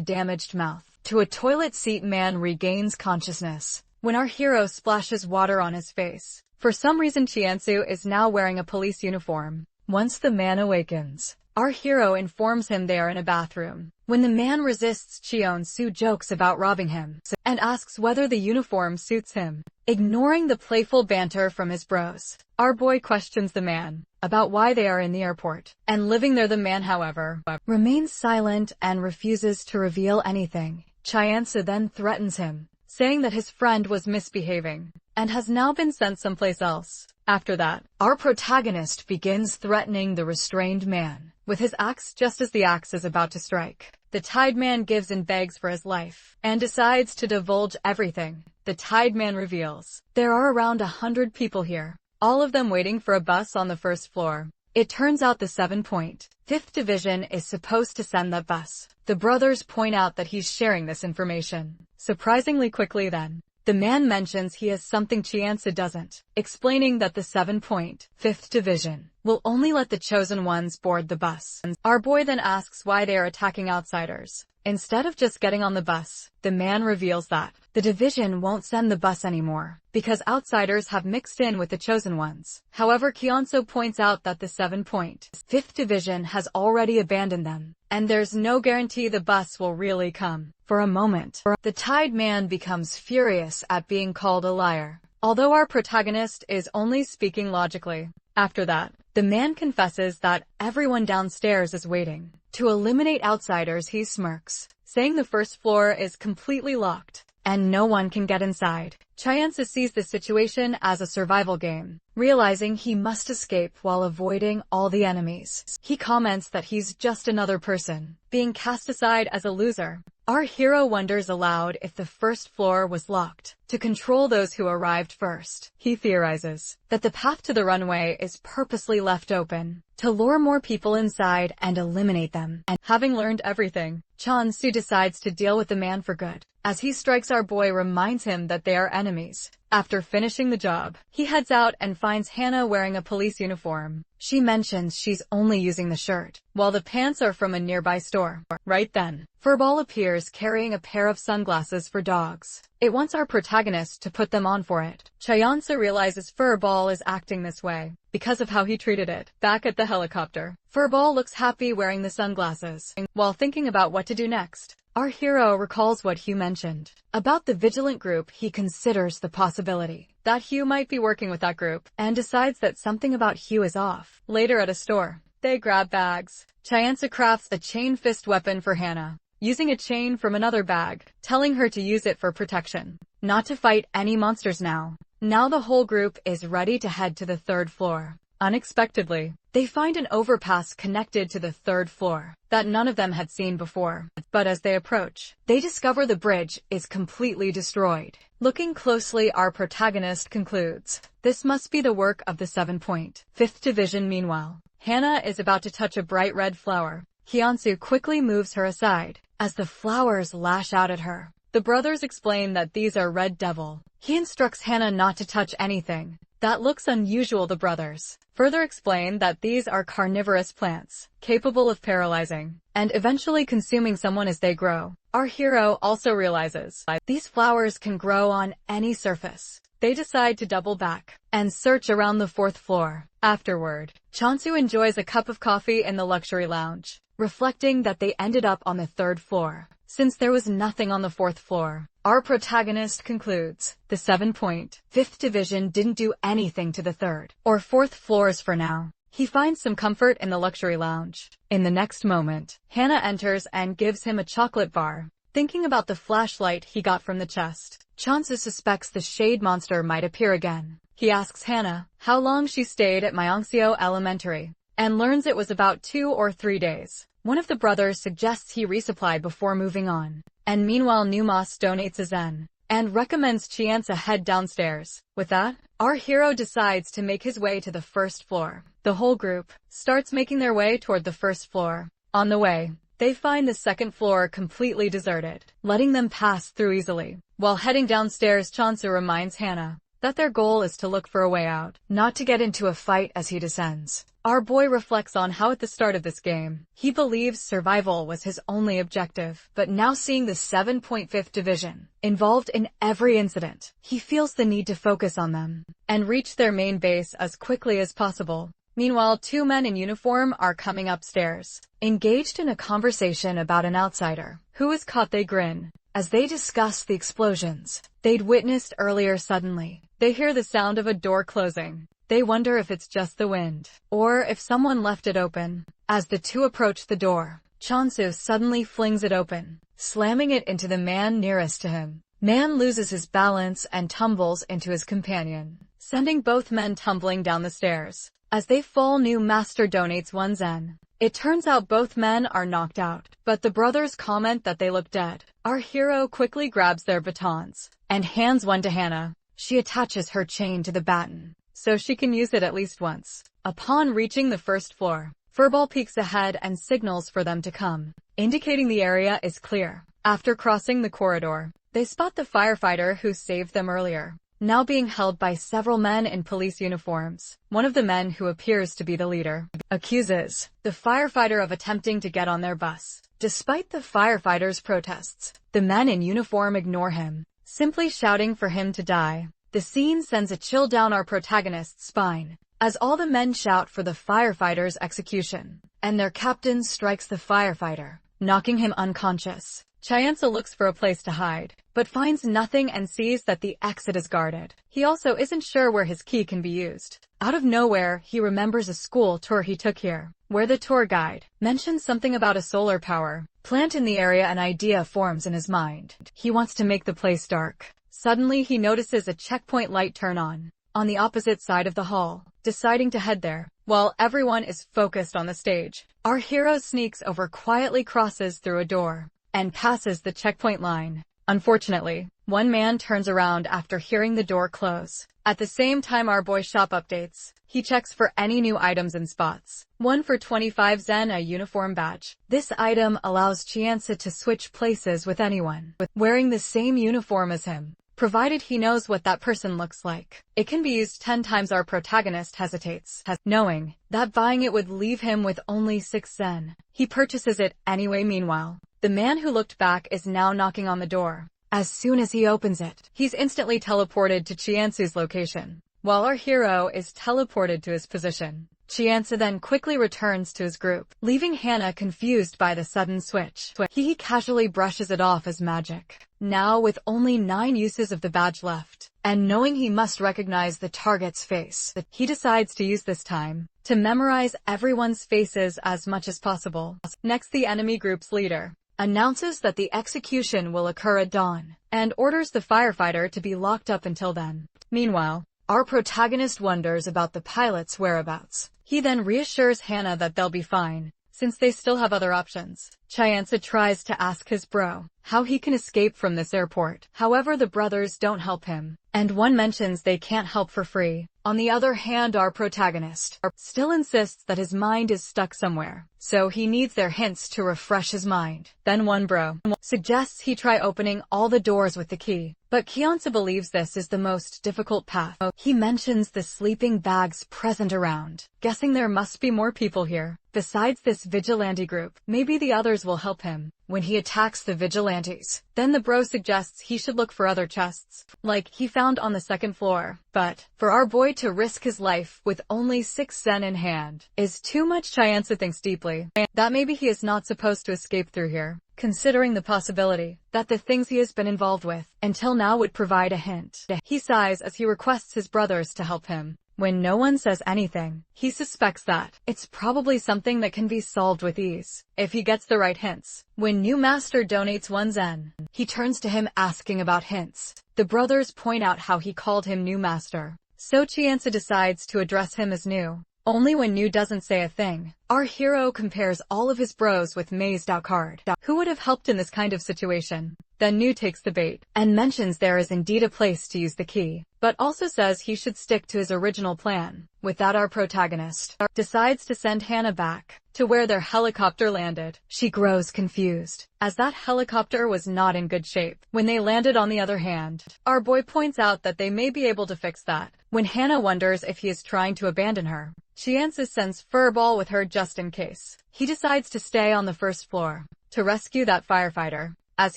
damaged mouth to a toilet seat. Man regains consciousness when our hero splashes water on his face. For some reason, Cheon-soo is now wearing a police uniform. Once the man awakens, our hero informs him they are in a bathroom. When the man resists, Cheon-soo jokes about robbing him and asks whether the uniform suits him. Ignoring the playful banter from his bros, our boy questions the man about why they are in the airport and living there. The man, however, remains silent and refuses to reveal anything. Cheon-soo then threatens him, saying that his friend was misbehaving and has now been sent someplace else. After that, our protagonist begins threatening the restrained man with his axe. Just as the axe is about to strike, the tied man gives and begs for his life and decides to divulge everything. The tied man reveals there are around 100 people here, all of them waiting for a bus on the first floor. It turns out the 7th Division is supposed to send that bus. The brothers point out that he's sharing this information surprisingly quickly. Then the man mentions he has something Cheon-soo doesn't, explaining that the 7th Division will only let the chosen ones board the bus. Our boy then asks why they are attacking outsiders instead of just getting on the bus. The man reveals that the division won't send the bus anymore because outsiders have mixed in with the chosen ones. However, Cheon-soo points out that the 7th Division has already abandoned them, and there's no guarantee the bus will really come. For a moment, the tied man becomes furious at being called a liar, although our protagonist is only speaking logically. After that, the man confesses that everyone downstairs is waiting to eliminate outsiders. He smirks, saying the first floor is completely locked and no one can get inside. Cheon-soo sees the situation as a survival game, realizing he must escape while avoiding all the enemies. He comments that he's just another person being cast aside as a loser. Our hero wonders aloud if the first floor was locked to control those who arrived first. He theorizes that the path to the runway is purposely left open to lure more people inside and eliminate them. And having learned everything, Cheon-soo decides to deal with the man for good. As he strikes, our boy reminds him that they are enemies. After finishing the job, he heads out and finds Hana wearing a police uniform. She mentions she's only using the shirt, while the pants are from a nearby store. Right then, Furball appears carrying a pair of sunglasses for dogs. It wants our protagonist to put them on for it. Cheon-soo realizes Furball is acting this way because of how he treated it. Back at the helicopter, Furball looks happy wearing the sunglasses. While thinking about what to do next, Our hero recalls what Hugh mentioned about the vigilant group. He considers the possibility that Hugh might be working with that group and decides that something about Hugh is off. Later at a store, they grab bags. Chianza crafts a chain fist weapon for Hannah, using a chain from another bag, telling her to use it for protection, not to fight any monsters now. Now the whole group is ready to head to the third floor. Unexpectedly, they find an overpass connected to the third floor that none of them had seen before. But as they approach, they discover the bridge is completely destroyed. Looking closely, our protagonist concludes, this must be the work of the 7th Division. Meanwhile, Hannah is about to touch a bright red flower. Hyunsu quickly moves her aside as the flowers lash out at her. The brothers explain that these are red devil. He instructs Hannah not to touch anything that looks unusual. The brothers further explain that these are carnivorous plants, capable of paralyzing and eventually consuming someone as they grow. Our hero also realizes these flowers can grow on any surface. They decide to double back and search around the 4th floor. Afterward, Chansu enjoys a cup of coffee in the luxury lounge, reflecting that they ended up on the 3rd floor, since there was nothing on the 4th floor. Our protagonist concludes, the 7th Division didn't do anything to the 3rd or 4th floors for now. He finds some comfort in the luxury lounge. In the next moment, Hannah enters and gives him a chocolate bar. Thinking about the flashlight he got from the chest, Chansu suspects the shade monster might appear again. He asks Hannah how long she stayed at Myeongseo Elementary, and learns it was about 2 or 3 days. One of the brothers suggests he resupply before moving on. And meanwhile Numas donates a zen and recommends Chianza head downstairs. With that, our hero decides to make his way to the 1st floor. The whole group starts making their way toward the 1st floor. On the way, they find the 2nd floor completely deserted, letting them pass through easily. While heading downstairs, Chansu reminds Hannah that their goal is to look for a way out, not to get into a fight as he descends. Our boy reflects on how at the start of this game, he believes survival was his only objective, but now seeing the 7th Division involved in every incident, he feels the need to focus on them and reach their main base as quickly as possible. Meanwhile, 2 men in uniform are coming upstairs, engaged in a conversation about an outsider who is caught. They grin as they discuss the explosions they'd witnessed earlier. Suddenly, they hear the sound of a door closing. They wonder if it's just the wind, or if someone left it open. As the two approach the door, Chansu suddenly flings it open, slamming it into the man nearest to him. Man loses his balance and tumbles into his companion, sending both men tumbling down the stairs. As they fall, new master donates 1 zen. It turns out both men are knocked out, but the brothers comment that they look dead. Our hero quickly grabs their batons and hands one to Hannah. She attaches her chain to the baton, so she can use it at least once. Upon reaching the 1st floor, Furball peeks ahead and signals for them to come, indicating the area is clear. After crossing the corridor, they spot the firefighter who saved them earlier, now being held by several men in police uniforms. One of the men, who appears to be the leader, accuses the firefighter of attempting to get on their bus. Despite the firefighter's protests, the men in uniform ignore him, simply shouting for him to die. The scene sends a chill down our protagonist's spine, as all the men shout for the firefighter's execution, and their captain strikes the firefighter, knocking him unconscious. Chianza looks for a place to hide, but finds nothing and sees that the exit is guarded. He also isn't sure where his key can be used. Out of nowhere, he remembers a school tour he took here, where the tour guide mentions something about a solar power plant in the area. An idea forms in his mind. He wants to make the place dark. Suddenly he notices a checkpoint light turn on the opposite side of the hall. Deciding to head there, while everyone is focused on the stage, our hero sneaks over, quietly crosses through a door, and passes the checkpoint line. Unfortunately, one man turns around after hearing the door close. At the same time, our boy shop updates. He checks for any new items and spots one for 25 zen, a uniform badge. This item allows Chianza to switch places with anyone wearing the same uniform as him, provided he knows what that person looks like. It can be used 10 times. Our protagonist hesitates, knowing that buying it would leave him with only 6 zen. He purchases it anyway. Meanwhile, the man who looked back is now knocking on the door. As soon as he opens it, he's instantly teleported to Chianzu's location, while our hero is teleported to his position. Chianza then quickly returns to his group, leaving Hana confused by the sudden switch. He casually brushes it off as magic. Now, with only 9 uses of the badge left, and knowing he must recognize the target's face, he decides to use this time to memorize everyone's faces as much as possible. Next, the enemy group's leader announces that the execution will occur at dawn, and orders the firefighter to be locked up until then. Meanwhile, our protagonist wonders about the pilot's whereabouts. He then reassures Hana that they'll be fine, since they still have other options. Chianza tries to ask his bro how he can escape from this airport. However, the brothers don't help him, and one mentions they can't help for free. On the other hand, our protagonist still insists that his mind is stuck somewhere, so he needs their hints to refresh his mind. Then one bro suggests he try opening all the doors with the key, but Chianza believes this is the most difficult path. He mentions the sleeping bags present around, guessing there must be more people here. Besides this vigilante group, maybe the others will help him when he attacks the vigilantes. Then the bro suggests he should look for other chests, like he found on the 2nd floor. But for our boy to risk his life with only 6 sen in hand is too much. Chianza thinks deeply that maybe he is not supposed to escape through here, considering the possibility that the things he has been involved with until now would provide a hint. He sighs as he requests his brothers to help him. When no one says anything, he suspects that it's probably something that can be solved with ease if he gets the right hints. When new master donates 1 zen, he turns to him asking about hints. The brothers point out how he called him new master, so Chianza decides to address him as new. Only when New doesn't say a thing, our hero compares all of his bros with mazed out card. Who would have helped in this kind of situation? Then New takes the bait and mentions there is indeed a place to use the key, but also says he should stick to his original plan. With that, our protagonist decides to send Hana back to where their helicopter landed. She grows confused, as that helicopter was not in good shape when they landed. On the other hand, our boy points out that they may be able to fix that. When Hana wonders if he is trying to abandon her, Chianza sends Furball with her just in case. He decides to stay on the 1st floor to rescue that firefighter, as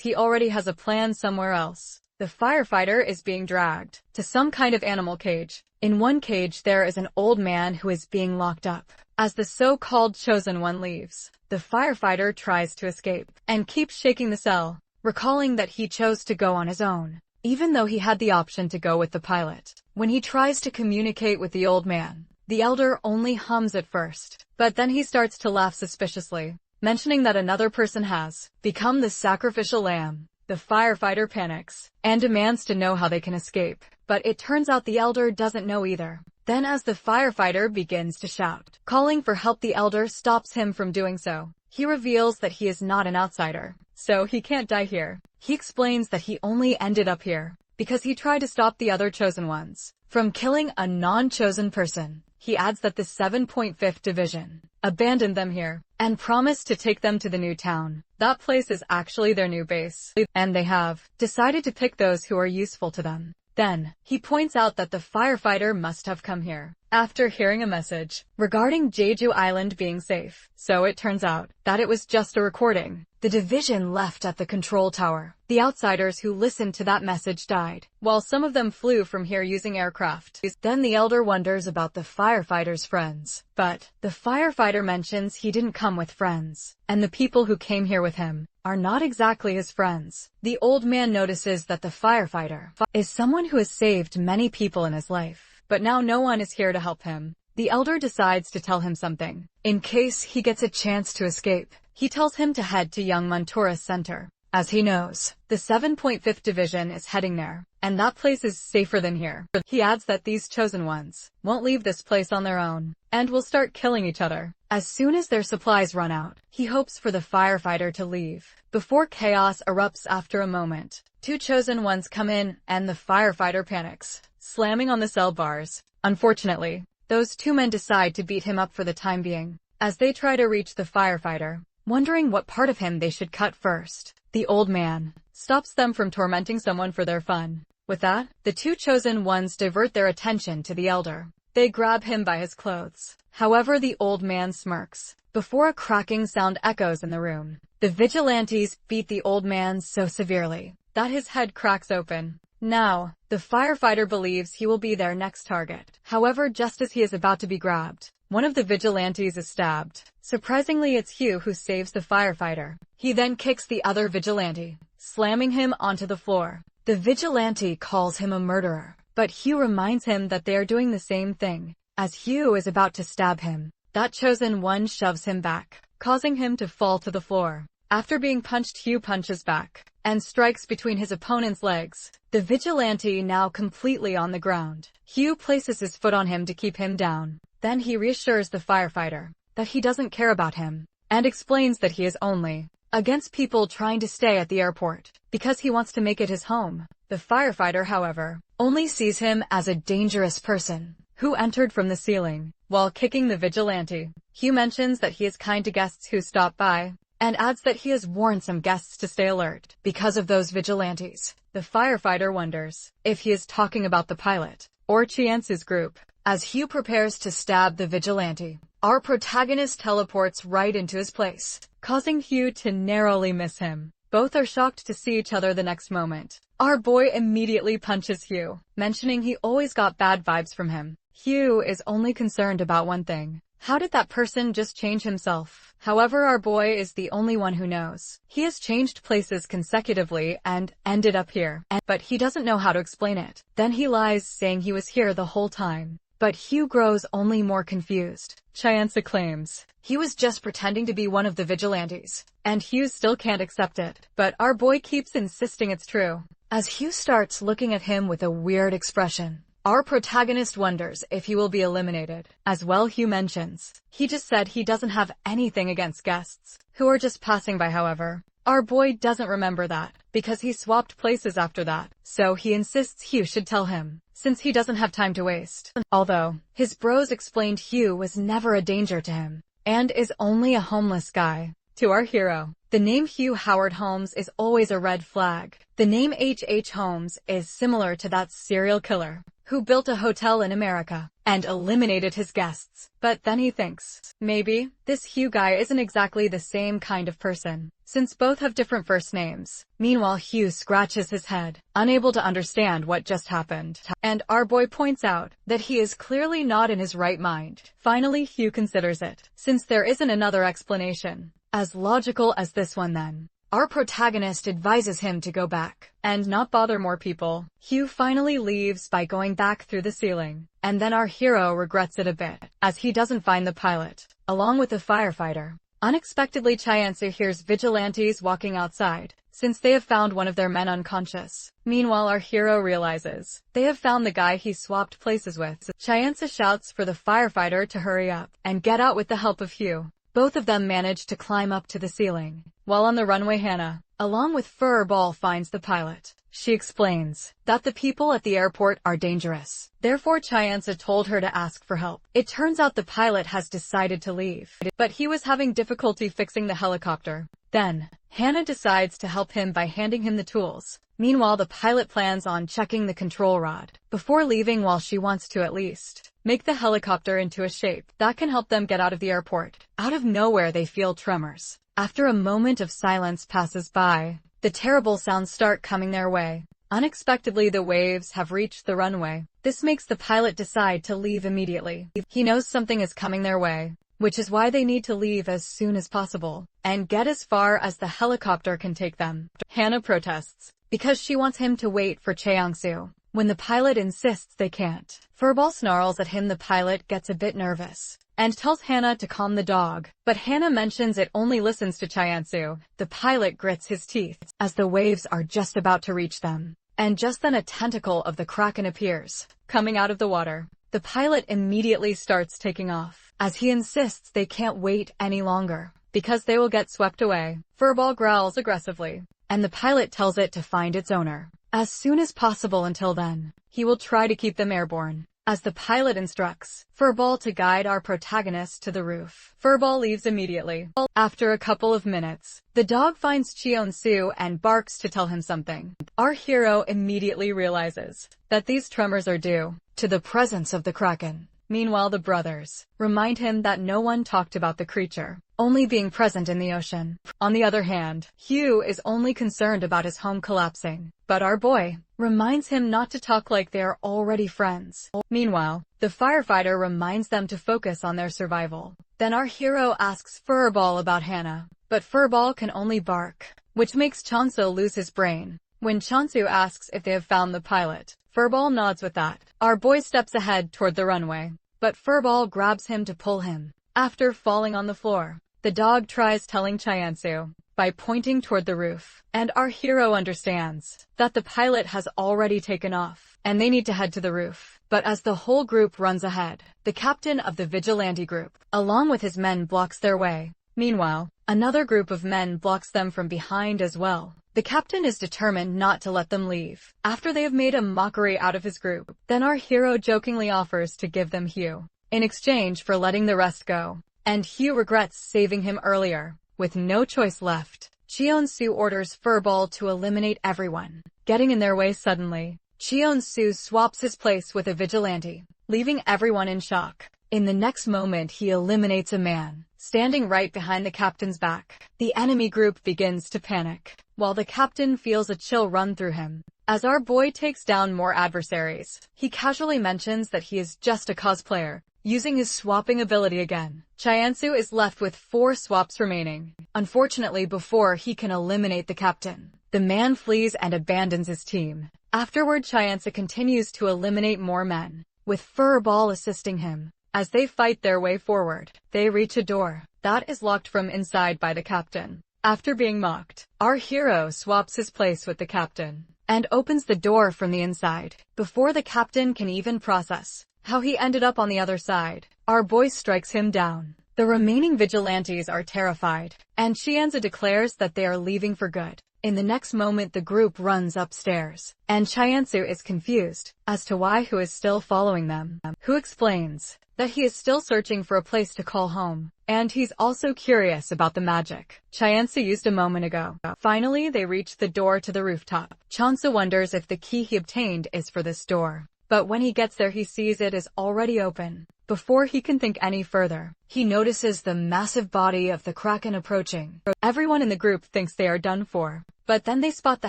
he already has a plan somewhere else. The firefighter is being dragged to some kind of animal cage. In one cage there is an old man who is being locked up. As the so-called chosen one leaves, the firefighter tries to escape and keeps shaking the cell, recalling that he chose to go on his own, even though he had the option to go with the pilot. When he tries to communicate with the old man, the elder only hums at first, but then he starts to laugh suspiciously, mentioning that another person has become the sacrificial lamb. The firefighter panics and demands to know how they can escape, but it turns out the elder doesn't know either. Then as the firefighter begins to shout, calling for help, the elder stops him from doing so. He reveals that he is not an outsider, so he can't die here. He explains that he only ended up here because he tried to stop the other chosen ones from killing a non-chosen person. He adds that the 7.5th Division abandoned them here and promised to take them to the new town. That place is actually their new base, and they have decided to pick those who are useful to them. Then, he points out that the firefighter must have come here after hearing a message regarding Jeju Island being safe. So it turns out that it was just a recording the division left at the control tower. The outsiders who listened to that message died, while some of them flew from here using aircraft. Then the elder wonders about the firefighter's friends, but the firefighter mentions he didn't come with friends, and the people who came here with him are not exactly his friends. The old man notices that the firefighter is someone who has saved many people in his life, but now no one is here to help him. The elder decides to tell him something, in case he gets a chance to escape. He tells him to head to Youngmun Tourist Center, as he knows the 7.5th Division is heading there, and that place is safer than here. He adds that these chosen ones won't leave this place on their own, and will start killing each other as soon as their supplies run out. He hopes for the firefighter to leave before chaos erupts. After a moment, 2 chosen ones come in, and the firefighter panics, slamming on the cell bars. Unfortunately, those 2 men decide to beat him up for the time being, as they try to reach the firefighter, wondering what part of him they should cut first. The old man stops them from tormenting someone for their fun. With that, the 2 chosen ones divert their attention to the elder. They grab him by his clothes. However, the old man smirks before a cracking sound echoes in the room. The vigilantes beat the old man so severely that his head cracks open. Now, the firefighter believes he will be their next target. However, just as he is about to be grabbed, one of the vigilantes is stabbed. Surprisingly, it's Hugh who saves the firefighter. He then kicks the other vigilante, slamming him onto the floor. The vigilante calls him a murderer, but Hugh reminds him that they are doing the same thing. As Hugh is about to stab him, that chosen one shoves him back, causing him to fall to the floor. After being punched, Hugh punches back and strikes between his opponent's legs. The vigilante now completely on the ground. Hugh places his foot on him to keep him down. Then he reassures the firefighter that he doesn't care about him and explains that he is only against people trying to stay at the airport because he wants to make it his home. The firefighter, however, only sees him as a dangerous person who entered from the ceiling while kicking the vigilante. Hugh mentions that he is kind to guests who stop by and adds that he has warned some guests to stay alert because of those vigilantes. The firefighter wonders if he is talking about the pilot or Chiansu's group. As Hugh prepares to stab the vigilante, our protagonist teleports right into his place, causing Hugh to narrowly miss him. Both are shocked to see each other the next moment. Our boy immediately punches Hugh, mentioning he always got bad vibes from him. Hugh is only concerned about one thing. How did that person just change himself? However, our boy is the only one who knows. He has changed places consecutively and ended up here, but he doesn't know how to explain it. Then he lies, saying he was here the whole time. But Hugh grows only more confused. Chiansu claims he was just pretending to be one of the vigilantes, and Hugh still can't accept it. But our boy keeps insisting it's true. As Hugh starts looking at him with a weird expression, our protagonist wonders if he will be eliminated. As well, Hugh mentions he just said he doesn't have anything against guests who are just passing by. However, our boy doesn't remember that because he swapped places after that, so he insists Hugh should tell him since he doesn't have time to waste. Although his bros explained Hugh was never a danger to him and is only a homeless guy. To our hero, the name Hugh Howard Holmes is always a red flag. The name H.H. Holmes is similar to that serial killer who built a hotel in America and eliminated his guests. But then he thinks, maybe this Hugh guy isn't exactly the same kind of person, since both have different first names. Meanwhile, Hugh scratches his head, unable to understand what just happened. And our boy points out that he is clearly not in his right mind. Finally, Hugh considers it, since there isn't another explanation as logical as this one. Then our protagonist advises him to go back and not bother more people. Hugh finally leaves by going back through the ceiling, and then our hero regrets it a bit, as he doesn't find the pilot, along with the firefighter. Unexpectedly, Chiansu hears vigilantes walking outside, since they have found one of their men unconscious. Meanwhile, our hero realizes they have found the guy he swapped places with. Chiansu shouts for the firefighter to hurry up and get out with the help of Hugh. Both of them manage to climb up to the ceiling. While on the runway, Hannah, along with Furball, finds the pilot. She explains that the people at the airport are dangerous. Therefore, Chiansu told her to ask for help. It turns out the pilot has decided to leave, but he was having difficulty fixing the helicopter. Then, Hannah decides to help him by handing him the tools. Meanwhile, the pilot plans on checking the control rod before leaving, while she wants to at least make the helicopter into a shape that can help them get out of the airport. Out of nowhere, they feel tremors. After a moment of silence passes by, the terrible sounds start coming their way. Unexpectedly, the waves have reached the runway. This makes the pilot decide to leave immediately. He knows something is coming their way, which is why they need to leave as soon as possible and get as far as the helicopter can take them. Hannah protests because she wants him to wait for Cheongsu. When the pilot insists they can't, Furball snarls at him. The pilot gets a bit nervous and tells Hannah to calm the dog, but Hannah mentions it only listens to Chiansu. The pilot grits his teeth as the waves are just about to reach them, and just then a tentacle of the Kraken appears, coming out of the water. The pilot immediately starts taking off, as he insists they can't wait any longer, because they will get swept away. Furball growls aggressively, and the pilot tells it to find its owner as soon as possible. Until then, he will try to keep them airborne, as the pilot instructs Furball to guide our protagonist to the roof. Furball leaves immediately. After a couple of minutes, the dog finds Cheonsu and barks to tell him something. Our hero immediately realizes that these tremors are due to the presence of the Kraken. Meanwhile, the brothers remind him that no one talked about the creature only being present in the ocean. On the other hand, Hugh is only concerned about his home collapsing, but our boy reminds him not to talk like they are already friends. Meanwhile, the firefighter reminds them to focus on their survival. Then our hero asks Furball about Hannah, but Furball can only bark, which makes Chansu lose his brain. When Chansu asks if they have found the pilot, Furball nods with that. Our boy steps ahead toward the runway, but Furball grabs him to pull him. After falling on the floor, the dog tries telling Chansu by pointing toward the roof, and our hero understands that the pilot has already taken off, and they need to head to the roof. But as the whole group runs ahead, the captain of the vigilante group, along with his men, blocks their way. Meanwhile, another group of men blocks them from behind as well. The captain is determined not to let them leave after they have made a mockery out of his group. Then our hero jokingly offers to give them Hugh in exchange for letting the rest go, and Hugh regrets saving him earlier. With no choice left, Cheon-soo orders Furball to eliminate everyone getting in their way. Suddenly, Cheon-soo swaps his place with a vigilante, leaving everyone in shock. In the next moment, he eliminates a man standing right behind the captain's back. The enemy group begins to panic, while the captain feels a chill run through him. As our boy takes down more adversaries, he casually mentions that he is just a cosplayer, using his swapping ability again. Chansu is left with 4 swaps remaining. Unfortunately, before he can eliminate the captain, the man flees and abandons his team. Afterward, Chansu continues to eliminate more men, with Furball assisting him. As they fight their way forward, they reach a door that is locked from inside by the captain. After being mocked, our hero swaps his place with the captain and opens the door from the inside. Before the captain can even process how he ended up on the other side, our boy strikes him down. The remaining vigilantes are terrified, and Chansu declares that they are leaving for good. In the next moment, the group runs upstairs, and Chansu is confused as to why Hu is still following them. Hu explains that he is still searching for a place to call home, and he's also curious about the magic Chansu used a moment ago. Finally, they reach the door to the rooftop. Chansu wonders if the key he obtained is for this door, but when he gets there, he sees it is already open. Before he can think any further, he notices the massive body of the Kraken approaching. Everyone in the group thinks they are done for, but then they spot the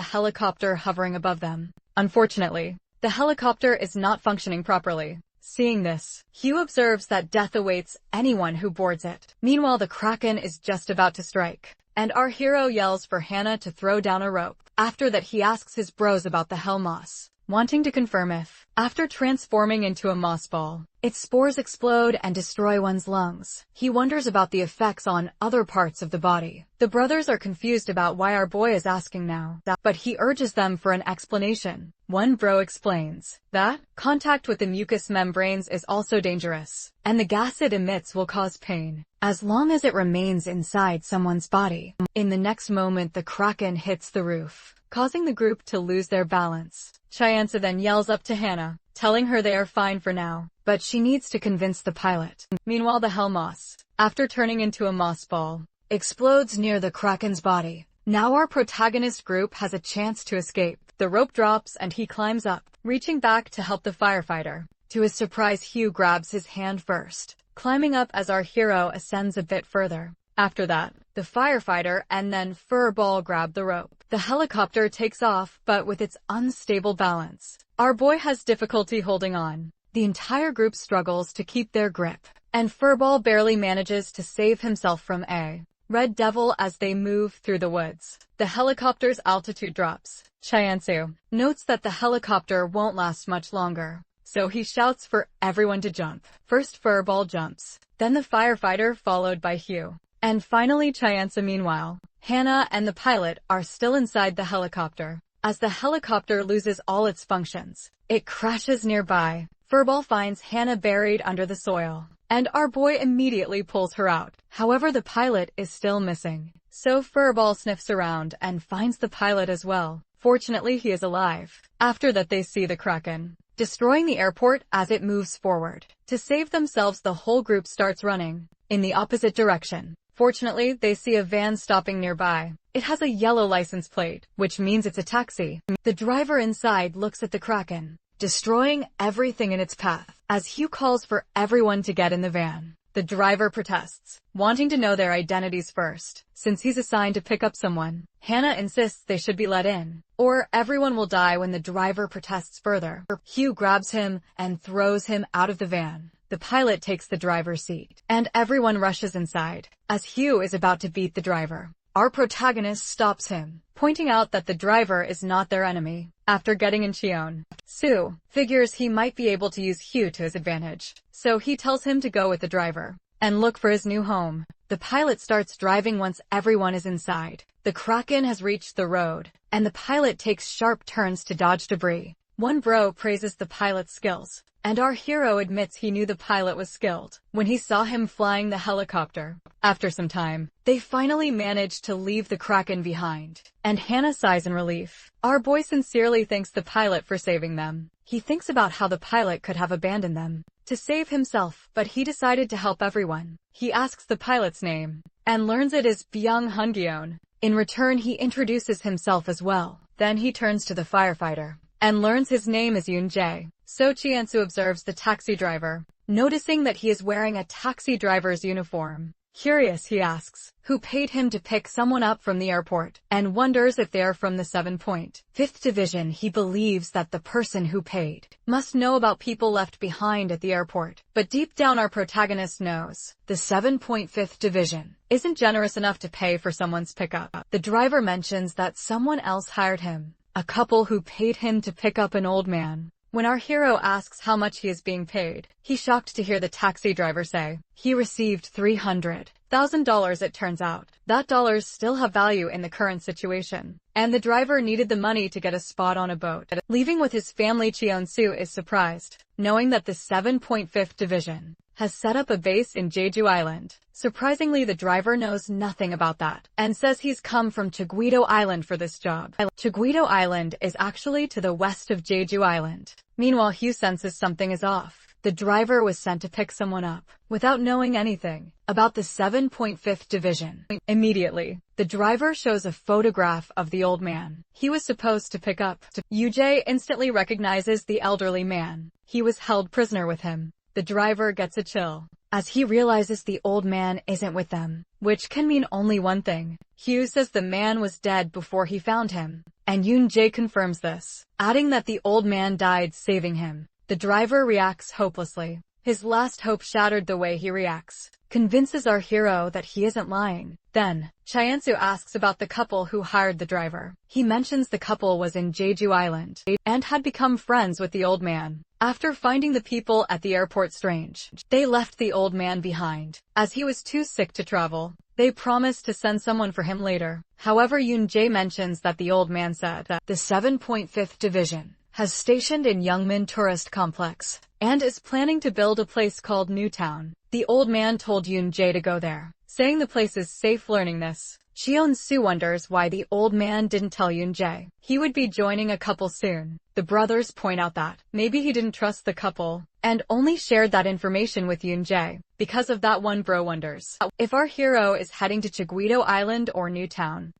helicopter hovering above them. Unfortunately, the helicopter is not functioning properly. Seeing this, Hugh observes that death awaits anyone who boards it. Meanwhile, the Kraken is just about to strike, and our hero yells for Hannah to throw down a rope. After that, he asks his bros about the hell moss, wanting to confirm if, after transforming into a moss ball, its spores explode and destroy one's lungs. He wonders about the effects on other parts of the body. The brothers are confused about why our boy is asking now, but he urges them for an explanation. One bro explains that contact with the mucous membranes is also dangerous, and the gas it emits will cause pain as long as it remains inside someone's body. In the next moment, the Kraken hits the roof, causing the group to lose their balance. Chansu then yells up to Hannah, telling her they are fine for now, but she needs to convince the pilot. Meanwhile, the hell moss, after turning into a moss ball, explodes near the Kraken's body. Now our protagonist group has a chance to escape. The rope drops and he climbs up, reaching back to help the firefighter. To his surprise, Hugh grabs his hand first, climbing up as our hero ascends a bit further. After that, the firefighter and then Furball grab the rope. The helicopter takes off, but with its unstable balance, our boy has difficulty holding on. The entire group struggles to keep their grip, and Furball barely manages to save himself from a red devil as they move through the woods. The helicopter's altitude drops. Chansu notes that the helicopter won't last much longer, so he shouts for everyone to jump. First Furball jumps, then the firefighter, followed by Hugh, and finally Chansu. Meanwhile, Hannah and the pilot are still inside the helicopter. As the helicopter loses all its functions, it crashes nearby. Furball finds Hannah buried under the soil, and our boy immediately pulls her out. However, the pilot is still missing, so Furball sniffs around and finds the pilot as well. Fortunately, he is alive. After that, they see the Kraken destroying the airport as it moves forward. To save themselves, the whole group starts running in the opposite direction. Fortunately, they see a van stopping nearby. It has a yellow license plate, which means it's a taxi. The driver inside looks at the Kraken, destroying everything in its path. As Hugh calls for everyone to get in the van, the driver protests, wanting to know their identities first, since he's assigned to pick up someone. Hannah insists they should be let in, or everyone will die when the driver protests further. Hugh grabs him and throws him out of the van. The pilot takes the driver's seat, and everyone rushes inside. As Hugh is about to beat the driver, our protagonist stops him, pointing out that the driver is not their enemy. After getting in, Soo figures he might be able to use Hugh to his advantage, so he tells him to go with the driver and look for his new home. The pilot starts driving once everyone is inside. The Kraken has reached the road, and the pilot takes sharp turns to dodge debris. One bro praises the pilot's skills, and our hero admits he knew the pilot was skilled when he saw him flying the helicopter. After some time, they finally manage to leave the Kraken behind, and Hannah sighs in relief. Our boy sincerely thanks the pilot for saving them. He thinks about how the pilot could have abandoned them to save himself, but he decided to help everyone. He asks the pilot's name, and learns it is Byung Hungeon. In return, he introduces himself as well. Then he turns to the firefighter, and learns his name is Yoon Jae. So Chieonsu observes the taxi driver, noticing that he is wearing a taxi driver's uniform. Curious, he asks who paid him to pick someone up from the airport, and wonders if they are from the 7.5th Division. He believes that the person who paid must know about people left behind at the airport, but deep down our protagonist knows the 7.5th Division isn't generous enough to pay for someone's pickup. The driver mentions that someone else hired him, a couple who paid him to pick up an old man. When our hero asks how much he is being paid, he's shocked to hear the taxi driver say he received $300,000. It turns out that dollars still have value in the current situation, and the driver needed the money to get a spot on a boat. Leaving with his family, Chieonsu is surprised, knowing that the 7.5th Division has set up a base in Jeju Island. Surprisingly, the driver knows nothing about that, and says he's come from Cheguido Island for this job. Cheguido Island is actually to the west of Jeju Island. Meanwhile, Hugh senses something is off. The driver was sent to pick someone up, without knowing anything about the 7.5th Division. Immediately, the driver shows a photograph of the old man he was supposed to pick up. Yoo-jae instantly recognizes the elderly man. He was held prisoner with him. The driver gets a chill as he realizes the old man isn't with them, which can mean only one thing. Hugh says the man was dead before he found him, and Yoon-jae confirms this, adding that the old man died saving him. The driver reacts hopelessly. His last hope shattered. The way he reacts convinces our hero that he isn't lying. Then, Chieonsu asks about the couple who hired the driver. He mentions the couple was in Jeju Island and had become friends with the old man. After finding the people at the airport strange, they left the old man behind, as he was too sick to travel. They promised to send someone for him later. However, Yoon-jae mentions that the old man said that the 7.5th Division has stationed in Youngmin Tourist Complex, and is planning to build a place called Newtown. The old man told Yoon-jae to go there, saying the place is safe. Learning this, Chieonsu wonders why the old man didn't tell Yoon-jae he would be joining a couple soon. The brothers point out that maybe he didn't trust the couple, and only shared that information with Yoon-jae. Because of that, one bro wonders if our hero is heading to Cheguido Island or Newtown.